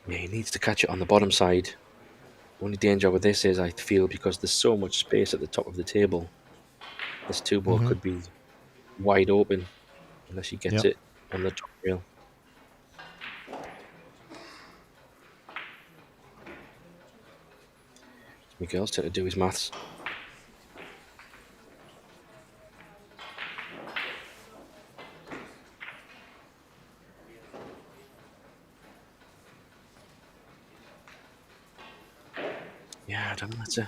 Yeah, he needs to catch it on the bottom side. Only danger with this is, I feel, because there's so much space at the top of the table, this 2 ball could be wide open unless he gets Yep. it on the top rail. Miguel's trying to do his maths. Yeah, I don't know. It's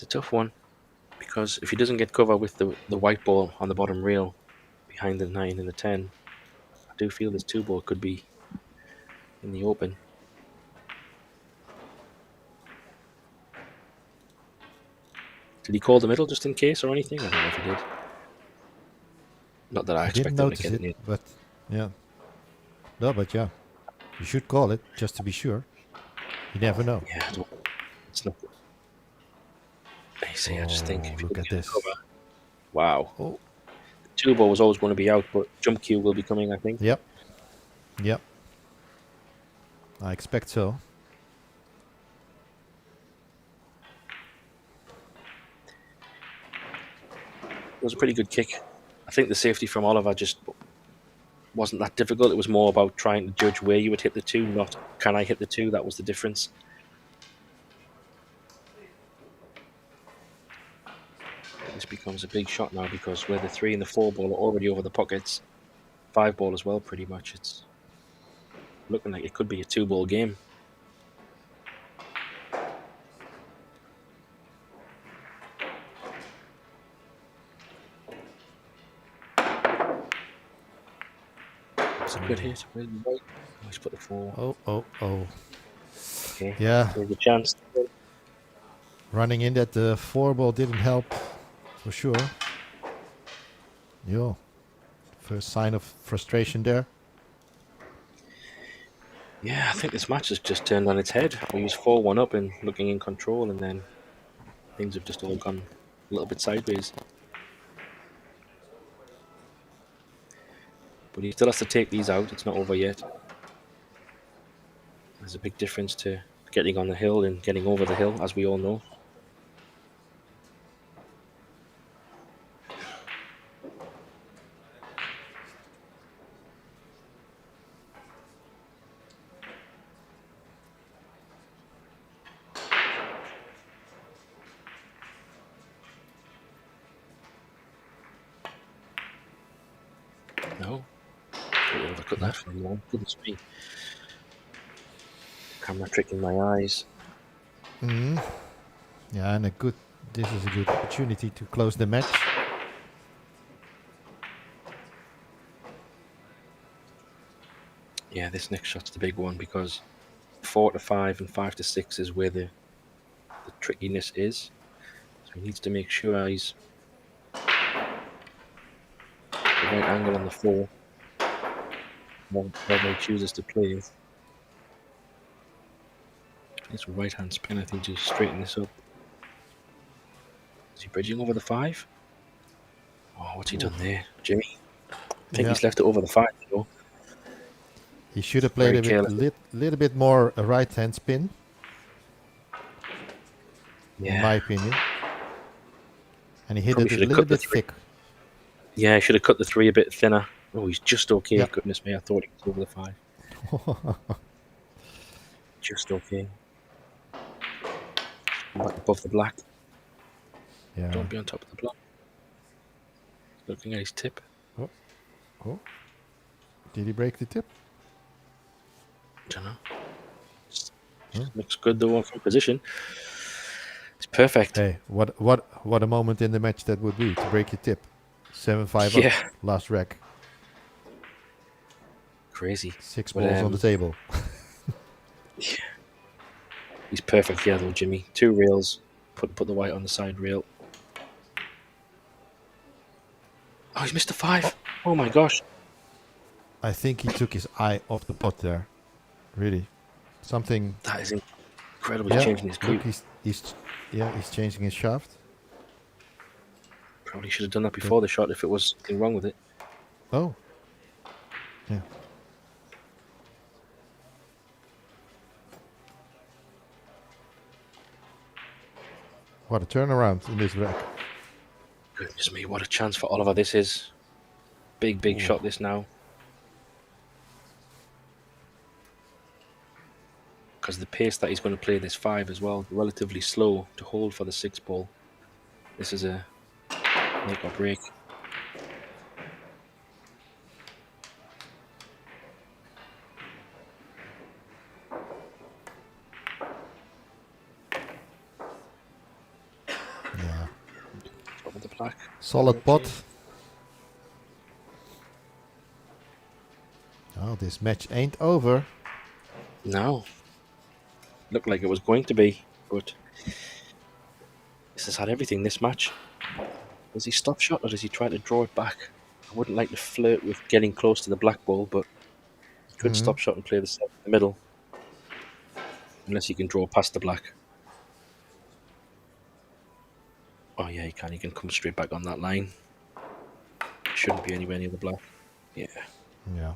a tough one because if he doesn't get cover with the white ball on the bottom rail behind the 9 and the 10, I do feel this 2 ball could be in the open. Did he call the middle just in case or anything? I don't know if he did. Not that I I didn't expect him to notice get it, it in. but yeah. No, but yeah. You should call it, just to be sure. You never know. Yeah, it's not. I see. I just think Oh, if you look could at get this. cover. Wow. Oh, 2 ball was always going to be out, but jump cue will be coming, I think. yep. Yep. I expect so. It was a pretty good kick. I think the safety from Oliver just wasn't that difficult. It was more about trying to judge where you would hit the 2, not can I hit the 2. That was the difference. This becomes a big shot now because where the 3 and the 4 ball are already over the pockets, 5 ball as well, pretty much. It's looking like it could be a 2 ball game. It's a good hit. Where's the white? Oh, he's put the 4. Oh. Okay. Yeah, There's a chance. running in that 4-ball didn't help, for sure. Yo, first sign of frustration there. Yeah, I think this match has just turned on its head. We was 4-1 up and looking in control, and then things have just all gone a little bit sideways. But he still has to take these out. It's not over yet. There's a big difference to getting on the hill and getting over the hill, as we all know. No. Oh, look at that for a moment. Goodness me. Camera tricking my eyes. Yeah, and this is a good opportunity to close the match. Yeah, this next shot's the big one because 4 to 5 and 5 to 6 is where the trickiness is. So he needs to make sure he's the right angle on the 4. Whatever he chooses to play. It's a right hand spin, I think, to straighten this up. Is he bridging over the 5? Oh, what's he done there, Jimmy? I think he's left it over the 5, though. He should have played a little bit more a right hand spin. Yeah. In my opinion. And he hit Probably it a little bit thick. Yeah, he should have cut the 3 a bit thinner. Oh, he's just okay. Yep. Goodness me, I thought he was over the 5. Just okay. Back above the black. Yeah. Don't be on top of the black. Looking at his tip. Oh. Did he break the tip? Don't know. Looks good though from position. It's perfect. Hey, what a moment in the match that would be to break your tip. 7-5 up, last rack. Crazy. 6 balls on the table. Yeah. He's perfect here though, Jimmy. 2 rails. Put the white on the side rail. Oh, he's missed a 5. Oh my gosh. I think he took his eye off the pot there. Really. Something. That is incredible. He's changing his cue. Look, he's changing his shaft. Probably should have done that before the shot if it was something wrong with it. Oh. Yeah. What a turnaround in this rack. Goodness me, what a chance for Oliver this is. Big shot this now. Because the pace that he's going to play this 5 as well, relatively slow to hold for the 6 ball. This is a make or break. Yeah. Top of the black. Solid pot. Oh, this match ain't over. No. Looked like it was going to be, but this has had everything this match. Does he stop shot or does he try to draw it back? I wouldn't like to flirt with getting close to the black ball, but he could stop shot and play the set in the middle. Unless he can draw past the black. Oh yeah, he can. He can come straight back on that line. Shouldn't be anywhere near the black. Yeah. Yeah.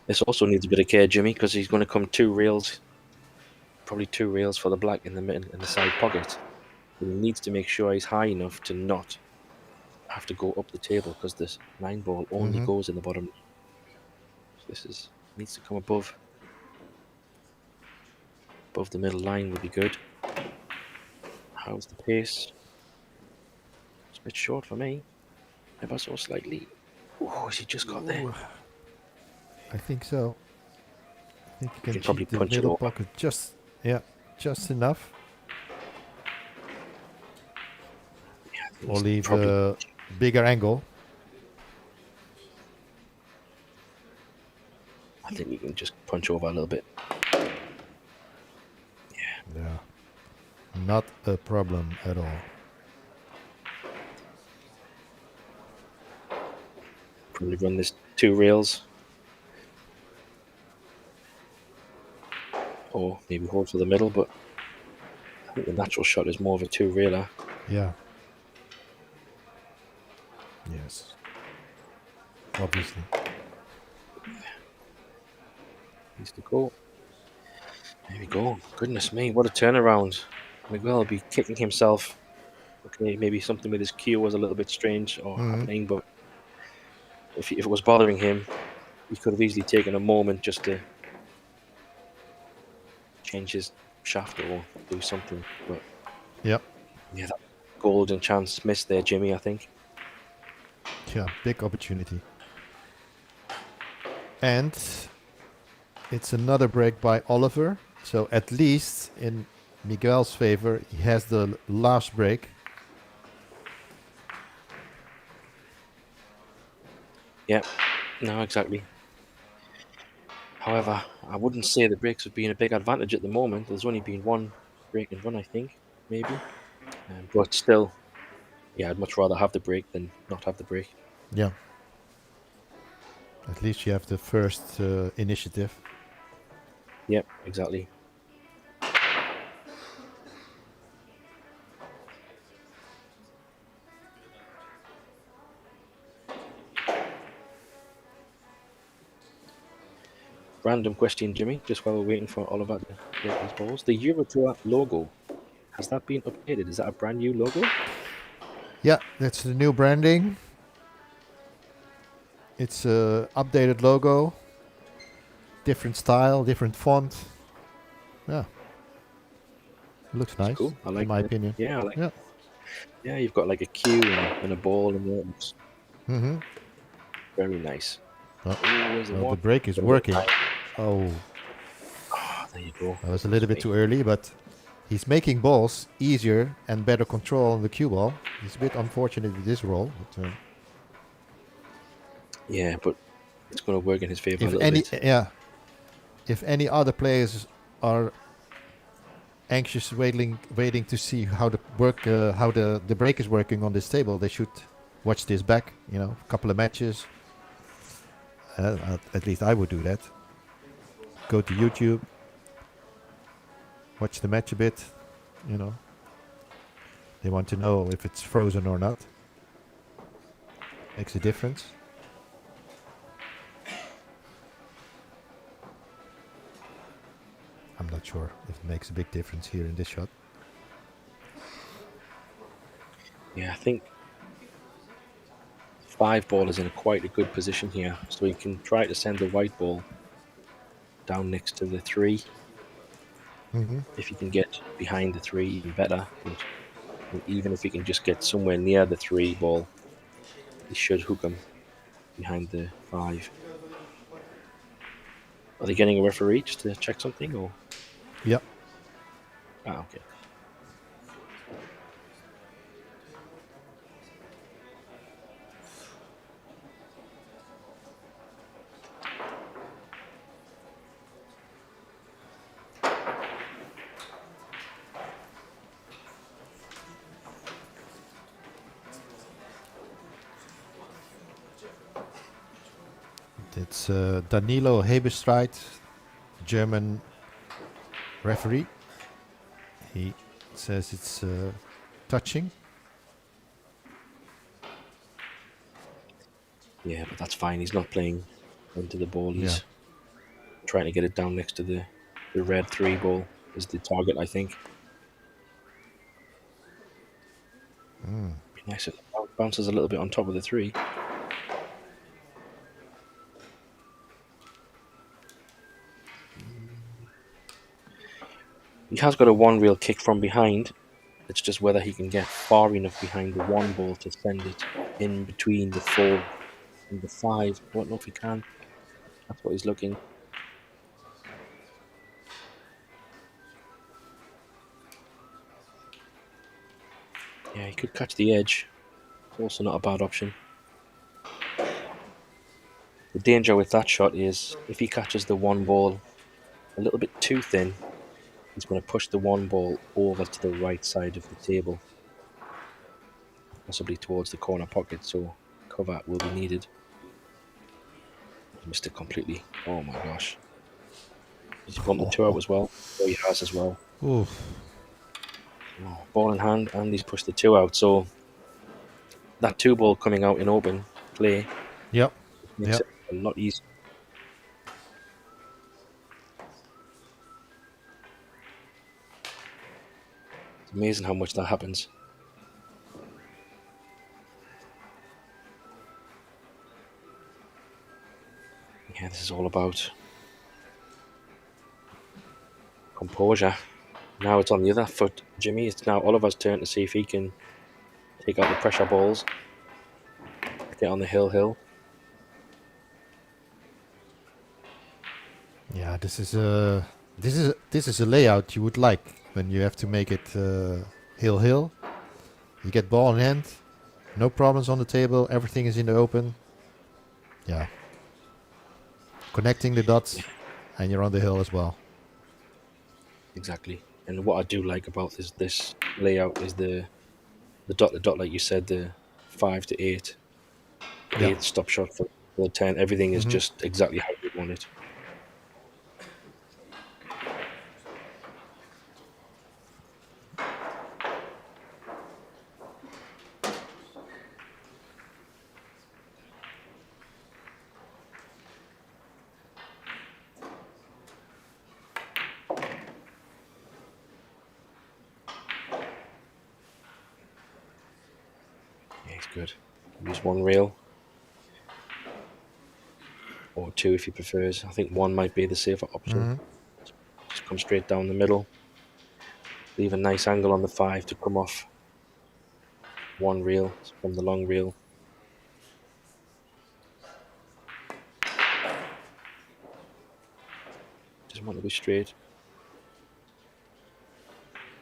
This also needs a bit of care, Jimmy, because he's going to come 2 rails, probably 2 rails for the black in the side pocket. But he needs to make sure he's high enough to not have to go up the table because this 9 ball only goes in the bottom. So this needs to come above the middle line would be good. How's the pace? It's a bit short for me. Ever so slightly. Oh, has he just got there? I think so. I think you can probably cheat the punch it middle over. pocket just enough. or He's leave probably a bigger angle. I think he can just punch over a little bit. Yeah, not a problem at all. Probably run this 2 rails. Or maybe hold for the middle, but I think the natural shot is more of a 2 railer. Yeah. Yes. Obviously. Needs to go. There we go. Goodness me, what a turnaround. Miguel will be kicking himself. Okay, maybe something with his cue was a little bit strange or happening, but if it was bothering him, he could have easily taken a moment just to change his shaft or do something. But Yep. yeah, that golden chance missed there, Jimmy, I think. Yeah, big opportunity. And it's another break by Oliver. So at least in Miguel's favor, he has the last break. Yeah, no, exactly. However, I wouldn't say the breaks have been a big advantage at the moment. There's only been 1 break and run, I think, maybe. But still, yeah, I'd much rather have the break than not have the break. Yeah. At least you have the first initiative. Yep, exactly. Random question, Jimmy, just while we're waiting for Oliver to get these balls. The Euro Tour logo, has that been updated? Is that a brand new logo? Yeah, that's the new branding. It's a updated logo, different style, different font. Yeah, looks It's nice, cool. I like in my it. opinion. Yeah, I like. Yeah. Yeah, you've got like a cue and a ball in there. It's Mm-hmm. very nice. Oh, Ooh, where's the well, the one? break is Got a bit of working. time. Oh, Ah, there you go. that was a little bit too early, but he's making balls easier and better control on the cue ball. It's a bit unfortunate with this roll, but Yeah, but it's going to work in his favor a if little any, bit. yeah, if any other players are anxious, waiting to see how the break is working on this table, they should watch this back. You know, a couple of matches. At least I would do that. Go to YouTube, watch the match a bit. You know, they want to know if it's frozen or not. Makes a difference. I'm not sure if it makes a big difference here in this shot. Yeah, I think 5 ball is in quite a good position here, so he can try to send the white ball down next to the 3. Mm-hmm. If he can get behind the 3, even better. But even if he can just get somewhere near the 3 ball, he should hook him behind the 5. Are they getting a referee just to check something, or? Yep. Ah, okay. It's Danilo Hebestreit, German referee. He says it's touching. Yeah, but that's fine. He's not playing into the ball. He's Yeah. trying to get it down next to the red 3 ball is the target, I think. Be nice if it bounces a little bit on top of the 3. He has got a 1 reel kick from behind. It's just whether he can get far enough behind the 1 ball to send it in between the 4 and the 5. I don't know if he can. That's what he's looking. Yeah, he could catch the edge. Also not a bad option. The danger with that shot is if he catches the one ball a little bit too thin, he's going to push the one ball over to the right side of the table, possibly towards the corner pocket, so cover will be needed. He missed it completely. Oh my gosh. Has he bumped the two out as well? Oh, he has as well. Oof. Oh, ball in hand, and he's pushed the two out. So that two ball coming out in open play Yep. makes Yep. it a lot easier. It's amazing how much that happens. Yeah, this is all about composure. Now it's on the other foot, Jimmy. It's now Oliver's turn to see if he can take out the pressure balls, get on the hill. Yeah, this is a layout you would like when you have to make it hill. You get ball in hand, no problems on the table, everything is in the open. Yeah. Connecting the dots, and you're on the hill as well. Exactly. And what I do like about this layout is the dot to dot, like you said, the 5 to 8, Yeah. 8 stop shot for the 10. Everything is Mhm. just exactly how you want it. Yeah, he's good. Use one rail. Or two if he prefers. I think one might be the safer option. Mhm. Just come straight down the middle. Leave a nice angle on the 5 to come off one reel from the long reel. Doesn't want to be straight.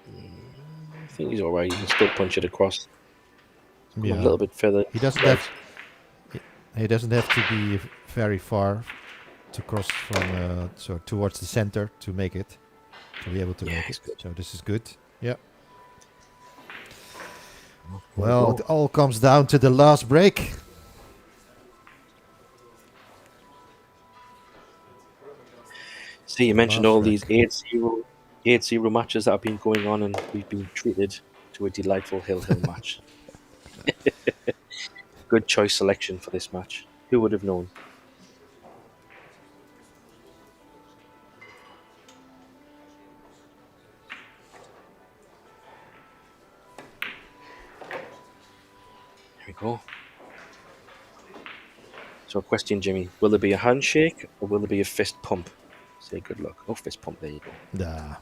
I think he's alright. He can still punch it across. Come a Yeah. little bit further. He doesn't Right. have. He doesn't have to be very far to cross from so towards the center to make it, to be able to Yeah, make he's it. good. So this is good. Yeah. There we Well, go. it all comes down to the last break. See, you mentioned Last all break. these 8-0 matches that have been going on, and we've been treated to a delightful hill match. Good choice selection for this match. Who would have known? Here we go. So, a question, Jimmy: will there be a handshake or will there be a fist pump? Say good luck. Oh, fist pump. There you go. Yeah.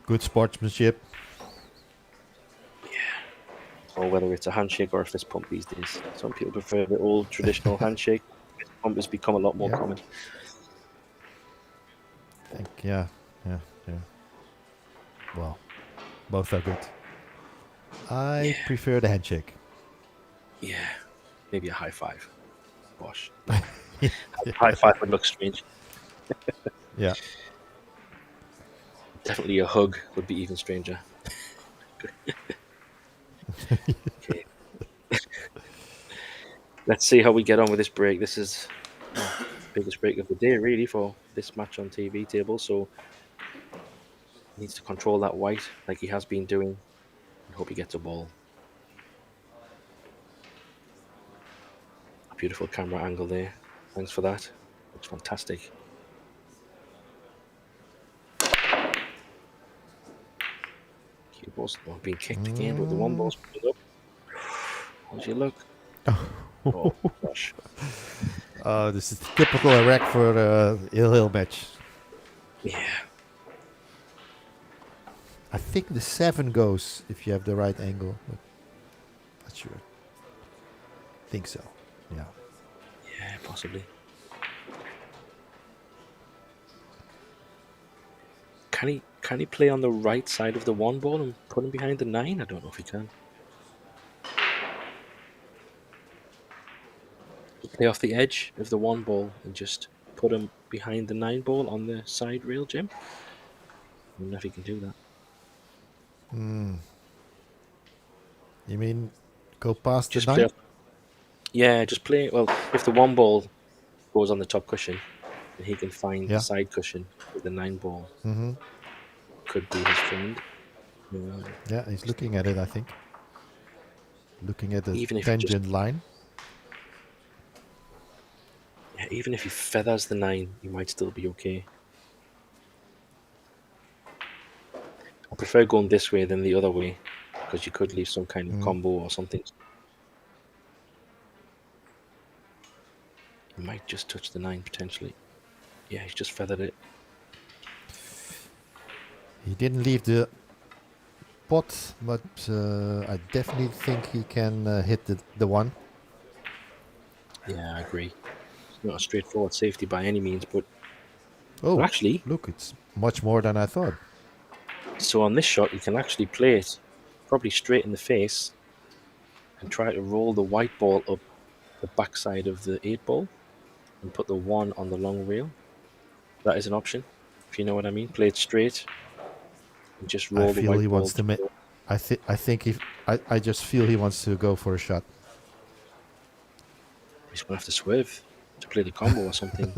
Good sportsmanship. Or whether it's a handshake or a fist pump these days. Some people prefer the old traditional handshake. Fist pump has become a lot more Yeah. common. I think, yeah. Well, both are good. I Yeah. prefer the handshake. Yeah, maybe a high five. Gosh, Yeah. high five would look strange. Yeah. Definitely a hug would be even stranger. Okay. Let's see how we get on with this break. This is the biggest break of the day, really, for this match on TV table. So he needs to control that white like he has been doing and hope he gets a ball. A beautiful camera angle there. Thanks for that. Looks fantastic. Cue balls being kicked again, but the one ball's coming up. How's your luck? Oh gosh. This is typical Iraq for hill match. Yeah. I think the 7 goes if you have the right angle, but not sure. Think so. Yeah. Yeah, possibly. Can he play on the right side of the one ball and put him behind the 9? I don't know if he can. Play off the edge of the one ball and just put him behind the 9 ball on the side rail, Jim. I don't know if he can do that. You mean go past Just the play 9? off. Yeah, just play. Well, if the one ball goes on the top cushion, then he can find Yeah. the side cushion with the 9 ball. Mm-hmm. Could be his friend. Yeah, he's looking at it, I think. Looking at the Even if he just, tangent line. yeah, even if he feathers the 9, he might still be okay. I prefer going this way than the other way, because you could leave some kind of combo or something. He might just touch the 9 potentially. Yeah, he's just feathered it. He didn't leave the pot, but I definitely think he can hit the 1. Yeah, I agree. It's not a straightforward safety by any means, but Oh, actually, look, it's much more than I thought. so on this shot, you can actually play it probably straight in the face and try to roll the white ball up the backside of the 8 ball and put the 1 on the long rail. That is an option, if you know what I mean. Play it straight and just I roll the feel white he ball. wants to make. I think if I just feel he wants to go for a shot. He's going to have to swerve to play the combo or something.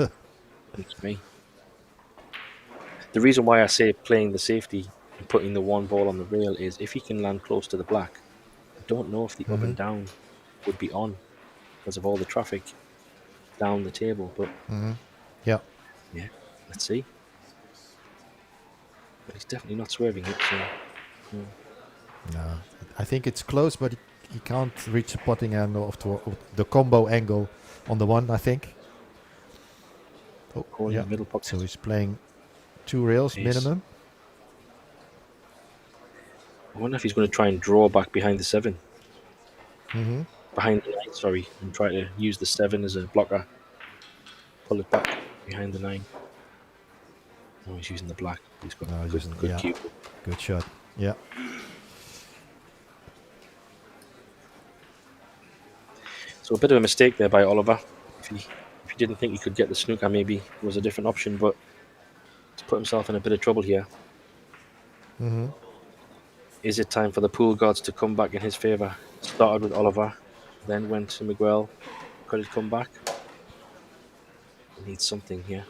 It's me. The reason why I say playing the safety and putting the 1 ball on the rail is if he can land close to the black, I don't know if the up and down would be on because of all the traffic down the table. But Yeah. yeah, let's see. But he's definitely not swerving it. So No, I think it's close, but he can't reach the potting angle of the combo angle on the 1. I think. Oh, Going in yeah. the middle pocket. So he's playing 2 rails Ace. minimum. I wonder if he's going to try and draw back behind the 7. Mm-hmm. Behind the 9, sorry, and try to use the 7 as a blocker. Pull it back behind the 9. Oh, he's using the black. He's got No, good yeah. cue. Good shot. Yeah. So a bit of a mistake there by Oliver. If he didn't think he could get the snooker, maybe it was a different option, but he's put himself in a bit of trouble here. Mm-hmm. Is it time for the pool gods to come back in his favour? Started with Oliver, then went to Miguel. Could it come back? He needs something here.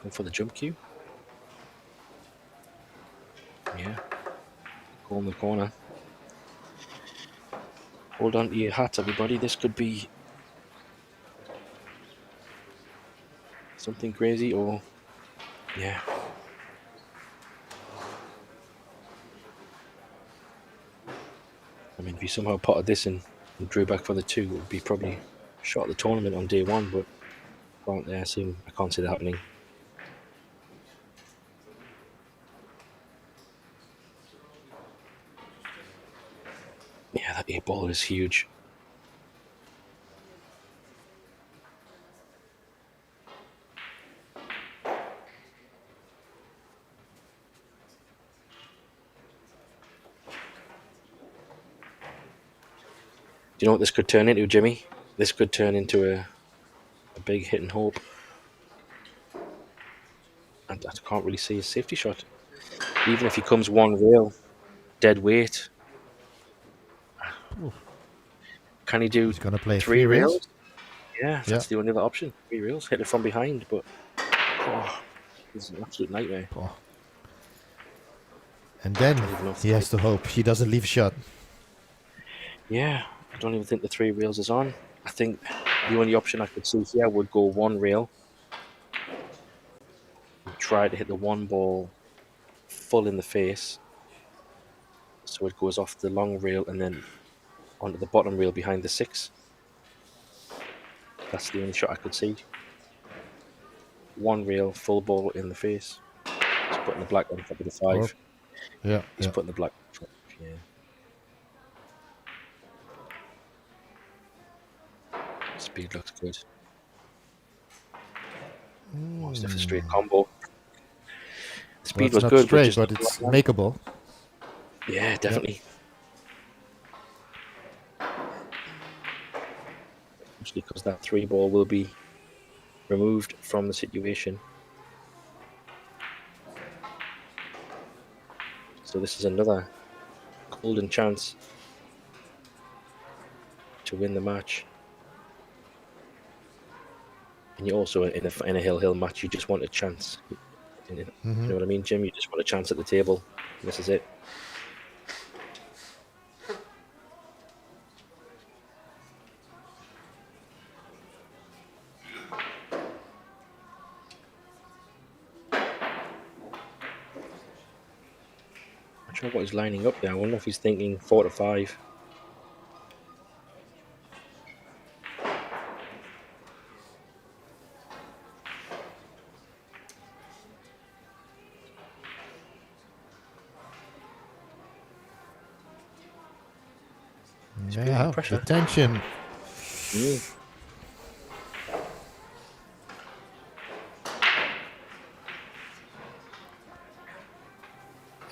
Going for the jump cue. Yeah. Go in the corner. Hold on to your hats, everybody. This could be something crazy or... Yeah. I mean, if he somehow potted this and drew back for the 2, it would be probably shot at the tournament on day 1, but I can't see that happening. Yeah, that 8 ball is huge. Do you know what this could turn into, Jimmy? This could turn into a big hit and hope. And I can't really see a safety shot. Even if he comes 1 rail, dead weight. Can he do He's gonna play 3 3 rails. rails? Yeah, that's the only other option. 3 rails, hit it from behind, but it's an absolute nightmare. Oh. And then he has to hope he doesn't leave a shot. Yeah, I don't even think the 3 rails is on. I think the only option I could see here would go 1 rail. And try to hit the 1 ball full in the face. So it goes off the long rail and then onto the bottom rail behind the 6. That's the only shot I could see. 1 rail, full ball in the face. He's putting the black on top of the Or, 5. yeah, He's yeah. putting the black on top, yeah. Speed looks good. Oh, it's just a straight combo. Well, Speed it's was not good, but straight, just but not it's like makeable. yeah, definitely. Especially because that 3 ball will be removed from the situation. So this is another golden chance to win the match. And you also in a hill match, you just want a chance. You know what I mean, Jim? You just want a chance at the table. And this is it. I'm not sure what he's lining up there. I wonder if he's thinking 4 to 5. He's feeling the Yeah, pressure. the tension.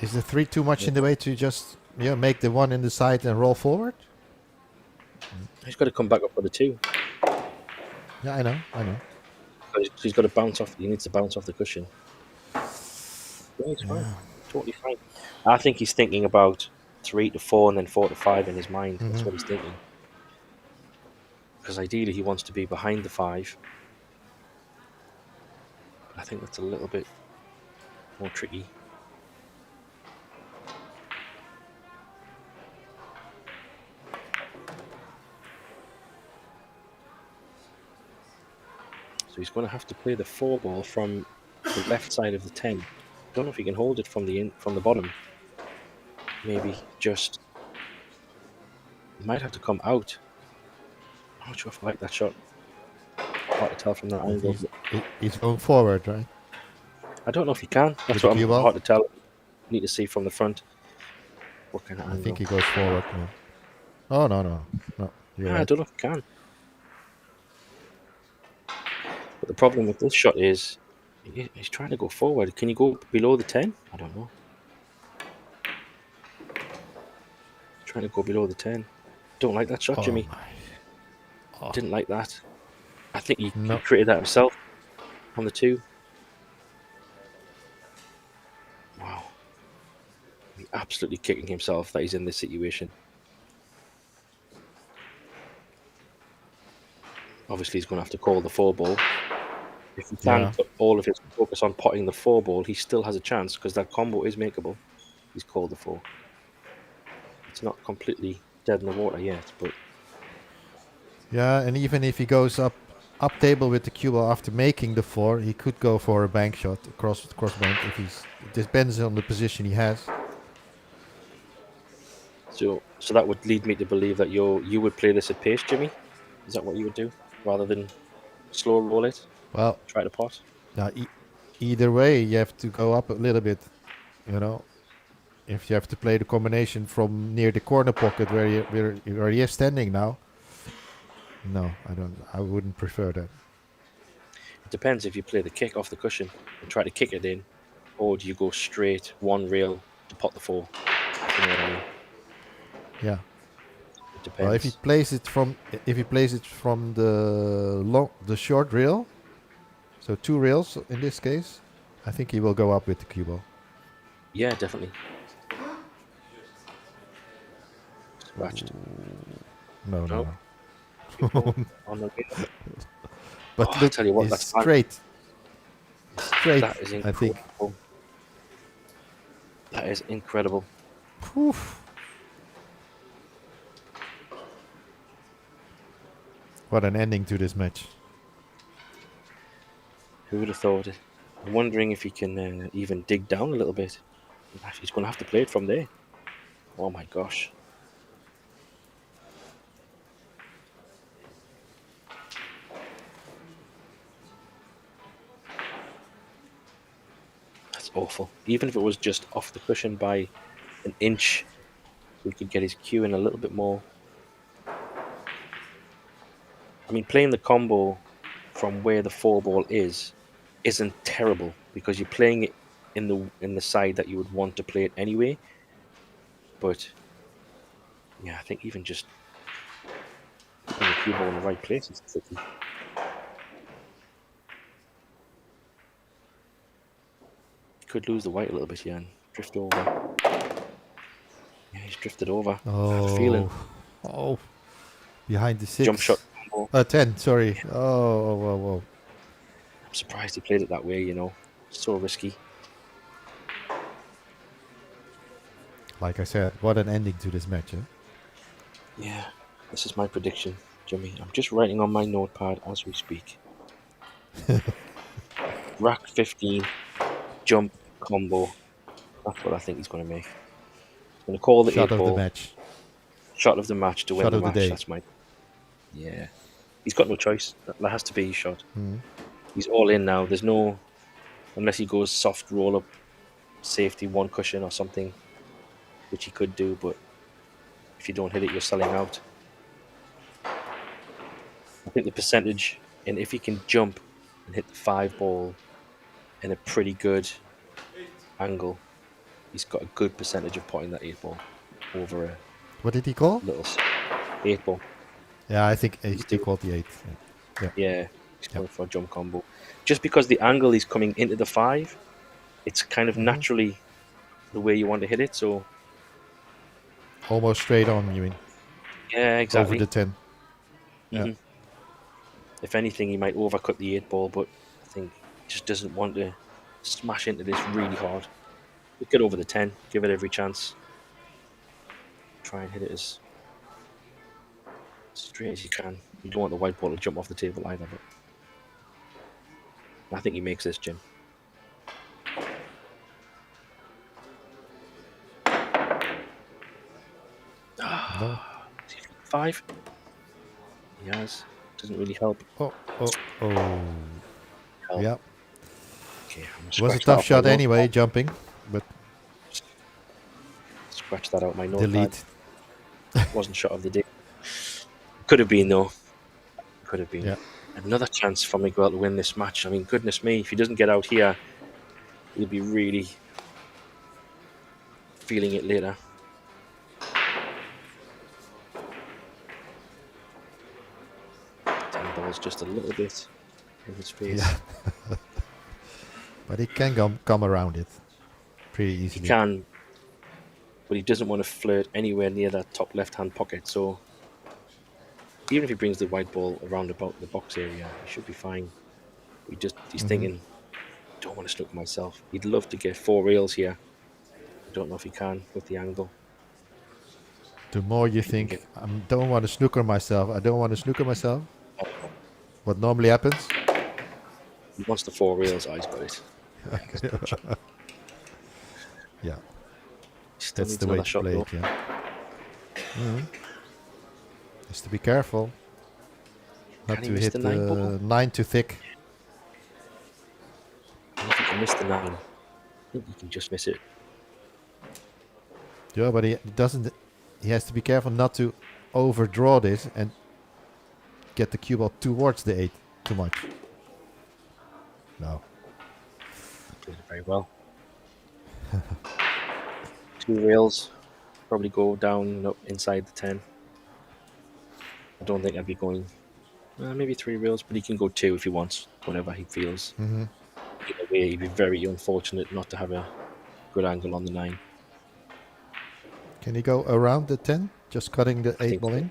Is the 3 too much in the way to just make the 1 in the side and roll forward? He's got to come back up for the 2. Yeah, I know. He's got to bounce off. He needs to bounce off the cushion. Yeah, he's fine. Totally fine. I think he's thinking about 3 to 4 and then 4 to 5 in his mind. That's what he's thinking. Because ideally he wants to be behind the 5. I think that's a little bit more tricky. So he's going to have to play the 4 ball from the left side of the 10. Don't know if he can hold it from the bottom. Maybe just might have to come out. I'm not sure if I like that shot. Hard to tell from that angle. He's going forward, right? I don't know if he can. That's With the what cue I'm ball? hard to tell. Need to see from the front what kind of I angle. think he goes forward. No. Oh, no. You're I right. don't know if he can. But the problem with this shot is he's trying to go forward. Can you go below the 10? I don't know. Trying to go below the 10. Don't like that shot, Oh Jimmy. my. Didn't like that. I think he No. created that himself on the 2. Wow. He's absolutely kicking himself that he's in this situation. Obviously, he's going to have to call the 4 ball. If he can Yeah. put all of his focus on potting the 4 ball, he still has a chance because that combo is makeable. He's called the 4. It's not completely dead in the water yet, but Yeah, and even if he goes up table with the cue ball after making the 4, he could go for a bank shot cross bank if he's. It depends on the position he has. so that would lead me to believe that you would play this at pace, Jimmy. Is that what you would do rather than slow roll it? Well, Try to pot. now either way, you have to go up a little bit. If you have to play the combination from near the corner pocket where he is standing now. No, I don't. I wouldn't prefer that. It depends if you play the kick off the cushion and try to kick it in, or do you go straight 1 rail to pot the 4? You know what I mean? Yeah. It depends. Well, if he plays it from the short rail, so 2 rails in this case, I think he will go up with the cue ball. Yeah, definitely. Scratched. No. On the way. But Oh, I look, tell you what, it's that's straight. Straight, That is I think. incredible. That is incredible. Whew. What an ending to this match. Who would have thought it? I'm wondering if he can even dig down a little bit. He's going to have to play it from there. Oh my gosh. It's awful. Even if it was just off the cushion by an inch, we could get his cue in a little bit more. I mean, playing the combo from where the 4 ball isn't terrible because you're playing it in the side that you would want to play it anyway. But yeah, I think even just putting the cue ball in the right place is tricky. Could lose the white a little bit here and drift over. Yeah, he's drifted over. I have a feeling. Oh, behind the 6. Jump shot. 10, sorry. Oh, whoa, whoa. I'm surprised he played it that way, So risky. Like I said, what an ending to this match, eh? Yeah, this is my prediction, Jimmy. I'm just writing on my notepad as we speak. Rack 15, jump, combo. That's what I think he's going to make. He's going to call the Shot 8 of ball. the match. Shot of the match to win Shot the of the match. day. That's my... Yeah. He's got no choice. That has to be his shot. Mhm. He's all in now. There's no... Unless he goes soft roll-up, safety, 1 cushion or something, which he could do, but if you don't hit it, you're selling out. I think the percentage, and if he can jump and hit the 5 ball in a pretty good angle, he's got a good percentage of potting that 8 ball over a What did he call? little 8 ball. Yeah, I think he doing- called the 8. Yeah. Yeah, he's going for a jump combo. Just because the angle he's coming into the 5, it's kind of naturally the way you want to hit it. So Almost straight on, you mean? yeah, exactly. Over the 10. Yeah. Mhm. If anything, he might overcut the 8 ball, but I think he just doesn't want to smash into this really hard. Get over the 10, give it every chance. Try and hit it as straight as you can. You don't want the white ball to jump off the table either, but I think he makes this, Jim. No. 5? He has. Doesn't really help. Oh. Help. Yeah. Okay, I'm gonna It was a scratch that tough off shot my anyway, notepad. jumping. But Scratch that out my notepad. delete. Wasn't shot of the day. Could have been though. Could have been. Yeah. Another chance for Miguel to win this match. I mean, goodness me, if he doesn't get out here, he'll be really feeling it later. Ten balls just a little bit in his face. Yeah. But he can come around it pretty He easily. can, but he doesn't want to flirt anywhere near that top left-hand pocket. So even if he brings the white ball around about the box area, he should be fine. He's thinking, don't want to snooker myself. He'd love to get 4 rails here. I don't know if he can with the angle. The more you think, I don't want to snooker myself. What normally happens? He wants the 4 rails. Oh, he's got it. Yeah, Still that's needs the way another to shot, play though. it. Yeah. Just to be careful, not Can he to miss hit the 9 ball? 9 too thick. I don't think he can miss the 9. I think he can just miss it. Yeah, but he doesn't. He has to be careful not to overdraw this and get the cue ball towards the 8 too much. No. Played it very well. 2 rails, probably go down up inside the 10. I don't think I'd be going maybe 3 rails, but he can go 2 if he wants, whenever he feels. Either way, he'd be very unfortunate not to have a good angle on the 9. Can he go around the 10? Just cutting the 8 think ball so. in?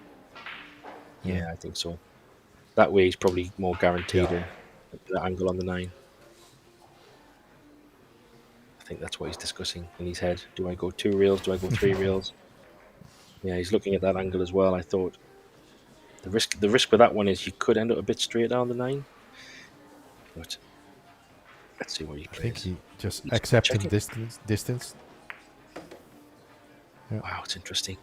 Yeah, I think so. That way, he's probably more guaranteed the angle on the 9. I think that's what he's discussing in his head. Do I go 2 rails? Do I go 3 rails? Yeah, he's looking at that angle as well. I thought the risk with that one is you could end up a bit straight down the 9. But let's see what he I think plays. he just He's accepting checking. distance. Wow, it's interesting.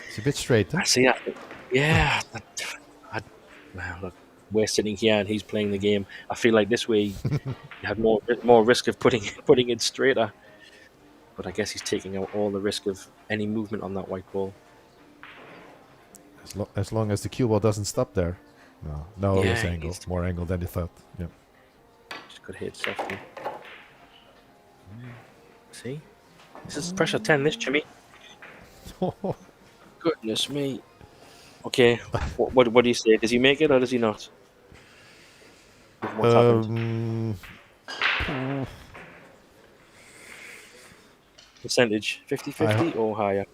It's a bit straight, huh? I see. Yeah. Well, look, we're sitting here and he's playing the game. I feel like this way you have more risk of putting it straighter. But I guess he's taking out all the risk of any movement on that white ball. As long as the cue ball doesn't stop there. No, no, Yeah, less angle. More angle than he thought. Yeah. Just got hit softly. See? This is pressure 10, this, Jimmy. Goodness me. Okay, what do you say? Does he make it or does he not? What's happened? Percentage 50-50 or higher?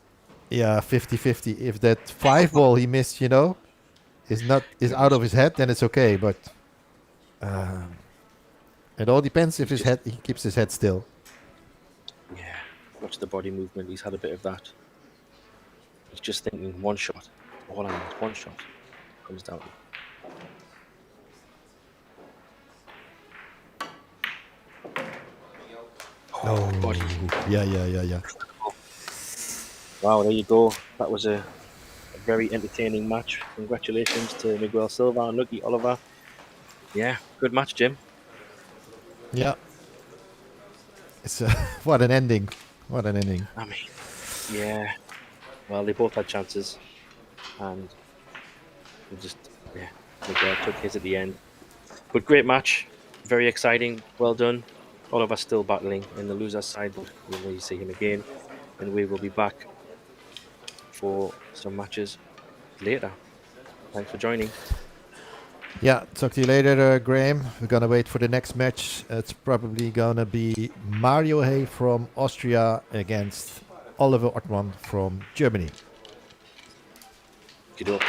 Yeah, 50-50. If that 5 ball he missed, is out of his head, then it's okay. But it all depends if he keeps his head still. Yeah, watch the body movement. He's had a bit of that. He's just thinking one shot. All I need is one shot. Comes down. Oh, body. Yeah. Wow, there you go. That was a very entertaining match. Congratulations to Miguel Silva and Lucky Oliver. Yeah, good match, Jim. Yeah. It's what an ending. What an ending. I mean, yeah. Well, they both had chances, and Miguel took his at the end. But great match, very exciting. Well done. Oliver still battling in the loser side, but we will see him again, and we will be back for some matches later. Thanks for joining. Yeah, talk to you later, Graham. We're gonna wait for the next match. It's probably gonna be Mario Hay from Austria against Oliver Ottmann from Germany. Good luck.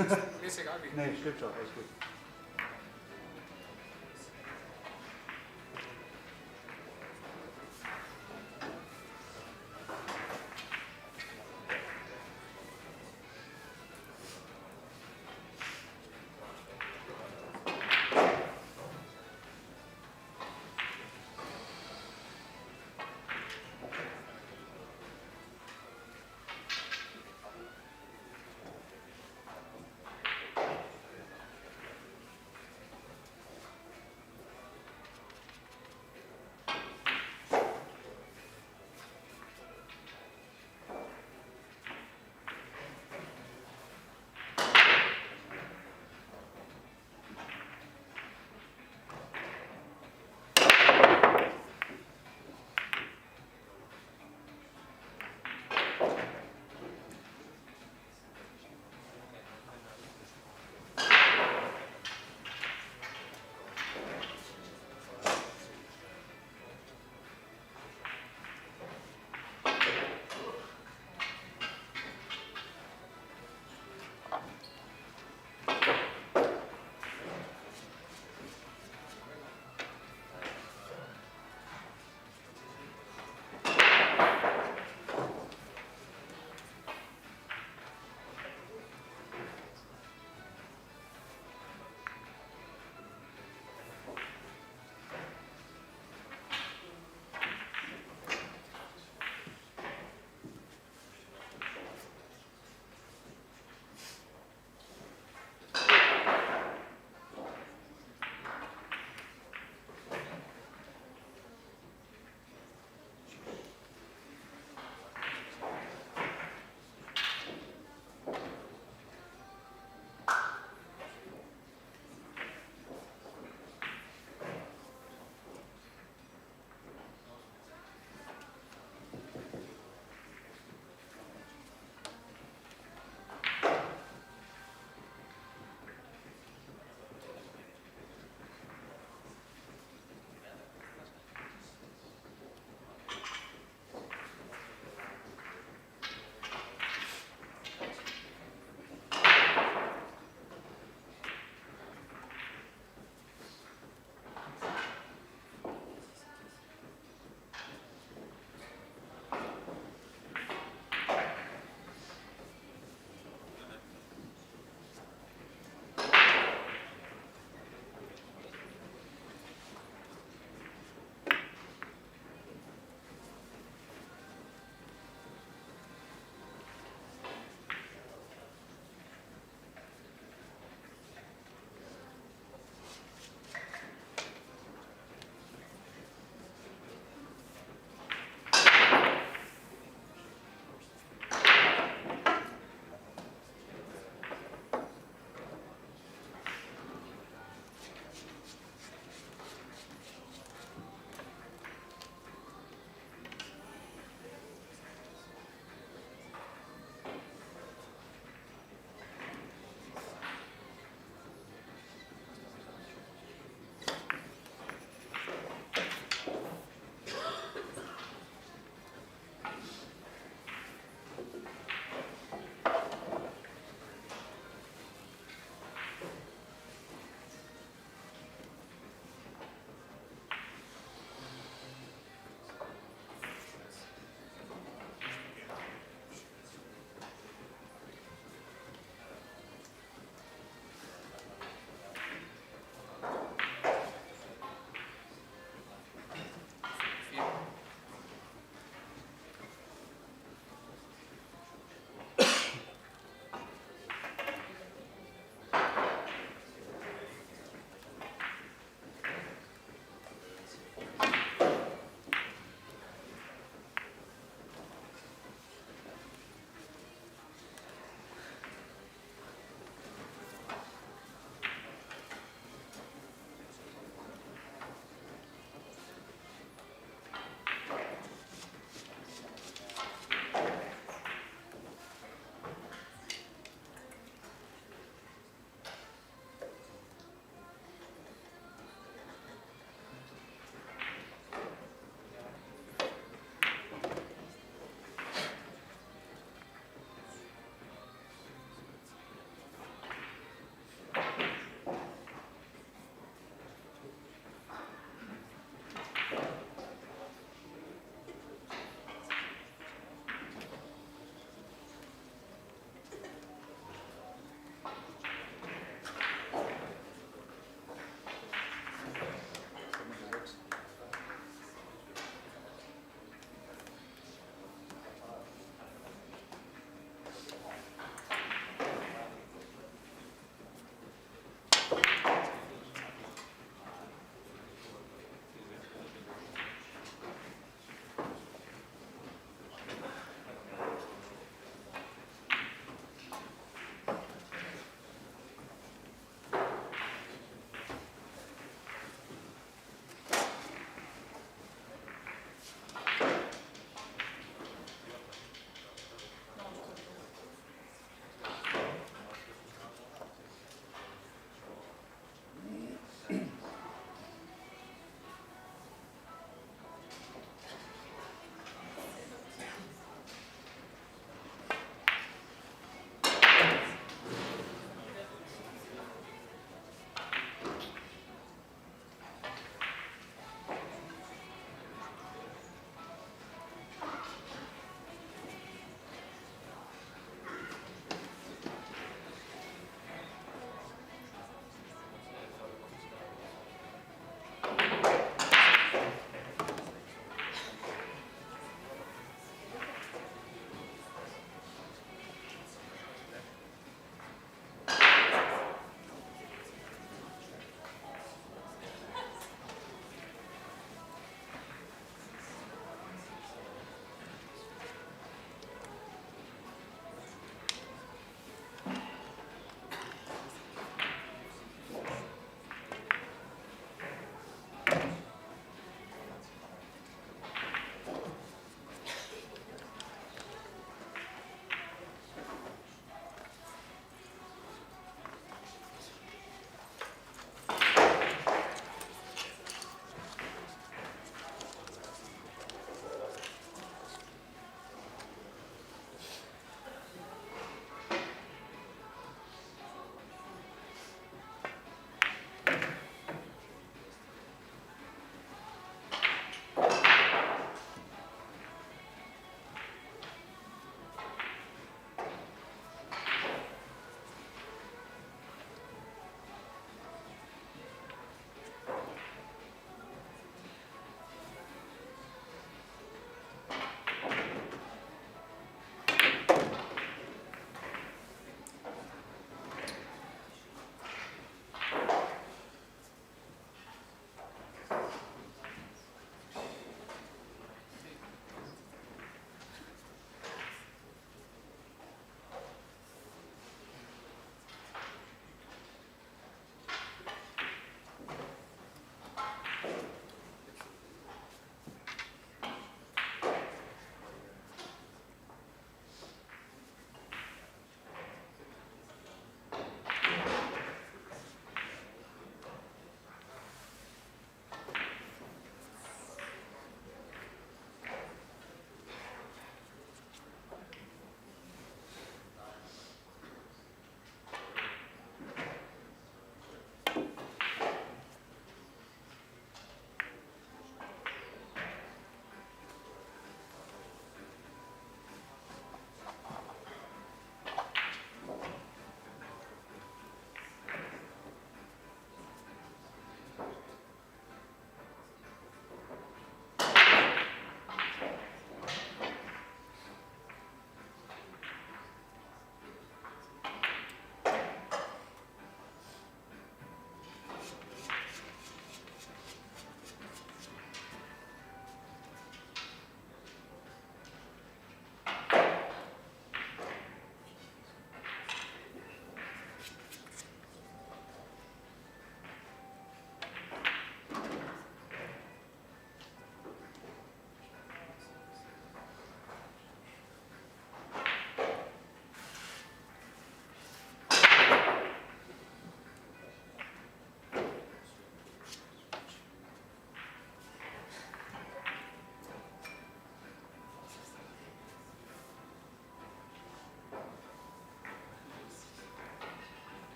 Mir ist egal wie. Nee, stimmt schon, alles gut.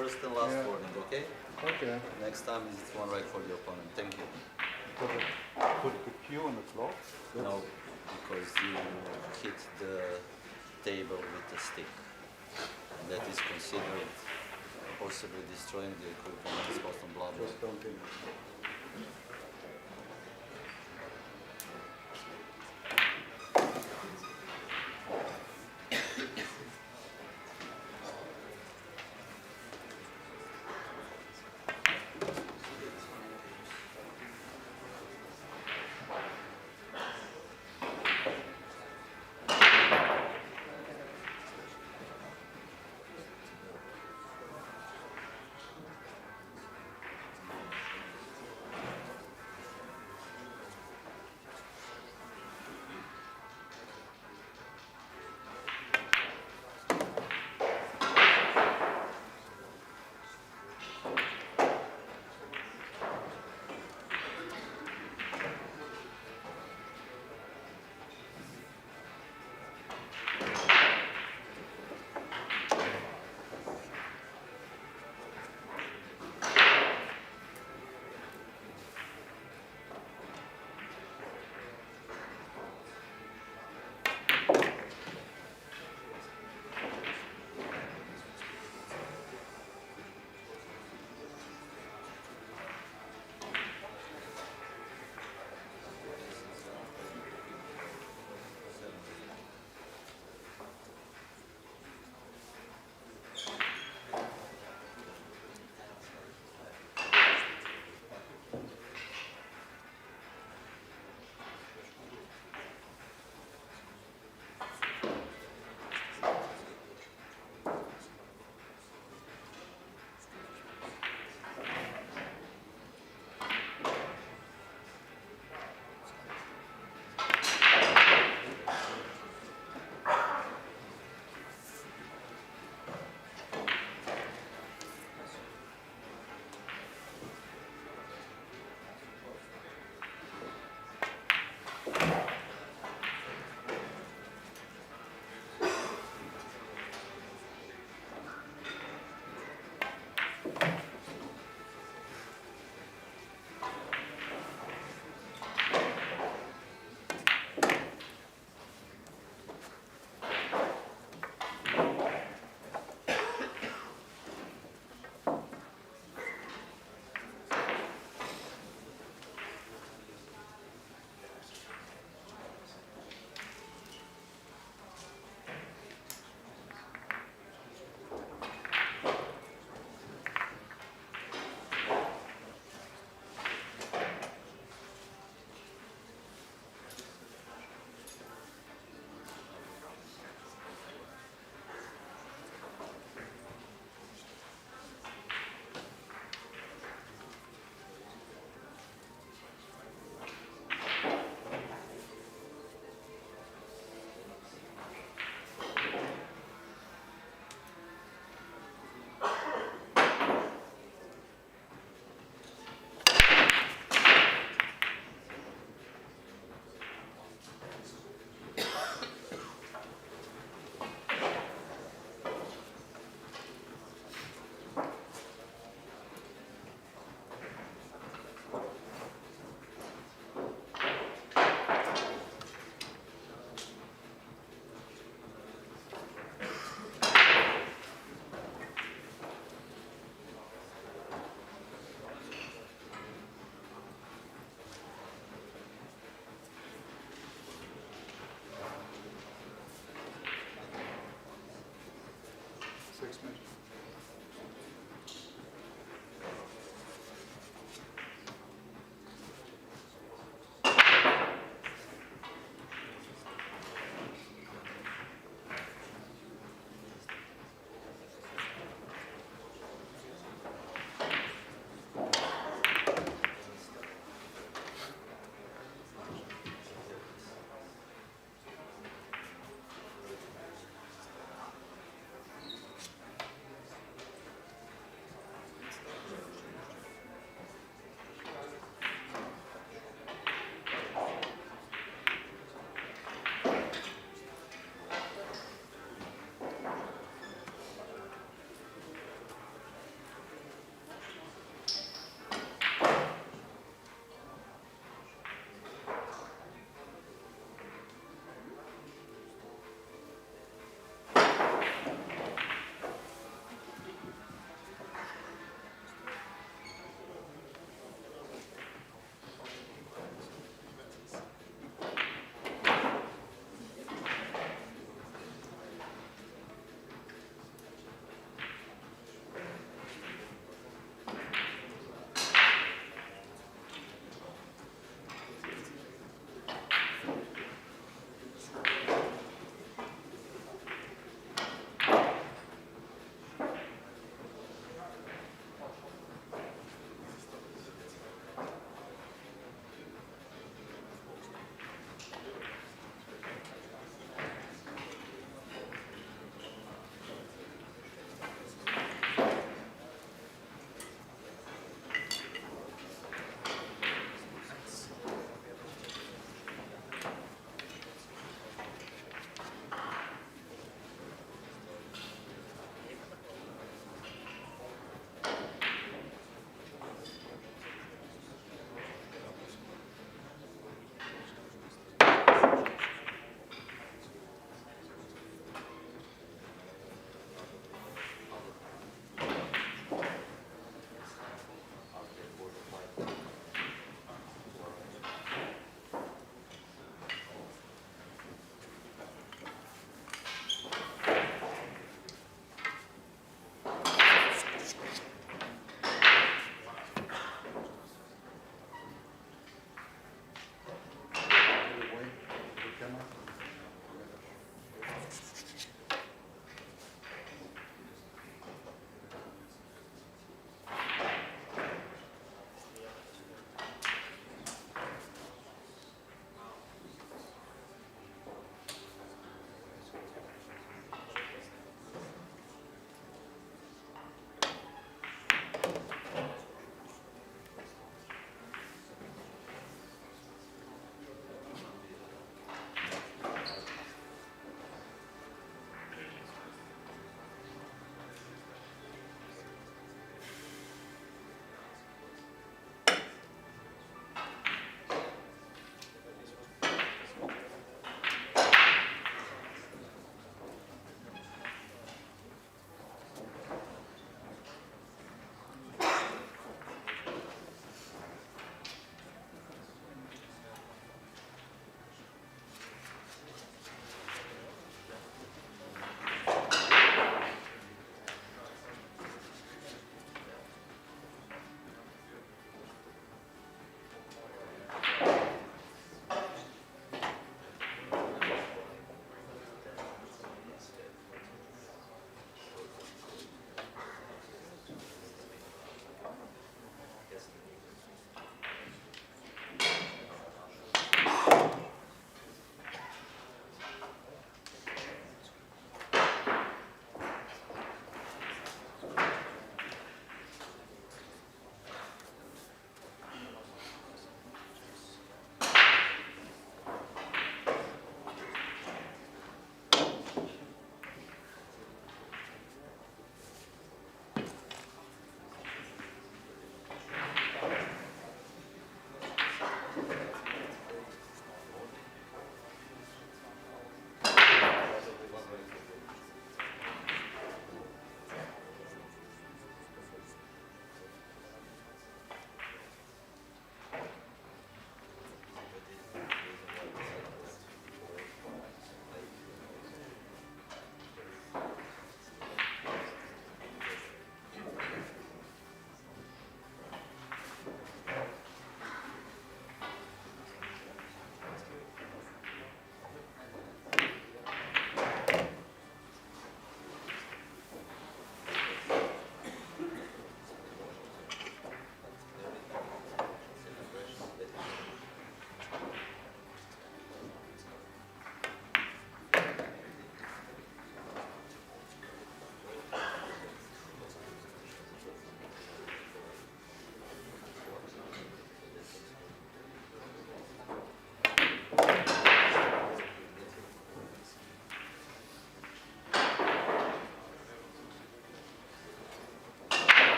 first and last Yeah. warning, okay? Okay. Next time it's one right for the opponent. Thank you. Put the cue on the cloth. No, because you hit the table with a stick. And that is considered possibly destroying the equipment. It's cost on blah blah. Just don't think.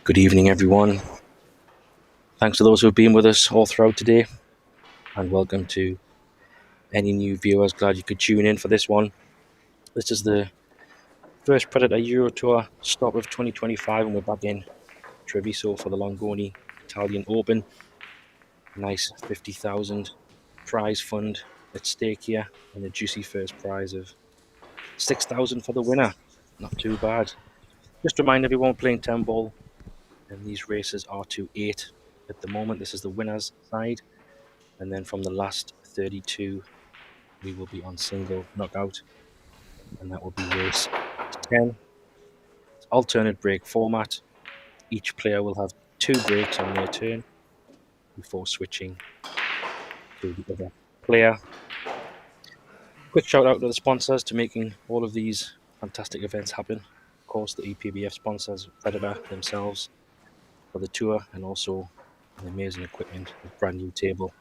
Good evening, everyone. Thanks to those who have been with us all throughout today, and welcome to any new viewers. Glad you could tune in for this one. This is the first Predator Euro Tour stop of 2025, and we're back in Treviso for the Longoni Italian Open. Nice 50,000 prize fund at stake here, and a juicy first prize of 6,000 for the winner. Not too bad. Just remind everyone playing 10 ball, and these races are to 8 at the moment. This is the winner's side, and then from the last 32 we will be on single knockout, and that will be race 10. It's alternate break format. Each player will have 2 breaks on their turn before switching to the other player. Quick shout out to the sponsors to making all of these fantastic events happen. Of course, the EPBF sponsors, Predator themselves for the tour, and also the amazing equipment, the brand new table,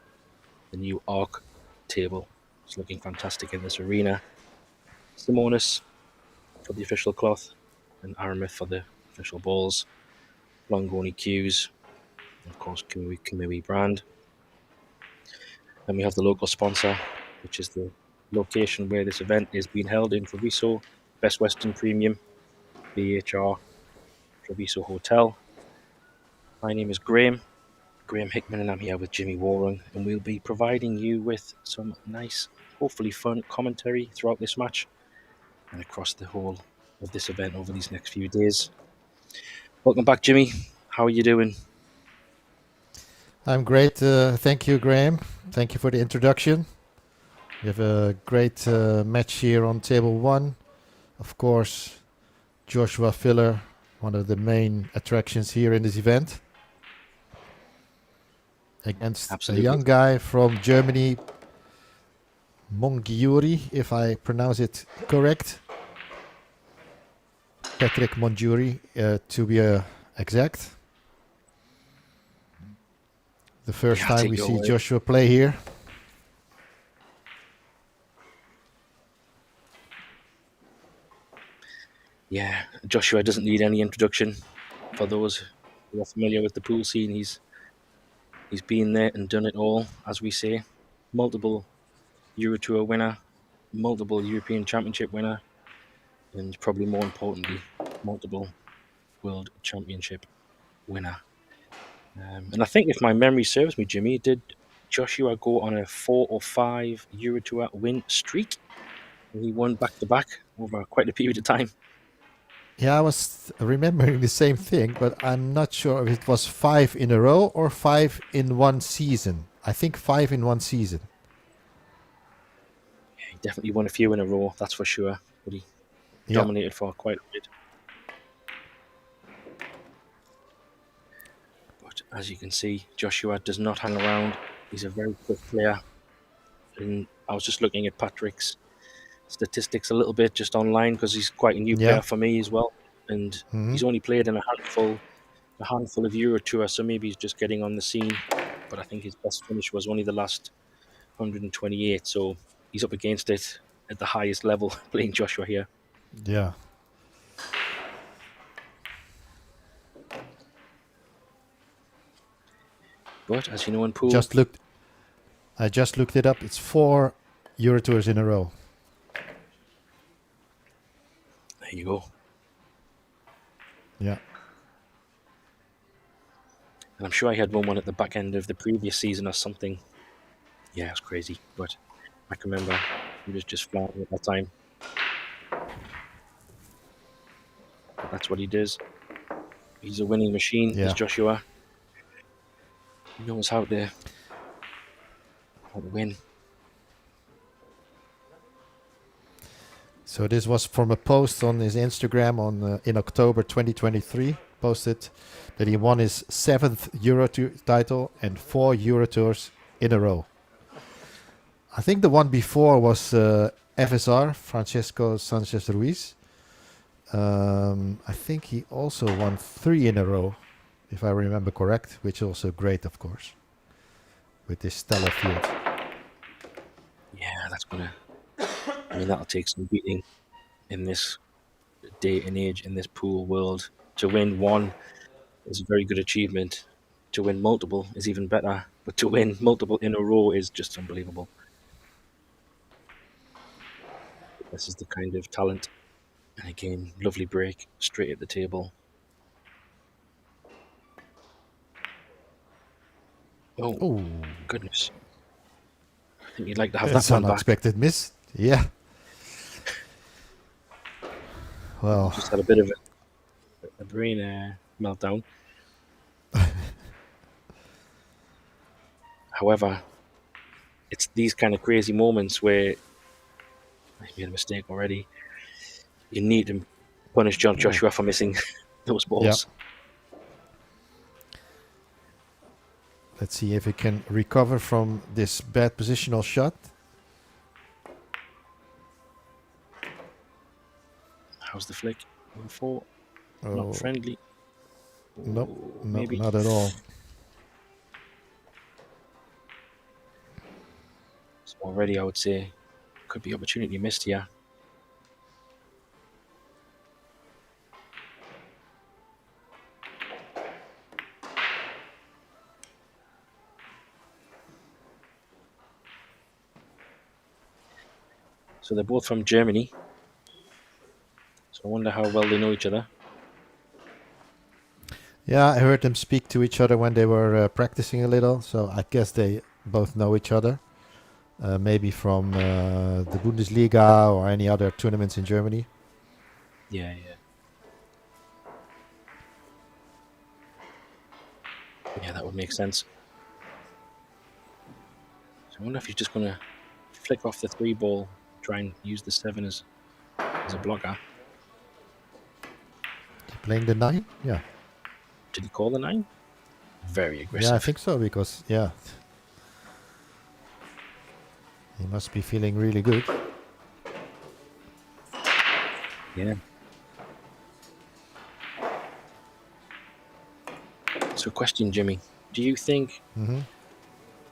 the new Arc table. It's looking fantastic in this arena. Simonis for the official cloth, and Aramith for the official balls. Longoni Cues, and of course Kamui Brand. Then we have the local sponsor, which is the location where this event is being held in Treviso, Best Western Premium, BHR Treviso Hotel. My name is Graham Hickman, and I'm here with Jimmy Warren, and we'll be providing you with some nice, hopefully fun commentary throughout this match and across the whole of this event over these next few days. Welcome back, Jimmy. How are you doing? I'm great. Thank you, Graham. Thank you for the introduction. We have a great match here on table 1. Of course, Joshua Filler, one of the main attractions here in this event. Against Absolutely. a young guy from Germany, Mongiuri, if I pronounce it correct. Patrick Mongiuri, to be exact. The first Yeah, I'll time take we your see word. Joshua play here. Yeah, Joshua doesn't need any introduction. For those who are familiar with the pool scene, he's been there and done it all, as we say. Multiple Euro Tour winner, multiple European Championship winner, and probably more importantly, multiple World Championship winner. And I think if my memory serves me, Jimmy, did Joshua go on a 4 or 5 Euro Tour win streak? And he won back to back over quite a period of time. Yeah, I was remembering the same thing, but I'm not sure if it was 5 in a row or 5 in one season. I think 5 in one season. He definitely won a few in a row, that's for sure. But he dominated for quite a bit. But as you can see, Joshua does not hang around. He's a very quick player. And I was just looking at Patrick's statistics a little bit just online because he's quite a new player for me as well. And he's only played in a handful of Euro Tour, so maybe he's just getting on the scene. But I think his best finish was only the last 128, so he's up against it at the highest level playing Joshua here. Yeah. But as you know, in pool, I just looked it up. It's 4 Euro Tours in a row. There you go. Yeah. And I'm sure I had one at the back end of the previous season or something. Yeah, it's crazy, but I can remember he was just flying at that time. But that's what he does. He's a winning machine, is Joshua. He knows how to win. So this was from a post on his Instagram in October 2023. Posted that he won his 7th Euro Tour title and 4 Euro Tours in a row. I think the one before was FSR, Francesco Sanchez Ruiz. I think he also won 3 in a row, if I remember correct, which is also great, of course, with this stellar field. Yeah, that'll take some beating in this day and age, in this pool world. To win 1 is a very good achievement. To win multiple is even better, but to win multiple in a row is just unbelievable. This is the kind of talent. And again, lovely break, straight at the table. Oh, goodness. I think you'd like to have that one back. Unexpected miss. Yeah. Well, just had a bit of a brain meltdown. However, it's these kind of crazy moments where I made a mistake already. You need to punish Joshua for missing those balls. Yeah. Let's see if he can recover from this bad positional shot. How's the flick? 1-4. Not friendly. Nope, maybe. Not at all. So already I would say could be opportunity missed here. So they're both from Germany. So I wonder how well they know each other. Yeah, I heard them speak to each other when they were practicing a little. So I guess they both know each other. Maybe from the Bundesliga or any other tournaments in Germany. Yeah. Yeah, that would make sense. I wonder if he's just going to flick off the 3 ball, try and use the 7 as a blocker. Playing the 9? Yeah. Did he call the 9? Very aggressive. Yeah, I think so, because, yeah. He must be feeling really good. Yeah. So, question, Jimmy. Do you think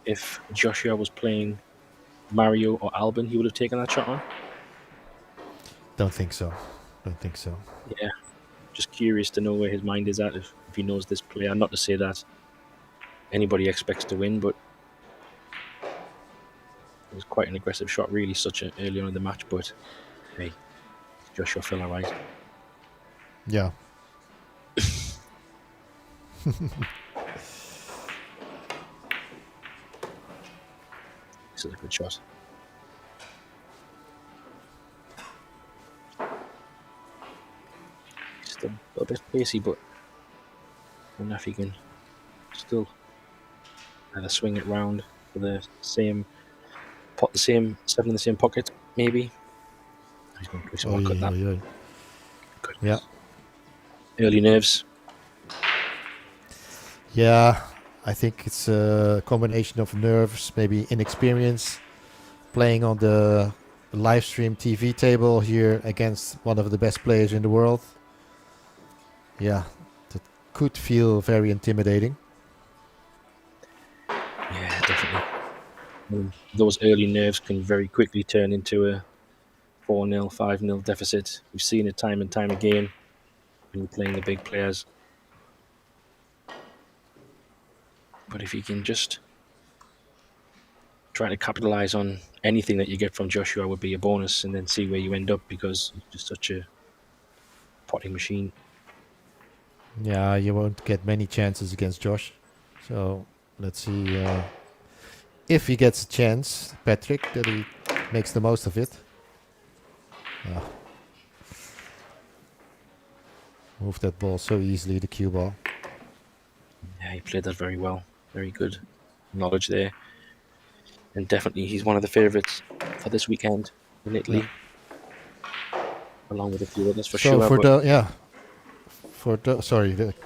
if Joshua was playing Mario or Albin, he would have taken that shot on? Don't think so. Don't think so. Yeah. Just curious to know where his mind is at if he knows this player. Not to say that anybody expects to win, but it was quite an aggressive shot, really, early on in the match. But hey, Joshua fell all right. Yeah. This is a good shot. Still a little bit pacey, but I wonder if he can still either swing it round for the same pot, the same 7 in the same pocket, maybe. He's going to twist and cut that. Good. Yeah. Early nerves. Yeah, I think it's a combination of nerves, maybe inexperience, playing on the live stream TV table here against one of the best players in the world. Yeah, that could feel very intimidating. Yeah, definitely. And those early nerves can very quickly turn into a 4-0, 5-0 deficit. We've seen it time and time again when you're playing the big players. But if you can just try to capitalize on anything that you get from Joshua would be a bonus, and then see where you end up, because he's just such a potting machine. Yeah, you won't get many chances against Josh. So let's see if he gets a chance, Patrick, that he makes the most of it. Move that ball so easily, the cue ball. Yeah, he played that very well. Very good knowledge there. And definitely he's one of the favourites for this weekend in Italy. Along with a few others for sure.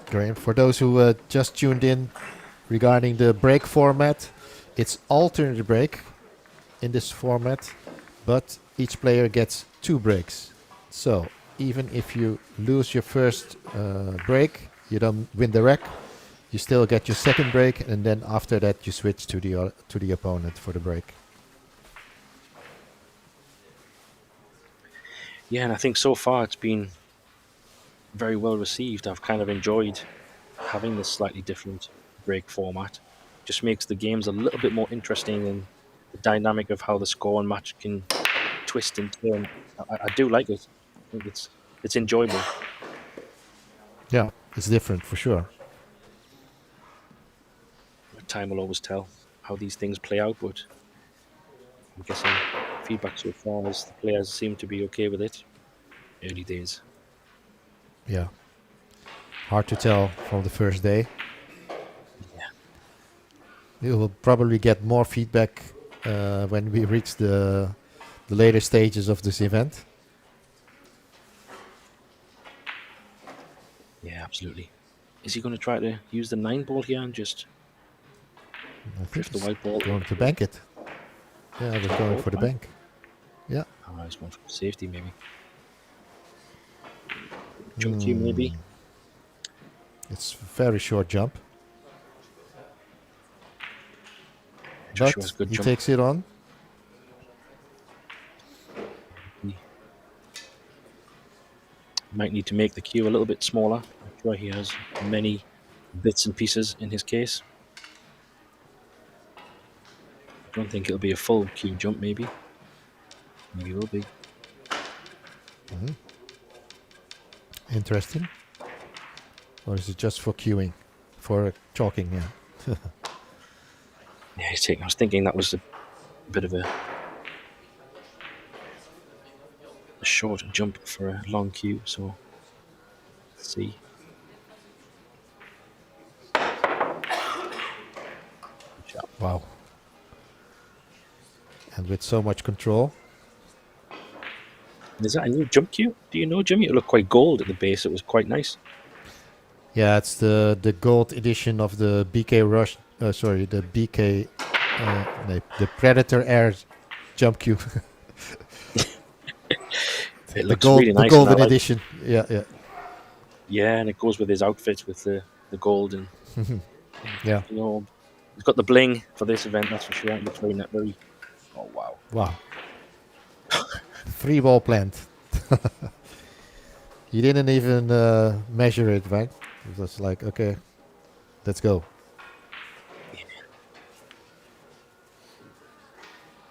Graham, for those who just tuned in regarding the break format, it's alternate break in this format, but each player gets 2 breaks. So even if you lose your first break, you don't win the rack, you still get your second break, and then after that you switch to the opponent for the break. Yeah, and I think so far it's been very well received. I've kind of enjoyed having this slightly different break format. Just makes the games a little bit more interesting, and the dynamic of how the score and match can twist and turn. I do like it. I think it's enjoyable. Yeah, it's different for sure. Time will always tell how these things play out, but I'm guessing feedback so far is the players seem to be okay with it. Early days. Yeah. Hard to tell from the first day. Yeah. We will probably get more feedback when we reach the later stages of this event. Yeah, absolutely. Is he going to try to use the 9 ball here and just I think drift the he's white ball? going to bank it. Yeah, I was going for the bank. Yeah. Oh, he's going for safety, maybe. Jump team, maybe. It's a very short jump. Joshua's But good he jump. takes it on. Might need to make the cue a little bit smaller. I'm sure he has many bits and pieces in his case. I don't think it'll be a full cue jump, maybe. Maybe it will be. Interesting. Or is it just for queuing? For chalking, yeah. Yeah, he's taking. I was thinking that was a bit of a short jump for a long cue, so let's see. Wow. with so much control. Is that a new jump cue? Do you know, Jimmy? It looked quite gold at the base. It was quite nice. Yeah, it's the gold edition of the BK Rush. Sorry, the BK, the Predator Air jump cue. It looks really nice. The golden edition. Yeah, yeah. Yeah, and it goes with his outfit with the gold and Yeah. you know, he's got the bling for this event. That's for sure. It looks very. Oh wow! Wow. 3 ball plant. You didn't even measure it, right? It was like, okay, let's go.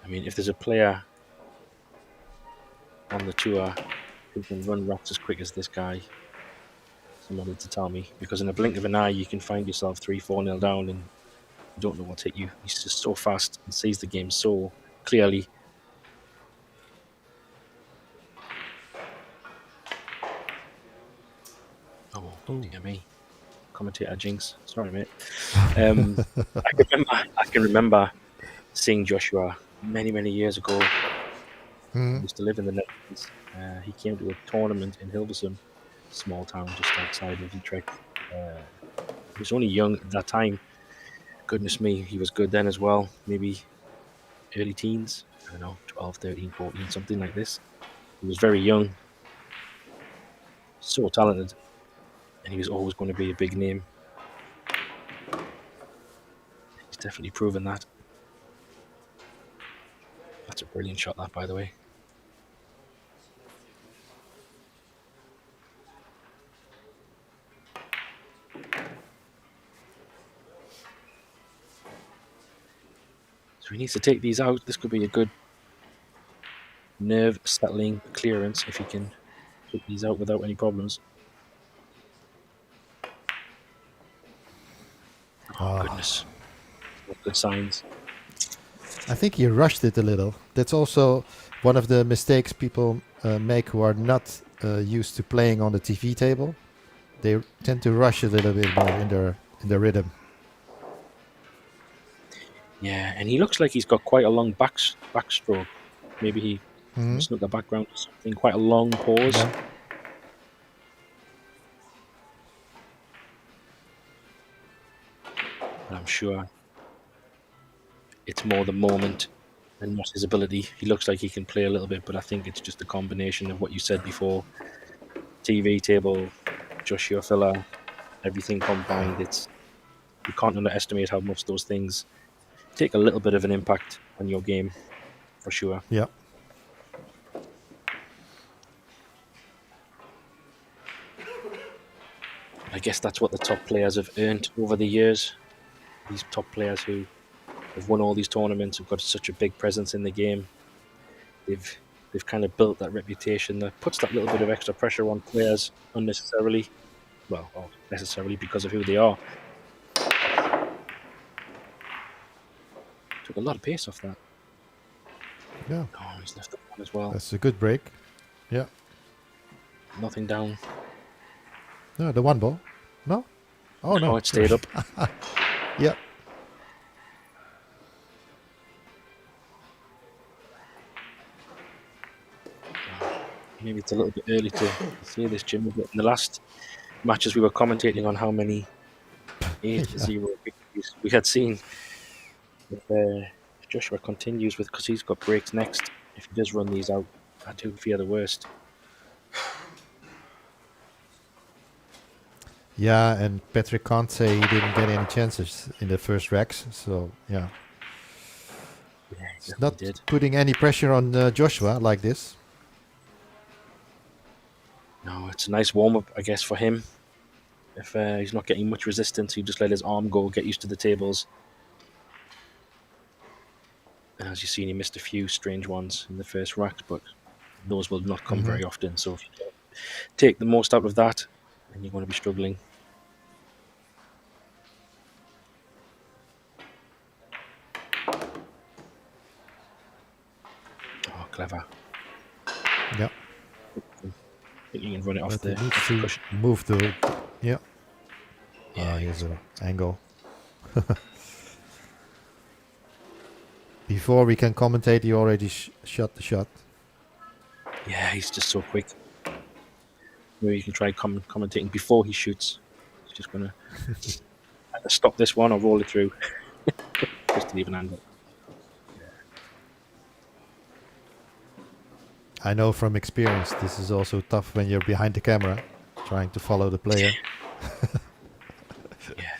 I mean, if there's a player on the tour who can run rocks as quick as this guy, someone needs to tell me, because in a blink of an eye you can find yourself 3-4-0 down and you don't know what's hit you. He's just so fast and sees the game so clearly. Oh, dear me. Commentator Jinx. Sorry, mate. I can remember seeing Joshua many years ago. He used to live in the Netherlands. He came to a tournament in Hilversum, small town just outside of Utrecht. He was only young at that time. Goodness me, he was good then as well. Maybe early teens. I don't know, 12, 13, 14, something like this. He was very young. So talented. And he was always going to be a big name. He's definitely proven that. That's a brilliant shot, that, by the way. So he needs to take these out. This could be a good nerve settling clearance if he can take these out without any problems. Oh, goodness. What good signs. I think he rushed it a little. That's also one of the mistakes people make who are not used to playing on the TV table. They tend to rush a little bit more in their rhythm. Yeah, and he looks like he's got quite a long backstroke. Maybe he snuck the background or something. Quite a long pause. Yeah. But I'm sure it's more the moment and not his ability. He looks like he can play a little bit, but I think it's just a combination of what you said before. TV table, Joshua filler, everything combined. You can't underestimate how much those things take a little bit of an impact on your game, for sure. Yeah. I guess that's what the top players have earned over the years. These top players who have won all these tournaments have got such a big presence in the game. They've kind of built that reputation that puts that little bit of extra pressure on players unnecessarily. Well, or necessarily because of who they are. Took a lot of pace off that. Yeah. Oh, he's left the one as well. That's a good break. Yeah. Nothing down. No, the 1 ball. No? Oh, no. Oh, it stayed up. Yeah. Maybe it's a little bit early to say this, Jim, but in the last matches we were commentating on how many 8-0 victories we had seen. If Joshua continues with, because he's got breaks next, if he does run these out, I do fear the worst. Yeah, and Patrick can't say he didn't get any chances in the first racks, so yeah. Yeah, he It's definitely not did. putting any pressure on Joshua like this. No, it's a nice warm-up, I guess, for him. If he's not getting much resistance, he just let his arm go, get used to the tables. And as you've seen, he missed a few strange ones in the first rack, but those will not come very often. So if you don't take the most out of that, then you're going to be struggling. Oh, clever. Yeah. I think you can run it off But the he needs to cushion. move the... Yeah. Yeah, Here's an angle. Before we can commentate, he already shot the shot. Yeah, he's just so quick. Maybe you can try commentating before he shoots. He's just going to either stop this one or roll it through. Just an even angle. I know from experience this is also tough when you're behind the camera, trying to follow the player. Yeah.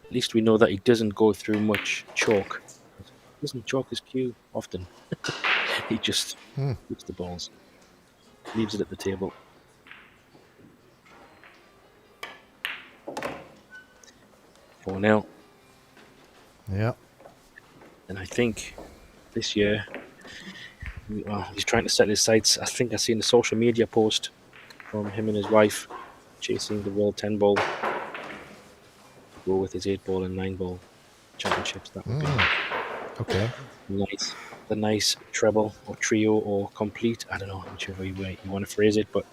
At least we know that he doesn't go through much chalk. He doesn't chalk his cue often. He just puts the balls, leaves it at the table. 4-0. Yeah. And I think this year, well, he's trying to set his sights. I think I seen a social media post from him and his wife chasing the World 10 Ball. Go with his 8 ball and 9 ball championships. That would be Okay. nice. The nice treble or trio or complete. I don't know whichever way you want to phrase it, but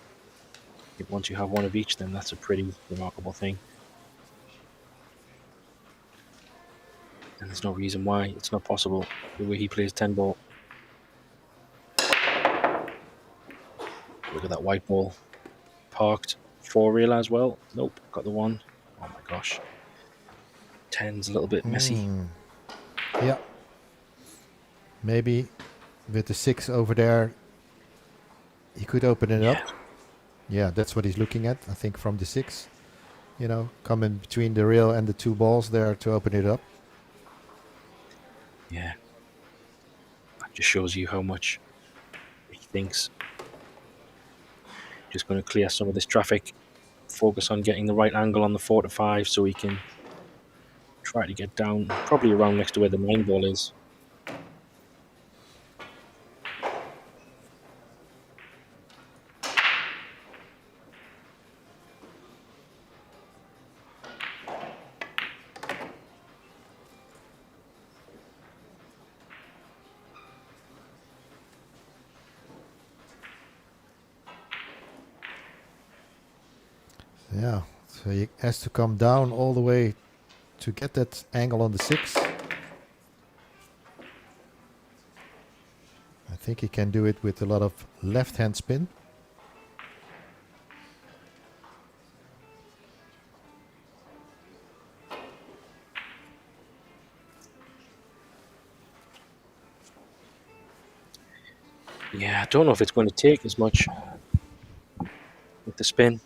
if once you have one of each, then that's a pretty remarkable thing. And there's no reason why it's not possible the way he plays 10 ball. Look at that white ball. Parked. 4 reel as well. Nope, got the 1. Oh my gosh. 10's a little bit messy. Yeah. Maybe with the 6 over there, he could open it up. Yeah, that's what he's looking at, I think, from the 6. You know, coming between the rail and the 2 balls there to open it up. Yeah. That just shows you how much he thinks. Just going to clear some of this traffic. Focus on getting the right angle on the 4 to 5 so he can try to get down probably around next to where the 9 ball is. Yeah, so he has to come down all the way to get that angle on the 6. I think he can do it with a lot of left-hand spin. Yeah, I don't know if it's going to take as much with the spin.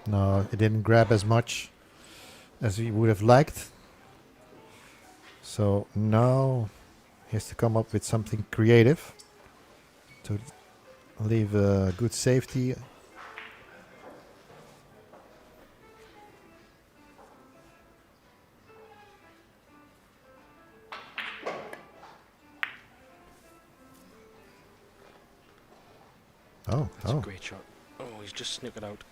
No, it didn't grab as much as we would have liked. So now he has to come up with something creative to leave a good safety. That's a great shot. Oh, he's just snipped it out.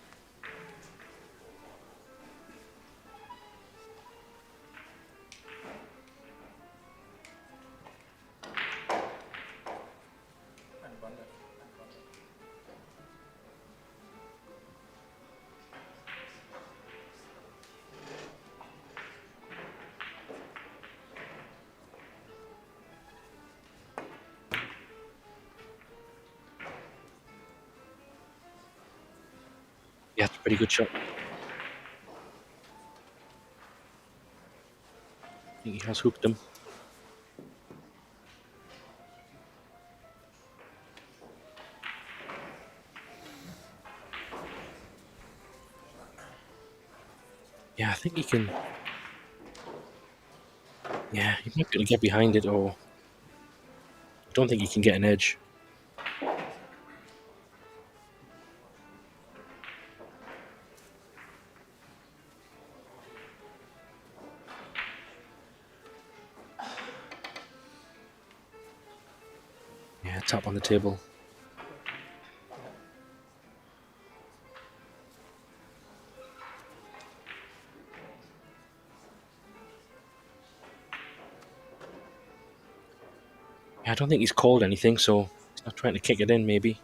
Yeah, it's a pretty good shot. I think he has hooked him. Yeah, I think he can. Yeah, he's not going to get behind it, or I don't think he can get an edge. Yeah, tap on the table. I don't think he's called anything, so he's not trying to kick it in, maybe.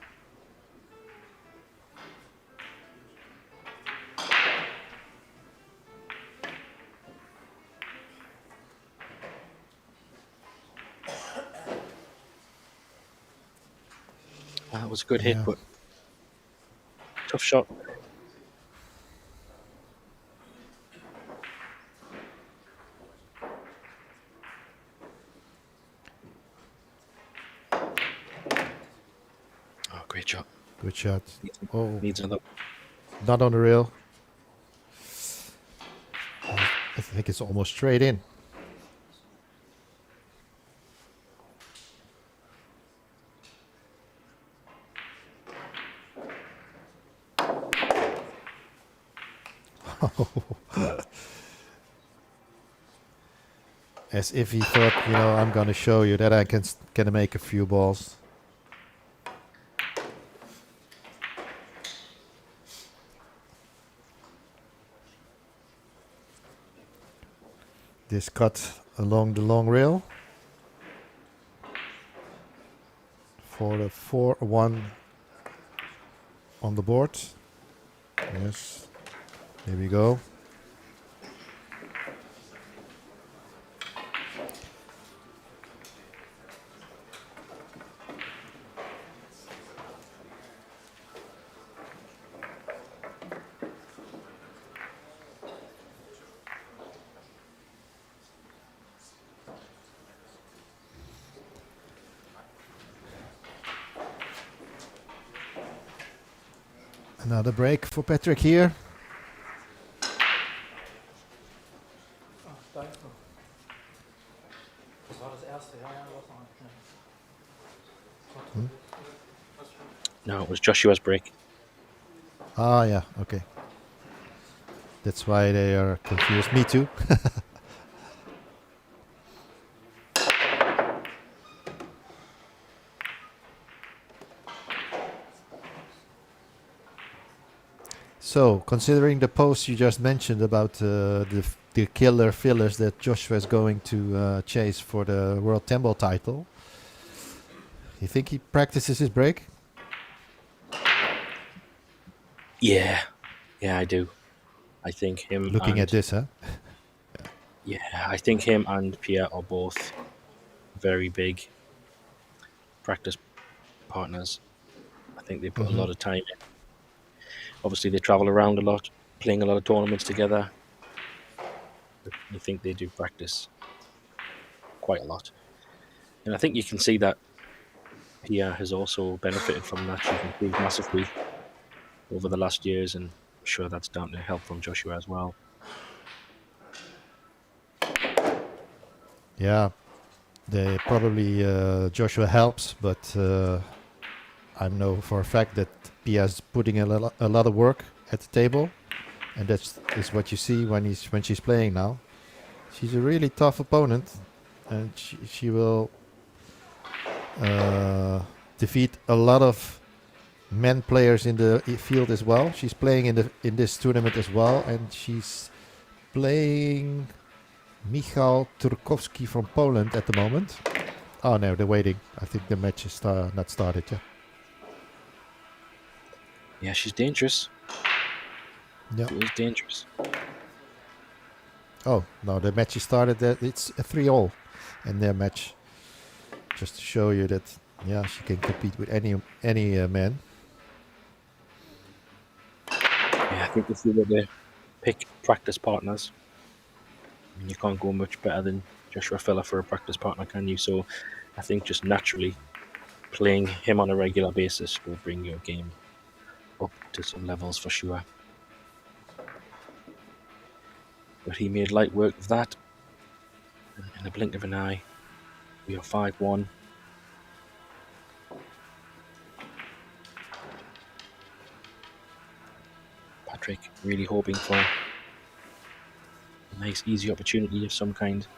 That was a good hit, Yeah. but tough shot. Oh, great shot. Good shot. Oh, Needs another. not on the rail. I think it's almost straight in. As if he thought, I'm gonna show you that I can make a few balls. This cut along the long rail for the 4-1 on the board. Yes, here we go. Another break for Patrick here. Das war das erste, ja, ja, was noch Hmm? No, it was Joshua's break. Ah, yeah, okay. That's why they are confused. Me too. So, considering the post you just mentioned about the killer fillers that Joshua is going to chase for the World 10 Ball title, you think he practices his break? Yeah, I do. I think him. Looking at this, huh? Yeah, I think him and Pierre are both very big practice partners. I think they put a lot of time in. Obviously, they travel around a lot, playing a lot of tournaments together. I think they do practice quite a lot. And I think you can see that Pierre has also benefited from that. She's improved massively over the last years, and I'm sure that's down to help from Joshua as well. Yeah, they probably Joshua helps, but I know for a fact that Pia's putting a lot of work at the table, and that is what you see when she's playing now. She's a really tough opponent, and she will defeat a lot of men players in the field as well. She's playing in this tournament as well, and she's playing Michał Turkowski from Poland at the moment. Oh no, they're waiting. I think the match is not started yet. Yeah, she's dangerous. Yeah. She is dangerous. Oh no, the match is started. It's a 3-all in their match. Just to show you that, yeah, she can compete with any man. Yeah, I think if you were to pick practice partners, I mean, you can't go much better than Joshua Filler for a practice partner, can you? So I think just naturally playing him on a regular basis will bring your game up to some levels for sure. But he made light work of that. In a blink of an eye, we are 5-1. Patrick really hoping for a nice, easy opportunity of some kind.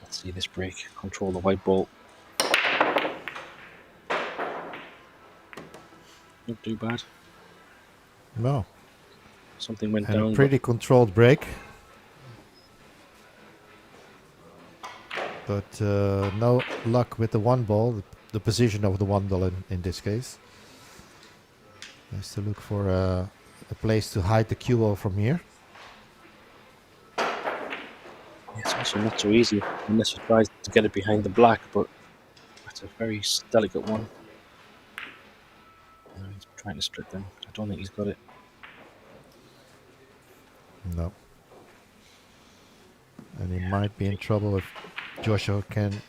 Let's see this break. Control the white ball. Not too bad. No. Something went And down. a pretty controlled break. But no luck with the one ball, the position of the one ball in this case. Has to look for a place to hide the cue ball from here. It's also not so easy unless you try to get it behind the black, but that's a very delicate one. He's trying to split them. I don't think he's got it. No. And he might be in trouble if Joshua can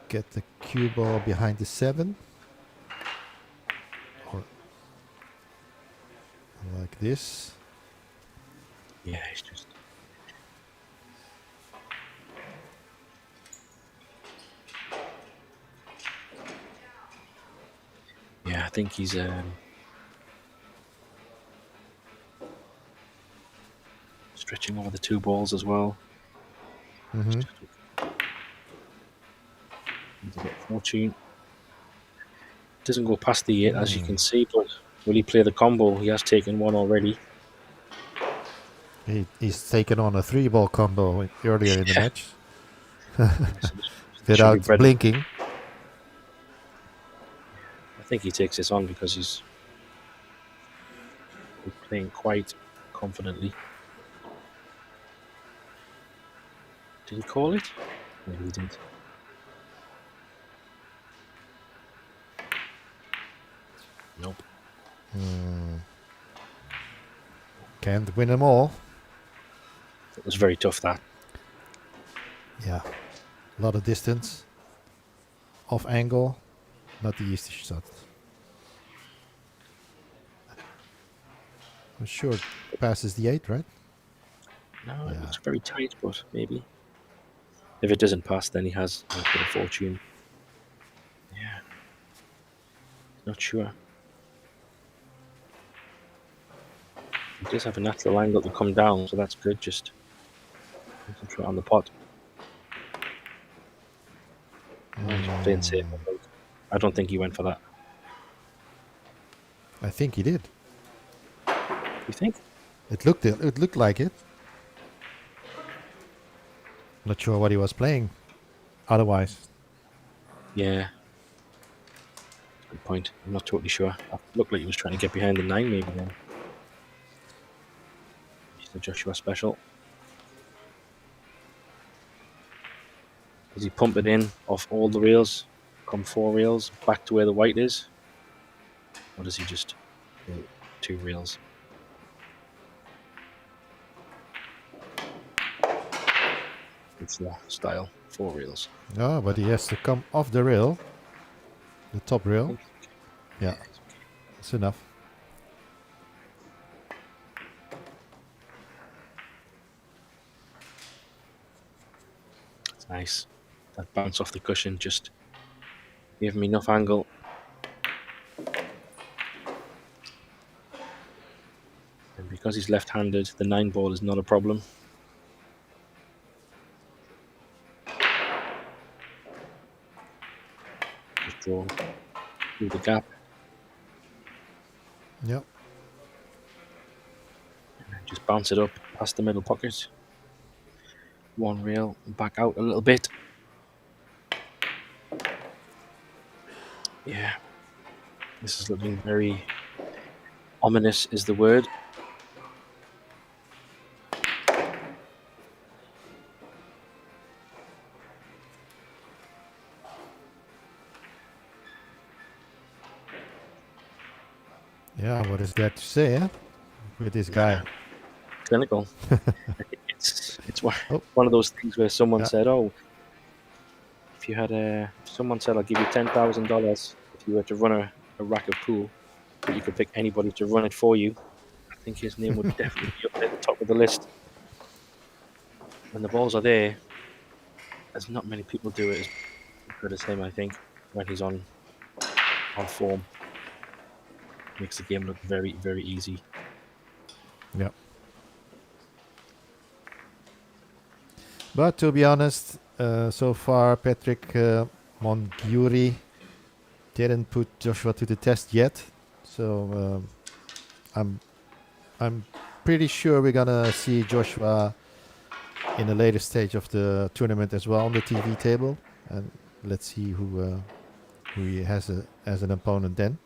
get the cue ball behind the 7. Or like this. Yeah, he's just... Yeah, I think he's stretching over the 2 balls as well. Mm-hmm. He's a bit fortune. Doesn't go past the 8 as you can see, but will he play the combo? He has taken one already. He's taken on a 3-ball combo earlier in the match. So Without blinking. I think he takes this on because he's playing quite confidently. Did he call it? No, he didn't. Nope. Can't win them all. It was very tough, that. Yeah. A lot of distance. Off angle. Not the easiest shot. I'm sure it passes the 8, right? No, Yeah. it looks very tight, but maybe. If it doesn't pass, then he has a bit of fortune. Yeah. Not sure. He does have a natural angle to come down, so that's good. Just concentrate on the pot. Just playing safe. I don't think he went for that. I think he did. You think? It looked like it. Not sure what he was playing. Otherwise, Yeah. Good point. I'm not totally sure. It looked like he was trying to get behind the 9 maybe then. He's the Joshua special. Does he pump it in off all the rails? Come 4 rails back to where the white is? Or does he just do 2 rails? It's the style, 4 rails. no, but he has to come off the rail, the top rail. Yeah, that's enough. It's nice. That bounce off the cushion just gave me enough angle. And because he's left-handed, the 9 ball is not a problem. Just draw through the gap Yep. and then just bounce it up past the middle pocket. 1 rail and back out a little bit. Yeah, this is looking very ominous is the word. Yeah, what is there to say, with this guy? Clinical. it's one, Oh. one of those things where someone Yeah. said, "Oh, if you had someone said I'll give you $10,000 if you were to run a racket pool, but you could pick anybody to run it for you." I think his name would definitely be up at the top of the list. When the balls are there, there's not many people do it as good as him. I think when he's on form, makes the game look very, very easy. Yep. But to be honest, so far Patrick Mongiuri didn't put Joshua to the test yet. So I'm pretty sure we're gonna see Joshua in a later stage of the tournament as well on the TV table, and let's see who he has as an opponent then.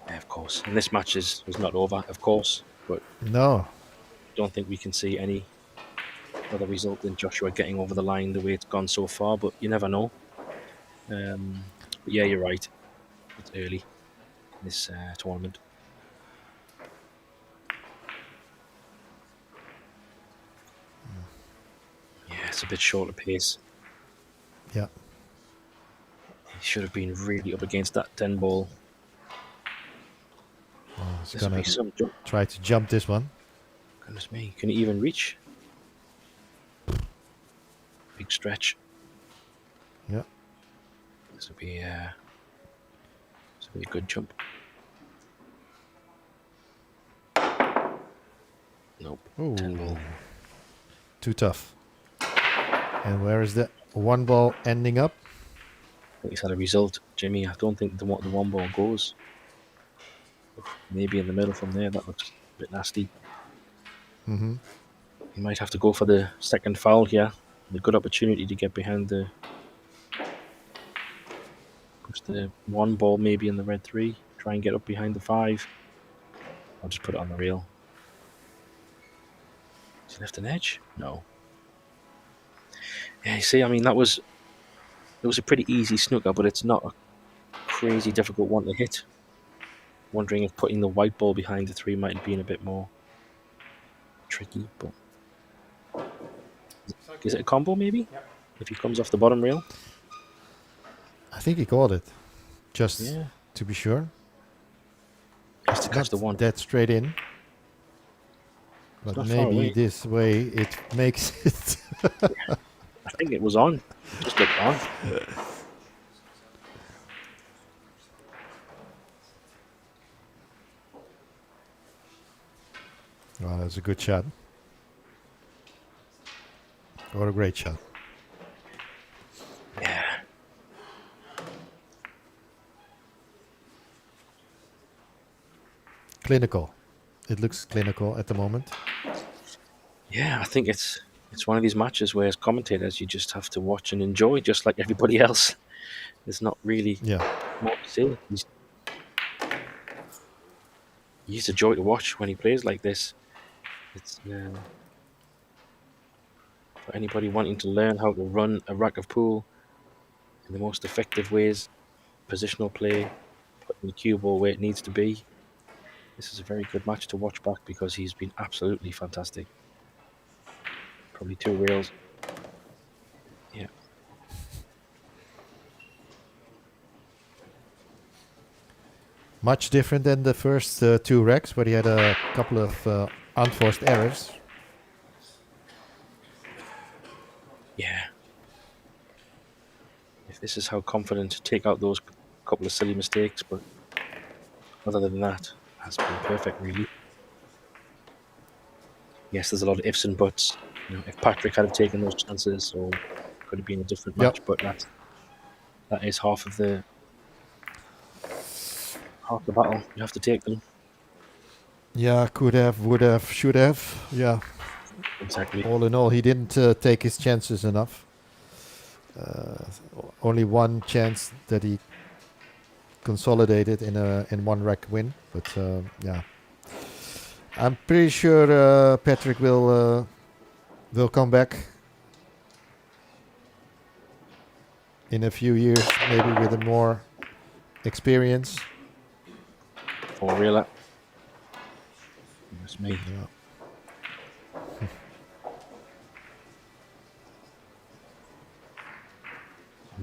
Yeah, of course. And this match is not over, of course, but No, don't think we can see any other result than Joshua getting over the line the way it's gone so far, but you never know. But yeah, you're right. It's early in this tournament. Yeah, it's a bit short of pace. yeah. He should have been really up against that 10 ball. Oh, he's This would gonna be some jump. try to jump this one. Goodness me, can he even reach? Big stretch. Yeah. This would be a good jump. Nope. Ooh. 10 ball. Too tough. And where is the one ball ending up? I think he's had a result, Jimmy. I don't think the one ball goes. Maybe in the middle from there. That looks a bit nasty. Mm-hmm. He might have to go for the second foul here. A good opportunity to get behind the. Push the one ball maybe in the red 3. Try and get up behind the 5. I'll just put it on the rail. Has he left an edge? No. Yeah, you see, I mean, it was a pretty easy snooker, but it's not a crazy difficult one to hit. Wondering if putting the white ball behind the 3 might have been a bit more tricky, but is it a combo maybe? Yep. If he comes off the bottom rail? I think he caught it, just Yeah. to be sure. Just to catch the one. That straight in. But not far maybe away. this way it makes it. I think it was on. It just looked on. Well, that's a good shot. What a great shot. Yeah. Clinical. It looks clinical at the moment. Yeah, I think it's one of these matches where as commentators you just have to watch and enjoy just like everybody else. There's not really Yeah. more to say. He's a joy to watch when he plays like this. It's for anybody wanting to learn how to run a rack of pool in the most effective ways, positional play, putting the cue ball where it needs to be. This is a very good match to watch back because he's been absolutely fantastic. Probably 2 rails. Yeah. Much different than the first 2 racks where he had a couple of unforced errors. Yeah. If this is how confident to take out those couple of silly mistakes, but other than that, has been perfect, really. Yes, there's a lot of ifs and buts. You know, if Patrick had have taken those chances, or could have been a different match. But that is half the battle. You have to take them. Yeah, could have, would have, should have. Yeah. Exactly. All in all, he didn't take his chances enough. Only one chance that he consolidated in one rack win, but yeah, I'm pretty sure Patrick will come back in a few years, maybe with a more experience. 4-reeler. That's me. Yeah.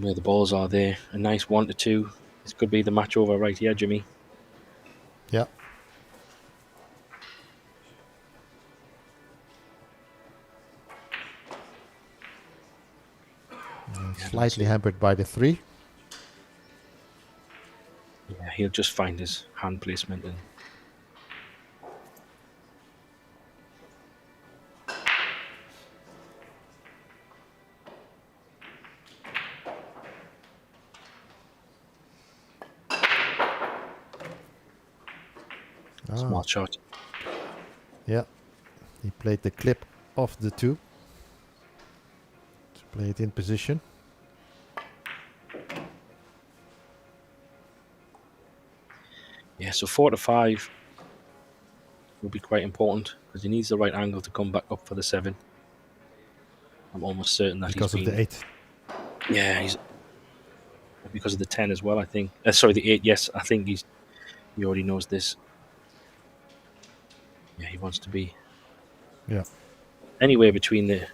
Where the balls are there, a nice 1-2. This could be the match over right here, Jimmy. Yeah. Slightly hampered by the 3. Yeah, he'll just find his hand placement and small shot. Yeah. He played the clip off the tube to play it in position. Yeah, so 4 to 5 will be quite important because he needs the right angle to come back up for the 7. I'm almost certain that Because he's of the 8. Yeah, he's because of the 10 as well. I think. Sorry, the 8. Yes, I think he already knows this. Yeah, he wants to be. Yeah. Anywhere between the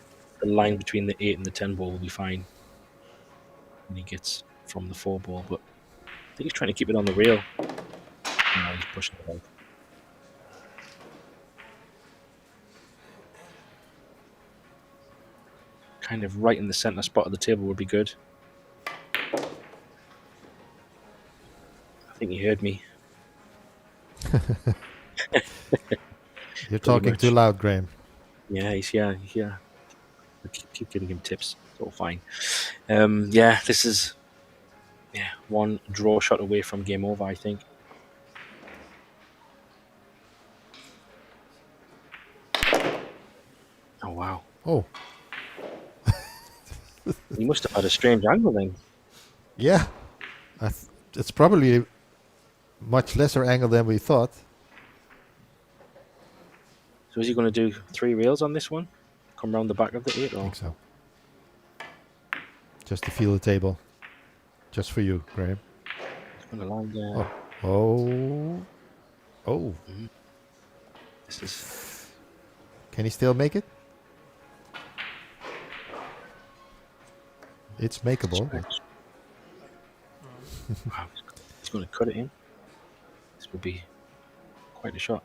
line between the 8 and the 10 ball will be fine when he gets from the 4 ball. But I think he's trying to keep it on the rail. No, he's pushing it out. Kind of right in the center spot of the table would be good. I think he heard me. You're talking too loud, Graham. Yeah, he's here. He's here. I keep giving him tips. It's all fine. Yeah, this is one draw shot away from game over, I think. Oh, wow. Oh. He must have had a strange angle then. Yeah. It's probably a much lesser angle than we thought. So is he going to do 3 rails on this one? Come round the back of the 8? I Or? think so. Just to feel the table. Just for you, Graham. He's going to land there. Oh. Oh. This is... Can he still make it? It's makeable. Wow, he's going to cut it in. This will be quite a shot.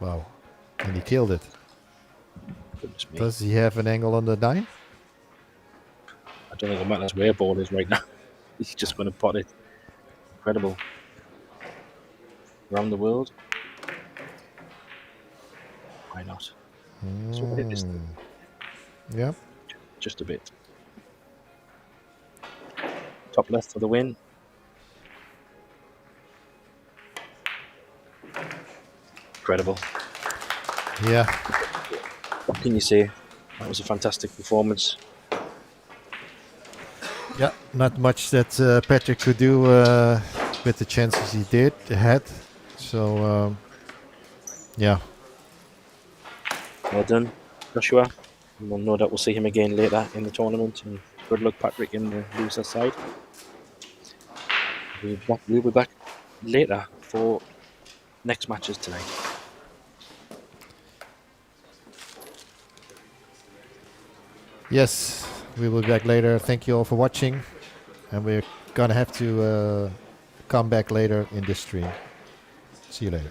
Wow. And he killed it. Goodness me. Does he have an angle on the 9? I don't think it matters where ball is right now. He's just going to pot it. Incredible. Around the world. Why not? So we'll hit this thing. Yeah. Just a bit. Top left for the win. Incredible. Yeah. What can you say? That was a fantastic performance. Yeah. Not much that Patrick could do with the chances he had. So, yeah. Well done, Joshua. We'll no doubt we'll see him again later in the tournament. And good luck, Patrick, in the loser side. We'll be back later for next matches tonight. Yes, we will be back later. Thank you all for watching. And we're going to have to come back later in this stream. See you later.